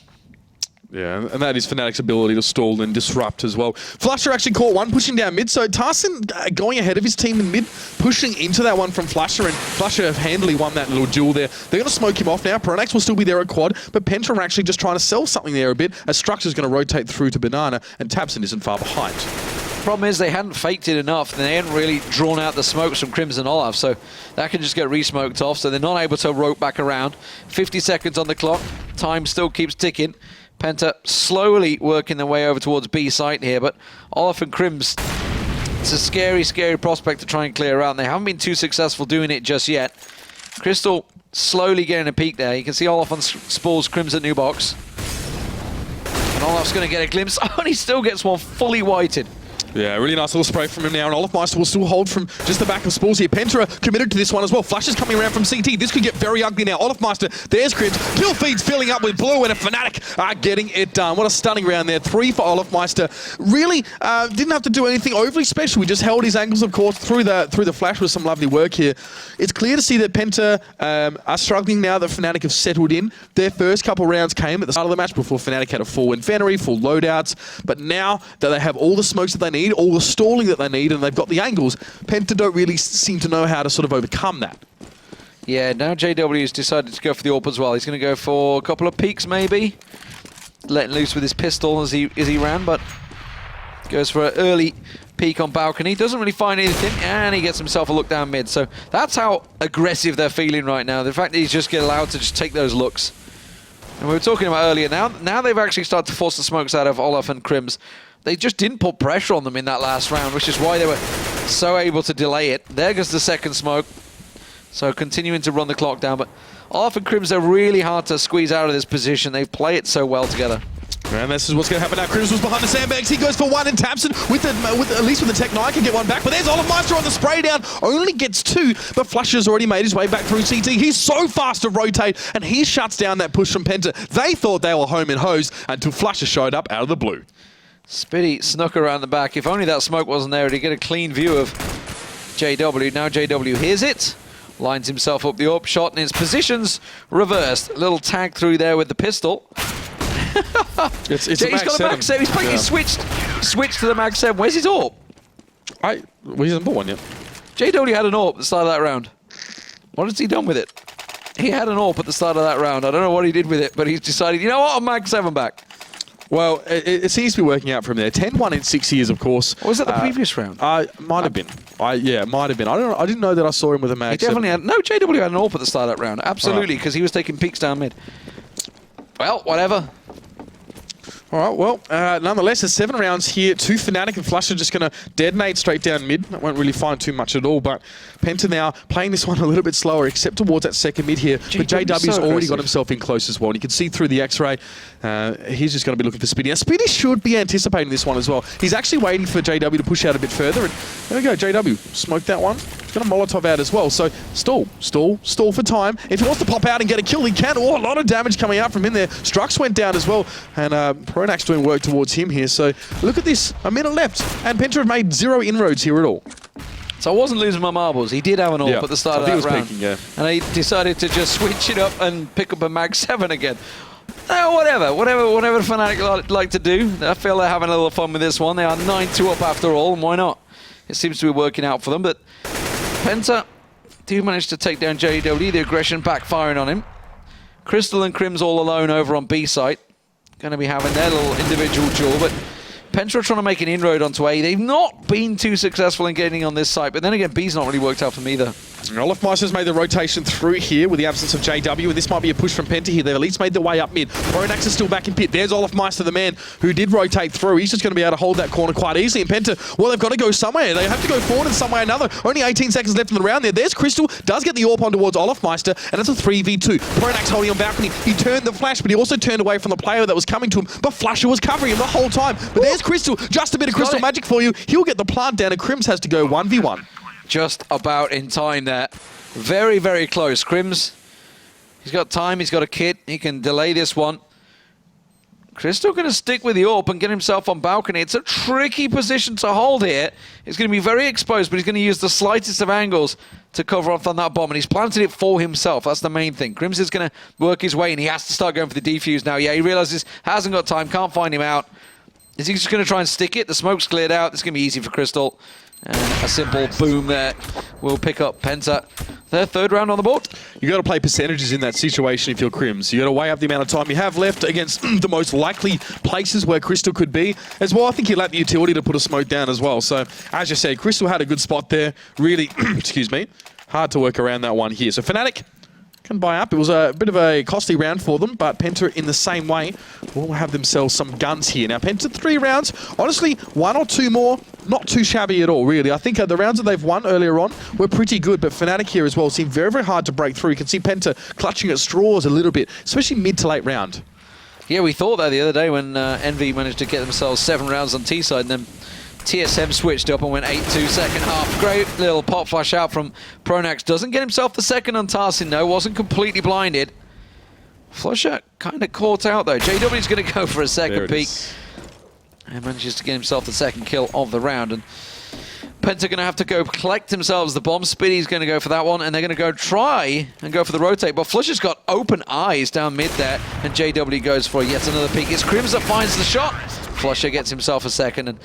Yeah, and that is Fnatic's ability to stall and disrupt as well. Flusher actually caught one, pushing down mid, so Tarsin going ahead of his team in mid, pushing into that one from Flusher, and Flusher have handily won that little duel there. They're going to smoke him off now. Pronax will still be there at quad, but Penta are actually just trying to sell something there a bit, as Structure's going to rotate through to Banana, and Tabson isn't far behind. Problem is they hadn't faked it enough, and they hadn't really drawn out the smokes from Crimson Olaf, so that can just get re-smoked off, so they're not able to rope back around. 50 seconds on the clock. Time still keeps ticking. Penta slowly working their way over towards B site here, but Olaf and Crims, it's a scary, scary prospect to try and clear out. And they haven't been too successful doing it just yet. Crystal slowly getting a peek there. You can see Olaf on Spores, Crims at new box. And Olaf's going to get a glimpse. Oh, and he still gets one fully whited. Yeah, really nice little spray from him now, and Olafmeister will still hold from just the back of Spores here. Penta committed to this one as well. Flash is coming around from CT. This could get very ugly now. Olafmeister, there's Crims. Kill feeds filling up with blue, and a Fnatic are getting it done. What a stunning round there. 3 for Olafmeister. Really didn't have to do anything overly special. We just held his angles, of course, through the flash with some lovely work here. It's clear to see that Penta are struggling now that Fnatic have settled in. Their first couple rounds came at the start of the match before Fnatic had a full Infinity, full loadouts. But now that they have all the smokes that they need, all the stalling that they need, and they've got the angles, Penta don't really seem to know how to sort of overcome that. Yeah, now JW's decided to go for the AWP as well. He's going to go for a couple of peeks maybe. Letting loose with his pistol as he ran, but goes for an early peek on balcony. Doesn't really find anything, and he gets himself a look down mid. So that's how aggressive they're feeling right now. The fact that he's just get allowed to just take those looks. And we were talking about earlier, now they've actually started to force the smokes out of Olaf and Crims. They just didn't put pressure on them in that last round, which is why they were so able to delay it. There goes the second smoke. So continuing to run the clock down, but Olaf and Crims are really hard to squeeze out of this position. They play it so well together. And this is what's going to happen now. Crims was behind the sandbags. He goes for one, and Tamsin, at least with the Tech 9, can get one back. But there's Olafmeister on the spray down. Only gets 2, but Flusher's already made his way back through CT. He's so fast to rotate, and he shuts down that push from Penta. They thought they were home and hosed until Flusher showed up out of the blue. Spitty snuck around the back. If only that smoke wasn't there, he'd get a clean view of JW. Now JW hears it, lines himself up the AWP shot, and his position's reversed. A little tag through there with the pistol. It's he's got a Mag 7. He's playing switched to the Mag 7. Where's his AWP? Well, he hasn't bought one yet. JW had an AWP at the start of that round. What has he done with it? He had an AWP at the start of that round. I don't know what he did with it, but he's decided, you know what, I'm Mag 7 back. Well, it seems to be working out from there. 10-1 in 6 years, of course. Or was that the previous round? Might have been. Yeah, it might have been. I don't know. I didn't know that I saw him with a Mag 7. He definitely had. No, JW had an AWP at the start of that round. Absolutely, because he was taking peeks down mid. Well, whatever. All right, well, nonetheless, there's 7 rounds here. 2 Fnatic, and Flusher just going to detonate straight down mid. I won't really find too much at all, but Penta now playing this one a little bit slower, except towards that second mid here. But JW's already got himself in close as well, and you can see through the X-ray, he's just going to be looking for Spitty. Now, Spitty should be anticipating this one as well. He's actually waiting for JW to push out a bit further, and there we go, JW smoked that one. He's got a Molotov out as well, so stall for time. If he wants to pop out and get a kill, he can. Oh, a lot of damage coming out from in there. Strux went down as well, and Pronak's doing work towards him here. So look at this, a minute left, and Penta have made 0 inroads here at all. So I wasn't losing my marbles. He did have an AWP at the start of that round. Peaking, yeah. And he decided to just switch it up and pick up a Mag 7 again. Whatever Fnatic like to do. I feel they're having a little fun with this one. They are 9-2 up after all, and why not? It seems to be working out for them, but Penta do manage to take down JW, the aggression backfiring on him. Crystal and Crims all alone over on B site. Going to be having their little individual duel, but Penta are trying to make an inroad onto A. They've not been too successful in getting on this site, but then again, B's not really worked out for them either. Olafmeister's made the rotation through here with the absence of JW, and this might be a push from Penta here. They've at least made their way up mid. Pronax is still back in pit. There's Olafmeister, the man who did rotate through. He's just going to be able to hold that corner quite easily. And Penta, well, they've got to go somewhere. They have to go forward in some way or another. Only 18 seconds left in the round there. There's Crystal, does get the AWP on towards Olafmeister, and it's a 3v2. Pronax holding on balcony. He turned the flash, but he also turned away from the player that was coming to him. But Flusher was covering him the whole time. But there's Crystal, just a bit of Crystal magic for you. He'll get the plant down, and Crims has to go 1v1. Just about in time there. Very, very close. Crims, he's got time, he's got a kit, he can delay this one. Crystal going to stick with the AWP and get himself on balcony. It's a tricky position to hold here. He's going to be very exposed, but he's going to use the slightest of angles to cover off on that bomb, and he's planted it for himself. That's the main thing. Crims is going to work his way, and he has to start going for the defuse now. Yeah, he realizes hasn't got time, can't find him out. Is he just going to try and stick it? The smoke's cleared out. It's going to be easy for Crystal. And a simple boom there will pick up Penta. Their 3rd round on the board. You got to play percentages in that situation if you're Crims. You got to weigh up the amount of time you have left against the most likely places where Crystal could be. As well, I think he lacked the utility to put a smoke down as well. So, as you said, Crystal had a good spot there. Really, excuse me, hard to work around that one here. So, Fnatic can buy up. It was a bit of a costly round for them, but Penta in the same way will have themselves some guns here. Now, Penta 3 rounds, honestly, 1 or 2 more, not too shabby at all, really. I think the rounds that they've won earlier on were pretty good, but Fnatic here as well seem very, very hard to break through. You can see Penta clutching at straws a little bit, especially mid to late round. Yeah, we thought that the other day when Envy managed to get themselves 7 rounds on T-side, and then TSM switched up and went 8-2 second half. Great little pop flash out from Pronax. Doesn't get himself the second on Tarsin though. Wasn't completely blinded. Flusher kind of caught out though. JW's going to go for a second peek. And manages to get himself the second kill of the round. And Penta going to have to go collect themselves the bomb. Spiddy's going to go for that one. And they're going to go try and go for the rotate. But Flusher's got open eyes down mid there. And JW goes for yet another peek. It's Crims that finds the shot. Flusher gets himself a second. And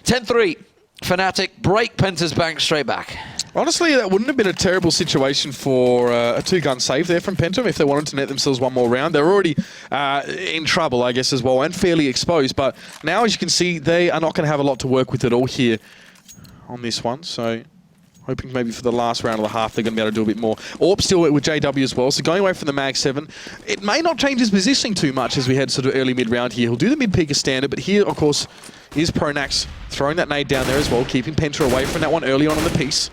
10-3, Fnatic break Penta's bank straight back. Honestly, that wouldn't have been a terrible situation for a 2-gun save there from Penta if they wanted to net themselves one more round. They're already in trouble, I guess, as well, and fairly exposed. But now, as you can see, they are not going to have a lot to work with at all here on this one. So, hoping maybe for the last round of the half, they're going to be able to do a bit more. Orp still with JW as well, so going away from the Mag 7. It may not change his positioning too much as we head sort of early mid-round here. He'll do the mid-peak as standard, but here, of course, is Pronax throwing that nade down there as well, keeping Penta away from that one early on in the piece.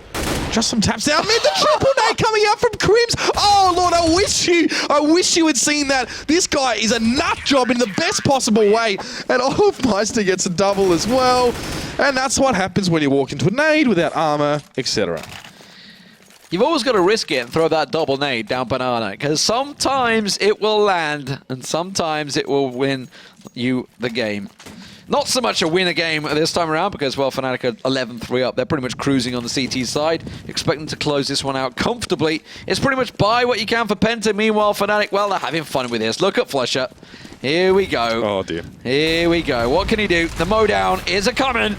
Just some taps down mid, the triple nade coming out from Crims. Oh Lord, I wish you had seen that. This guy is a nut job in the best possible way. And Meister gets a double as well. And that's what happens when you walk into a nade without armor, etc. You've always got to risk it and throw that double nade down Banana, because sometimes it will land and sometimes it will win you the game. Not so much a win a game this time around because, well, Fnatic are 11-3 up. They're pretty much cruising on the CT side, expecting to close this one out comfortably. It's pretty much buy what you can for Penta. Meanwhile, Fnatic, well, they're having fun with this. Look at Flusher. Here we go. Oh, dear. Here we go. What can he do? The mowdown is a-coming.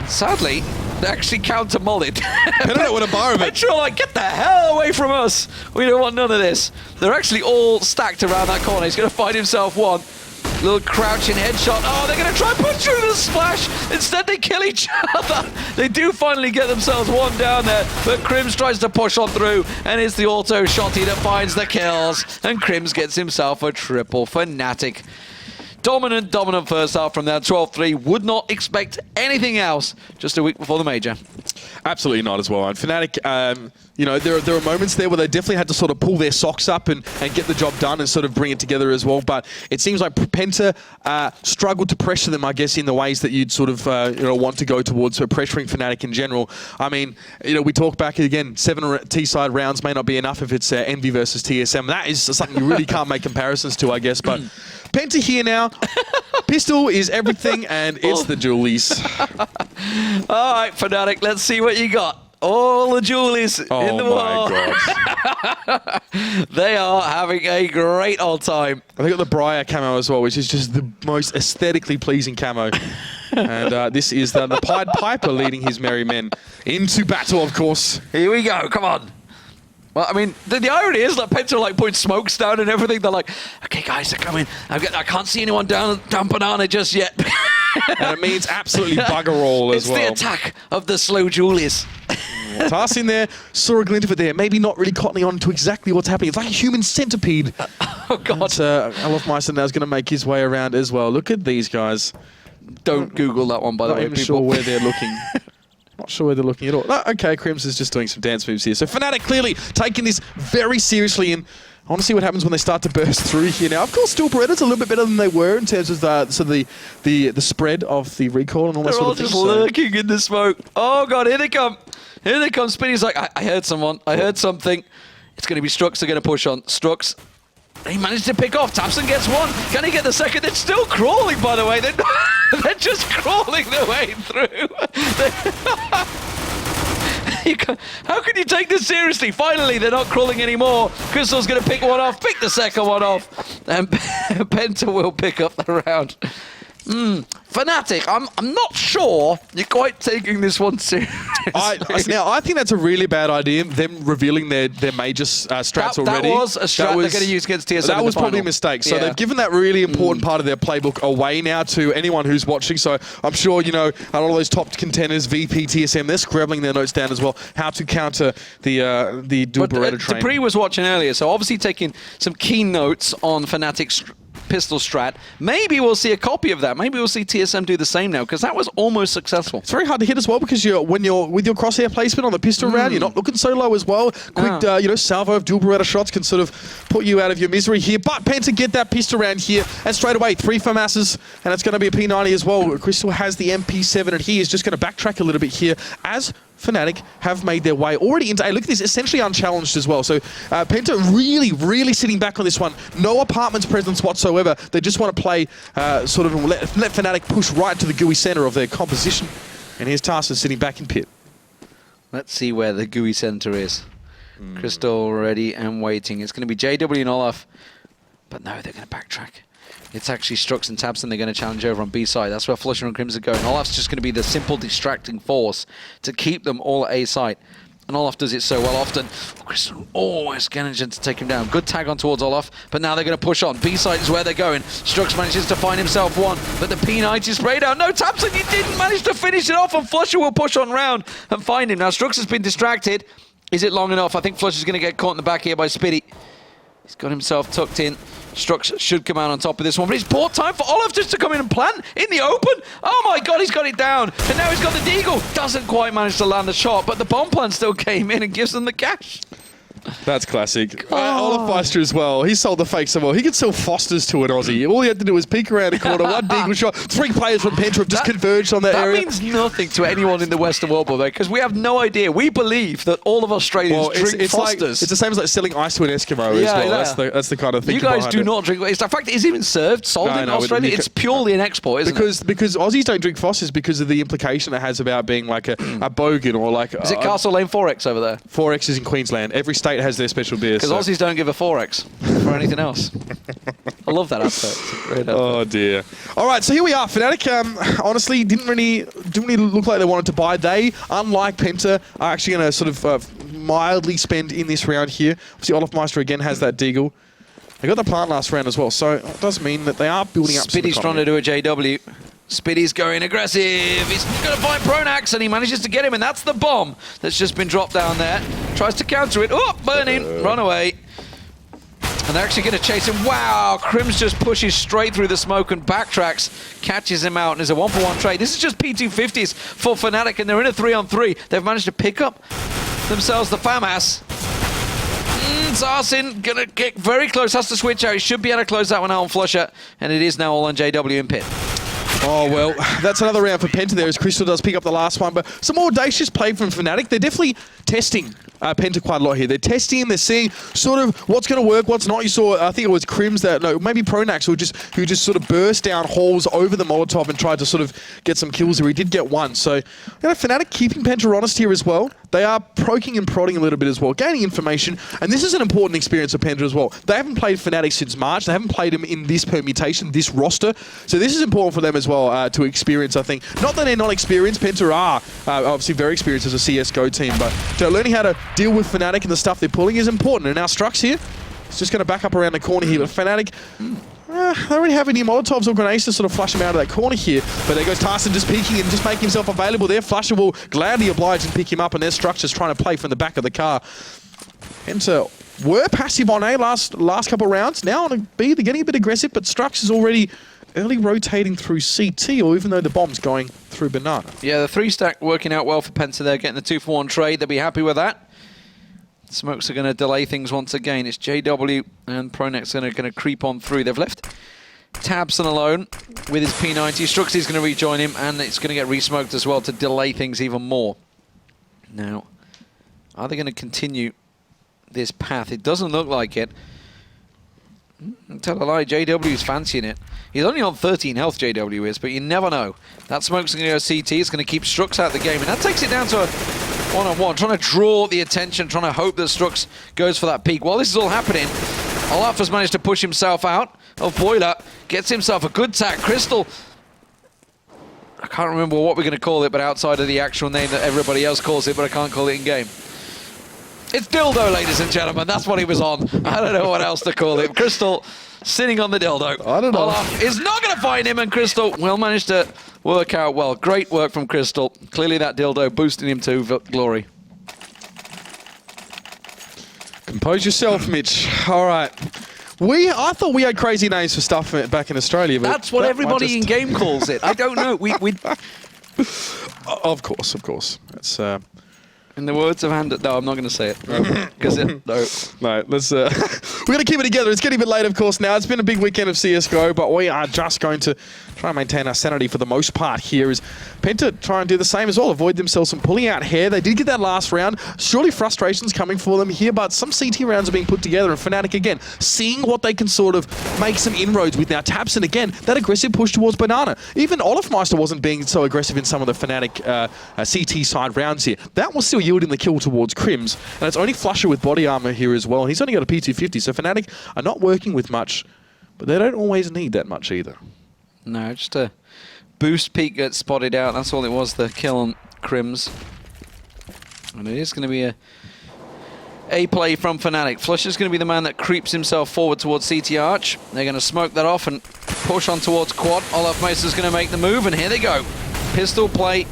Sadly, they actually counter-mullied. Penta don't want a bar of it. Petra like, get the hell away from us. We don't want none of this. They're actually all stacked around that corner. He's going to find himself one. Little crouching headshot. Oh, they're going to try and push through the splash. Instead, they kill each other. They do finally get themselves one down there, but Crims tries to push on through, and it's the auto shotty that finds the kills, and Crims gets himself a triple. Fnatic. Dominant first half from that 12-3. Would not expect anything else just a week before the major. Absolutely not as well. And Fnatic, you know, there are moments there where they definitely had to sort of pull their socks up and get the job done and sort of bring it together as well. But it seems like Penta struggled to pressure them, I guess, in the ways that you'd sort of you know, want to go towards pressuring Fnatic in general. I mean, you know, we talk back again, 7 T-side rounds may not be enough if it's Envy versus TSM. That is something you really can't make comparisons to, I guess. But Penta here now. Pistol is everything, and it's the Julies. All right, Fnatic, let's see what you got. All the Julies in the wall. God. They are having a great old time. I got the Briar camo as well, which is just the most aesthetically pleasing camo. And this is the Pied Piper leading his merry men into battle, of course. Here we go. Come on. Well, I mean, the irony is that Penta like putting smokes down and everything. They're like, okay, guys, they're coming. I can't see anyone down Banana just yet. And it means absolutely bugger all as well. It's the attack of the slow Julius. Tarsin there, saw a glint of it there. Maybe not really cottoning on to exactly what's happening. It's like a human centipede. Oh, God. Meister now is going to make his way around as well. Look at these guys. Don't Google that one, by the way, Not even people. sure where they're looking. Not sure where they're looking at all. No, okay, Crims is just doing some dance moves here. So Fnatic clearly taking this very seriously, and I want to see what happens when they start to burst through here now. Of course, still Berettas a little bit better than they were in terms of the spread of the recall and all that sort of thing. They're all just lurking in the smoke. Oh, God, here they come. Here they come. Spinny's like, I heard someone. I heard something. It's going to be Strux. They're going to push on. Strux. He managed to pick off. Tapson gets one. Can he get the second? They're still crawling, by the way. They're just crawling their way through. How can you take this seriously? Finally, they're not crawling anymore. Crystal's going to pick one off, pick the second one off. And Penta will pick up the round. Fnatic, I'm not sure you're quite taking this one seriously. Now, I think that's a really bad idea, them revealing their major strats already. That was a strat they're going to use against TSM. That was probably a mistake. So they've given that really important part of their playbook away now to anyone who's watching. So I'm sure, you know, a lot of those top contenders, VP, TSM, they're scribbling their notes down as well, how to counter the dual Beretta train. Dupree was watching earlier, so obviously taking some key notes on Fnatic's pistol strat. Maybe we'll see a copy of that. Maybe we'll see TSM do the same now, because that was almost successful. It's very hard to hit as well, because when you're with your crosshair placement on the pistol round, you're not looking so low as well. Quick, you know, salvo of dual Beretta shots can sort of put you out of your misery here. But Penta get that pistol round here, and straight away 3 FAMASs, and it's going to be a P90 as well. Crystal has the MP7, and he is just going to backtrack a little bit here as Fnatic have made their way already into A. Look at this, essentially unchallenged as well. So Penta really sitting back on this one. No apartments presence whatsoever. They just want to play sort of let Fnatic push right to the gooey center of their composition. And here's Tarsus sitting back in pit. Let's see where the gooey center is. Crystal ready and waiting. It's going to be JW and Olaf. But no, they're going to backtrack. It's actually Strux and Tabson they're going to challenge over on B side. That's where Flusher and Crimson are going. Olaf's just going to be the simple distracting force to keep them all at A side. And Olaf does it so well often. Crystal always managing to take him down. Good tag on towards Olaf, but now they're going to push on. B side is where they're going. Strux manages to find himself one, but the P90 sprayed out. No, Tabson, you didn't manage to finish it off, and Flusher will push on round and find him. Now, Strux has been distracted. Is it long enough? I think Flusher's going to get caught in the back here by Spitty. He's got himself tucked in. Strux should come out on top of this one, but it's poor time for Olaf just to come in and plant in the open. Oh my god, he's got it down. And now he's got the deagle. Doesn't quite manage to land the shot, but the bomb plant still came in and gives them the cash. That's classic. Olaf Meister as well. He sold the fake so well. He could sell Fosters to an Aussie. All he had to do was peek around the corner, one deagle shot. 3 players from Penta have just converged on that area. That means nothing to anyone in the Western world, because we have no idea. We believe that all of Australians drink Fosters. It's the same as like selling ice to an Eskimo as well. That's the kind of thing. You guys do not drink. In fact, it's even sold in Australia. It's purely an export, isn't it? Because Aussies don't drink Fosters because of the implication it has about being like a bogan or like. Is it Castle Lane 4X over there? 4X is in Queensland. Every state has their special beer. Because Aussies don't give a 4X for anything else. I love that advert. It's a great advert. Oh dear. All right, so here we are. Fnatic honestly didn't really look like they wanted to buy. They, unlike Penta, are actually going to sort of mildly spend in this round here. Obviously, Olaf Meister again has that deagle. They got the plant last round as well, so it does mean that they are building up. Spitty's trying to do a JW. Spitty's going aggressive. He's going to find Pronax, and he manages to get him, and that's the bomb that's just been dropped down there. Tries to counter it. Oh, burning. Run away. And they're actually going to chase him. Wow, Crims just pushes straight through the smoke and backtracks, catches him out, and is a 1-for-1 trade. This is just P250s for Fnatic, and they're in a 3-on-3. They've managed to pick up themselves the FAMAS. Zarsin going to get very close, has to switch out. He should be able to close that one out on Flusher, and it is now all on JW in pit. Oh, well, that's another round for Penta there as Crystal does pick up the last one. But some more audacious play from Fnatic. They're definitely testing Penta quite a lot here. They're testing him. They're seeing sort of what's going to work, what's not. You saw, I think it was Crims that, no, maybe Pronax who just sort of burst down holes over the Molotov and tried to sort of get some kills there. He did get one. So, you know, Fnatic keeping Penta honest here as well. They are poking and prodding a little bit as well, gaining information. And this is an important experience for Penta as well. They haven't played Fnatic since March. They haven't played him in this permutation, this roster. So this is important for them as well to experience, I think. Not that they're not experienced. Penta are obviously very experienced as a CSGO team. But learning how to deal with Fnatic and the stuff they're pulling is important. And now Strux here. It's just going to back up around the corner here. But Fnatic, they don't really have any Molotovs or grenades to sort of flush him out of that corner here. But there goes Tyson just peeking and just making himself available there. Flusher will gladly oblige and pick him up. And there's Strux just trying to play from the back of the car. Penta were passive on A last couple of rounds. Now on B, they're getting a bit aggressive. But Strux is already early rotating through CT, or even though the bomb's going through Banana. Yeah, the 3-stack working out well for Penta there, getting the 2-for-1 trade. They'll be happy with that. Smokes are going to delay things once again. It's JW and Pronax going to creep on through. They've left Tabson alone with his P90. Struxy's going to rejoin him, and it's going to get re-smoked as well to delay things even more. Now, are they going to continue this path? It doesn't look like it. Tell a lie, JW's fancying it. He's only on 13 health, JW is, but you never know. That smoke's going to go CT. It's going to keep Strux out of the game, and that takes it down to a one-on-one, trying to draw the attention, trying to hope that Strux goes for that peak. While this is all happening, Olaf has managed to push himself out of Boiler, gets himself a good tack. Crystal I can't remember what we're going to call it, but outside of the actual name that everybody else calls it, but I can't call it in game. It's dildo, ladies and gentlemen. That's what he was on. I don't know what else to call it. Crystal sitting on the dildo. I don't know. Olaf is not going to find him, and Crystal will manage to work out well. Great work from Crystal. Clearly that dildo boosting him to glory. Compose yourself, Mitch. All right. I thought we had crazy names for stuff back in Australia. But That's what everybody in game calls it. I don't know. We Of course. That's in the words of Hand. No, I'm not going to say it because no. No, let's. We're going to keep it together. It's getting a bit late, of course. Now it's been a big weekend of CSGO, but we are just going to try and maintain our sanity for the most part. Here is Penta try and do the same as well. Avoid themselves from pulling out hair. They did get that last round. Surely frustrations coming for them here, but some CT rounds are being put together. And Fnatic again seeing what they can sort of make some inroads with now. Tapson again that aggressive push towards Banana. Even Olafmeister wasn't being so aggressive in some of the Fnatic CT side rounds here. That was still yielding the kill towards Crims, and it's only Flusher with body armor here as well. He's only got a P250, so Fnatic are not working with much, but they don't always need that much either. No, just a boost peak gets spotted out. That's all it was, the kill on Crims. And it is going to be a play from Fnatic. Flusher's going to be the man that creeps himself forward towards CT Arch. They're going to smoke that off and push on towards Quad. Olafmeister's going to make the move, and here they go. Pistol play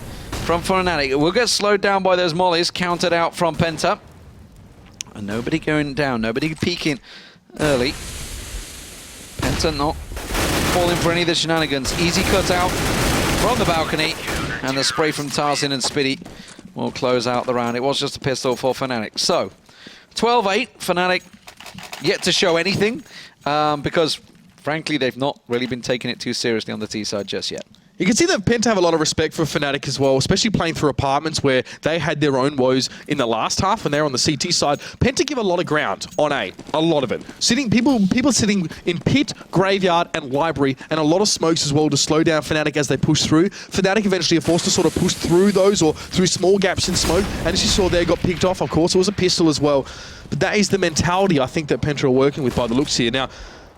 from Fnatic. It will get slowed down by those mollies, countered out from Penta. And nobody going down, nobody peeking early. Penta not falling for any of the shenanigans. Easy cut out from the balcony, and the spray from Tarsin and Spitty will close out the round. It was just a pistol for Fnatic. So, 12-8, Fnatic yet to show anything, because frankly they've not really been taking it too seriously on the T side just yet. You can see that Penta have a lot of respect for Fnatic as well, especially playing through apartments where they had their own woes in the last half when they're on the CT side. Penta give a lot of ground on A, a lot of it. People sitting in pit, graveyard, and library, and a lot of smokes as well to slow down Fnatic as they push through. Fnatic eventually are forced to sort of push through those or through small gaps in smoke, and as you saw there, got picked off. Of course, it was a pistol as well. But that is the mentality I think that Penta are working with by the looks here. Now,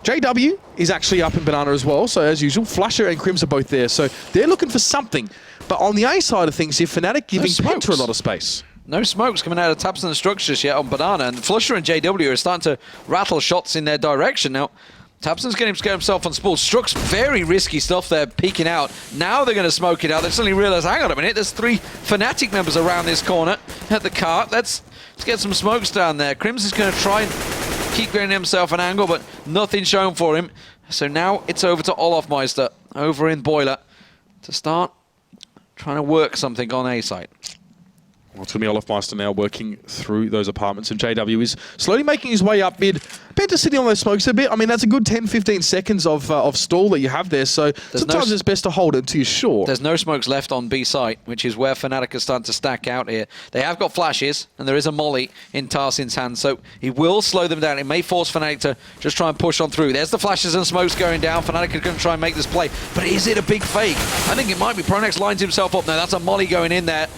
JW is actually up in Banana as well, so as usual, Flusher and Crims are both there, so they're looking for something. But on the A side of things here, Fnatic giving Penta a lot of space. No smokes coming out of Tapson and Structures yet on Banana, and Flusher and JW are starting to rattle shots in their direction. Now, Tapson's getting himself on spool. Strux, very risky stuff there, peeking out. Now they're going to smoke it out. They suddenly realise, hang on a minute, there's 3 Fnatic members around this corner at the cart. Let's get some smokes down there. Crims is going to try and keep getting himself an angle, but nothing shown for him. So now it's over to Olafmeister over in Boiler to start trying to work something on A site. Well, it's going to be Olafmeister now working through those apartments, and JW is slowly making his way up mid. Penta sitting on those smokes a bit. I mean, that's a good 10-15 seconds of stall that you have there, so sometimes it's best to hold it until you're sure. There's no smokes left on B site, which is where Fnatic are starting to stack out here. They have got flashes, and there is a molly in Tarsin's hand, so he will slow them down. It may force Fnatic to just try and push on through. There's the flashes and smokes going down. Fnatic are going to try and make this play, but is it a big fake? I think it might be. Pronex lines himself up now. That's a molly going in there.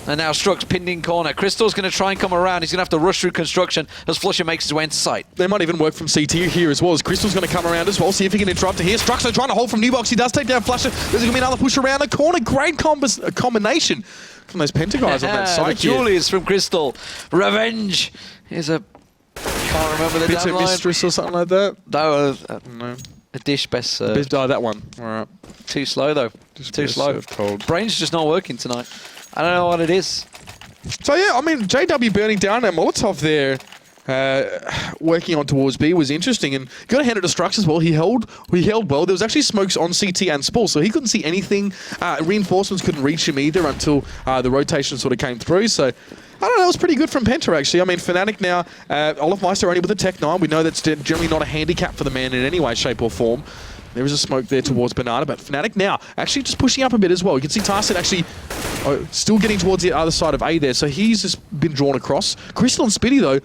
And now Strux pinned in corner. Crystal's going to try and come around. He's going to have to rush through construction as Flusher makes his way into sight. They might even work from CT here as well, as Crystal's going to come around as well, see if he can interrupt it here. Strux are trying to hold from New Box. He does take down Flusher. There's going to be another push around the corner. Great combination from those Penta guys on that side here. Julius from Crystal. Revenge is a... can't remember the Bitter Mistress or something like that? No, no. A dish best served. Oh, that one. All right. Too slow, though. Just too slow. Cold. Brain's just not working tonight. I don't know what it is. So yeah, I mean, JW burning down that Molotov there, working on towards B was interesting, and got to hand it to Strux as well. He held well. There was actually smokes on CT and Spool, so he couldn't see anything. Reinforcements couldn't reach him either until the rotation sort of came through. So I don't know, it was pretty good from Penta actually. I mean, Fnatic now, Olafmeister only with a Tech 9. We know that's generally not a handicap for the man in any way, shape or form. There is a smoke there towards Banana, but Fnatic now actually just pushing up a bit as well. You can see Tarsin actually still getting towards the other side of A there, so he's just been drawn across. Crystal and Spitty though,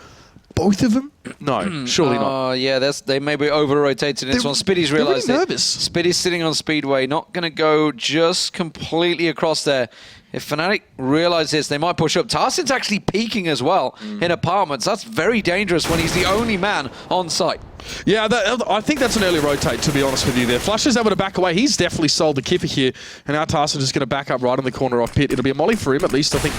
both of them? No, surely not. Yeah, they may be over-rotated in this one. Spitty's realised really nervous. Spitty's sitting on Speedway, not going to go just completely across there. If Fnatic realize this, they might push up. Tarsin's actually peeking as well in apartments. That's very dangerous when he's the only man on site. Yeah, I think that's an early rotate, to be honest with you there. Flusher's able to back away. He's definitely sold the kipper here. And now Tarsin just going to back up right in the corner off pit. It'll be a molly for him, at least, I think,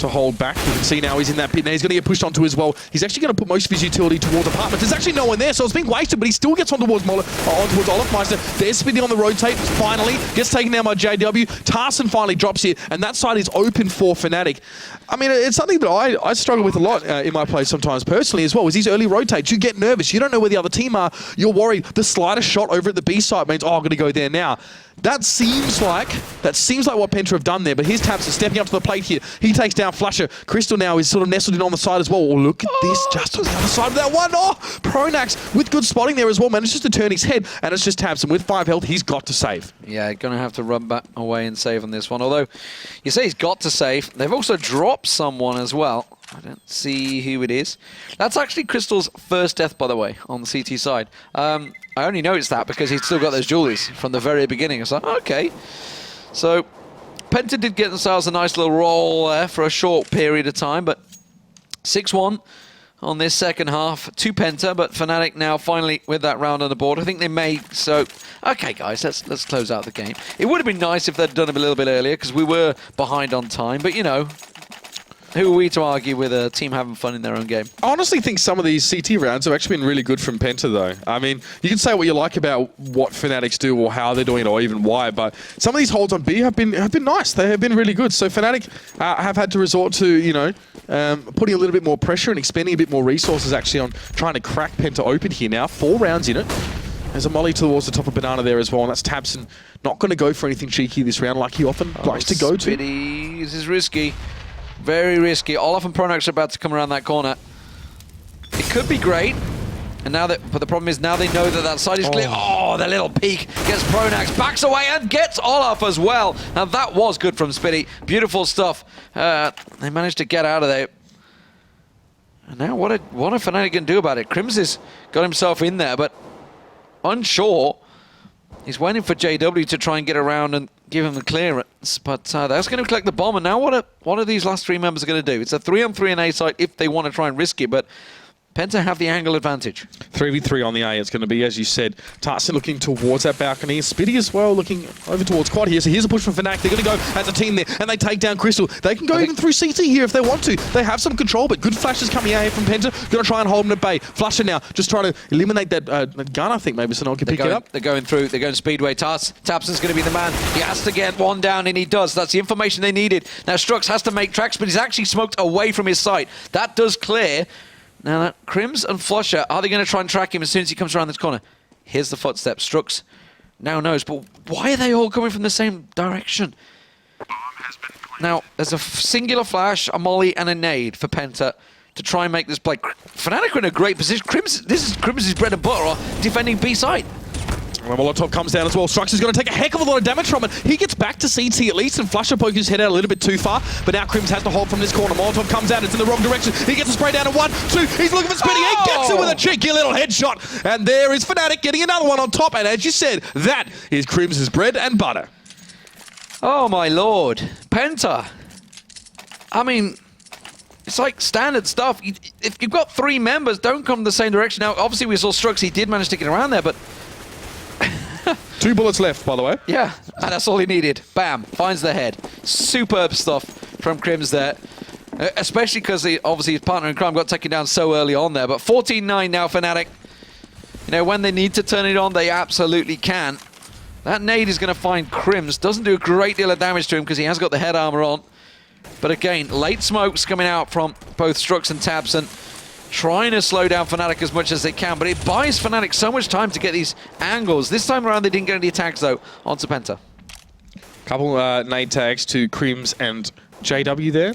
to hold back. You can see now he's in that pit. Now he's going to get pushed onto as well. He's actually going to put most of his utility towards apartments. There's actually no one there, so it's being wasted, but he still gets on towards Olafmeister. There's Spinny on the rotate, finally. Gets taken down by JW. Tarsin finally drops here, and that side is open for Fnatic. I mean, it's something that I struggle with a lot in my play sometimes personally as well, is these early rotates. You get nervous. You don't know where the other team are. You're worried. The slightest shot over at the B side means, oh, I'm going to go there now. That seems like what Penta have done there, but here's Tabson stepping up to the plate here. He takes down Flusher. Crystal now is sort of nestled in on the side as well. Oh, look at this, just on the other side of that one. Oh, Pronax with good spotting there as well, manages to turn his head, and it's just Tabson with 5 health. He's got to save. Yeah, going to have to run back away and save on this one. Although, you say he's got to save. They've also dropped someone as well. I don't see who it is. That's actually Crystal's first death, by the way, on the CT side. I only noticed that because he'd still got those jewelries from the very beginning. I was like, okay. So, Penta did get themselves a nice little roll there for a short period of time, but 6-1 on this second half to Penta, but Fnatic now finally with that round on the board. I think they may, so, okay guys, let's close out the game. It would have been nice if they'd done it a little bit earlier because we were behind on time, but you know, who are we to argue with a team having fun in their own game? I honestly think some of these CT rounds have actually been really good from Penta, though. I mean, you can say what you like about what Fnatic's do or how they're doing it or even why, but some of these holds on B have been nice. They have been really good. So Fnatic have had to resort to, you know, putting a little bit more pressure and expending a bit more resources actually on trying to crack Penta open here now. 4 rounds in it. There's a molly towards the top of Banana there as well, and that's Tabson not going to go for anything cheeky this round like he often likes to go to. This is risky. Very risky. Olaf and Pronax are about to come around that corner. It could be great. And now that, but the problem is now they know that that side is clear. Oh, the little peek gets Pronax, backs away and gets Olaf as well. Now that was good from Spitty. Beautiful stuff. They managed to get out of there. And now what are Fnatic going to do about it? Crims has got himself in there, but unsure. He's waiting for JW to try and get around and give him the clearance, but that's going to collect the bomb. And now what are these last 3 members going to do? It's a 3-on-3 in A site if they want to try and risk it, but Penta have the angle advantage. 3v3 on the A, it's going to be, as you said. Tarsin looking towards that balcony. Spitty as well looking over towards quad here. So here's a push from Fnatic. They're going to go as a team there, and they take down Crystal. They can go even through CT here if they want to. They have some control, but good flashes coming out here from Penta. Going to try and hold him at bay. Flusher now, just trying to eliminate that gun, I think maybe, so no one can pick it up. They're going through. They're going Speedway. Tabson's going to be the man. He has to get one down, and he does. That's the information they needed. Now Strux has to make tracks, but he's actually smoked away from his sight. That does clear. Now, that Crims and Flusher, are they going to try and track him as soon as he comes around this corner? Here's the footsteps. Strux now knows, but why are they all coming from the same direction? Now, there's a singular flash, a molly, and a nade for Penta to try and make this play. Fnatic are in a great position. This is Crims' bread and butter, defending B side. Well, Molotov comes down as well. Strux is going to take a heck of a lot of damage from it. He gets back to CT at least, and Flusher pokes his head out a little bit too far. But now Crims has to hold from this corner. Molotov comes out. It's in the wrong direction. He gets a spray down at 1, 2. He's looking for Spinny. He gets it with a cheeky little headshot. And there is Fnatic getting another one on top. And as you said, that is Crims' bread and butter. Oh, my lord. Penta. I mean, it's like standard stuff. If you've got 3 members, don't come the same direction. Now, obviously, we saw Strux. He did manage to get around there, but 2 bullets left, by the way. yeah, and that's all he needed. Bam, finds the head. Superb stuff from Crims there. Especially because obviously his partner in crime got taken down so early on there. But 14-9 now, Fnatic. You know, when they need to turn it on, they absolutely can. That nade is going to find Crims. Doesn't do a great deal of damage to him because he has got the head armor on. But again, late smokes coming out from both Strux and Tabson. Trying to slow down Fnatic as much as they can, but it buys Fnatic so much time to get these angles. This time around, they didn't get any attacks, though, onto Penta. Couple nade tags to Crims and JW there.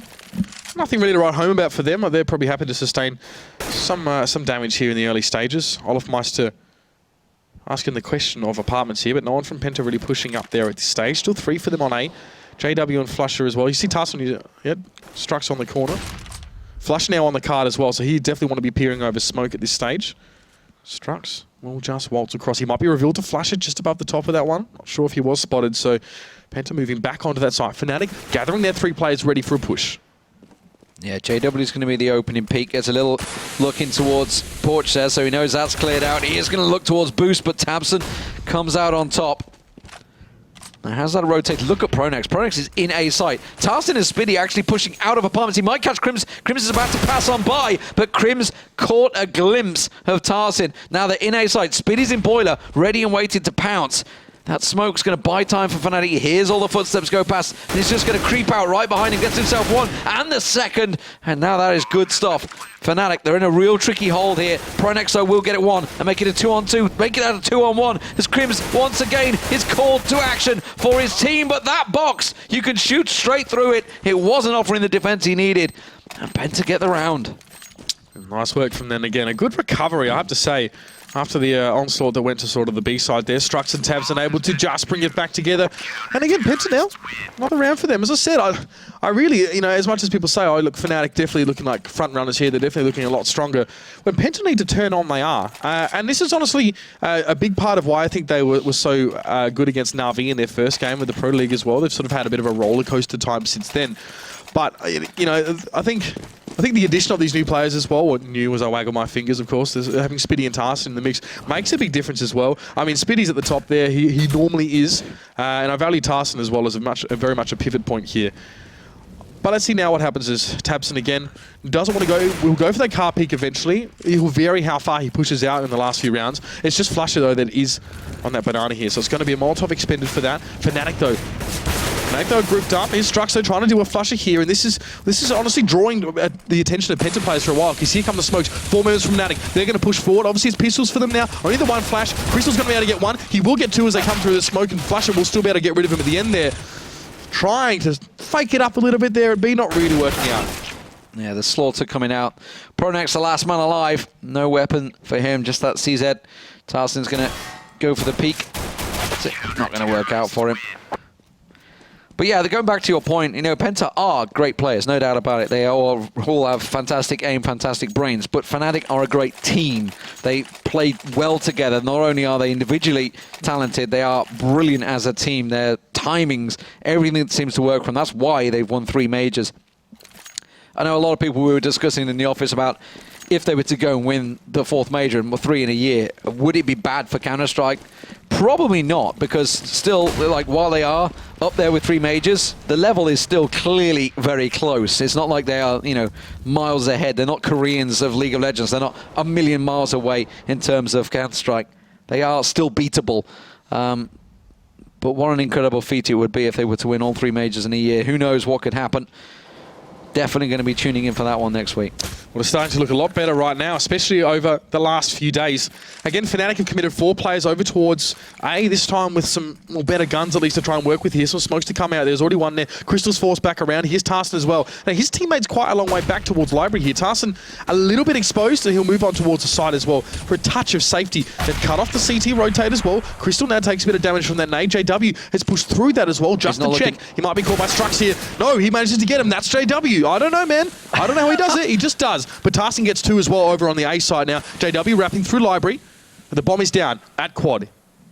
Nothing really to write home about for them. They're probably happy to sustain some damage here in the early stages. Olafmeister asking the question of apartments here, but no one from Penta really pushing up there at this stage. Still 3 for them on A. JW and Flusher as well. You see Tarsin, yeah, Strux on the corner. Flush now on the card as well, so he definitely want to be peering over smoke at this stage. Strux will just waltz across. He might be revealed to flash it just above the top of that one. Not sure if he was spotted, so Penta moving back onto that side. Fnatic gathering their 3 players ready for a push. Yeah, JW is going to be the opening peak. Gets a little look in towards Porch there, so he knows that's cleared out. He is going to look towards Boost, but Tabson comes out on top. Now, how's that rotate? Look at Pronex. Pronex is in A site. Tarsin and Spiddy actually pushing out of apartments. He might catch Crims. Crims is about to pass on by, but Crims caught a glimpse of Tarsin. Now they're in A site. Spiddy's in boiler, ready and waiting to pounce. That smoke's going to buy time for Fnatic. He hears all the footsteps go past, and he's just going to creep out right behind him, gets himself 1 and the 2nd, and now that is good stuff. Fnatic, they're in a real tricky hold here. Pronexo will get it 1 and make it a 2-on-2, make it out of 2-on-1, as Crims once again is called to action for his team, but that box, you can shoot straight through it. It wasn't offering the defense he needed, and Penta get the round. Nice work from them again. A good recovery, I have to say. After the onslaught that went to sort of the B side there, Strux and Tabs unable to just bring it back together. And again, Penta now, another round for them. As I said, I really, you know, as much as people say, oh, look, Fnatic definitely looking like front runners here, they're definitely looking a lot stronger. When Penta need to turn on, they are. And this is honestly a big part of why I think they were so good against Na'Vi in their first game with the Pro League as well. They've sort of had a bit of a roller coaster time since then. But, you know, I think the addition of these new players as well, what new as I waggle my fingers, of course, having Spiddy and Tarsin in the mix makes a big difference as well. I mean, Spiddy's at the top there, he normally is, and I value Tarsin as well as very much a pivot point here. But let's see now what happens is Tabson again doesn't want to go, will go for that car peak eventually. He'll vary how far he pushes out in the last few rounds. It's just Flusher though that is on that banana here, so it's going to be a Molotov expended for that. Fnatic though. Fnatic though grouped up. Here's Struxo trying to do a flusher here, and this is honestly drawing the attention of Penta players for a while, because here come the smokes. 4 members from Fnatic. They're going to push forward. Obviously it's pistols for them now. Only the 1 flash. Crystal's going to be able to get 1. He will get 2 as they come through the smoke, and Flusher will still be able to get rid of him at the end there. Trying to fake it up a little bit there and be not really working out. Yeah, the slaughter coming out. Pronex, the last man alive. No weapon for him, just that CZ. Tarsin's going to go for the peak. Not going to work out for him. But yeah, going back to your point, you know, Penta are great players, no doubt about it. They all have fantastic aim, fantastic brains, but Fnatic are a great team. They play well together. Not only are they individually talented, they are brilliant as a team. Their timings, everything seems to work for them. That's why they've won 3 majors. I know a lot of people we were discussing in the office about if they were to go and win the 4th major and 3 in a year, would it be bad for Counterstrike? Probably not, because still, like, while they are up there with 3 majors, the level is still clearly very close. It's not like they are, you know, miles ahead. They're not Koreans of League of Legends. They're not a million miles away in terms of Counterstrike. They are still beatable. But what an incredible feat it would be if they were to win all 3 majors in a year. Who knows what could happen? Definitely going to be tuning in for that one next week. Well, it's starting to look a lot better right now, especially over the last few days. Again, Fnatic have committed 4 players over towards A, this time with some more better guns at least to try and work with here. Some smokes to come out. There's already 1 there. Crystal's forced back around. Here's Tarsin as well. Now, his teammate's quite a long way back towards Library here. Tarsin a little bit exposed, and he'll move on towards the side as well for a touch of safety. They've cut off the CT rotate as well. Crystal now takes a bit of damage from that nade. JW has pushed through that as well, just to check. He might be caught by Strux here. No, he manages to get him. That's JW. I don't know, man. I don't know how he does it. He just does. But Tarsin gets 2 as well over on the A side now. JW wrapping through Library. The bomb is down at quad.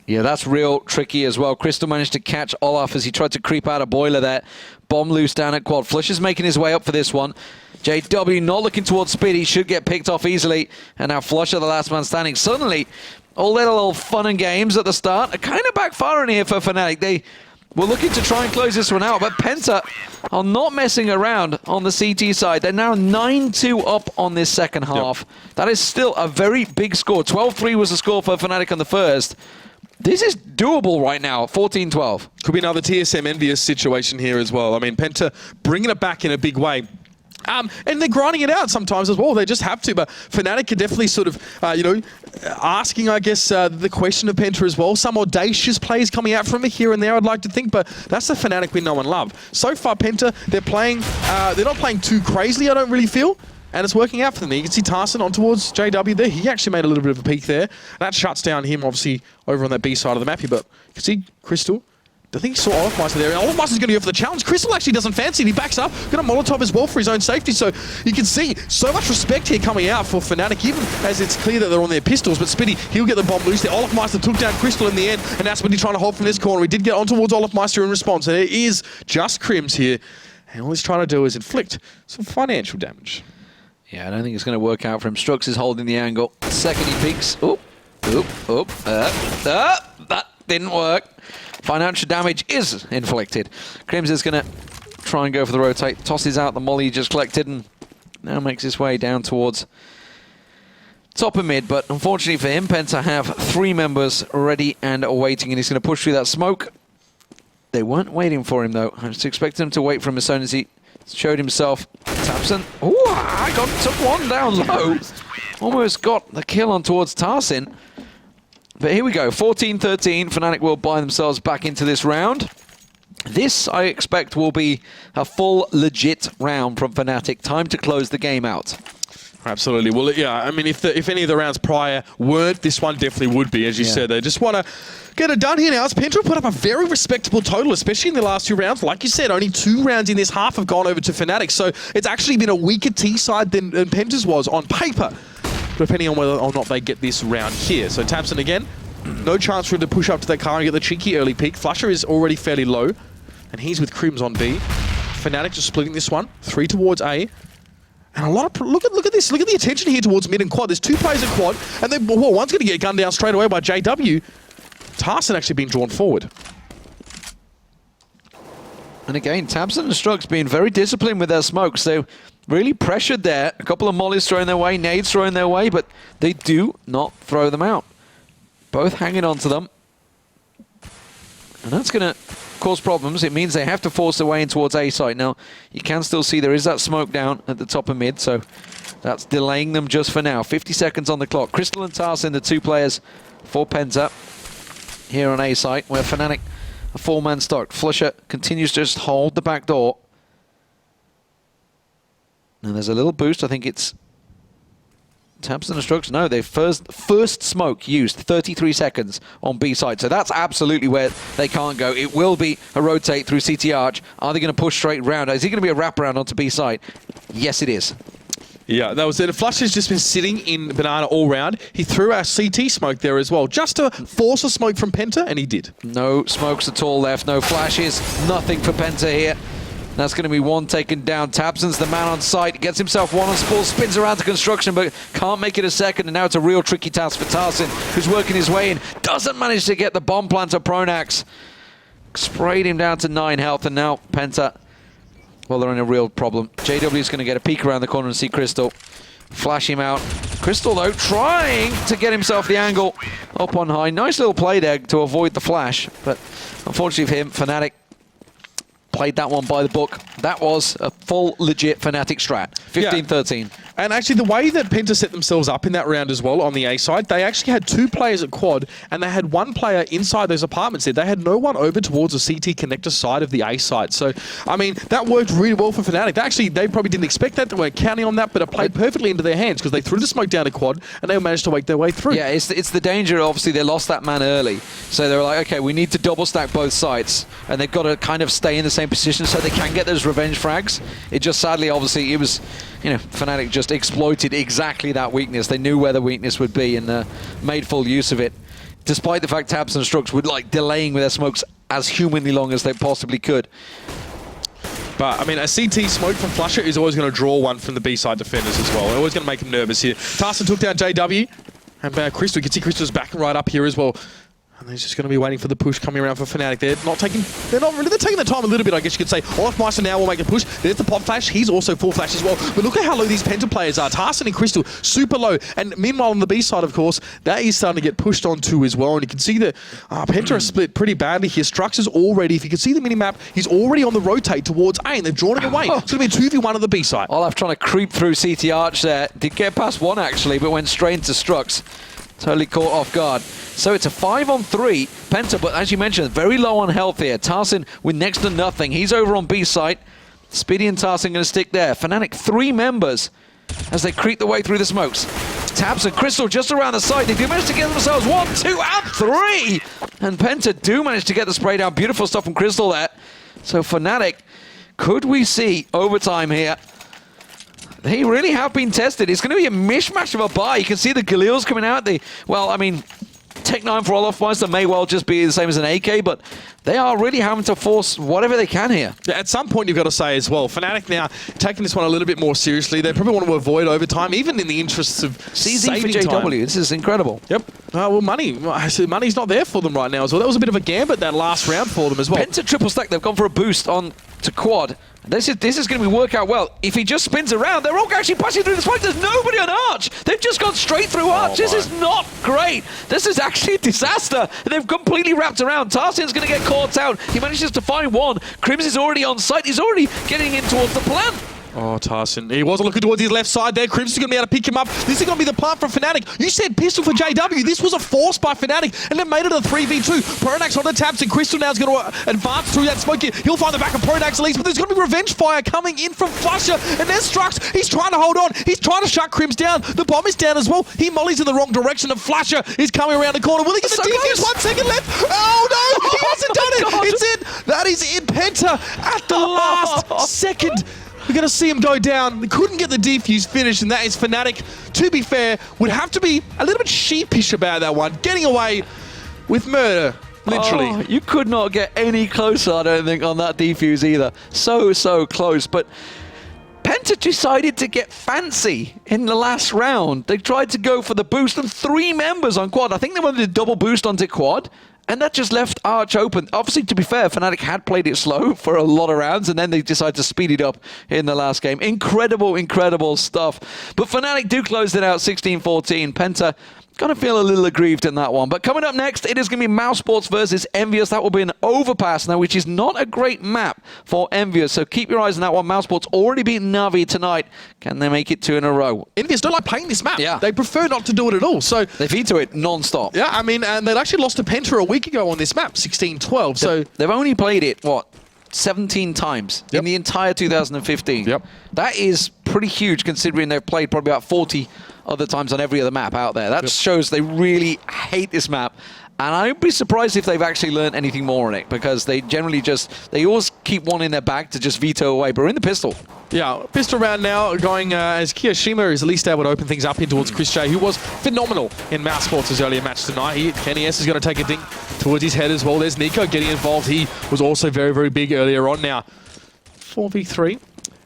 Yeah, that's real tricky as well. Crystal managed to catch Olaf as he tried to creep out a boiler there. Bomb loose down at quad. Flush is making his way up for this one. JW not looking towards speed. He should get picked off easily. And now Flusher, the last man standing. Suddenly, all that little fun and games at the start are kind of backfiring here for Fnatic. They were looking to try and close this one out, but Penta are not messing around on the CT side. They're now 9-2 up on this second half. Yep. That is still a very big score. 12-3 was the score for Fnatic on the first. This is doable right now, 14-12. Could be another TSM EnVyUs situation here as well. I mean, Penta bringing it back in a big way. And they're grinding it out sometimes as well. They just have to. But Fnatic can definitely sort of, you know, asking, I guess, the question of Penta as well. Some audacious plays coming out from it here and there, I'd like to think. But that's the Fnatic we know and love. So far, Penta, they're playing, they're not playing too crazily, I don't really feel. And it's working out for them. You can see Tarsin on towards JW there. He actually made a little bit of a peek there. That shuts down him, obviously, over on that B side of the map here. But you can see Crystal I think he saw Olafmeister there. Olafmeister's going to go for the challenge. Crystal actually doesn't fancy it. He backs up. Got a Molotov as well for his own safety. So you can see so much respect here coming out for Fnatic, even as it's clear that they're on their pistols. But Spitty, he'll get the bomb loose there. Olafmeister took down Crystal in the end, and that's Spitty trying to hold from this corner. He did get on towards Olafmeister in response. And it is just Crims here. And all he's trying to do is inflict some financial damage. Yeah, I don't think it's going to work out for him. Strux is holding the angle. Second he peeks. That didn't work. Financial damage is inflicted. Crims is going to try and go for the rotate. Tosses out the molly he just collected and now makes his way down towards top of mid. But unfortunately for him, Penta have 3 members ready and awaiting, and he's going to push through that smoke. They weren't waiting for him, though. I was expecting him to wait for him as soon as he showed himself. Tapson. Ooh, I took one down low. Almost got the kill on towards Tarsin. But here we go, 14-13. Fnatic will buy themselves back into this round. This, I expect, will be a full, legit round from Fnatic. Time to close the game out. Absolutely. Well, yeah, I mean, if any of the rounds prior weren't, this one definitely would be, as you said. They just want to get it done here now. As Penta put up a very respectable total, especially in the last 2 rounds. Like you said, only 2 rounds in this half have gone over to Fnatic, so it's actually been a weaker T side than Penta's was on paper, depending on whether or not they get this round here. So Tapson again, no chance for him to push up to that car and get the cheeky early peek. Flusher is already fairly low, and he's with Crims on B. Fnatic just splitting this one, 3 towards A. And a lot of look at this. Look at the attention here towards mid and quad. There's 2 players in quad, and then one's going to get gunned down straight away by JW. Tarsin actually being drawn forward. And again, Tabson and Strux being very disciplined with their smokes. They really pressured there. A couple of mollies thrown their way, nades thrown their way, but they do not throw them out. Both hanging on to them. And that's going to cause problems. It means they have to force their way in towards A site. Now, you can still see there is that smoke down at the top of mid, so that's delaying them just for now. 50 seconds on the clock. Crystal and Tarsin, the 2 players for Penta here on A site, where Fnatic, a 4-man stock. Flusher continues to just hold the back door. And there's a little boost. I think it's Tabson and Strux. No, they first smoke used 33 seconds on B side. So that's absolutely where they can't go. It will be a rotate through CT Arch. Are they going to push straight round? Is he going to be a wraparound onto B side? Yes, it is. Yeah, that was it. Flush has just been sitting in Banana all round. He threw our CT smoke there as well, just to force a smoke from Penta, and he did. No smokes at all left, no flashes, nothing for Penta here. That's going to be one taken down. Tabson's the man on site, gets himself one on Spall, spins around to construction, but can't make it a second, and now it's a real tricky task for Tarsin, who's working his way in. Doesn't manage to get the bomb planter Pronax. Sprayed him down to 9 health, and now Penta, well, they're in a real problem. JW's going to get a peek around the corner and see Crystal. Flash him out. Crystal, though, trying to get himself the angle up on high. Nice little play there to avoid the flash, but unfortunately for him, Fnatic played that one by the book. That was a full, legit Fnatic strat. 15-13. Yeah. And actually, the way that Penta set themselves up in that round as well on the A side, they actually had 2 players at quad, and they had 1 player inside those apartments there. They had no one over towards the CT connector side of the A side. So, I mean, that worked really well for Fnatic. They probably didn't expect that. They weren't counting on that, but it played perfectly into their hands because they threw the smoke down to quad, and they managed to make their way through. Yeah, it's the danger. Obviously, they lost that man early. So they were like, okay, we need to double stack both sides. And they've got to kind of stay in the same position so they can get those revenge frags. It just, sadly, obviously, it was, you know, Fnatic just exploited exactly that weakness. They knew where the weakness would be and made full use of it. Despite the fact Tabs and Strux were like delaying with their smokes as humanly long as they possibly could. But, I mean, a CT smoke from Flusher is always going to draw one from the B-side defenders as well. They're always going to make them nervous here. Tarsin took down JW. And Crystal, you can see Crystal's back right up here as well. And he's just going to be waiting for the push coming around for Fnatic. They're taking the time a little bit, I guess you could say. Olafmeister now will make a push. There's the pop flash. He's also full flash as well. But look at how low these Penta players are. Tarsin and Crystal, super low. And meanwhile, on the B side, of course, that is starting to get pushed on too as well. And you can see that Penta are split pretty badly here. Strux is already, if you can see the minimap, he's already on the rotate towards A, and they've drawn him away. It's going to be a 2v1 on the B side. Olaf trying to creep through CT Arch there. Did get past one, actually, but went straight into Strux. Totally caught off guard. So it's a 5-on-3. Penta, but as you mentioned, very low on health here. Tarsin with next to nothing. He's over on B site. Speedy and Tarsin going to stick there. Fnatic 3 members as they creep the way through the smokes. Tabs and Crystal just around the side. They do manage to get themselves 1, 2, and 3. And Penta do manage to get the spray down. Beautiful stuff from Crystal there. So Fnatic, could we see overtime here? They really have been tested. It's going to be a mishmash of a buy. You can see the Galils coming out. Well, I mean, Tech 9 for Olofmeister may well just be the same as an AK, but they are really having to force whatever they can here. Yeah, at some point, you've got to say as well, Fnatic now taking this one a little bit more seriously. They probably want to avoid overtime, even in the interests of CZ saving for JW. time. This is incredible. Yep. Well, money's not there for them right now as well. That was a bit of a gambit that last round for them as well. Penta triple stack. They've gone for a boost on to quad. This is going to work out well. If he just spins around, they're all actually passing through the spike. There's nobody on Arch. They've just gone straight through Arch. This is not great. This is actually a disaster. They've completely wrapped around. Tarsian's going to get caught out. He manages to find one. Krims is already on site. He's already getting in towards the plant. Oh, Tarsian. He wasn't looking towards his left side there. Crimson is going to be able to pick him up. This is going to be the plant from Fnatic. You said pistol for JW. This was a force by Fnatic, and they made it a 3v2. Pronax on the taps, and Crystal now is going to advance through that smoke. He'll find the back of Pronax at least, but there's going to be revenge fire coming in from Flusher, and there's Strux. He's trying to hold on. He's trying to shut Crims down. The bomb is down as well. He mollies in the wrong direction, and Flusher is coming around the corner. Will he get the defuse? 1 second left. Oh, no! He hasn't done it! God. It's it! That is it. Penta at the last second. We're going to see him go down. They couldn't get the defuse finish, and that is Fnatic, to be fair, would have to be a little bit sheepish about that one. Getting away with murder, literally. Oh, you could not get any closer, I don't think, on that defuse either. So close. But Penta decided to get fancy in the last round. They tried to go for the boost, and 3 members on quad. I think they wanted to double boost onto quad. And that just left Arch open. Obviously, to be fair, Fnatic had played it slow for a lot of rounds, and then they decided to speed it up in the last game. Incredible stuff. But Fnatic do close it out 16-14. Penta gonna feel a little aggrieved in that one. But coming up next, it is going to be Mousesports versus EnVyUs. That will be an overpass now, which is not a great map for EnVyUs. So keep your eyes on that one. Mousesports already beaten Na'Vi tonight. Can they make it 2 in a row? EnVyUs don't like playing this map. Yeah. They prefer not to do it at all. So They veto it non-stop. yeah, I mean, and they'd actually lost to Penta a week ago on this map, 16-12. So They've only played it, what, 17 times in the entire 2015. Yep. That is pretty huge considering they've played probably about 40 other times on every other map out there. That shows they really hate this map. And I'd be surprised if they've actually learned anything more on it, because they generally they always keep one in their bag to just veto away. But we're in the pistol. yeah, pistol round now going as Kiyoshima is at least able to open things up in towards Chris J, who was phenomenal in Mousesports' earlier match tonight. Kenny S is going to take a dink towards his head as well. There's Nico getting involved. He was also very big earlier on. Now 4v3.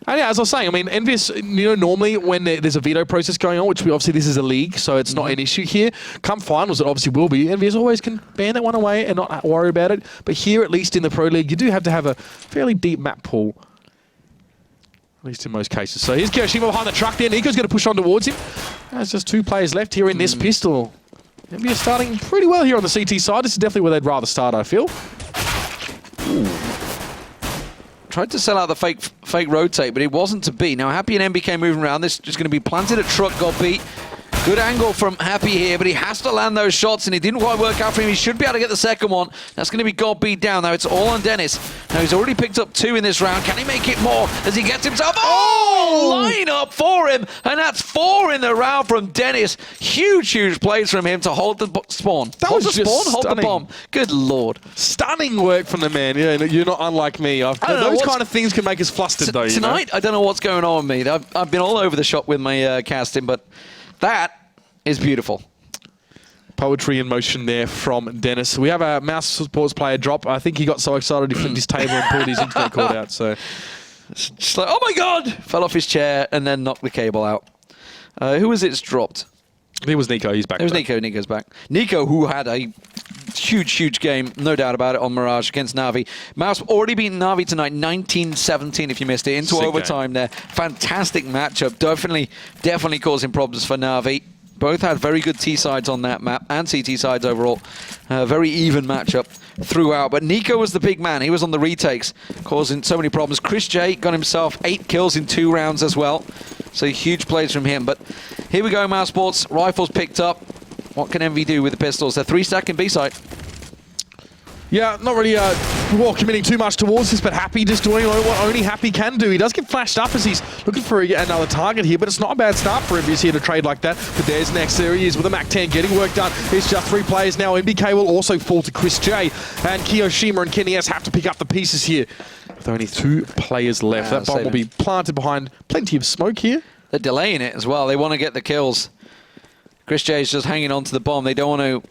And yeah, as I was saying, I mean, EnVyUs, normally when there's a veto process going on, which obviously this is a league, so it's not an issue here. Come finals, it obviously will be. EnVyUs always can ban that one away and not worry about it. But here, at least in the Pro League, you do have to have a fairly deep map pool. At least in most cases. So here's Kiyoshima behind the truck there. Nico's going to push on towards him. There's just 2 players left here in this pistol. EnVyUs starting pretty well here on the CT side. This is definitely where they'd rather start, I feel. Ooh. Tried to sell out the fake rotate, but it wasn't to be. Now, Happy and MBK moving around. This is going to be planted at truck, got beat. Good angle from Happy here, but he has to land those shots, and it didn't quite work out for him. He should be able to get the second one. That's going to be God beat down. Now, it's all on Dennis. Now, he's already picked up 2 in this round. Can he make it more as he gets himself... Oh! Line up for him, and that's 4 in the round from Dennis. Huge plays from him to hold the spawn. Hold the bomb. Good Lord. Stunning work from the man. Yeah, you're not unlike me. Those kind of things can make us flustered, though. Tonight, I don't know what's going on with me. I've been all over the shop with my casting, but that is beautiful. Poetry in motion there from Dennis. We have a Mousesports player drop. I think he got so excited he flipped his table and pulled his internet cord out. So it's just like, oh my God! Fell off his chair and then knocked the cable out. Who was it's dropped? It was Nico. He's back. It was Nico. Nico's back. Nico, who had a huge game, no doubt about it, on Mirage against Na'Vi. Mouse already beaten Na'Vi tonight, 19-17 if you missed it, into overtime there. Fantastic matchup. Definitely causing problems for Na'Vi. Both had very good T sides on that map and CT sides overall. Very even matchup throughout. But Nico was the big man. He was on the retakes, causing so many problems. Chris J got himself 8 kills in 2 rounds as well. So huge plays from him. But here we go, Mousesports. Rifles picked up. What can EnVy do with the pistols? They're 3-stack in B site. Yeah, not really well, committing too much towards this, but Happy just doing what only Happy can do. He does get flashed up as he's looking for another target here, but it's not a bad start for EnVyUs here to trade like that. But there's next. There he is with a MAC-10 getting work done. It's just 3 players now. NBK will also fall to Chris J, and Kiyoshima and Kenny S have to pick up the pieces here. With only 2 players left. That bomb will be planted behind plenty of smoke here. They're delaying it as well. They want to get the kills. Chris J is just hanging on to the bomb. They don't want to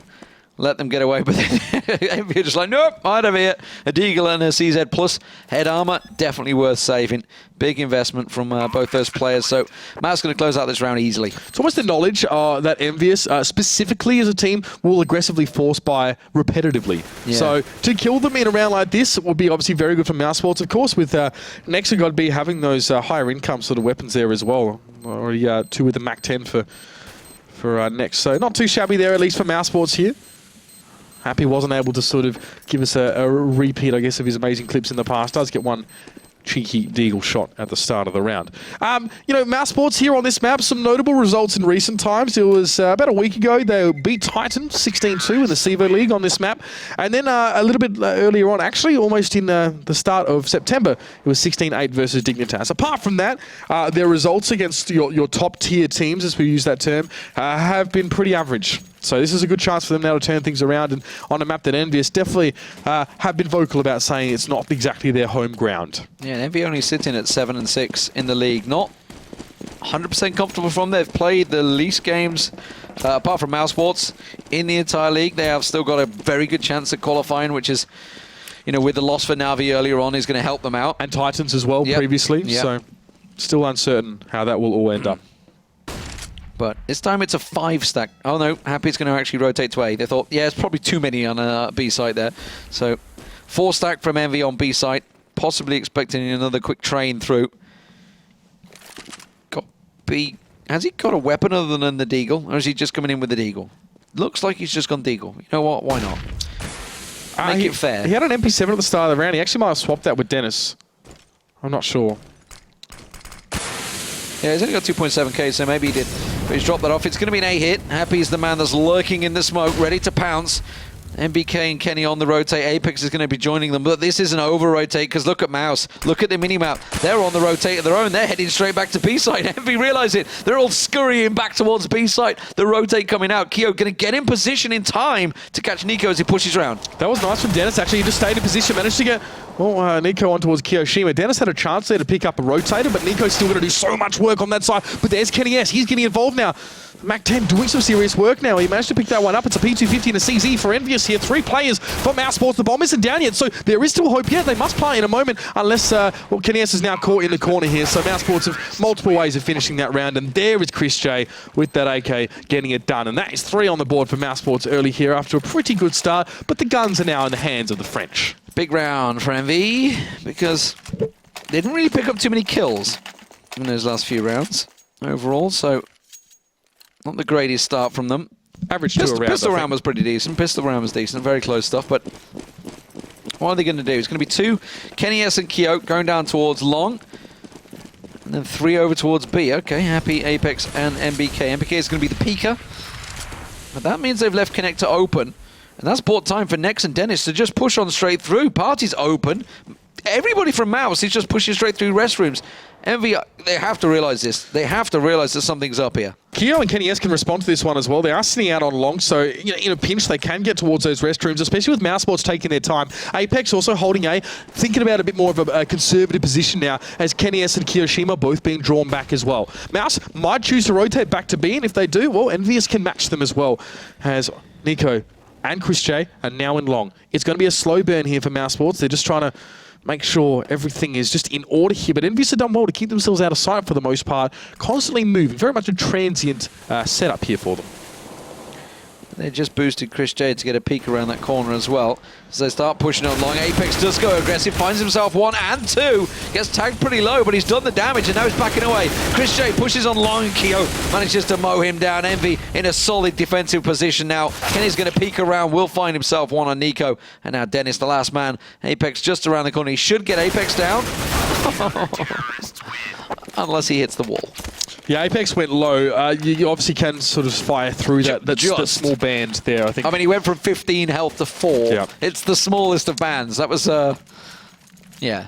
let them get away, but EnVyUs just like, nope, out of here. A Deagle and a CZ plus head armor, definitely worth saving. Big investment from both those players. So Matt's going to close out this round easily. It's almost the knowledge that EnVyUs, specifically as a team, will aggressively force buy repetitively. Yeah. So to kill them in a round like this would be obviously very good for mousesports, of course, with Nexa got to be having those higher income sort of weapons there as well. Already 2 with the MAC-10 for Next. So not too shabby there, at least for mousesports here. Happy wasn't able to sort of give us a repeat, I guess, of his amazing clips in the past. Does get one cheeky Deagle shot at the start of the round. You know, mousesports here on this map, some notable results in recent times. It was about a week ago, they beat Titan 16-2 in the CSGO League on this map. And then a little bit earlier on, actually almost in the start of September, it was 16-8 versus Dignitas. Apart from that, their results against your top tier teams, as we use that term, have been pretty average. So this is a good chance for them now to turn things around, and on a map that EnVyUs definitely have been vocal about saying it's not exactly their home ground. Yeah, EnVyUs only sitting at 7-6 in the league. Not 100% comfortable from. They've played the least games, apart from mousesports, in the entire league. They have still got a very good chance at qualifying, which is, you know, with the loss for Navi earlier on, is going to help them out. And Titans as well previously, so still uncertain how that will all end up. But this time it's a 5-stack. Oh no, Happy's going to actually rotate to A. They thought, yeah, it's probably too many on B site there. So 4-stack from EnVyUs on B site, possibly expecting another quick train through. Got B. Has he got a weapon other than the Deagle, or is he just coming in with the Deagle? Looks like he's just gone Deagle. You know what? Why not? Make it fair. He had an MP7 at the start of the round. He actually might have swapped that with Dennis. I'm not sure. Yeah, he's only got 2.7k, so maybe he did. But he's dropped that off. It's going to be an A hit. Happy's the man that's lurking in the smoke, ready to pounce. NBK and Kenny on the rotate. Apex is going to be joining them, but this isn't over rotate, because look at Mouse. Look at the mini-map. They're on the rotate of their own. They're heading straight back to B site. Envy realize it. They're all scurrying back towards B site. The rotate coming out. Kyo going to get in position in time to catch Nico as he pushes round. That was nice from Dennis, actually. He just stayed in position, managed to get Nico on towards Kiyoshima. Dennis had a chance there to pick up a rotator, but Nico's still going to do so much work on that side. But there's Kenny S. He's getting involved now. MAC-10 doing some serious work now. He managed to pick that one up. It's a P250 and a CZ for EnVyUs here. 3 players for mousesports. The bomb isn't down yet, so there is still hope. Yeah, they must play in a moment, unless, well, Kenny S is now caught in the corner here. So mousesports have multiple ways of finishing that round, and there is Chris J with that AK getting it done. And that is 3 on the board for mousesports early here after a pretty good start, but the guns are now in the hands of the French. Big round for Envy, because they didn't really pick up too many kills in those last few rounds overall, so not the greatest start from them. Average 2 around. Pistol round was pretty decent. Pistol round was decent. Very close stuff, but what are they going to do? It's going to be 2 Kenny S and Kyo going down towards long, and then 3 over towards B. Okay, Happy, Apex, and MBK. MBK is going to be the peeker, but that means they've left connector open. And that's bought time for Nex and Dennis to just push on straight through. Party's open. Everybody from Mouse is just pushing straight through restrooms. Envy, they have to realize this. They have to realize that something's up here. Kyo and Kenny S can respond to this one as well. They are sitting out on long, so in a pinch they can get towards those restrooms, especially with mousesports taking their time. Apex also holding A, thinking about a bit more of a conservative position now, as Kenny S and Kiyoshima both being drawn back as well. Mouse might choose to rotate back to B, and if they do, well, EnVyUs can match them as well, as Nico and Chris J are now in long. It's going to be a slow burn here for mousesports. They're just trying to make sure everything is just in order here. But EnVyUs have done well to keep themselves out of sight for the most part. Constantly moving. Very much a transient setup here for them. They just boosted Chris J to get a peek around that corner as well. As they start pushing on long, Apex does go aggressive, finds himself 1 and 2. Gets tagged pretty low, but he's done the damage, and now he's backing away. Chris J pushes on long, and Kyo manages to mow him down. Envy in a solid defensive position now. Kenny's going to peek around, will find himself 1 on Nico. And now Dennis, the last man. Apex just around the corner. He should get Apex down. Unless he hits the wall. Yeah, Apex went low. You obviously can sort of fire through that small band there, I think. I mean, he went from 15 health to 4. Yeah. It's the smallest of bands. That was, yeah,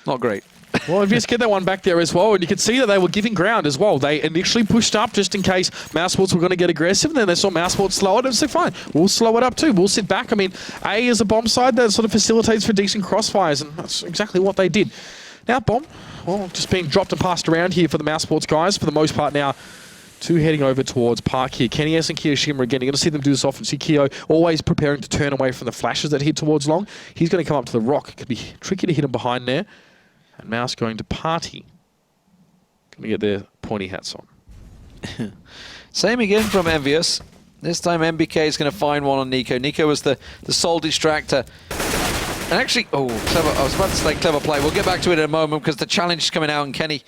not great. Well, EnVyUs get that one back there as well, and you can see that they were giving ground as well. They initially pushed up just in case Mousesports were going to get aggressive, and then they saw Mousesports slow it, and so fine, we'll slow it up too. We'll sit back. I mean, A is a bomb side that sort of facilitates for decent crossfires, and that's exactly what they did. Now, bomb, well, just being dropped and passed around here for the Mousesports guys, for the most part now. Two heading over towards Park here. Kenny S and Kiyoshima again. You're going to see them do this often. See Kyo always preparing to turn away from the flashes that hit towards long. He's going to come up to the rock. It could be tricky to hit him behind there. And Mouse going to party. Going to get their pointy hats on. Same again from EnVyUs. This time MBK is going to find one on Nico. Nico was the sole distractor. And actually, oh, clever. I was about to say clever play. We'll get back to it in a moment because the challenge is coming out and Kenny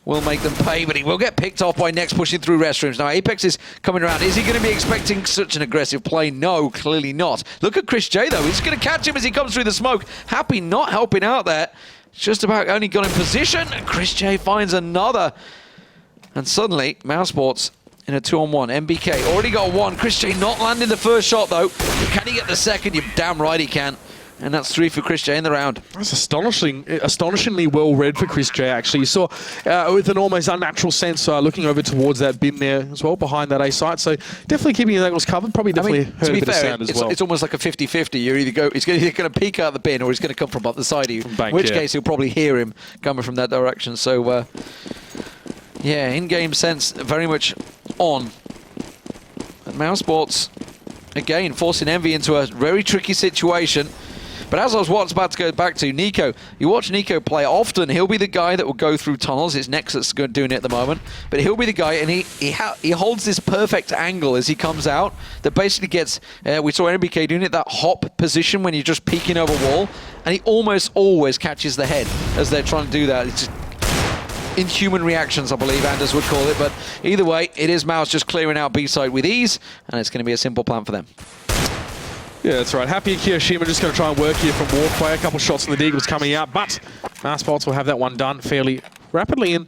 will make them pay, but he will get picked off by Next pushing through restrooms. Now Apex is coming around. Is he going to be expecting such an aggressive play? No, clearly not. Look at Chris J though. He's going to catch him as he comes through the smoke. Happy not helping out there. Just about only got in position. Chris J finds another. And suddenly, Mousesports in a 2-on-1. MBK already got one. Chris J not landing the first shot though. Can he get the second? You're damn right he can. And that's 3 for Chris J in the round. That's astonishingly well read for Chris J, actually. You saw with an almost unnatural sense looking over towards that bin there as well, behind that A site. So definitely keeping his angles covered. Probably definitely heard a bit of sound as well. It's almost like a 50-50. You're either he's either going to peek out the bin or he's going to come from up the side of you. Bank, in which case he'll probably hear him coming from that direction. So, yeah, in-game sense, very much on. And Mousesports, again, forcing EnVy into a very tricky situation. But as I was about to go back to Nico, you watch Nico play often, he'll be the guy that will go through tunnels. It's Nex that's doing it at the moment. But he'll be the guy, and he holds this perfect angle as he comes out that basically gets, we saw NBK doing it, that hop position when you're just peeking over wall. And he almost always catches the head as they're trying to do that. It's just inhuman reactions, I believe Anders would call it. But either way, it is Mouse just clearing out B-side with ease, and it's going to be a simple plan for them. Yeah, that's right. Happy and Kiyoshima just going to try and work here from walkway. A couple shots from the Deagles coming out, but Mousesports will have that one done fairly rapidly. And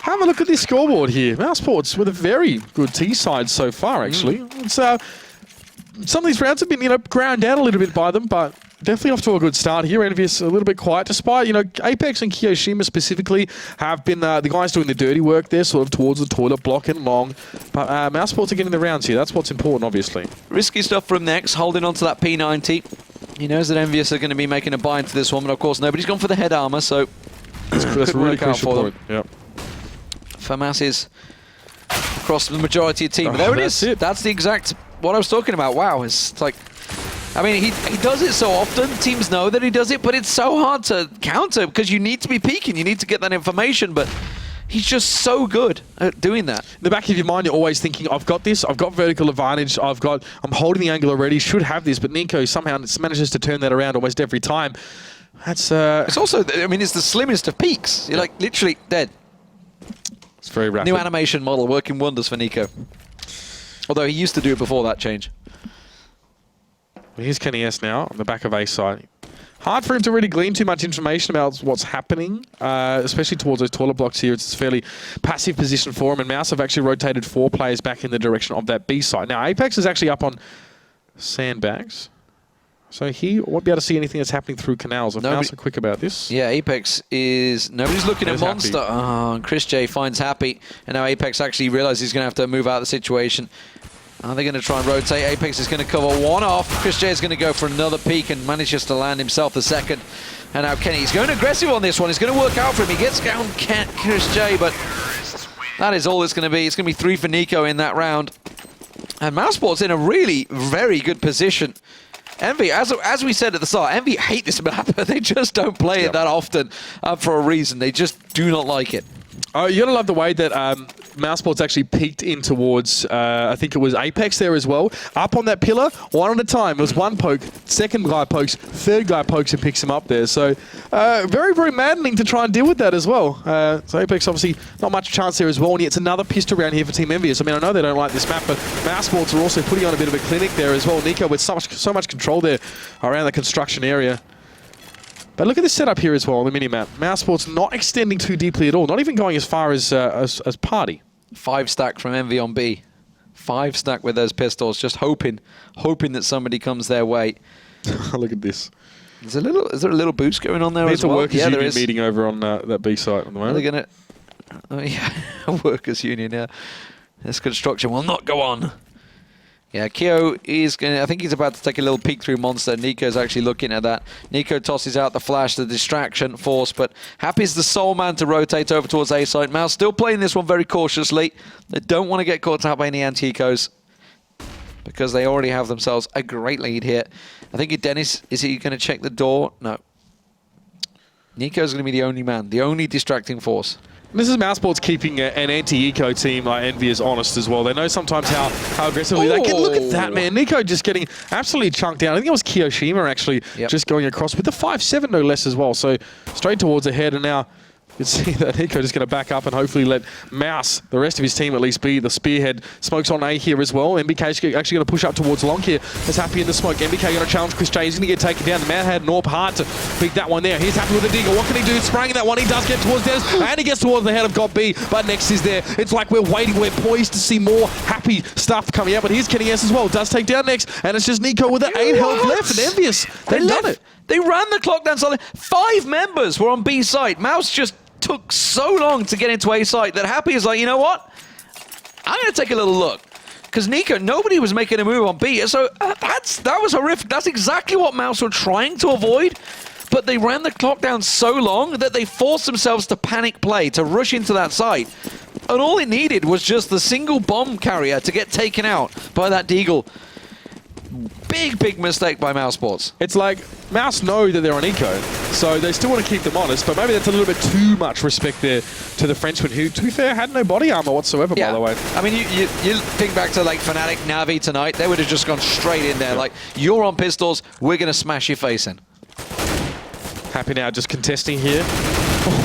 have a look at this scoreboard here. Mousesports with a very good T side so far, actually. It's, some of these rounds have been, ground out a little bit by them, but definitely off to a good start here. EnVyUs a little bit quiet, despite, Apex and Kiyoshima specifically have been the guys doing the dirty work there, sort of towards the toilet block and long. But Mousesports are getting the rounds here. That's what's important, obviously. Risky stuff from Nex, holding on to that P90. He knows that EnVyUs are going to be making a buy into this one, but of course nobody's gone for the head armor, so that's a really crucial point. Yep. FAMAS is across the majority of team. There it is. That's the exact what I was talking about. Wow, it's like, I mean, he does it so often. Teams know that he does it, but it's so hard to counter because you need to be peeking. You need to get that information, but he's just so good at doing that. In the back of your mind, you're always thinking, I've got this, I've got vertical advantage, I'm holding the angle already, should have this, but Nico somehow manages to turn that around almost every time. That's It's also, I mean, it's the slimmest of peaks. You're like literally dead. It's very rapid. New animation model working wonders for Nico. Although he used to do it before that change. Well, here's Kenny S now on the back of A side. Hard for him to really glean too much information about what's happening, especially towards those toilet blocks here. It's a fairly passive position for him, and Mouse have actually rotated 4 players back in the direction of that B side. Now, Apex is actually up on sandbags, so he won't be able to see anything that's happening through canals. If Mouse are quick about this. Yeah, Apex is... Nobody's looking at Monster. Oh, and Chris J finds Happy, and now Apex actually realizes he's going to have to move out of the situation. Are they going to try and rotate? Apex is going to cover one off. Chris J is going to go for another peek and manages to land himself the second. And now Kenny, he's going aggressive on this one. It's going to work out for him. He gets down Chris J, but that is all it's going to be. It's going to be 3 for Nico in that round. And Mousesports in a really very good position. EnVy, as we said at the start, EnVy hate this map. They just don't play it that often for a reason. They just do not like it. Oh, you gotta love the way that Mousesports actually peeked in towards, I think it was Apex there as well. Up on that pillar, one at a time. It was one poke, second guy pokes, third guy pokes and picks him up there. So very, very maddening to try and deal with that as well. So Apex obviously not much chance there as well. And yet it's another pistol round here for Team EnVyUs. I mean, I know they don't like this map, but Mousesports are also putting on a bit of a clinic there as well. Nico with so much control there around the construction area. But look at this setup here as well on the mini-map. Mousesport's not extending too deeply at all, not even going as far as Party. 5 stack from EnVy on B. 5 stack with those pistols, just hoping that somebody comes their way. Look at this. Is there a little boost going on there as There's a well? workers Yeah, there union is. meeting over on that B site at the Are they moment. gonna? Oh yeah, a workers union. Yeah, this construction will not go on. Yeah, Keo is gonna. I think he's about to take a little peek through Monster. Nico's actually looking at that. Nico tosses out the flash, the distraction force, but Happy's the sole man to rotate over towards A site. Mouse still playing this one very cautiously. They don't want to get caught out by any anti-ecos because they already have themselves a great lead here. I think Dennis, is he going to check the door? No. Nico's going to be the only man, the only distracting force. This is Mousesport's keeping an anti-eco team like EnVyUs honest as well. They know sometimes how aggressively they can. Look at that, man. Nico just getting absolutely chunked down. I think it was Kiyoshima actually just going across with the 5-7 no less as well. So straight towards the head, and now you can see that Nico just going to back up and hopefully let Mouse, the rest of his team at least, be the spearhead. Smoke's on A here as well. MBK is actually going to push up towards long here. Is Happy in the smoke. MBK going to challenge Chris J. He's going to get taken down. The man had Norp hard to beat that one there. He's Happy with a digger. What can he do? Spraying that one. He does get towards Dennis, and he gets towards the head of God B. But next is there. It's like we're waiting. We're poised to see more Happy stuff coming out. But here's Kenny S as well. Does take down next. And it's just Nico with the 8 health left. And EnVyUs, they've done it. They ran the clock down solid. 5 members were on B site. Mouse just took so long to get into A site that Happy is like, you know what? I'm going to take a little look. Because Nico, nobody was making a move on B. So that was horrific. That's exactly what Mouse were trying to avoid. But they ran the clock down so long that they forced themselves to panic play, to rush into that site. And all it needed was just the single bomb carrier to get taken out by that Deagle. Big mistake by Mousesports. It's like Mouse know that they're on eco, so they still want to keep them honest, but maybe that's a little bit too much respect there to the Frenchman, who, to be fair, had no body armor whatsoever, by the way. I mean, you think back to like Fnatic, Navi tonight, they would have just gone straight in there. Like, you're on pistols, we're going to smash your face in. Happy now just contesting here.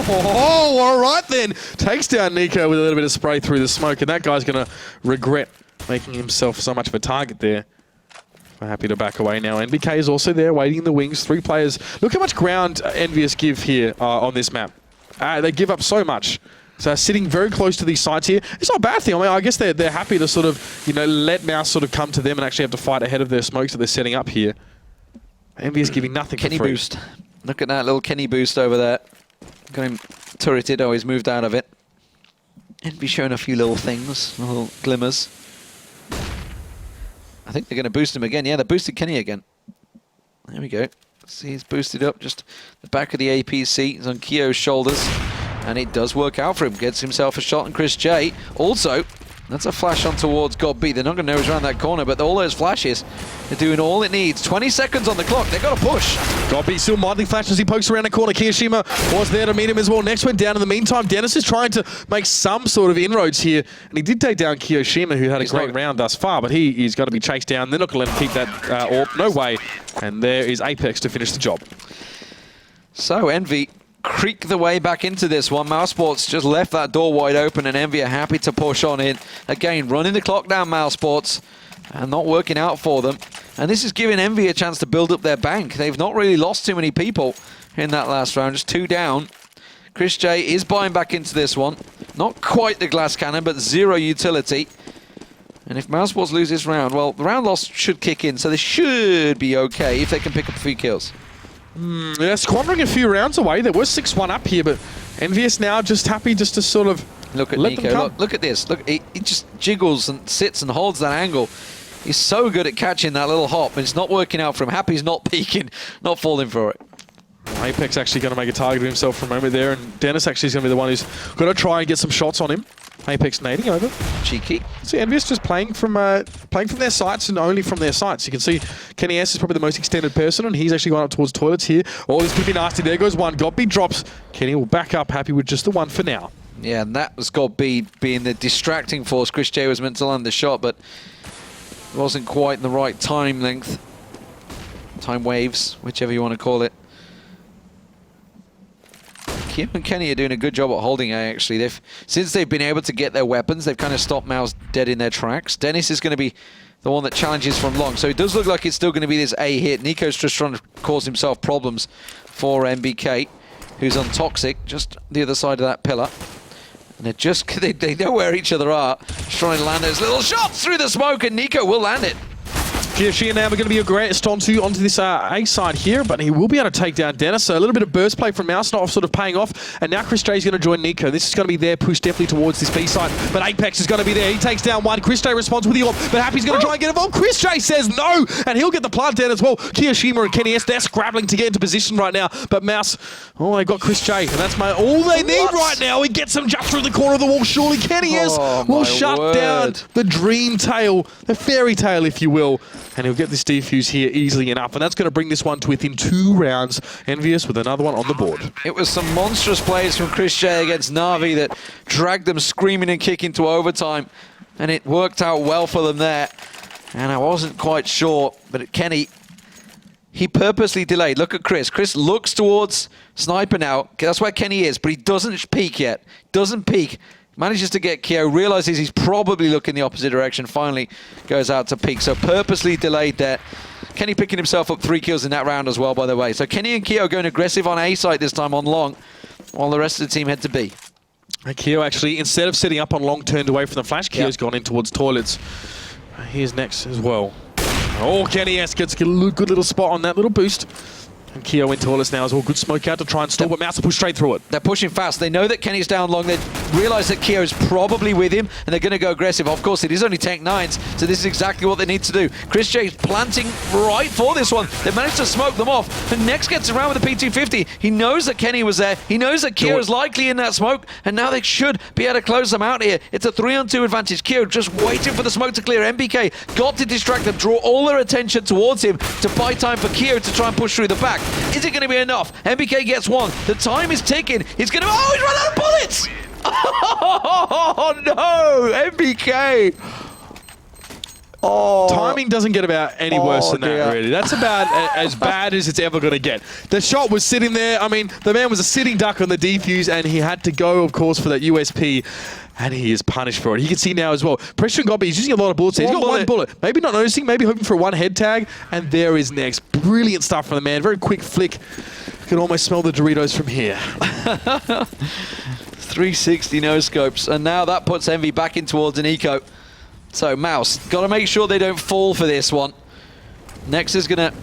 Oh, all right then. Takes down Nico with a little bit of spray through the smoke, and that guy's going to regret making himself so much of a target there. We're happy to back away now. NBK is also there, waiting in the wings. 3 players. Look how much ground EnVyUs give here on this map. They give up so much. So sitting very close to these sites here, it's not a bad thing. I mean, I guess they're happy to sort of, you know, let Mouse sort of come to them and actually have to fight ahead of their smokes that they're setting up here. EnVyUs giving nothing Kenny for free. boost. Look at that little Kenny boost over there. Got him turreted. Oh, he's moved out of it. Envy showing a few little things, little glimmers. I think they're going to boost him again. Yeah, they boosted Kenny again. There we go. See, he's boosted up just the back of the APC. He's on Keo's shoulders. And it does work out for him. Gets himself a shot on Chris J. Also, that's a flash on towards God B. They're not going to know he's around that corner, but all those flashes are doing all it needs. 20 seconds on the clock. They've got to push. God B still mildly flashes as he pokes around the corner. Kiyoshima was there to meet him as well. Next went down in the meantime. Dennis is trying to make some sort of inroads here. And he did take down Kiyoshima, who had a great round thus far, but he's got to be chased down. They're not going to let him keep that AWP. No way. And there is Apex to finish the job. So, Envy creak the way back into this one. Mousesports just left that door wide open, and Envy are happy to push on in. Again, running the clock down, Mousesports, and not working out for them. And this is giving Envy a chance to build up their bank. They've not really lost too many people in that last round, just 2 down. Chris J is buying back into this one. Not quite the glass cannon, but 0 utility. And if Mousesports lose this round, well, the round loss should kick in, so they should be okay if they can pick up a few kills. They're squandering a few rounds away. There was 6-1 up here, but EnVyUs now just happy just to sort of look at let Nico. them come. Look at this. Look, he just jiggles and sits and holds that angle. He's so good at catching that little hop, and it's not working out for him. Happy's not peeking, not falling for it. Apex actually going to make a target of himself for a moment there, and Dennis actually is going to be the one who's going to try and get some shots on him. Apex nading over. Cheeky. See, EnVyUs just playing from their sites and only from their sites. You can see Kenny S is probably the most extended person, and he's actually going up towards toilets here. Oh, this could be nasty. There goes one. Godby drops. Kenny will back up, happy with just the one for now. Yeah, and that was God B being the distracting force. Chris J was meant to land the shot, but it wasn't quite in the right time length. Time waves, whichever you want to call it. Kim and Kenny are doing a good job at holding A, actually. Since they've been able to get their weapons, they've kind of stopped Mouse dead in their tracks. Dennis is going to be the one that challenges from long. So it does look like it's still going to be this A hit. Nico's just trying to cause himself problems for MBK, who's on Toxic, just the other side of that pillar. And they're just, they know where each other are. Just trying to land those little shots through the smoke, and Nico will land it. Kiyoshi now we're going to be aggressed onto this A side here, but he will be able to take down Dennis. So a little bit of burst play from Mouse, not sort of paying off. And now Chris J is going to join Nico. This is going to be their push definitely towards this B side. But Apex is going to be there. He takes down one. Chris J responds with the orb, but Happy's going to try and get involved. Chris J says no, and he'll get the plant down as well. Kiyoshima and Kenny S, they're scrabbling to get into position right now. But Mouse, oh, they got Chris J, and that's all they need right now. He gets him just through the corner of the wall. Surely Kenny S will shut down the dream tale, the fairy tale, if you will. And he'll get this defuse here easily enough. And that's going to bring this one to within 2 rounds. EnVyUs with another one on the board. It was some monstrous plays from Chris J against Na'Vi that dragged them screaming and kicking to overtime. And it worked out well for them there. And I wasn't quite sure, but Kenny, he purposely delayed. Look at Chris. Chris looks towards Sniper now. That's where Kenny is, but he doesn't peek yet. Doesn't peek. Manages to get Kyo, realizes he's probably looking the opposite direction, finally goes out to peek. So purposely delayed there. Kenny picking himself up 3 kills in that round as well, by the way. So Kenny and Kyo going aggressive on A site this time on long, while the rest of the team head to B. And Kyo actually, instead of setting up on long, turned away from the flash. Kyo's gone in towards toilets. Here's next as well. Oh, Kenny S gets a good little spot on that little boost. And Kyo in toilets now as well. Good smoke out to try and stall, but Mouse will push straight through it. They're pushing fast. They know that Kenny's down long. They realize that Kyo is probably with him, and they're going to go aggressive. Of course, it is only Tech 9s, so this is exactly what they need to do. Chris J's planting right for this one. They managed to smoke them off. And Next gets around with the P250. He knows that Kenny was there. He knows that Kyo is likely in that smoke, and now they should be able to close them out here. It's a 3-on-2 advantage. Kyo just waiting for the smoke to clear. MBK got to distract them, draw all their attention towards him to buy time for Kyo to try and push through the back. Is it going to be enough? MBK gets one. The time is ticking. He's going to... Oh, he's run out of bullets! Oh, no! MBK! Oh. Timing doesn't get about any worse than that, really. That's about as bad as it's ever going to get. The shot was sitting there. I mean, the man was a sitting duck on the defuse, and he had to go, of course, for that USP. And he is punished for it. He can see now as well. Pressure and Gobby, he's using a lot of bullets. He's got 1 bullet. Maybe not noticing, maybe hoping for a 1 head tag. And there is Next. Brilliant stuff from the man. Very quick flick. You can almost smell the Doritos from here. 360 no scopes. And now that puts Envy back in towards an eco. So Mouse, got to make sure they don't fall for this one. Next is going to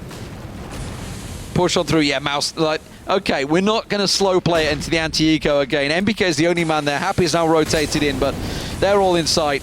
push on through. Yeah, Mouse, like, okay, we're not going to slow play it into the anti-eco again. MBK is the only man there. Happy is now rotated in, but they're all in sight.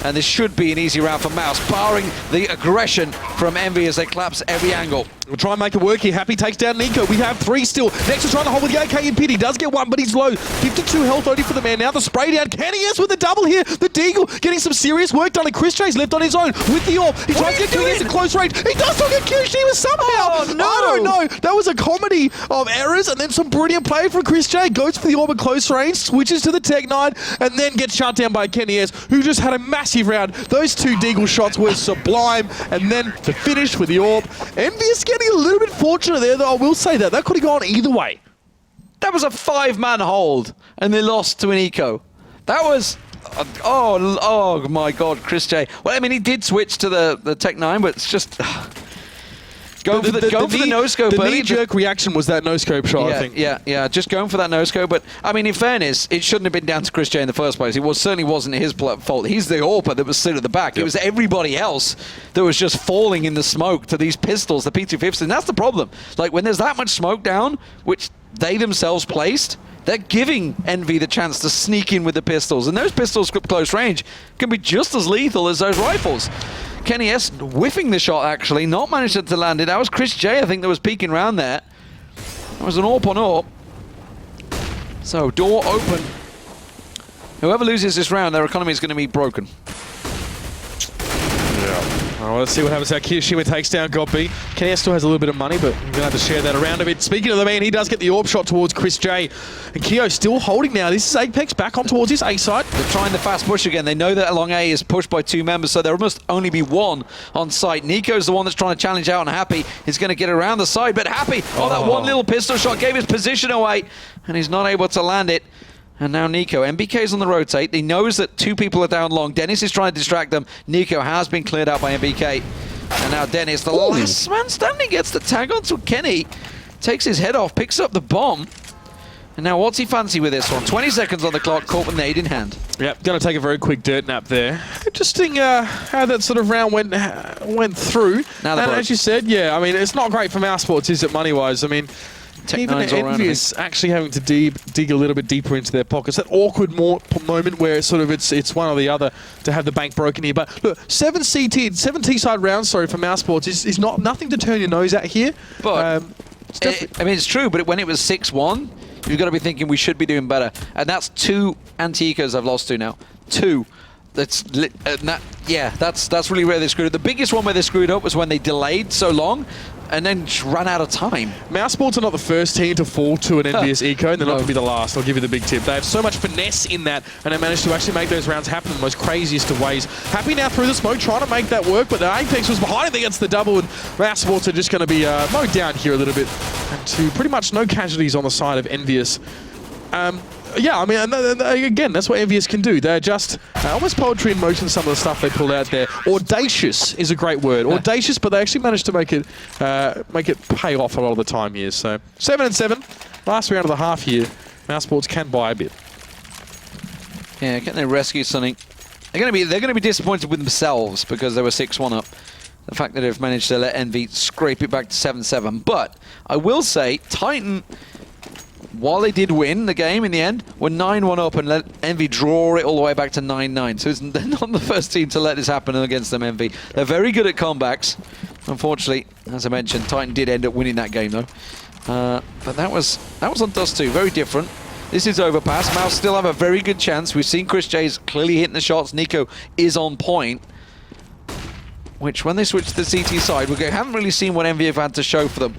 And this should be an easy round for Mouse, barring the aggression from Envy as they collapse every angle. We'll try and make it work here. Happy takes down Nico. We have 3 still. Next is trying to hold with the AK in pit. He does get 1, but he's low. 52 health only for the man. Now the spray down. Kenny S with the double here. The Deagle getting some serious work done. And Chris J's left on his own with the orb. He tries to get Kenny S in close range. He does still get Kiyoshima somehow. Oh, no. I don't know. That was a comedy of errors, and then some brilliant play from Chris J. Goes for the orb at close range, switches to the Tech 9, and then gets shut down by Kenny S, who just had a massive round. Those 2 Deagle shots were sublime, and then to finish with the orb. EnVyUs getting a little bit fortunate there, though. I will say that. That could have gone either way. That was a 5-man hold, and they lost to an eco. That was... Oh my God, Chris J. Well, I mean, he did switch to the Tech 9, but it's just... Going for the no-scope The early. knee-jerk reaction was that no-scope shot, I think. Yeah, just going for that no-scope. But, I mean, in fairness, it shouldn't have been down to Chris J in the first place. It certainly wasn't his fault. He's the AWPer that was stood at the back. Yep. It was everybody else that was just falling in the smoke to these pistols, the P250s. And that's the problem. Like, when there's that much smoke down, which they themselves placed, they're giving Envy the chance to sneak in with the pistols. And those pistols at close range can be just as lethal as those rifles. Kenny S whiffing the shot, actually, not managed to land it. That was Chris J, I think, that was peeking around there. That was an AWP on AWP. So, door open. Whoever loses this round, their economy is going to be broken. Oh, let's see what happens now. Kiyoshima takes down Gobby. Kenny S still has a little bit of money, but we're going to have to share that around a bit. Speaking of the man, he does get the AWP shot towards Chris J. And Kyo still holding now. This is Apex back on towards his A side. They're trying the fast push again. They know that along A is pushed by 2 members, so there must only be 1 on site. Nico's the one that's trying to challenge out, and Happy is going to get around the side. But Happy, that 1 little pistol shot gave his position away, and he's not able to land it. And now Nico. MBK's on the rotate. He knows that 2 people are down long. Dennis is trying to distract them. Nico has been cleared out by MBK. And now Dennis, the last man standing, gets the tag onto Kenny takes his head off, picks up the bomb. And now what's he fancy with this one? 20 seconds on the clock, caught with nade in hand. Yep, going to take a very quick dirt nap there. Interesting how that sort of round went through. Now and as you said, yeah, I mean, it's not great for Mouse Sports, is it, money-wise? I mean, even EnVyUs actually having to dig a little bit deeper into their pockets. That awkward moment where it's one or the other to have the bank broken here. But look, 7 T-side rounds, sorry, for Mouse Sports is nothing to turn your nose at here. But I mean, it's true. But when it was 6-1, you've got to be thinking we should be doing better. And that's 2 anti-ecos I've lost to now. 2. That's really where they screwed up. The biggest one where they screwed up was when they delayed so long and then just ran out of time. Mouse Sports are not the first team to fall to an EnVyUs eco, and they're not to be the last. I'll give you the big tip. They have so much finesse in that, and they managed to actually make those rounds happen in the most craziest of ways. Happy now through the smoke, trying to make that work, but the Apex was behind it against the double, and Mouse Sports are just going to be mowed down here a little bit, and to pretty much no casualties on the side of EnVyUs. Yeah, I mean, again, that's what EnVyUs can do. They're just almost poetry in motion, some of the stuff they pulled out there. Audacious is a great word. Audacious, but they actually managed to make it pay off a lot of the time here. So 7-7, last round of the half here. Mouse Sports can buy a bit. Yeah, can they rescue something? They're going to be disappointed with themselves because they were 6-1 up. The fact that they've managed to let Envy scrape it back to 7-7. But I will say, Titan, while they did win the game in the end, were 9-1 up and let Envy draw it all the way back to 9-9. So they're not the first team to let this happen against them, Envy. They're very good at comebacks. Unfortunately, as I mentioned, Titan did end up winning that game though. But that was on Dust 2, very different. This is Overpass. Mouse still have a very good chance. We've seen Chris J's clearly hitting the shots. Nico is on point. Which, when they switch to the CT side, we haven't really seen what Envy have had to show for them.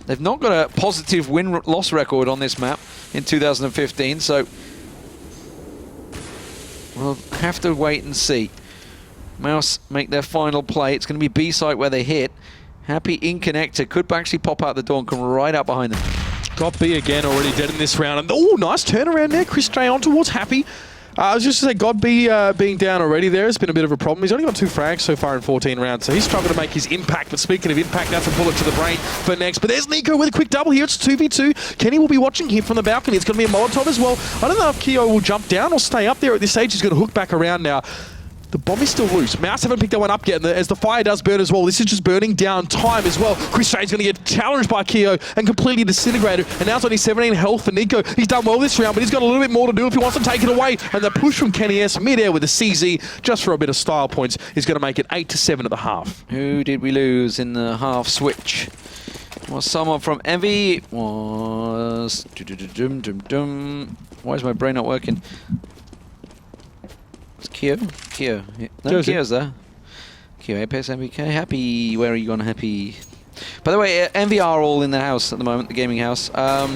They've not got a positive win-loss record on this map in 2015, so we'll have to wait and see. Mouse make their final play. It's going to be B site where they hit. Happy in connector could actually pop out the door and come right out behind them. Got B again, already dead in this round. And oh, nice turnaround there. Chris J on towards Happy. I was just to say, God B being down already there has been a bit of a problem. He's only got 2 frags so far in 14 rounds, so he's struggling to make his impact. But speaking of impact, that's a bullet to the brain for next. But there's Nico with a quick double here. It's 2v2. Kenny will be watching him from the balcony. It's going to be a Molotov as well. I don't know if Keo will jump down or stay up there at this stage. He's going to hook back around now. The bomb is still loose. Mouse haven't picked that one up yet, and as the fire does burn as well, this is just burning down time as well. Chris J's going to get challenged by Keo and completely disintegrated, and now it's only 17 health for Nico. He's done well this round, but he's got a little bit more to do if he wants to take it away. And the push from Kenny S mid-air with the CZ, just for a bit of style points, is going to make it 8-7 at the half. Who did we lose in the half switch? Was someone from Envy. Was... Why is my brain not working? It's Keo? Keo. No, Keo's there. Keo, Apex, MBK. Happy. Where are you going, Happy? By the way, Envy are all in the house at the moment, the gaming house. All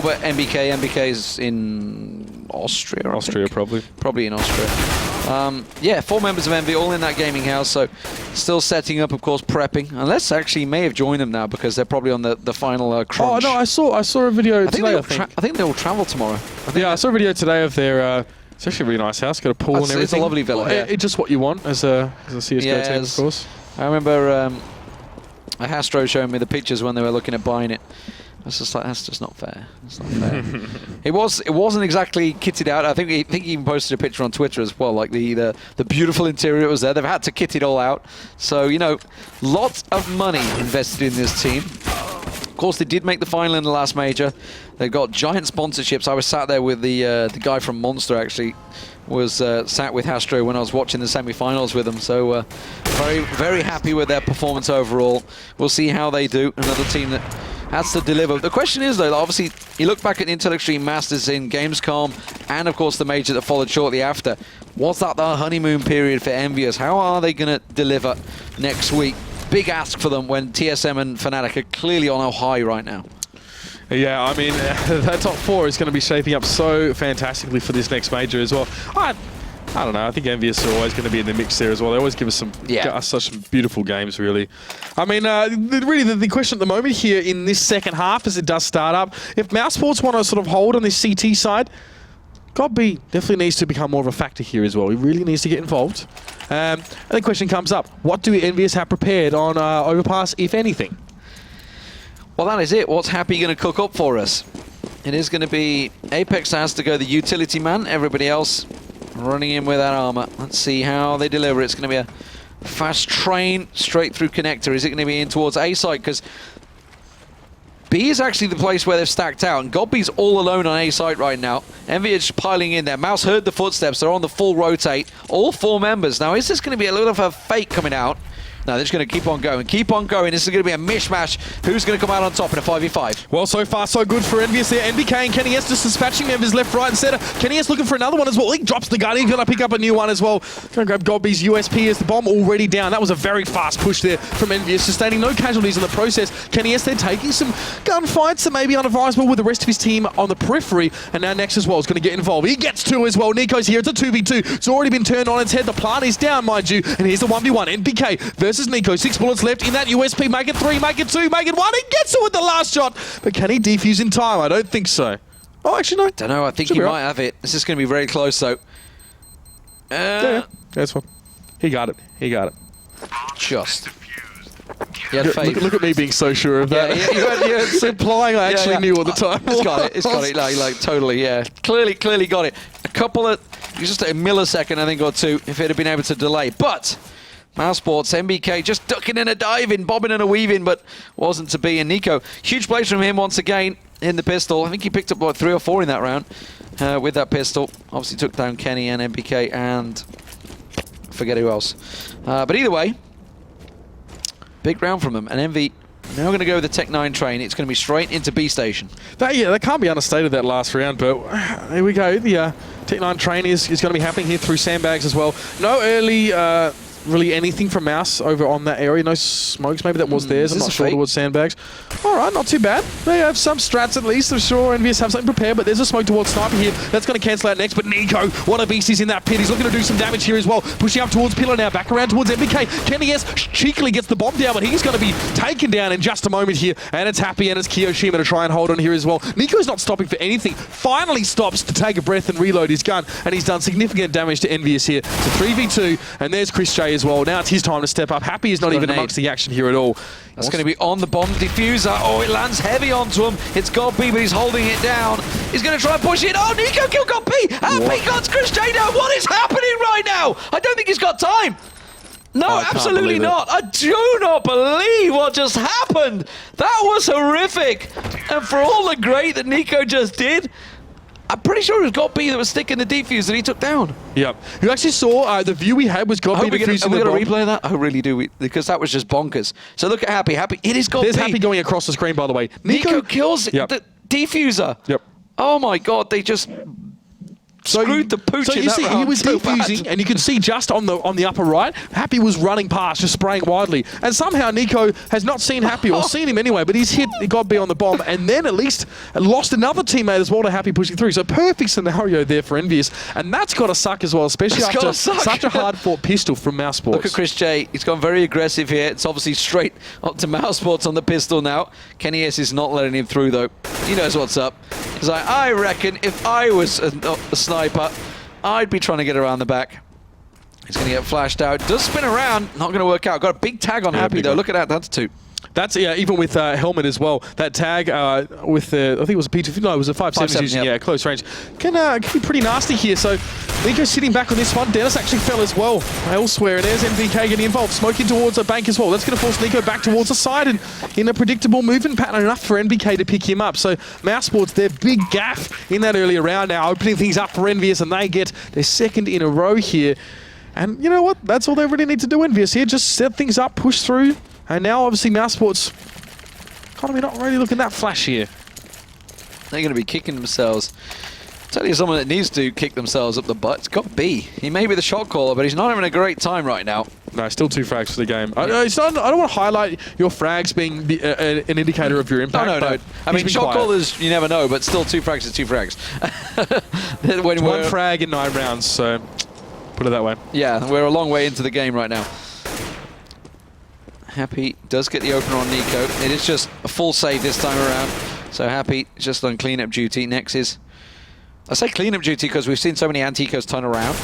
but MBK. MBK's in Austria, Austria, probably. Probably in Austria. Yeah, 4 members of Envy all in that gaming house, so still setting up, of course, prepping. Unless actually may have joined them now because they're probably on the final crunch. Oh, no, I saw a video today, I think they will travel tomorrow. I saw a video today of their... it's actually a really nice house, got a pool and everything. It's a lovely villa, yeah. It's just what you want as a CSGO team, of course. I remember Hastro showing me the pictures when they were looking at buying it. I was just like, that's just not fair. That's not fair. It wasn't exactly kitted out. I think he even posted a picture on Twitter as well, like the beautiful interior that was there. They've had to kit it all out. So, you know, lots of money invested in this team. Of course, they did make the final in the last major. They've got giant sponsorships. I was sat there with the guy from Monster, actually, was sat with Hastro when I was watching the semi-finals with them. So very, very happy with their performance overall. We'll see how they do. Another team that has to deliver. The question is, though, obviously, you look back at the Intel Extreme Masters in Gamescom and, of course, the major that followed shortly after. Was that the honeymoon period for EnVyUs? How are they going to deliver next week? Big ask for them when TSM and Fnatic are clearly on a high right now. Yeah, I mean, that top 4 is going to be shaping up so fantastically for this next major as well. I don't know. I think EnVyUs are always going to be in the mix there as well. They always give us such some beautiful games, really. I mean, really, the question at the moment here in this second half, as it does start up, if Mouse Sports want to sort of hold on this CT side, God B definitely needs to become more of a factor here as well. He really needs to get involved. And the question comes up, what do EnVyUs have prepared on Overpass, if anything? Well, that is it. What's Happy going to cook up for us? It is going to be Apex that has to go the utility man. Everybody else running in with that armor. Let's see how they deliver. It's going to be a fast train straight through connector. Is it going to be in towards A side? Because B is actually the place where they've stacked out, and Godby's all alone on A site right now. EnVyUs piling in there. Mouse heard the footsteps. They're on the full rotate. All 4 members. Now, is this going to be a little of a fake coming out? No, they're just going to keep on going. Keep on going. This is going to be a mishmash. Who's going to come out on top in a 5v5? Well, so far, so good for EnVyUs there. NBK and Kenny S just dispatching members left, right, and center. Kenny S looking for another one as well. He drops the gun. He's going to pick up a new one as well. Going to grab Godby's USP as the bomb already down. That was a very fast push there from EnVyUs, sustaining no casualties in the process. Kenny S, they're taking some gunfights that may be unadvisable with the rest of his team on the periphery. And now Nex as well is going to get involved. He gets 2 as well. Nico's here. It's a 2v2. It's already been turned on its head. The plant is down, mind you. And here's the 1v1. NBK versus Nico. 6 bullets left in that USP. Make it 3, make it 2, make it 1. He gets it with the last shot. But can he defuse in time? I don't think so. Oh, actually, no. Don't know. I think he might have it. This is going to be very close, though. Yeah, that's fine. He got it. He got it. Just. He had faith. Look at me being so sure of that. It's implying I actually knew all the time. It's got it. It's got it. Like totally, yeah. Clearly got it. A couple of, just a millisecond, I think, or 2, if it had been able to delay. But Mouse Sports, NBK just ducking and a diving, bobbing and a weaving, but wasn't to be. And Nico, huge plays from him once again in the pistol. I think he picked up like 3 or 4 in that round with that pistol. Obviously took down Kenny and NBK and forget who else. But either way, big round from them. And Envy now going to go with the Tech 9 train. It's going to be straight into B station. That can't be understated, that last round, but here we go. The Tech 9 train is going to be happening here through sandbags as well. No early really anything from Mouse over on that area. No smokes, maybe that was theirs. I'm not sure towards sandbags. All right, not too bad. They have some strats at least. I'm sure EnVyUs have something prepared, but there's a smoke towards Sniper here. That's going to cancel out next, but Nico, what a beast, he's in that pit. He's looking to do some damage here as well. Pushing up towards Pillar now, back around towards NBK. Kenny S cheekily gets the bomb down, but he's going to be taken down in just a moment here. And it's Happy and it's Kiyoshima to try and hold on here as well. Nico's not stopping for anything. Finally stops to take a breath and reload his gun, and he's done significant damage to EnVyUs here. It's a 3v2, and there's Chris J as well. Now it's his time to step up. Happy is not even amongst the action here at all. That's going to be on the bomb diffuser. Oh, it lands heavy onto him. It's Godby, but he's holding it down. He's going to try and push it. Oh, Nico killed Godby. Happy got Chris J down. What is happening right now? I don't think he's got time. No, absolutely not. I do not believe what just happened. That was horrific. And for all the great that Nico just did, I'm pretty sure it was Godby that was sticking the defuse that he took down. Yep. You actually saw the view we had was Godby defusing the bomb. Are we going to replay that? I really do, because that was just bonkers. So look at Happy. Happy, it is Godby. There's Happy going across the screen, by the way. Nico kills the defuser. Yep. Oh my God, they just screwed the pooch in that round. He was defusing, and you can see just on the upper right, Happy was running past, just spraying widely. And somehow Nico has not seen Happy, or seen him anyway, but he's hit Godby on the bomb, and then at least lost another teammate as well to Happy pushing through. So perfect scenario there for EnVyUs, and that's got to suck as well, especially after such a hard-fought pistol from Mouse Sports. Look at Chris J. He's gone very aggressive here. It's obviously straight up to Mouse Sports on the pistol now. Kenny S is not letting him through, though. He knows what's up. He's like, I reckon if I was a sniper, I'd be trying to get around the back. He's going to get flashed out. Does spin around. Not going to work out. Got a big tag on Happy, though. Look at that. That's 2. That's, even with Helmet as well. That tag with the, I think it was a P2, no, it was a 5.7 using, close range. Can be pretty nasty here. So Nico sitting back on this one. Dennis actually fell as well elsewhere. And there's NBK getting involved. Smoking towards a bank as well. That's going to force Nico back towards the side and in a predictable movement pattern enough for NBK to pick him up. So Mouse Sports, their big gaff in that earlier round now, opening things up for EnVyUs, and they get their second in a row here. And you know what? That's all they really need to do, EnVyUs here. Just set things up, push through. And now, obviously, Mouse Sports economy not really looking that flashy here. They're going to be kicking themselves. I'll tell you someone that needs to kick themselves up the butt. It's got B. He may be the shot caller, but he's not having a great time right now. No, still 2 frags for the game. I don't want to highlight your frags being an indicator of your impact. No. I mean, shot callers, you never know, but still 2 frags is 2 frags. When 1 frag in 9 rounds, so put it that way. Yeah, we're a long way into the game right now. Happy does get the opener on Nico. It is just a full save this time around. So Happy is just on cleanup duty. Next is, I say cleanup duty because we've seen so many Anticos turn around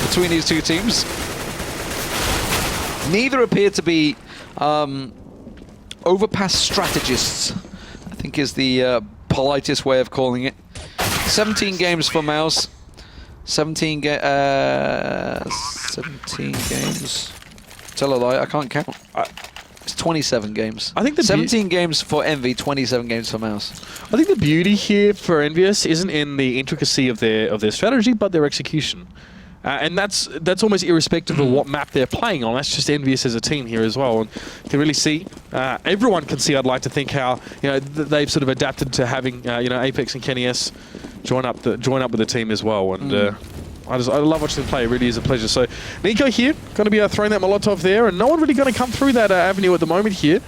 between these two teams. Neither appear to be overpass strategists. think is the politest way of calling it. 17 games for Mouse. 17 games. Tell a lie, I can't count. It's 27 games. I think the 17 games for Envy, 27 games for Mouse. I think the beauty here for EnVyUs isn't in the intricacy of their strategy, but their execution. And that's almost irrespective of what map they're playing on. That's just EnVyUs as a team here as well. And you can really see, everyone can see, I'd like to think, how they've sort of adapted to having Apex and Kenny S join up with the team as well. And I love watching them play. It really is a pleasure. So Nico here, going to be throwing that Molotov there, and no one really going to come through that avenue at the moment here.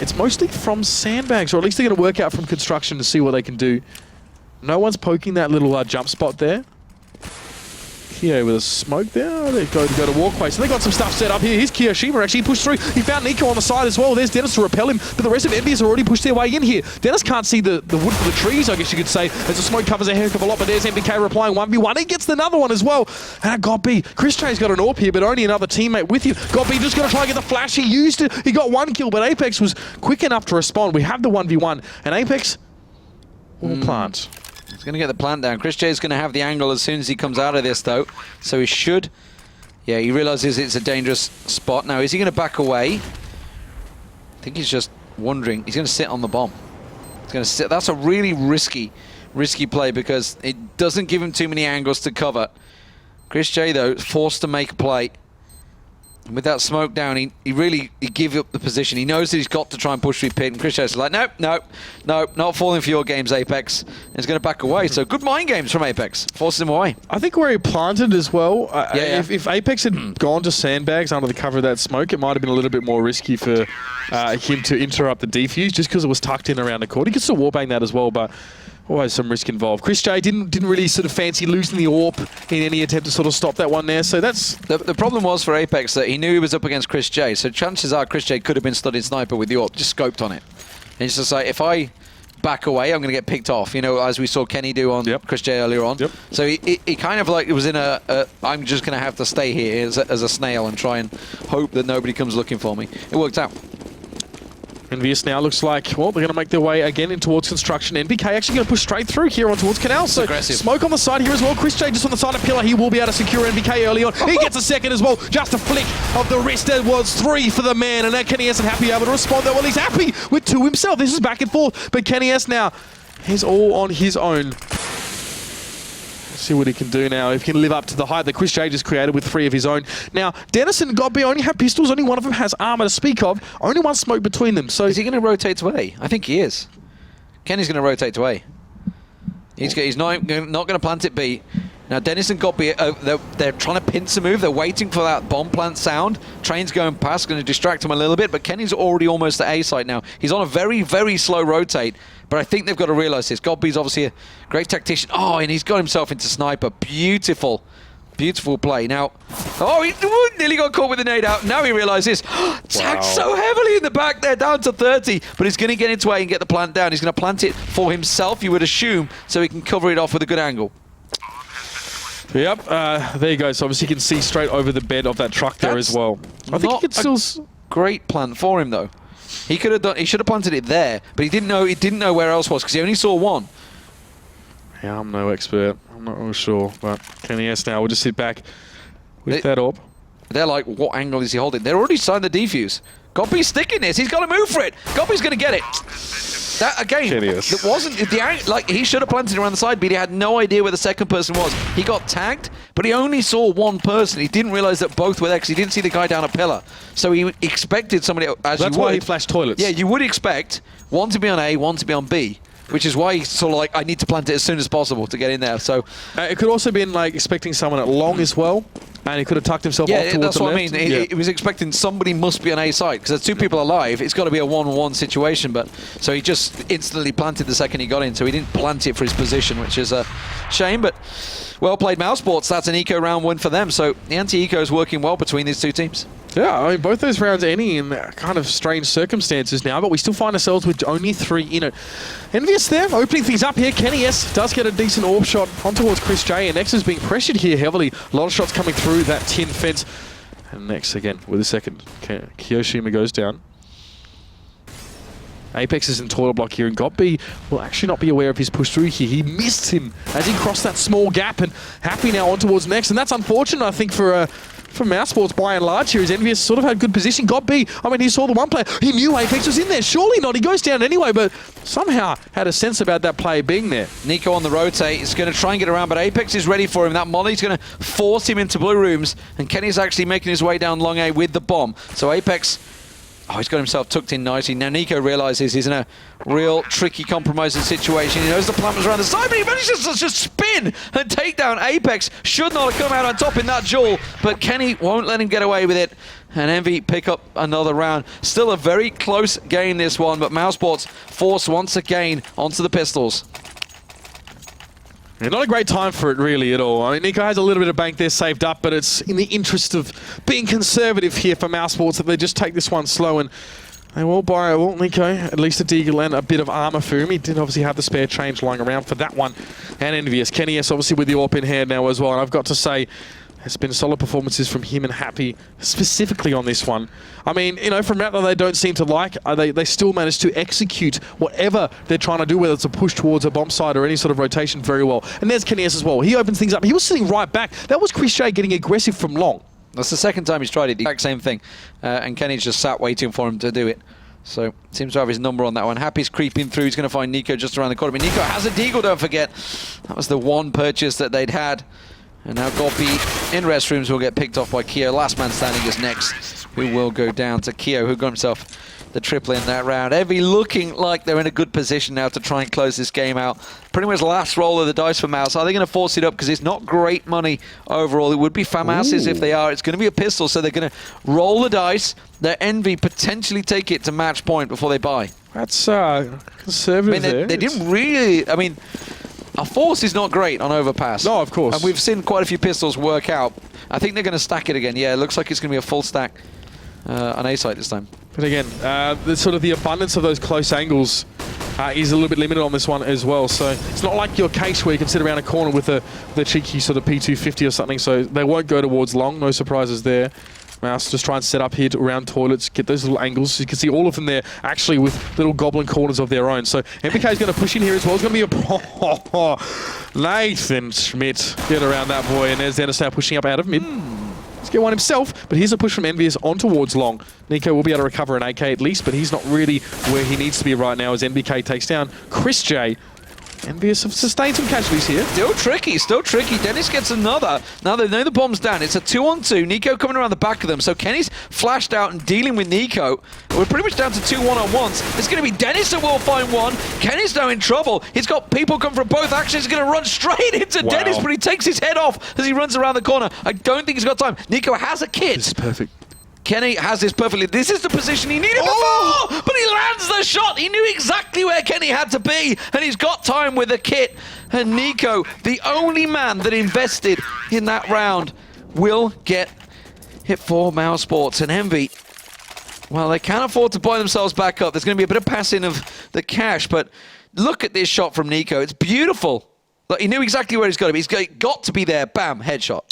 It's mostly from sandbags, or at least they're going to work out from construction to see what they can do. No one's poking that little jump spot there. Kyo with a smoke there. They go to walkway. So they got some stuff set up here. Here's Kiyoshima actually pushed through. He found Nico on the side as well. There's Dennis to repel him, but the rest of EnVyUs have already pushed their way in here. Dennis can't see the wood for the trees, I guess you could say, as the smoke covers a heck of a lot, but there's MBK replying 1v1. He gets another one as well. And GodB, Chris Trey's got an AWP here, but only another teammate with you. GodB just going to try and get the flash. He used it. He got one kill, but Apex was quick enough to respond. We have the 1v1, and Apex will plant. He's going to get the plant down. Chris J is going to have the angle as soon as he comes out of this, though. So he should... Yeah, he realizes it's a dangerous spot. Now, is he going to back away? I think he's just wondering. He's going to sit on the bomb. He's going to sit. That's a really risky play because it doesn't give him too many angles to cover. Chris J, though, is forced to make a play. And with that smoke down, he gave up the position. He knows that he's got to try and push through pit. And Chris J is like, nope, not falling for your games, Apex. And he's going to back away. So good mind games from Apex. Forces him away. I think where he planted as well, yeah. If Apex had gone to sandbags under the cover of that smoke, it might have been a little bit more risky for him to interrupt the defuse just because it was tucked in around the court. He could still warbang that as well, but always some risk involved. Chris J didn't really sort of fancy losing the AWP in any attempt to sort of stop that one there, so that's... The problem was for Apex that he knew he was up against Chris J, so chances are Chris J could have been studied sniper with the AWP, just scoped on it. And he's just like, if I back away, I'm going to get picked off, as we saw Kenny do on Chris J earlier on. So he kind of like, it was in I'm just going to have to stay here as a snail and try and hope that nobody comes looking for me. It worked out. EnVyUs now looks like, well, they're going to make their way again in towards construction. NBK actually going to push straight through here on towards Canal. So aggressive. Smoke on the side here as well. Chris J just on the side of Pillar. He will be able to secure NBK early on. He gets a second as well. Just a flick of the wrist. There was 3 for the man. And now Kenny S happy able to respond there. Well, he's happy with 2 himself. This is back and forth. But Kenny S now, he's all on his own. See what he can do now. If he can live up to the height that Chris J just created with 3 of his own. Now, Dennis and GodB only have pistols. Only one of them has armor to speak of. Only one smoke between them. So is he going to rotate to A? I think he is. Kenny's going to rotate to A. He's not going to plant it B. Now, Dennis and GodB, they're trying to pincer move. They're waiting for that bomb plant sound. Train's going past, going to distract him a little bit, but Kenny's already almost at A site now. He's on a very, very slow rotate, but I think they've got to realize this. GodB's obviously a great tactician. Oh, and he's got himself into sniper. Beautiful, beautiful play. Now, oh, he nearly got caught with the nade out. Now he realizes, tagged so heavily in the back there, down to 30, but he's going to get into A and get the plant down. He's going to plant it for himself, you would assume, so he can cover it off with a good angle. Yep, there you go. So obviously you can see straight over the bed of that truck there as well. I think he could still... Great plan for him though. He could have done. He should have planted it there, but he didn't know. He didn't know where else was because he only saw one. Yeah, I'm no expert. I'm not real sure, but Kenny S now will just sit back with that AWP. They're like, what angle is he holding? They're already signed the defuse. GodB's sticking this. He's got to move for it. GodB's going to get it. That again, it wasn't like he should have planted around the side, but he had no idea where the second person was. He got tagged, but he only saw one person. He didn't realize that both were there because he didn't see the guy down a pillar. So he expected somebody else. That's why he flashed toilets. Yeah, you would expect one to be on A, one to be on B. Which is why he's sort of like, I need to plant it as soon as possible to get in there. So it could also been like expecting someone at long as well, and he could have tucked himself off towards the left. Yeah, that's what I mean. He was expecting somebody must be on A side because there's 2 people alive. It's got to be a 1-1 situation. But so he just instantly planted the second he got in. So he didn't plant it for his position, which is a shame. But well played, Mousesports. That's an eco round win for them. So the anti-eco is working well between these 2 teams. Yeah, I mean, both those rounds ending in kind of strange circumstances now, but we still find ourselves with only 3 in it. EnVyUs there, opening things up here. Kenny S does get a decent AWP shot on towards Chris J, and Nex is being pressured here heavily. A lot of shots coming through that tin fence. And Nex again with a second. Kiyoshima goes down. Apex is in toilet block here, and Godby will actually not be aware of his push through here. He missed him as he crossed that small gap, and Happy now on towards next, and that's unfortunate, I think, for Mousesports by and large here. His EnVyUs sort of had good position. Godby, I mean, he saw the one player. He knew Apex was in there. Surely not. He goes down anyway, but somehow had a sense about that player being there. Nico on the rotate. He's going to try and get around, but Apex is ready for him. That molly's going to force him into blue rooms, and Kenny's actually making his way down long A with the bomb. So Apex... Oh, he's got himself tucked in nicely. Now Nico realizes he's in a real tricky, compromising situation. He knows the plant was around the side, but he manages to just spin and take down Apex. Should not have come out on top in that duel, but Kenny won't let him get away with it. And Envy pick up another round. Still a very close game, this one, but Mousesports forced once again onto the pistols. Yeah, not a great time for it, really, at all. I mean, Nico has a little bit of bank there saved up, but it's in the interest of being conservative here for Mousesports that they just take this one slow, and they will buy, well, Nico, at least a deagle and a bit of armor for him. He did obviously have the spare change lying around for that one. And EnVyUs. Kenny S obviously with the AWP in hand now as well, and I've got to say, there's been solid performances from him and Happy, specifically on this one. I mean, you know, from that they don't seem to like, they still manage to execute whatever they're trying to do, whether it's a push towards a bomb side or any sort of rotation, very well. And there's Kenny S as well. He opens things up. He was sitting right back. That was Chris J getting aggressive from long. That's the second time he's tried it, the exact same thing. And Kenny's just sat waiting for him to do it. So, seems to have his number on that one. Happy's creeping through. He's going to find Nico just around the corner. But Nico has a deagle, don't forget. That was the one purchase that they'd had. And now Godby in restrooms will get picked off by Keo. Last man standing is next, who will go down to Keo, who got himself the triple in that round. Envy looking like they're in a good position now to try and close this game out. Pretty much last roll of the dice for Mouse. Are they going to force it up? Because it's not great money overall. It would be Famouse's if they are. It's going to be a pistol, so they're going to roll the dice. Their Envy potentially take it to match point before they buy. That's conservative. I mean, they didn't really... I mean... A force is not great on overpass. No, of course. And we've seen quite a few pistols work out. I think they're going to stack it again. Yeah, it looks like it's going to be a full stack on A site this time. But again, the sort of the abundance of those close angles is a little bit limited on this one as well. So it's not like your case where you can sit around a corner with the cheeky sort of P250 or something. So they won't go towards long. No surprises there. Mouse just try and set up here around toilets, get those little angles. You can see all of them there actually with little goblin corners of their own. So MPK is going to push in here as well. It's going to be a... Nathan Schmidt. Get around that boy. And there's Dennis now pushing up out of mid. Let's get one himself. But here's a push from EnVyUs on towards long. Nico will be able to recover an AK at least, but he's not really where he needs to be right now as NBK takes down Chris J. EnVyUs have sustained some casualties here. Still tricky, still tricky. Dennis gets another. Now they know the bomb's down. It's a 2-on-2. Nico coming around the back of them. So Kenny's flashed out and dealing with Nico. We're pretty much down to 2 one-on-ones. It's going to be Dennis that will find one. Kenny's now in trouble. He's got people come from both actions. He's going to run straight into Dennis, but he takes his head off as he runs around the corner. I don't think he's got time. Nico has a kit. This is perfect. Kenny has this perfectly. This is the position he needed before, but he lands the shot. He knew exactly where Kenny had to be, and he's got time with the kit. And Nico, the only man that invested in that round, will get hit for Mousesports. And Envy, well, they can't afford to buy themselves back up. There's going to be a bit of passing of the cash, but look at this shot from Nico. It's beautiful. Like, he knew exactly where he's got to be. He's got to be there. Bam, headshot.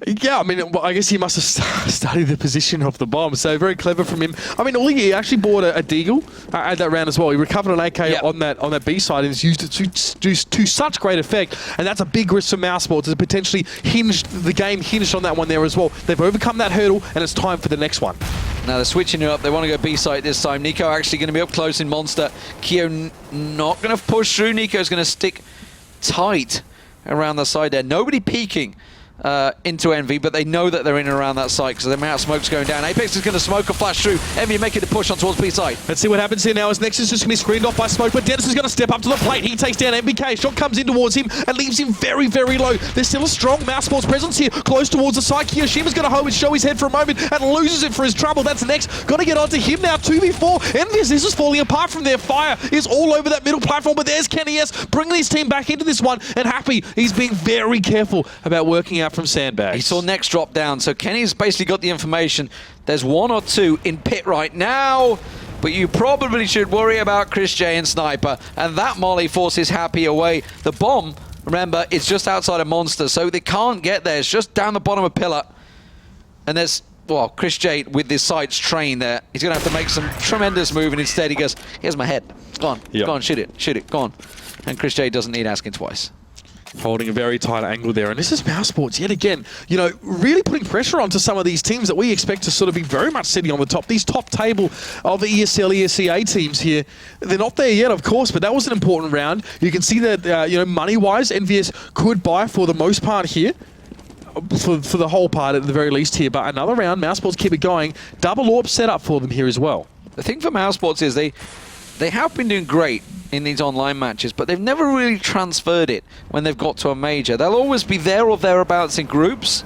Yeah, I mean, well, I guess he must have studied the position of the bomb, so very clever from him. I mean, he actually bought a deagle at that round as well. He recovered an AK on that B side and has used it to such great effect, and that's a big risk for Mousesports. It's potentially the game hinged on that one there as well. They've overcome that hurdle, and it's time for the next one. Now they're switching it up. They want to go B site this time. Nico actually going to be up close in Monster. Keo not going to push through. Nico's going to stick tight around the side there. Nobody peeking into Envy, but they know that they're in and around that site because the amount of smoke's going down. Apex is going to smoke a flash through. Envy making a push on towards B side. Let's see what happens here now as Nexus is just going to be screened off by smoke, but Dennis is going to step up to the plate. He takes down MBK. Shot comes in towards him and leaves him very, very low. There's still a strong Mousesports presence here, close towards the side. Kiyoshima's going to hold and show his head for a moment and loses it for his trouble. That's next. Got to get onto him now. 2v4. EnVyUs, this is falling apart from their fire. Is all over that middle platform, but there's Kenny S bringing his team back into this one, and Happy, he's being very careful about working out from sandbags. He saw next drop down, so Kenny's basically got the information. There's 1 or 2 in pit right now, but you probably should worry about Chris J and Sniper, and that molly forces Happy away. The bomb, remember, it's just outside of Monster, so they can't get there. It's just down the bottom of Pillar, and there's well, Chris J with his sights trained there. He's going to have to make some tremendous move, and instead he goes, here's my head. Go on, Yep. go on, shoot it, go on. And Chris J doesn't need asking twice. Holding a very tight angle there. And this is mousesports yet again, you know, really putting pressure onto some of these teams that we expect to sort of be very much sitting on the top. These top table of the ESL, ESEA teams here, they're not there yet, of course, but that was an important round. You can see that, you know, money-wise, EnVyUs could buy for the most part here. For the whole part at the very least here. But another round, mousesports keep it going. Double AWP set up for them here as well. The thing for mousesports is they have been doing great in these online matches, but they've never really transferred it when they've got to a major. They'll always be there or thereabouts in groups,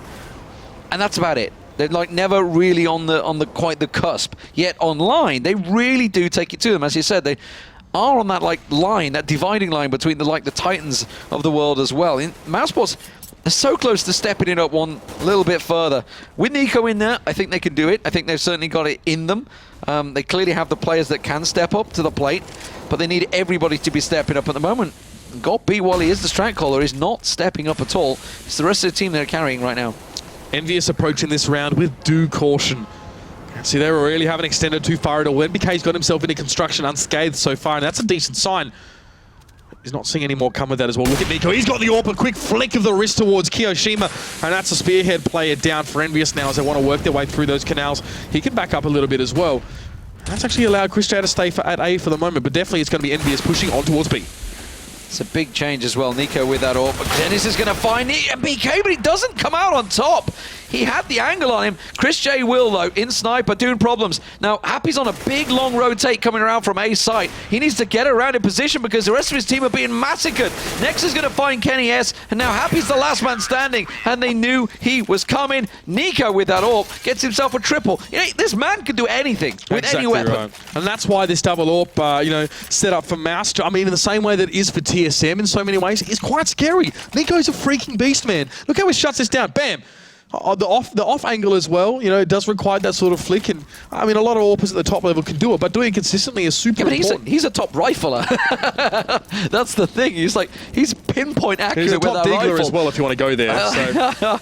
and that's about it. They're like never really on the quite the cusp. Yet online, they really do take it to them. As you said, they are on that like line, that dividing line between the titans of the world as well. In mousesports, they're so close to stepping it up one little bit further. With Nico in there, I think they can do it. I think they've certainly got it in them. They clearly have the players that can step up to the plate, but they need everybody to be stepping up at the moment. GOP, while he is the strat caller, is not stepping up at all. It's the rest of the team they're carrying right now. EnVyUs approaching this round with due caution. See, they really haven't extended too far at all. NBK's got himself into construction unscathed so far, and that's a decent sign. He's not seeing any more come with that as well. Look at Nico. He's got the AWP, a quick flick of the wrist towards Kiyoshima, and that's a spearhead player down for EnVyUs now as they want to work their way through those canals. He can back up a little bit as well. That's actually allowed Chris J to stay at A for the moment, but definitely it's going to be EnVyUs pushing on towards B. It's a big change as well. Nico with that AWP. Dennis is going to find BK, but he doesn't come out on top. He had the angle on him. Chris J will, though, in sniper, doing problems. Now, Happy's on a big, long rotate coming around from A site. He needs to get around in position because the rest of his team are being massacred. Next is going to find Kenny S, and now Happy's the last man standing, and they knew he was coming. Nico with that AWP gets himself a triple. You know, this man can do anything with any weapon. Right. And that's why this double AWP, you know, set up for Mouse, I mean, in the same way that it is for TSM in so many ways, is quite scary. Nico's a freaking beast, man. Look how he shuts this down. Bam! The off angle as well, you know, it does require that sort of flick, and I mean, a lot of AWPers at the top level can do it, but doing it consistently is super important. He's a top rifler. That's the thing. He's pinpoint accurate He's a with top that diggler rifle as well, if you want to go there. So.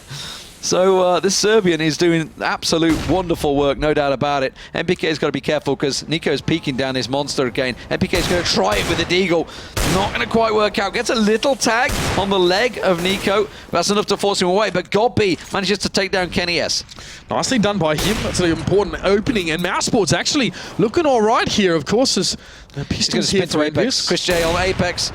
So this Serbian is doing absolute wonderful work, no doubt about it. NPK's got to be careful because Nico's peeking down his monster again. NPK's going to try it with a deagle. Not going to quite work out. Gets a little tag on the leg of Nico. That's enough to force him away, but Godby manages to take down Kenny S. Nicely done by him. That's an important opening, and mousesports actually looking all right here, of course, as the Pistons here for Apex. Chris J on Apex.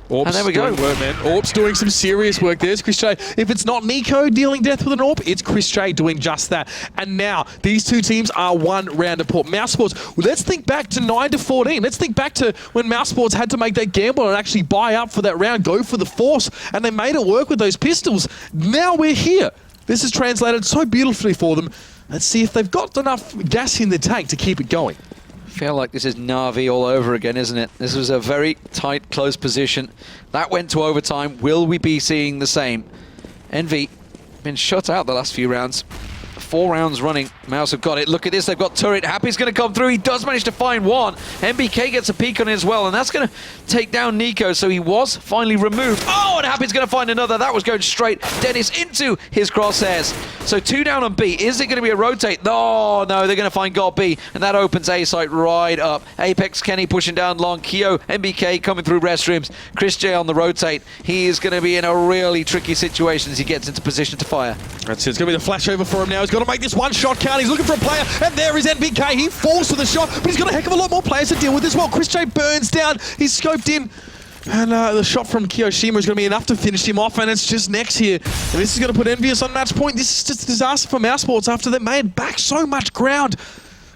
AWP's and there we go. doing work, man. AWP's doing some serious work. There's Chris J. If it's not Nico dealing death with an AWP, it's Chris J doing just that. And now, these two teams are one round apart. Mousesports, well, let's think back to 9-14. Let's think back to when Mousesports had to make that gamble and actually buy up for that round, go for the force, and they made it work with those pistols. Now we're here. This is translated so beautifully for them. Let's see if they've got enough gas in the tank to keep it going. Feel like this is Na'Vi all over again, isn't it? This was a very tight, close position. That went to overtime. Will we be seeing the same? Envy been shut out the last few rounds. 4 rounds running. Mouse have got it. Look at this. They've got turret. Happy's going to come through. He does manage to find one. MBK gets a peek on it as well, and that's going to take down Nico. So he was finally removed. Oh, and Happy's going to find another. That was going straight, Dennis, into his crosshairs. So 2 down on B. Is it going to be a rotate? No, they're going to find God B, and that opens A site right up. Apex Kenny pushing down long. Keo, MBK coming through restrooms. Chris J on the rotate. He is going to be in a really tricky situation as he gets into position to fire. That's it. It's going to be the flash over for him now. He's got to make this one shot count. He's looking for a player, and there is NBK. He falls for the shot, but he's got a heck of a lot more players to deal with as well. Chris J burns down. He's scoped in, and the shot from Kiyoshima is going to be enough to finish him off, and it's just next here. And this is going to put EnVyUs on match point. This is just a disaster for mousesports after they made back so much ground.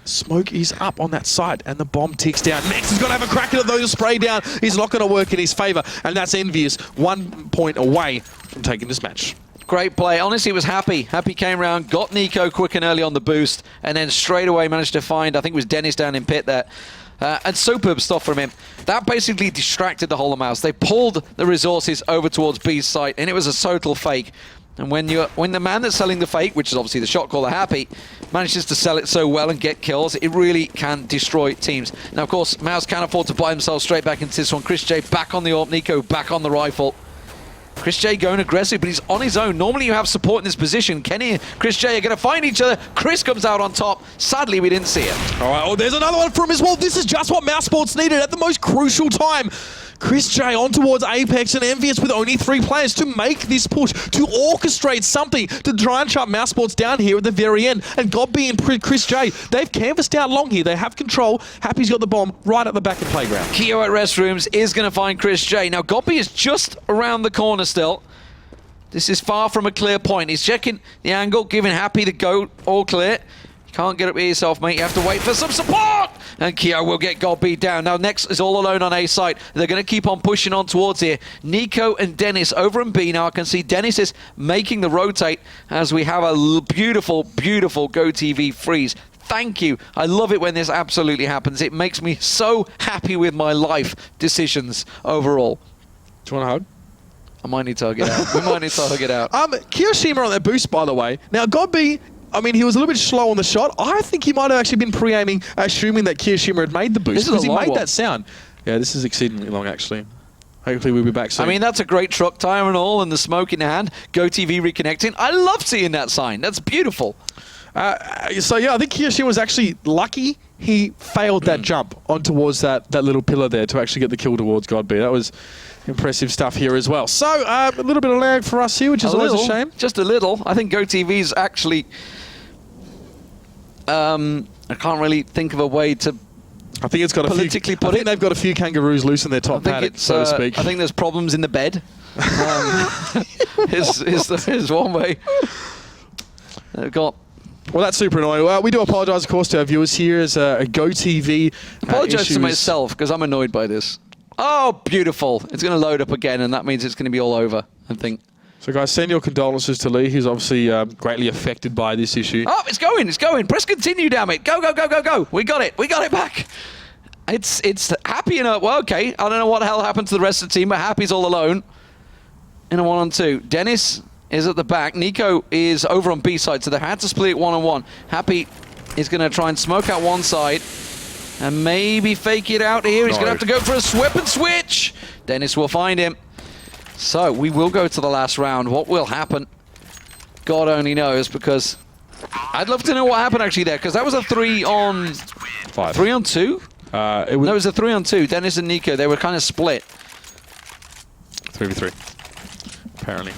Smoke is up on that side, and the bomb ticks down. Next is going to have a crack at it, though, to spray down. He's not going to work in his favor, and that's EnVyUs 1 point away from taking this match. Great play. Honestly, it was Happy. Happy came around, got Nico quick and early on the boost, and then straight away managed to find, I think it was Dennis down in pit there. And superb stuff from him. That basically distracted the whole of Mouse. They pulled the resources over towards B's site, and it was a total fake. And when the man that's selling the fake, which is obviously the shot caller Happy, manages to sell it so well and get kills, it really can destroy teams. Now, of course, Mouse can't afford to buy himself straight back into this one. Chris J back on the AWP, Nico back on the rifle. Chris J going aggressive, but he's on his own. Normally you have support in this position. Kenny and Chris J are going to find each other. Chris comes out on top. Sadly, we didn't see it. All right, oh, there's another one from him as well. This is just what mousesports needed at the most crucial time. Chris J on towards Apex and EnVyUs with only 3 players to make this push, to orchestrate something, to try and shut mousesports down here at the very end. And Godby and Chris J, they've canvassed out long here. They have control. Happy's got the bomb right at the back of the playground. Keo at Restrooms is going to find Chris J. Now, Godby is just around the corner still. This is far from a clear point. He's checking the angle, giving Happy the go, all clear. Can't get up here yourself, mate. You have to wait for some support! And Keo will get Godby down. Now, Next is all alone on A site. They're going to keep on pushing on towards here. Nico and Dennis over in B now. I can see Dennis is making the rotate as we have a beautiful, beautiful GoTV freeze. Thank you. I love it when this absolutely happens. It makes me so happy with my life decisions overall. Do you want a hug? I might need to hug it out. We might need to hug it out. Kiyoshima on that boost, by the way. Now, Godby, I mean, he was a little bit slow on the shot. I think he might have actually been pre-aiming, assuming that Kiyoshima had made the boost, because he made that sound. Yeah, this is exceedingly long, actually. Hopefully we'll be back soon. I mean, that's a great truck tire and all, and the smoke in hand. GoTV reconnecting. I love seeing that sign. That's beautiful. So, yeah, I think Kiyoshima was actually lucky he failed that jump on towards that little pillar there to actually get the kill towards Godby. That was impressive stuff here as well. So, a little bit of lag for us here, which is always a shame. Just a little. I think GoTV's actually... I can't really think of a way to I think it's got a few. I think they've got a few kangaroos loose in their top paddock, so to speak. I think there's problems in the bed. Is one way. They've got. Well, that's super annoying. We do apologise, of course, to our viewers here as a GoTV. Apologise to myself because I'm annoyed by this. Oh, beautiful! It's going to load up again, and that means it's going to be all over. I think. So, guys, send your condolences to Lee, who's obviously greatly affected by this issue. Oh, it's going, it's going. Press continue, damn it. Go, go, go, go, go. We got it back. It's Happy in a... Well, okay, I don't know what the hell happened to the rest of the team, but Happy's all alone in a 1-on-2. Dennis is at the back. Nico is over on B side, so they had to split it 1-on-1. Happy is going to try and smoke out one side and maybe fake it out here. He's going to have to go for a swip and switch. Dennis will find him. So, we will go to the last round. What will happen? God only knows, because I'd love to know what happened actually there, because that was a 3-on-5. 3-on-2? No, it was a 3-on-2. Dennis and Nico, they were kind of split. 3v3, apparently.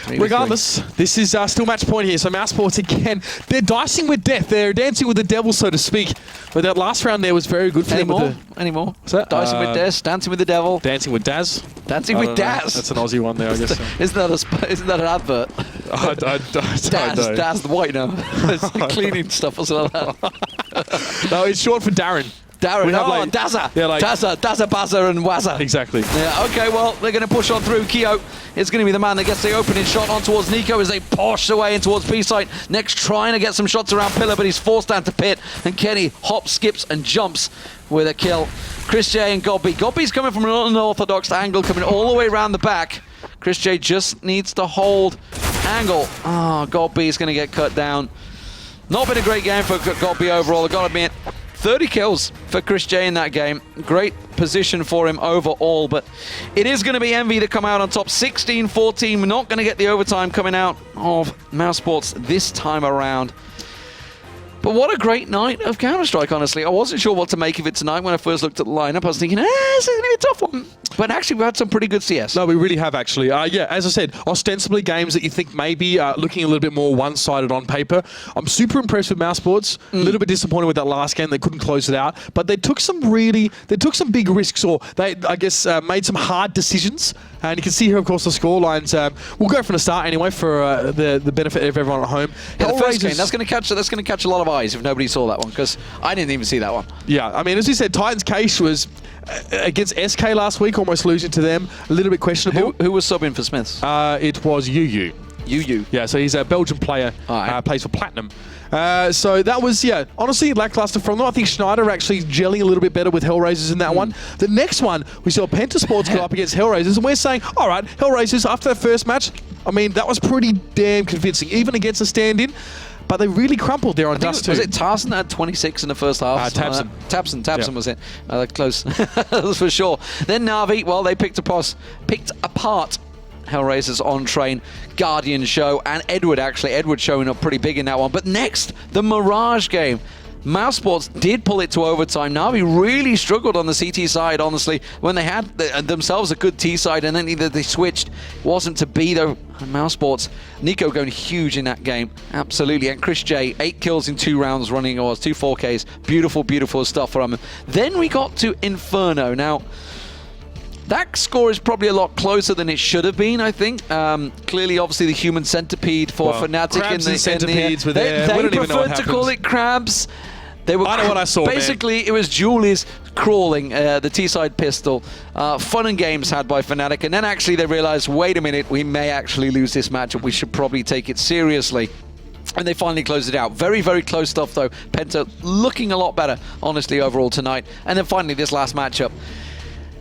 Regardless, this is still match point here. So mousesports again, they're dicing with death. They're dancing with the devil, so to speak. But that last round there was very good for them. Anymore? What's that? Dicing with death, dancing with the devil. Dancing with Daz. Dancing with Daz. That's an Aussie one there, I guess. Isn't that an advert? Daz the whitener. It's cleaning stuff or something like that. No, it's short for Darren. Darren, Dazza. Yeah, like Dazza, Bazza and Wazza. Exactly. Yeah, okay, well, they're going to push on through. Keo is going to be the man that gets the opening shot on towards Nico as they push away in towards B-site. Next trying to get some shots around Pillar, but he's forced down to pit. And Kenny hops, skips, and jumps with a kill. Chris J and Godby. Godby's coming from an unorthodox angle, coming all the way around the back. Chris J just needs to hold angle. Oh, Godby's going to get cut down. Not been a great game for Godby overall, I've got to admit. 30 kills for Chris J in that game. Great position for him overall, but it is going to be EnVy that come out on top. 16-14. We're not going to get the overtime coming out of mousesports this time around. But what a great night of Counterstrike, honestly. I wasn't sure what to make of it tonight when I first looked at the lineup. I was thinking, this is going to be a tough one. But actually, we've had some pretty good CS. No, we really have, actually. Yeah, as I said, ostensibly games that you think maybe looking a little bit more one-sided on paper. I'm super impressed with mousesports. A little bit disappointed with that last game. They couldn't close it out. But they took some big risks, or they, I guess, made some hard decisions. And you can see here, of course, the scorelines. We'll go from the start anyway for the benefit of everyone at home. Yeah, the first game, that's going to catch a lot of eyes if nobody saw that one, because I didn't even see that one. Yeah, I mean, as you said, Titans' case was against SK last week, almost losing to them. A little bit questionable. Who was subbing for Smiths? It was EnVyUs. EnVyUs. Yeah, so he's a Belgian player, plays for Platinum. So that was, yeah, honestly lackluster from them. I think Schneider actually gelling a little bit better with Hellraisers in that one. The next one, we saw PENTA Sports go up against Hellraisers, and we're saying, all right, Hellraisers, after that first match, I mean, that was pretty damn convincing, even against a stand-in. But they really crumpled there on Dust 2. Was it Tarson that had 26 in the first half? Tabson. Tabson was it. Close. That was for sure. Then Na'Vi, well, they picked apart Hellraisers on train, Guardian show, and Edward actually. Edward showing up pretty big in that one. But next, the Mirage game. Mouse Sports did pull it to overtime. Na'Vi really struggled on the CT side, honestly, when they had themselves a good T side, and then either they switched. It wasn't to be, though. Mouse Sports, Nico going huge in that game. Absolutely. And Chris J, 8 kills in 2 rounds running, or 2 4Ks. Beautiful, beautiful stuff from him. Then we got to Inferno. Now, that score is probably a lot closer than it should have been, I think. Clearly, obviously, the human centipede for Fnatic. Crabs and centipedes were there. They We don't even know what preferred to call happened. it crabs. They were I know what I saw, basically, it was Julie's crawling, the T-side pistol. Fun and games had by Fnatic. And then actually they realized, wait a minute, we may actually lose this matchup. We should probably take it seriously. And they finally closed it out. Very, very close stuff, though. Penta looking a lot better, honestly, overall tonight. And then finally, this last matchup.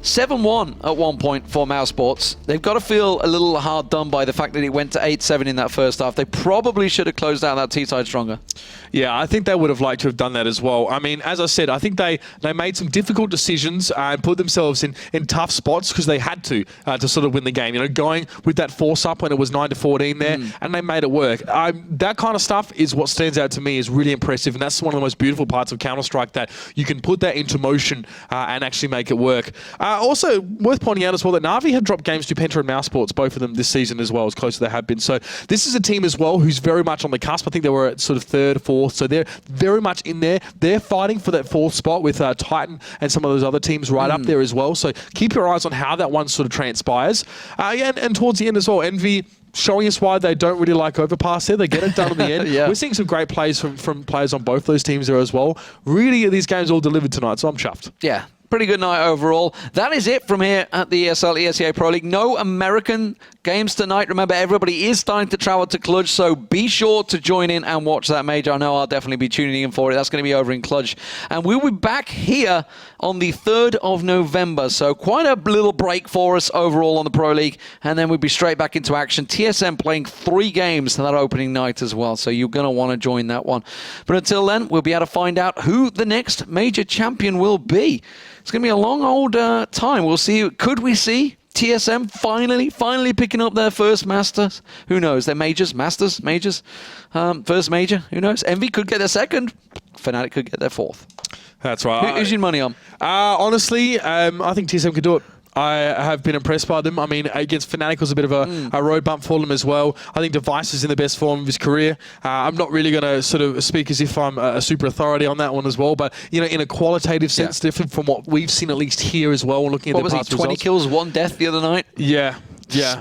7-1 at one point for Mouse Sports. They've got to feel a little hard done by the fact that it went to 8-7 in that first half. They probably should have closed out that T-side stronger. Yeah, I think they would have liked to have done that as well. I mean, as I said, I think they made some difficult decisions and put themselves in tough spots because they had to sort of win the game. You know, going with that force up when it was 9-14 there, and they made it work. That kind of stuff is what stands out to me as really impressive, and that's one of the most beautiful parts of Counterstrike, that you can put that into motion and actually make it work. Also, worth pointing out as well that Na'Vi have dropped games to PENTA and Mouse Sports, both of them this season as well, as close as they have been. So this is a team as well who's very much on the cusp. I think they were at sort of 3rd, 4th, so they're very much in there. They're fighting for that 4th spot with Titan and some of those other teams right up there as well. So keep your eyes on how that one sort of transpires. And towards the end as well, Envy showing us why they don't really like overpass there. They get it done in the end. Yeah. We're seeing some great plays from players on both those teams there as well. Really, these games all delivered tonight, so I'm chuffed. Yeah. Pretty good night overall. That is it from here at the ESL ESEA Pro League. No American games tonight. Remember, everybody is starting to travel to Cluj, so be sure to join in and watch that major. I know I'll definitely be tuning in for it. That's going to be over in Cluj. And we'll be back here on the 3rd of November. So quite a little break for us overall on the Pro League. And then we'll be straight back into action. TSM playing 3 games that opening night as well. So you're going to want to join that one. But until then, we'll be able to find out who the next major champion will be. It's going to be a long old time. We'll see. Could we see TSM finally picking up their first Masters? Who knows? Their majors, Masters, majors. First major, who knows? Envy could get their 2nd. Fnatic could get their 4th. That's right. Who's your money on? Honestly, I think TSM could do it. I have been impressed by them. I mean, against Fnatic was a bit of a road bump for them as well. I think Device is in the best form of his career. I'm not really going to sort of speak as if I'm a super authority on that one as well, but you know, in a qualitative sense, different from what we've seen at least here as well. Looking at What the was he? past 20 results. kills, 1 death the other night. Yeah,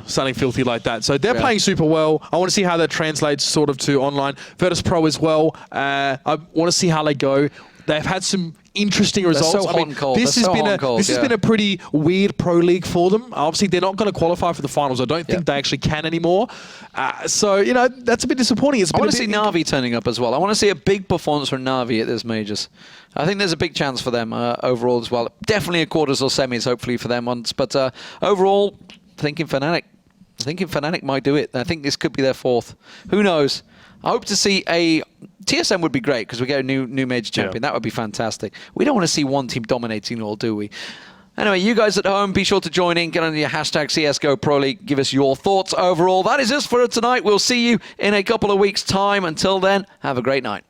something filthy like that. So they're playing super well. I want to see how that translates sort of to online. Virtus Pro as well. I want to see how they go. They've had some interesting results. so hot and cold. This has been a pretty weird pro league for them. Obviously, they're not going to qualify for the finals. I don't think they actually can anymore. So, you know, that's a bit disappointing. I want to see Na'Vi turning up as well. I want to see a big performance from Na'Vi at this majors. I think there's a big chance for them overall as well. Definitely a quarters or semis, hopefully, for them once. But overall, thinking Fnatic. I think Fnatic might do it. I think this could be their 4th. Who knows? I hope to see a... TSM would be great because we get a new major champion. That would be fantastic. We don't want to see one team dominating all, do we? Anyway, you guys at home, be sure to join in. Get on your hashtag CSGO Pro League. Give us your thoughts overall. That is us for tonight. We'll see you in a couple of weeks' time. Until then, have a great night.